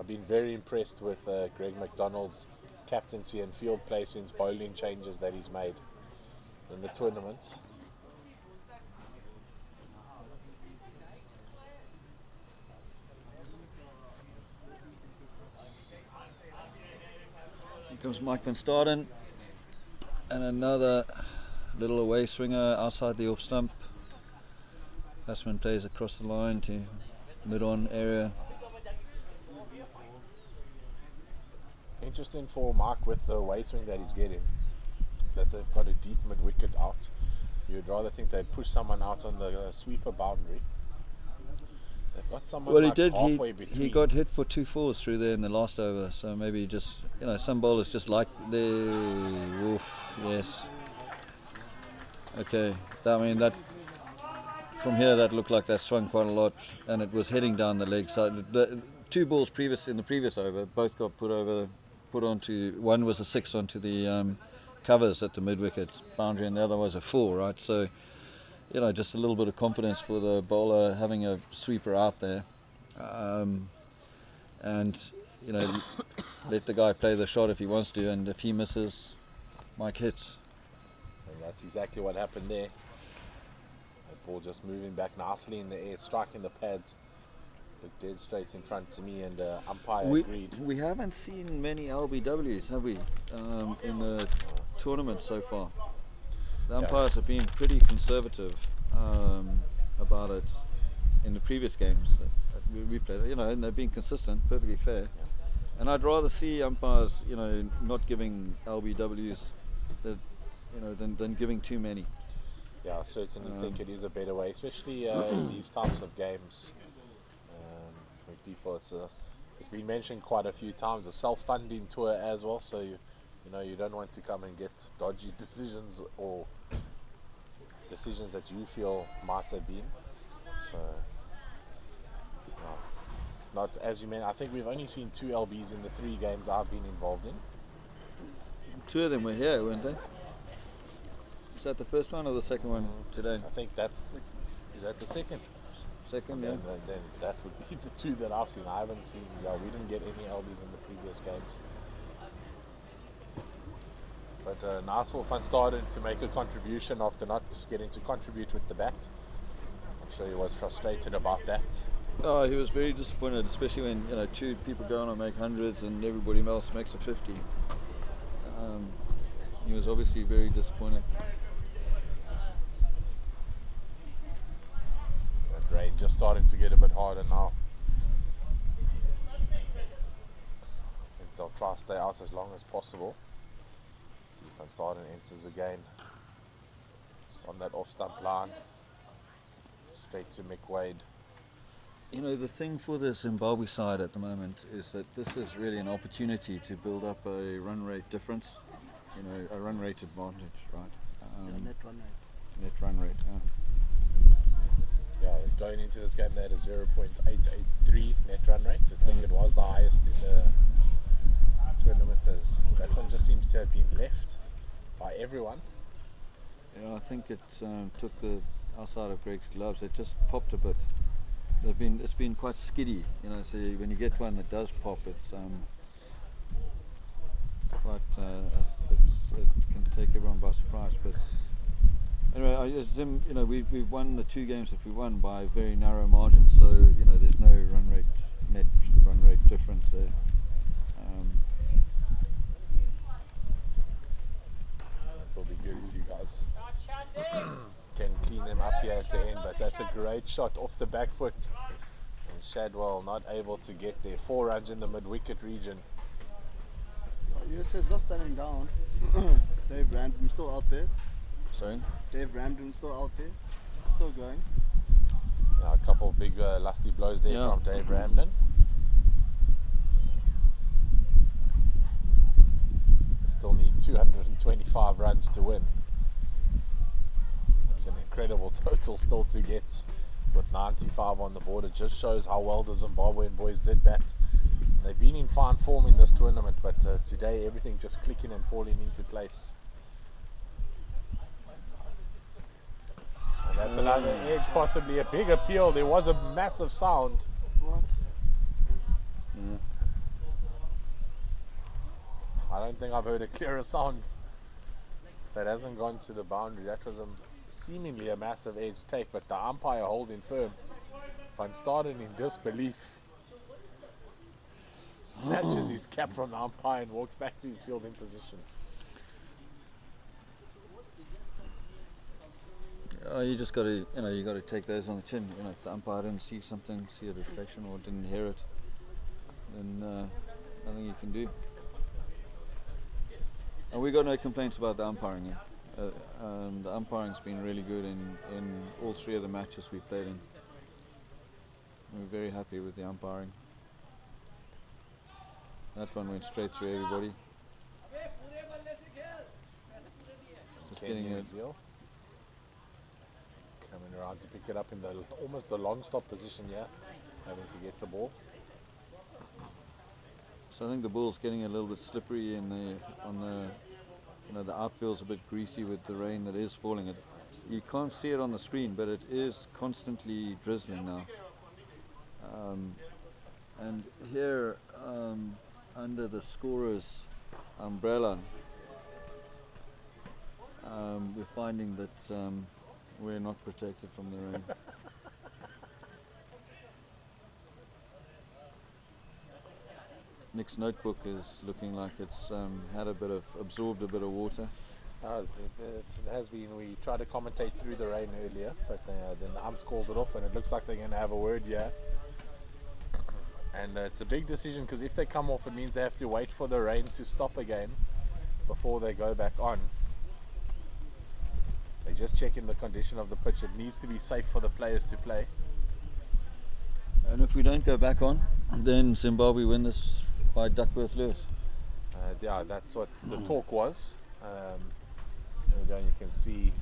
I've been very impressed with Greg McDonald's captaincy and field play since bowling changes that he's made in the tournament. Here comes Mike van Staden, and another little away swinger outside the off stump. Batsman plays across the line to mid-on area. Interesting for Mark with the way swing that he's getting, that they've got a deep mid-wicket out. You'd rather think they'd push someone out on the sweeper boundary. They've got someone Well, like he did. halfway between. He got hit for 2 fours through there in the last over. So maybe just, some bowlers just like the woof. Yes. Okay. I mean that. From here, that looked like that swung quite a lot, and it was heading down the leg side. The 2 balls in the previous over, both got put onto. One was a 6 onto the covers at the mid-wicket boundary, and the other was a 4. Right. So, just a little bit of confidence for the bowler having a sweeper out there, and let the guy play the shot if he wants to, and if he misses, Mike hits. And that's exactly what happened there. The ball just moving back nicely in the air, striking the pads. Looked dead straight in front to me, and umpire agreed. We haven't seen many LBWs, have we, in the tournament so far? The umpires have been pretty conservative about it in the previous games that we played, and they've been consistent, perfectly fair. Yeah. And I'd rather see umpires, not giving LBWs, than giving too many. Yeah, I certainly think it is a better way, especially in these types of games. With people, it's been mentioned quite a few times, a self-funding tour as well. So you don't want to come and get dodgy decisions or decisions that you feel might have been. So, not as you meant. I think we've only seen 2 LBs in the 3 games I've been involved in. 2 of them were here, weren't they? Is that the first one or the second one today? I think is that the second? Second, yeah. Then that would be the 2 that I've seen. I haven't seen. We didn't get any LBs in the previous games. But nice for Van Staden to make a contribution after not getting to contribute with the bat. I'm sure he was frustrated about that. Oh, he was very disappointed, especially when 2 people go on and make hundreds and everybody else makes a 50. He was obviously very disappointed. That rain just starting to get a bit harder now. I think they'll try to stay out as long as possible. See if Van Staden enters again. Just on that off-stump line. Straight to Mick Wade. The thing for the Zimbabwe side at the moment is that this is really an opportunity to build up a run rate difference, a run rate advantage, right? Net run rate. Net run rate, Yeah, going into this game, they had a 0.883 net run rate. I think it was the highest in the tournament. As that one just seems to have been left by everyone. Yeah, I think it took the outside of Greg's gloves. It just popped a bit. It's been quite skiddy, so when you get one that does pop, it's quite it can take everyone by surprise. But anyway, Zim, we've won the 2 games that we won by very narrow margins, so there's no net run rate difference there. That will be good if you guys can clean them up here at the end, but that's a great shot off the back foot, and Shadwell not able to get there. 4 runs in the mid-wicket region. USA's not standing down. Dave Random still out there. Sorry? Dave Random still out there. Still going. A couple of big lusty blows there from Dave Ramden. They still need 225 runs to win. It's an incredible total still to get with 95 on the board. It just shows how well the Zimbabwean boys did bat. They've been in fine form in this tournament, but today everything just clicking and falling into place. And that's another edge, possibly a big appeal. There was a massive sound. What? Yeah. I don't think I've heard a clearer sound that hasn't gone to the boundary. That was seemingly a massive edge take, but the umpire holding firm. Van Staden in disbelief snatches his cap from the umpire and walks back to his fielding position. You just got to, you got to take those on the chin. If the umpire didn't see something, see a reflection, or didn't hear it, then nothing you can do. And we got no complaints about the umpiring. The umpiring's been really good in all 3 of the matches we played in. We're very happy with the umpiring. That one went straight through everybody. Just getting it. Coming around to pick it up in almost the long stop position here, having to get the ball. So I think the ball's getting a little bit slippery the outfield's a bit greasy with the rain that is falling. You can't see it on the screen, but it is constantly drizzling now. And here under the scorer's umbrella, we're finding that we're not protected from the rain. Nick's notebook is looking like it's absorbed a bit of water. It has been. We tried to commentate through the rain earlier, but then the umps called it off, and it looks like they're going to have a word here. And it's a big decision, because if they come off, it means they have to wait for the rain to stop again before they go back on. They're just checking the condition of the pitch. It needs to be safe for the players to play. And if we don't go back on, then Zimbabwe win this by Duckworth Lewis. Yeah, that's what the talk was. There we go, and you can see.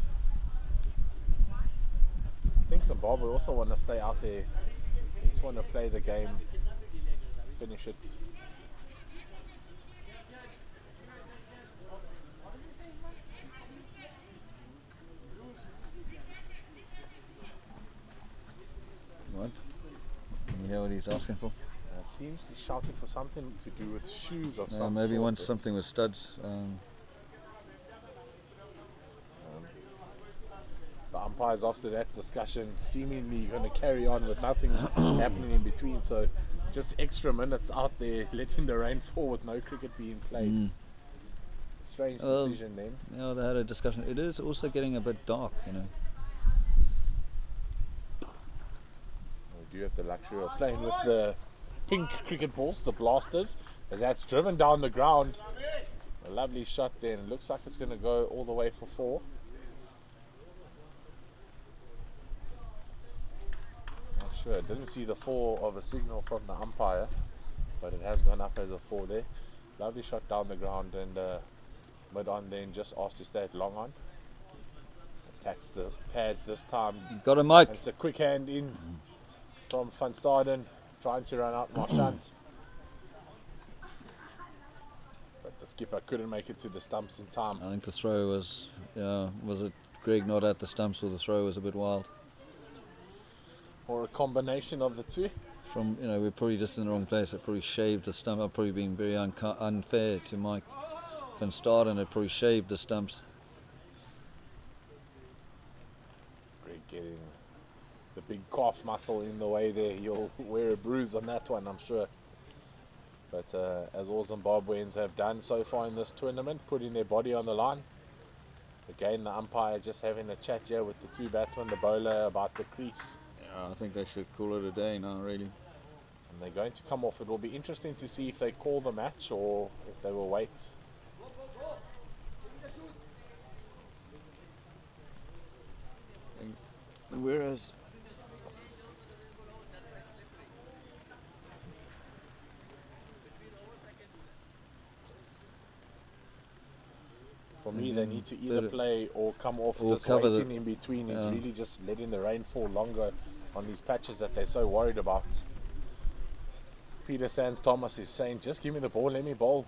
I think Zimbabwe also want to stay out there. They just want to play the game, finish it. What? Can you hear what he's asking for? Seems he's shouting for something to do with shoes of some maybe sort. he wants something with studs. The umpires after that discussion seemingly going to carry on with nothing happening in between. So just extra minutes out there, letting the rain fall with no cricket being played. Strange decision then. Yeah, they had a discussion. It is also getting a bit dark, We do have the luxury of playing with the pink cricket balls, the blasters, as that's driven down the ground. A lovely shot there, and it looks like it's going to go all the way for 4. Not sure, didn't see the 4 of a signal from the umpire, but it has gone up as a 4 there. Lovely shot down the ground, and mid on then just asked to stay at long on. Attacks the pads this time. Got a mic. And it's a quick hand in from Van Staden, trying to run out Marchant. But the skipper couldn't make it to the stumps in time. I think the throw was it Greg not at the stumps, or the throw was a bit wild? Or a combination of the two. We're probably just in the wrong place. It probably shaved the stump. I've probably been very unfair to Mike Van Staden. It probably shaved the stumps. Greg getting the big calf muscle in the way there. He'll wear a bruise on that one, I'm sure. But as all Zimbabweans have done so far in this tournament, putting their body on the line. Again, the umpire just having a chat here with the 2 batsmen, the bowler, about the crease. Yeah, I think they should call it a day now, really. And they're going to come off. It will be interesting to see if they call the match or if they will wait. Whereas for me, they need to either play or come off. Or this cover waiting in between is really just letting the rain fall longer on these patches that they're so worried about. Peter Sands Thomas is saying, just give me the ball, let me bowl.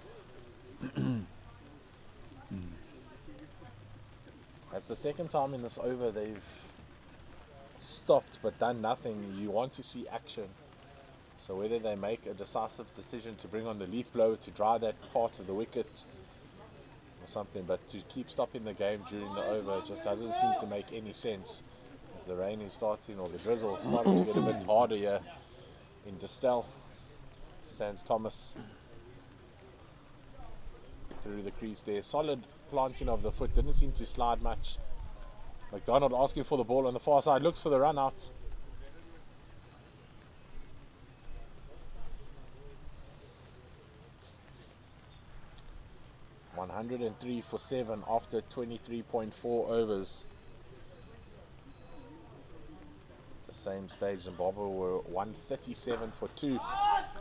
That's the second time in this over they've stopped but done nothing. You want to see action. So whether they make a decisive decision to bring on the leaf blower to dry that part of the wicket or something, but to keep stopping the game during the over just doesn't seem to make any sense, as the rain is starting, or the drizzle is starting to get a bit harder here in Distell. Sands Thomas through the crease there. Solid planting of the foot, didn't seem to slide much, McDonald asking for the ball on the far side, looks for the run out. $103 for 7 after 23.4 overs. The same stage, Zimbabwe were 137 for 2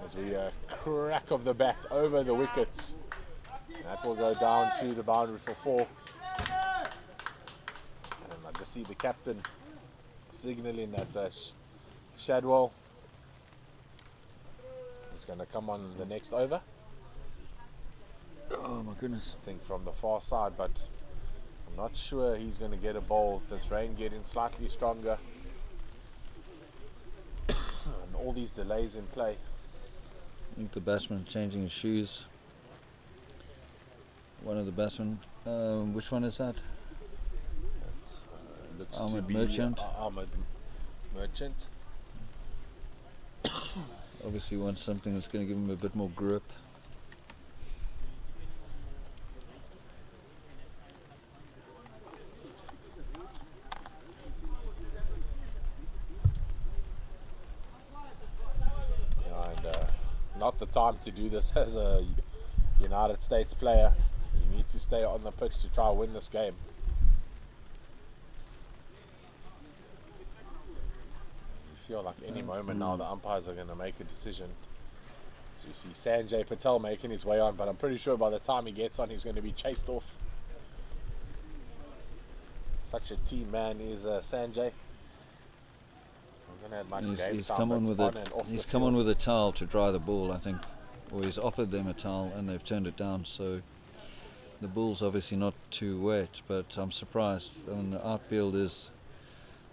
as we crack of the bat over the wickets. That will go down to the boundary for 4. And I just see the captain signaling that Shadwell is going to come on the next over. Oh my goodness. I think from the far side, but I'm not sure he's going to get a bowl. This rain getting slightly stronger and all these delays in play. I think the batsman changing his shoes. One of the batsmen, which one is that? Looks Ahmed to be Merchant. Ahmed Merchant. Obviously wants something that's going to give him a bit more grip. Not the time to do this as a United States player. You need to stay on the pitch to try and win this game. You feel like any moment now the umpires are going to make a decision. So you see Sanjay Patel making his way on, but I'm pretty sure by the time he gets on he's going to be chased off. Such a team man is Sanjay. He's come on with a towel to dry the ball, I think, or he's offered them a towel and they've turned it down. So the ball's obviously not too wet, but I'm surprised. I mean, the outfield is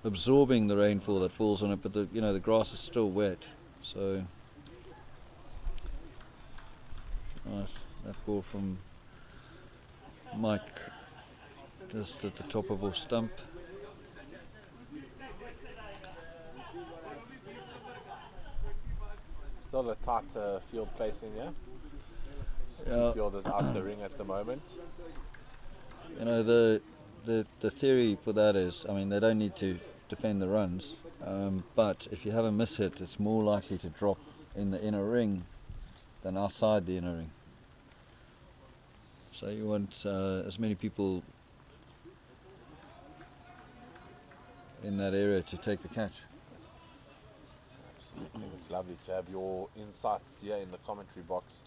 absorbing the rainfall that falls on it, but the grass is still wet. So nice, that ball from Mike, just at the top of off stump. Still a tight field placing here. Two fielders out the ring at the moment. You know, the theory for that is, I mean, they don't need to defend the runs, but if you have a miss hit, it's more likely to drop in the inner ring than outside the inner ring. So you want as many people in that area to take the catch. I think it's lovely to have your insights here in the commentary box,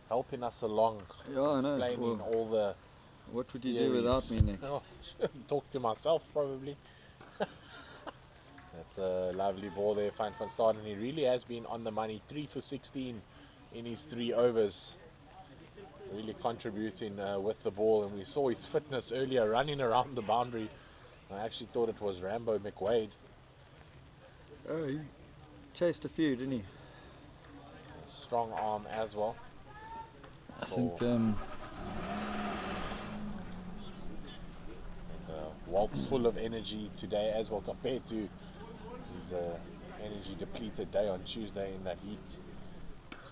helping us along, explaining all the. What would you do without me, Nick? Oh, talk to myself probably. That's a lovely ball there, Van Staden. He really has been on the money, 3 for 16 in his 3 overs. Really contributing with the ball, and we saw his fitness earlier running around the boundary. I actually thought it was Rambo McWade. Oh, he chased a few, didn't he? Strong arm as well. I think Walt's full of energy today as well compared to his energy depleted day on Tuesday in that heat.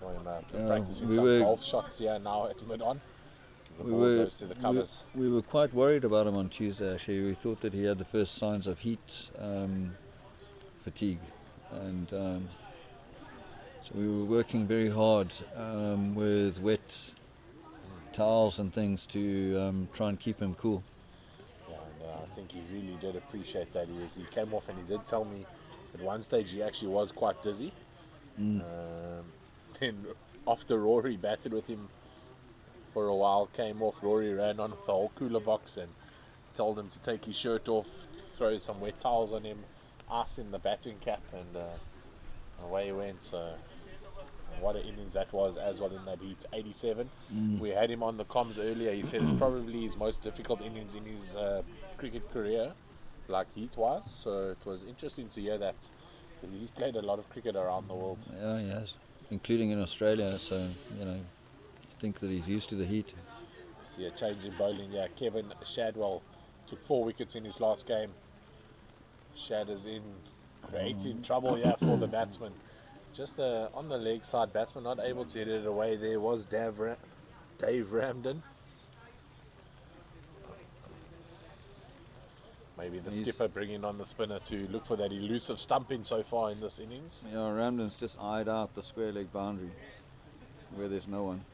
So I'm practicing some golf shots here now at mid-on. The ball goes to the covers. We were quite worried about him on Tuesday actually. We thought that he had the first signs of heat fatigue, and so we were working very hard with wet towels and things to try and keep him cool. Yeah, and I think he really did appreciate that. He came off and he did tell me at one stage he actually was quite dizzy. Then after Rory batted with him for a while, came off, Rory ran on with the whole cooler box and told him to take his shirt off, throw some wet towels on him, ice in the batting cap, and away he went. So what an innings that was as well in that heat, 87. We had him on the comms earlier. He said it's probably his most difficult innings in his cricket career, like heat-wise. So it was interesting to hear that, because he's played a lot of cricket around the world. Yeah, he has, including in Australia. So I think that he's used to the heat. See a change in bowling. Yeah, Kevin Shadwell took 4 wickets in his last game. Shad is in, creating trouble here for the batsman. Just on the leg side batsman, not able to hit it away. There was Dave Ramden. Maybe the He's- skipper bringing on the spinner to look for that elusive stumping so far in this innings. Yeah, Ramden's just eyed out the square leg boundary where there's no one.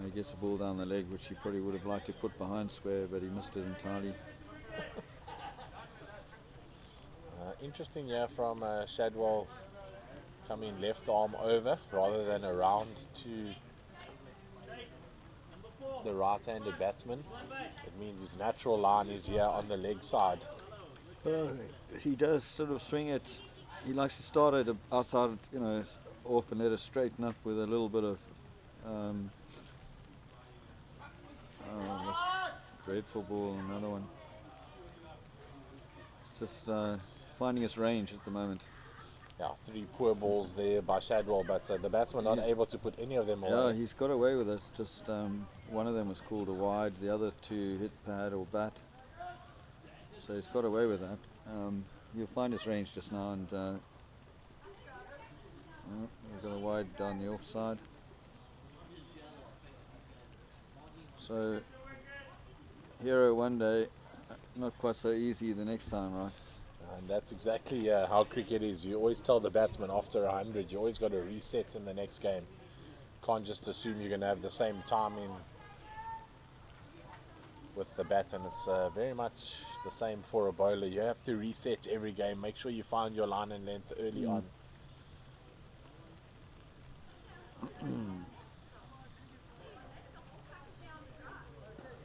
He gets a ball down the leg, which he probably would have liked to put behind square, but he missed it entirely. Interesting here from Shadwell coming left arm over rather than around to the right-handed batsman. It means his natural line is here on the leg side. He does sort of swing it. He likes to start it outside, off and let it straighten up with a little bit of this dreadful ball, another one. It's just finding his range at the moment. Yeah, 3 poor balls there by Shadwell, but the batsman not able to put any of them Yeah, away. he's got away with it. Just one of them was called a wide, the other 2 hit pad or bat. So he's got away with that. You'll find his range just now, and we've got a wide down the offside. So hero one day, not quite so easy the next time, right? And that's exactly how cricket is. You always tell the batsman after 100, you always got to reset in the next game. Can't just assume you're going to have the same timing with the bat, and it's very much the same for a bowler. You have to reset every game. Make sure you find your line and length early on.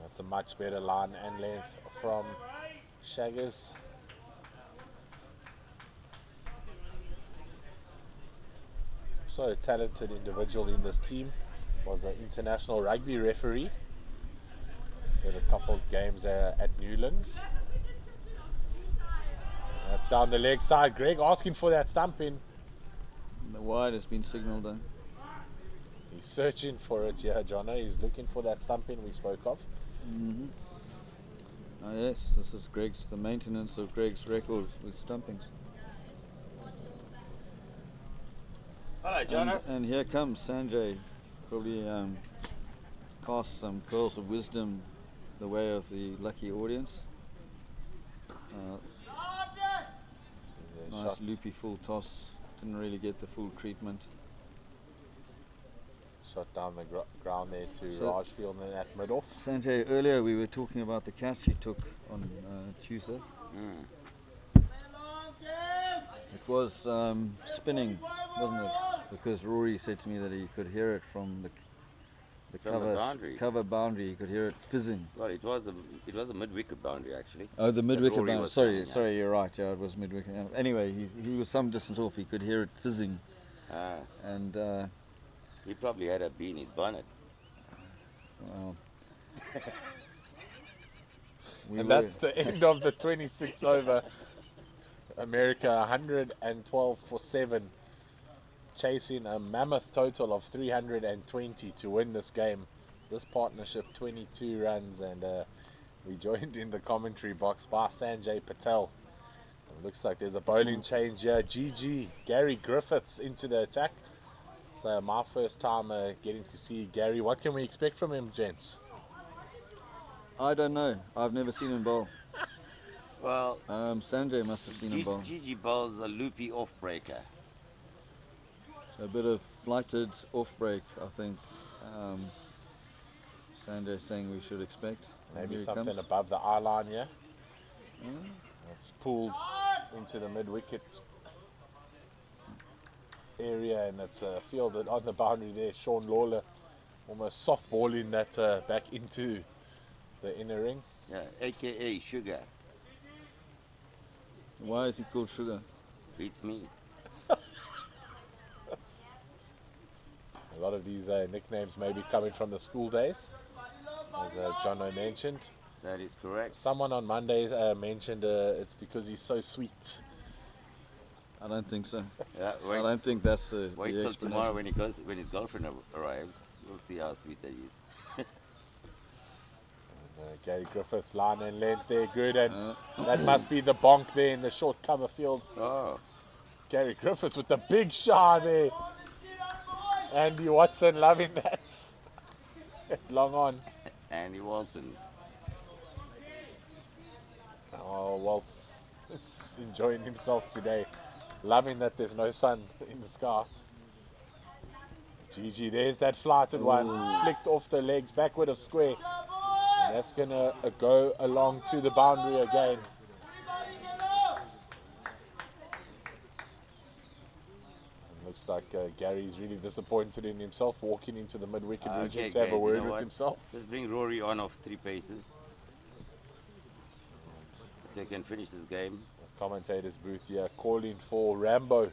That's a much better line and length from Shaggers. Also a talented individual in this team, was an international rugby referee. Did a couple of games at Newlands. That's down the leg side. Greg asking for that stump in. The wide has been signalled though. He's searching for it, yeah, Jono. He's looking for that stump in we spoke of. Mm-hmm. Oh yes, this is the maintenance of Greg's record with stumpings. Hello, Jono. And here comes Sanjay, probably cast some pearls of wisdom the way of the lucky audience. Nice Shot. loopy full toss, didn't really get the full treatment. Shot down the ground there to So- Rajfield and then at mid-off. Sanjay, earlier we were talking about the catch he took on Tuesday. It was spinning, wasn't it? Because Rory said to me that he could hear it from the From the boundary. cover boundary. He could hear it fizzing. Well, it was a mid-wicket boundary actually. Oh, the mid-wicket Rory boundary. was Sorry, coming, yeah. sorry, you're right. Yeah, it was mid-wicket. Anyway, he was some distance off. He could hear it fizzing, and He probably had a bee in his bonnet. well. And that's the end of the 26th over. America 112 for 7, chasing a mammoth total of 320 to win this game. This partnership 22 runs, and we joined in the commentary box by Sanjay Patel. It looks like there's a bowling change here. GG, Gary Griffiths into the attack. So my first time getting to see Gary. What can we expect from him, gents? I don't know. I've never seen him bowl. Well, Sanjay must have seen him bowl. Gigi bowls a loopy off-breaker. So a bit of flighted off break, I think. Sanjay saying we should expect. And Maybe here he something comes. above the eye line here. It's pulled into the mid-wicket area, and it's fielded on the boundary there. Sean Lawler almost softballing that back into the inner ring. Yeah, aka Sugar. Why is he called Sugar? Beats me. A lot of these nicknames may be coming from the school days, as Jono mentioned. That is correct. Someone on Mondays mentioned it's because he's so sweet. I don't think so. Yeah, I don't think that's the wait the till tomorrow explanation. when his girlfriend arrives. We'll see how sweet that is. Gary Griffiths line and length there, good, and that must be the bonk there in the short cover field. Oh, Gary Griffiths with the big shot there. Andy Watson loving that. Long on. Andy Walton. Oh, Walt's enjoying himself today. Loving that there's no sun in the sky. GG, there's that flighted one. It's flicked off the legs, backward of square. And that's going to go along to the boundary again. And looks like Gary's really disappointed in himself, walking into the mid-wicket region to have a word with himself. Just bring Rory on off 3 paces. So he can finish this game. The commentator's booth here calling for Rambo.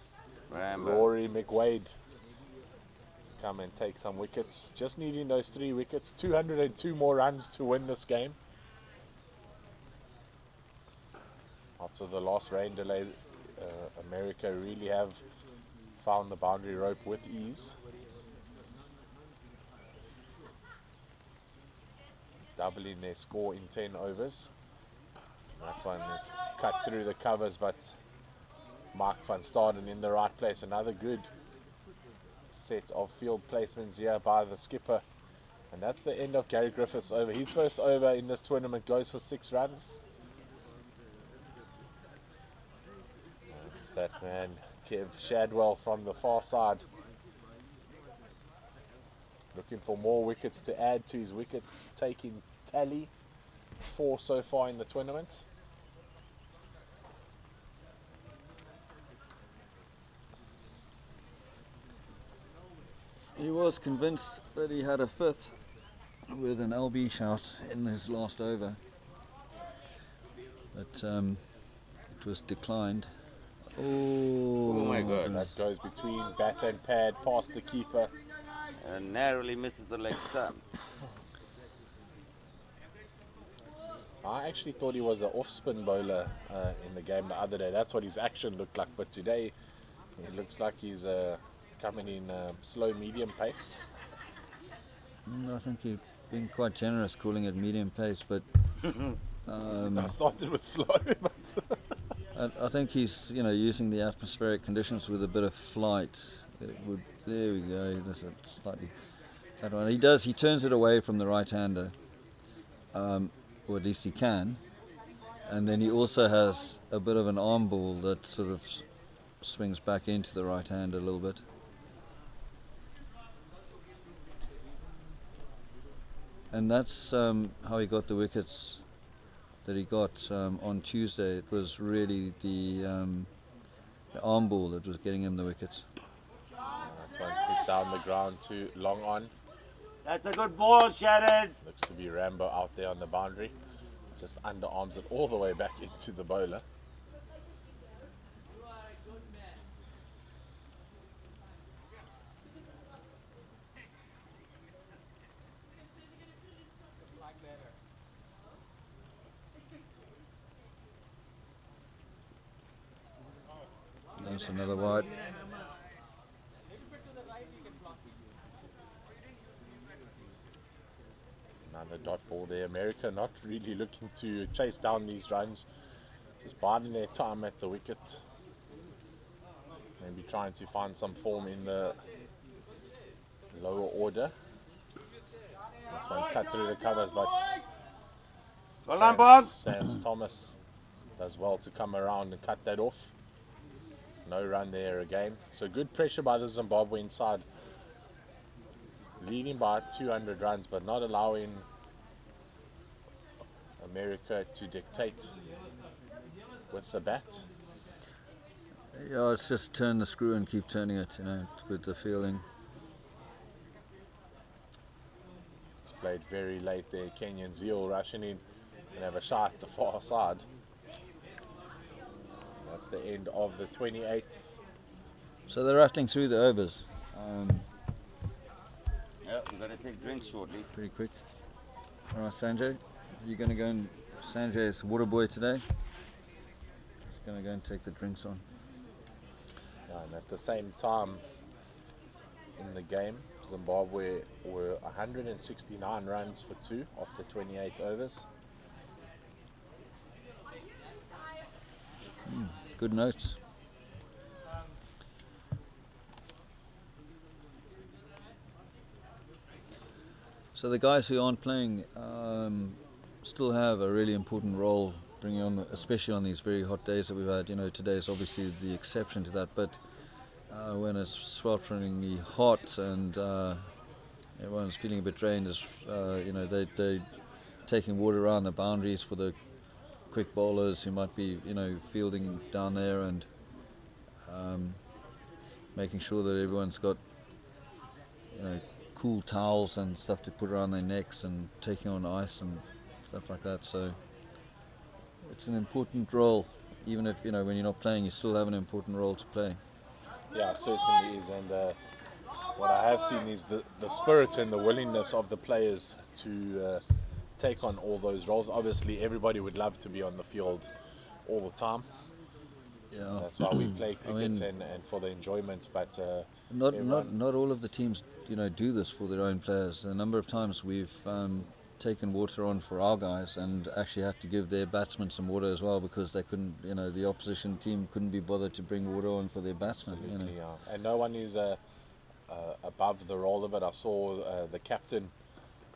Rory McWade to come and take some wickets. Just needing those 3 wickets. 202 more runs to win this game. After the last rain delay, America really have found the boundary rope with ease. Doubling their score in 10 overs. That one is cut through the covers, but Mark van Staden in the right place. Another good set of field placements here by the skipper. And that's the end of Gary Griffith's over. His first over in this tournament goes for 6 runs. And it's that man, Kev Shadwell from the far side. Looking for more wickets to add to his wicket-taking tally. 4 so far in the tournament. He was convinced that he had a 5th with an LB shot in his last over, but it was declined. Oh my God. That goes between bat and pad, past the keeper. And narrowly misses the leg stump. I actually thought he was an off-spin bowler in the game the other day. That's what his action looked like. But today, it looks like he's coming in slow, medium pace. I think he's been quite generous calling it medium pace, but I started with slow, but I think he's using the atmospheric conditions with a bit of flight. There we go. That's a slightly that one. He turns it away from the right-hander. Or at least he can, and then he also has a bit of an arm ball that sort of swings back into the right hand a little bit. And that's how he got the wickets that he got on Tuesday. It was really the arm ball that was getting him the wickets. That one's hit down the ground to long on. That's a good ball, Shadows. Looks to be Rambo out there on the boundary. Just underarms it all the way back into the bowler. That's another wide. Another dot ball there. America not really looking to chase down these runs. Just biding their time at the wicket. Maybe trying to find some form in the lower order. This one cut through the covers, but Well done, Bob. Sam Thomas does well to come around and cut that off. No run there again. So good pressure by the Zimbabwean side. Leading by 200 runs, but not allowing America to dictate with the bat. Yeah, it's just turn the screw and keep turning it, with the feeling. It's played very late there. Kenyan Zeal rushing in and have a shot at the far side. That's the end of the 28th. So they're rattling through the overs. Yeah, we're going to take drinks shortly. Pretty quick. All right, Sanjay, you're going to go and Sanjay is water boy today. He's going to go and take the drinks on. And at the same time in the game, Zimbabwe were 169 runs for 2 after 28 overs. Good notes. So the guys who aren't playing still have a really important role bringing on, especially on these very hot days that we've had. Today is obviously the exception to that, but when it's swelteringly hot and everyone's feeling a bit drained, they're taking water around the boundaries for the quick bowlers who might be, fielding down there, and making sure that everyone's got, cool towels and stuff to put around their necks, and taking on ice and stuff like that. So it's an important role, even if, when you're not playing, you still have an important role to play. Yeah, it certainly is. And what I have seen is the spirit and the willingness of the players to take on all those roles. Obviously, everybody would love to be on the field all the time. Yeah, that's why we play cricket, and for the enjoyment. But not all of the teams, do this for their own players. A number of times we've taken water on for our guys, and actually had to give their batsmen some water as well, because they couldn't, the opposition team couldn't be bothered to bring water on for their batsmen. Absolutely, yeah. And no one is above the role of it. I saw the captain,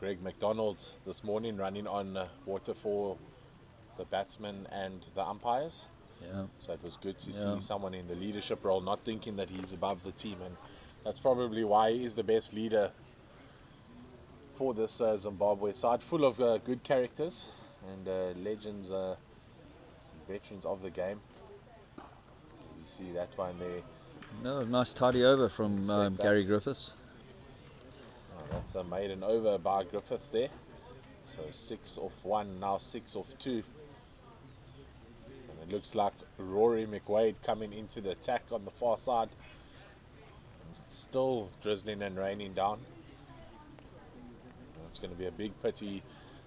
Greg McDonald, this morning running on water for the batsmen and the umpires. Yeah. So it was good to see someone in the leadership role, not thinking that he's above the team, and that's probably why he is the best leader for this Zimbabwe side, full of good characters and legends, veterans of the game. You see that one there. No, nice tidy over from Gary Griffiths. Oh, that's a maiden over by Griffiths there. So 6 off 1, now 6 off 2. And it looks like Rory McWade coming into the attack on the far side. It's still drizzling and raining down. It's going to be a big pity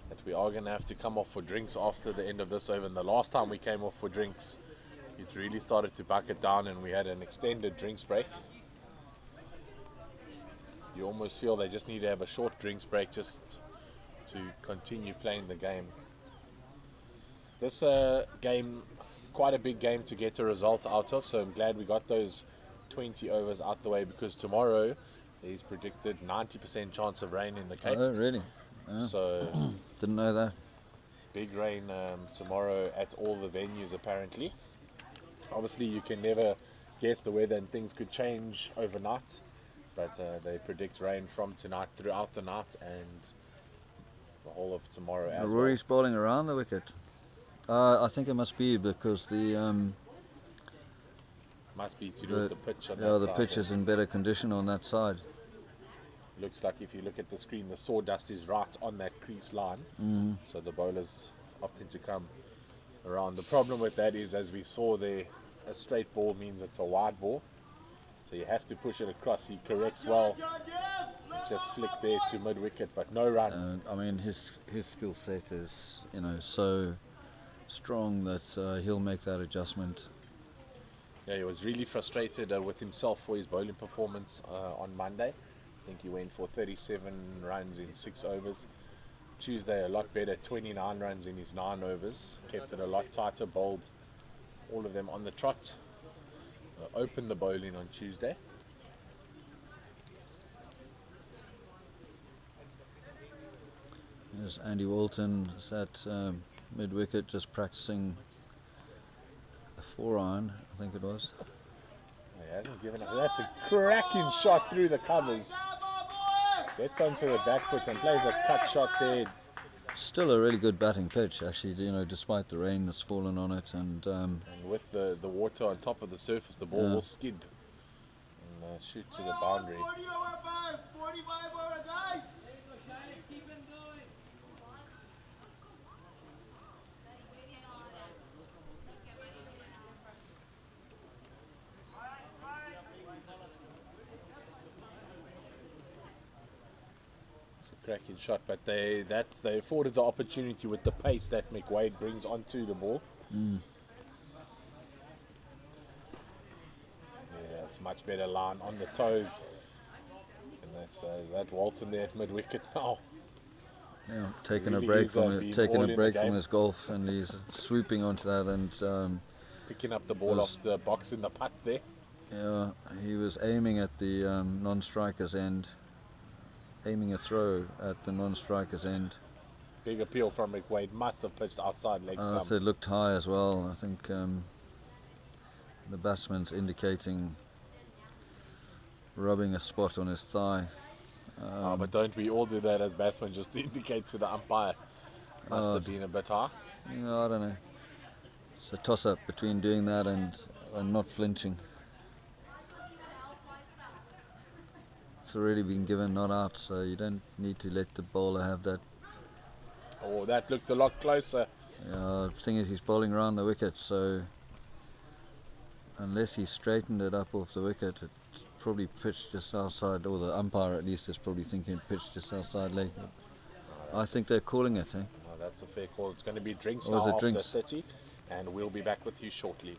that we are going to have to come off for drinks after the end of this over. And the last time we came off for drinks, it really started to bucket down, and we had an extended drinks break. You almost feel they just need to have a short drinks break just to continue playing the game. This game, quite a big game to get a result out of, so I'm glad we got those 20 overs out the way, because tomorrow there's predicted 90% chance of rain in the Cape. Oh, really? So didn't know that. Big rain tomorrow at all the venues apparently. Obviously you can never guess the weather, and things could change overnight, but they predict rain from tonight throughout the night and the whole of tomorrow as Rory's bowling around the wicket. I think it must be because the must be to do with the pitch on that the side. pitch is in better condition on that side. Looks like if you look at the screen, the sawdust is right on that crease line. So the bowlers opting to come around. The problem with that is, as we saw there, a straight ball means it's a wide ball. So he has to push it across. He corrects well. Just flick there to mid wicket, but no run. I mean, his skill set is so strong that he'll make that adjustment. Yeah, he was really frustrated with himself for his bowling performance on Monday. I think he went for 37 runs in 6 overs. Tuesday a lot better, 29 runs in his 9 overs. Kept it a lot tighter, bowled all of them on the trot. Opened the bowling on Tuesday. There's Andy Walton sat mid-wicket just practicing a 4-iron, I think it was. He hasn't given up. That's a cracking shot through the covers. Gets onto the back foot and plays a cut shot there. Still a really good batting pitch, actually, despite the rain that's fallen on it. And with the water on top of the surface, the ball will skid and shoot to the boundary. Cracking shot, but they afforded the opportunity with the pace that McWade brings onto the ball. Yeah, it's much better line on the toes, and that's that Walton there at mid wicket now. Yeah, taking Really a break is, from his golf, and he's swooping onto that and picking up the ball off the box in the putt there. Yeah, he was aiming at the non-striker's end. Aiming a throw at the non-striker's end, Big appeal from McWade. Must have pitched outside leg stump. It looked high as well. I think the batsman's indicating rubbing a spot on his thigh. But don't we all do that as batsmen just to indicate to the umpire? Must have been a bit high. I don't know. It's a toss-up between doing that and not flinching. It's already been given not out, so you don't need to let the bowler have that. Oh, that looked a lot closer. The thing is, he's bowling around the wicket, so unless he straightened it up off the wicket, it's probably pitched just outside, or the umpire at least is probably thinking pitched just outside leg. I think they're calling it. That's a fair call. It's going to be drinks Or is now it after drinks? 30, and we'll be back with you shortly.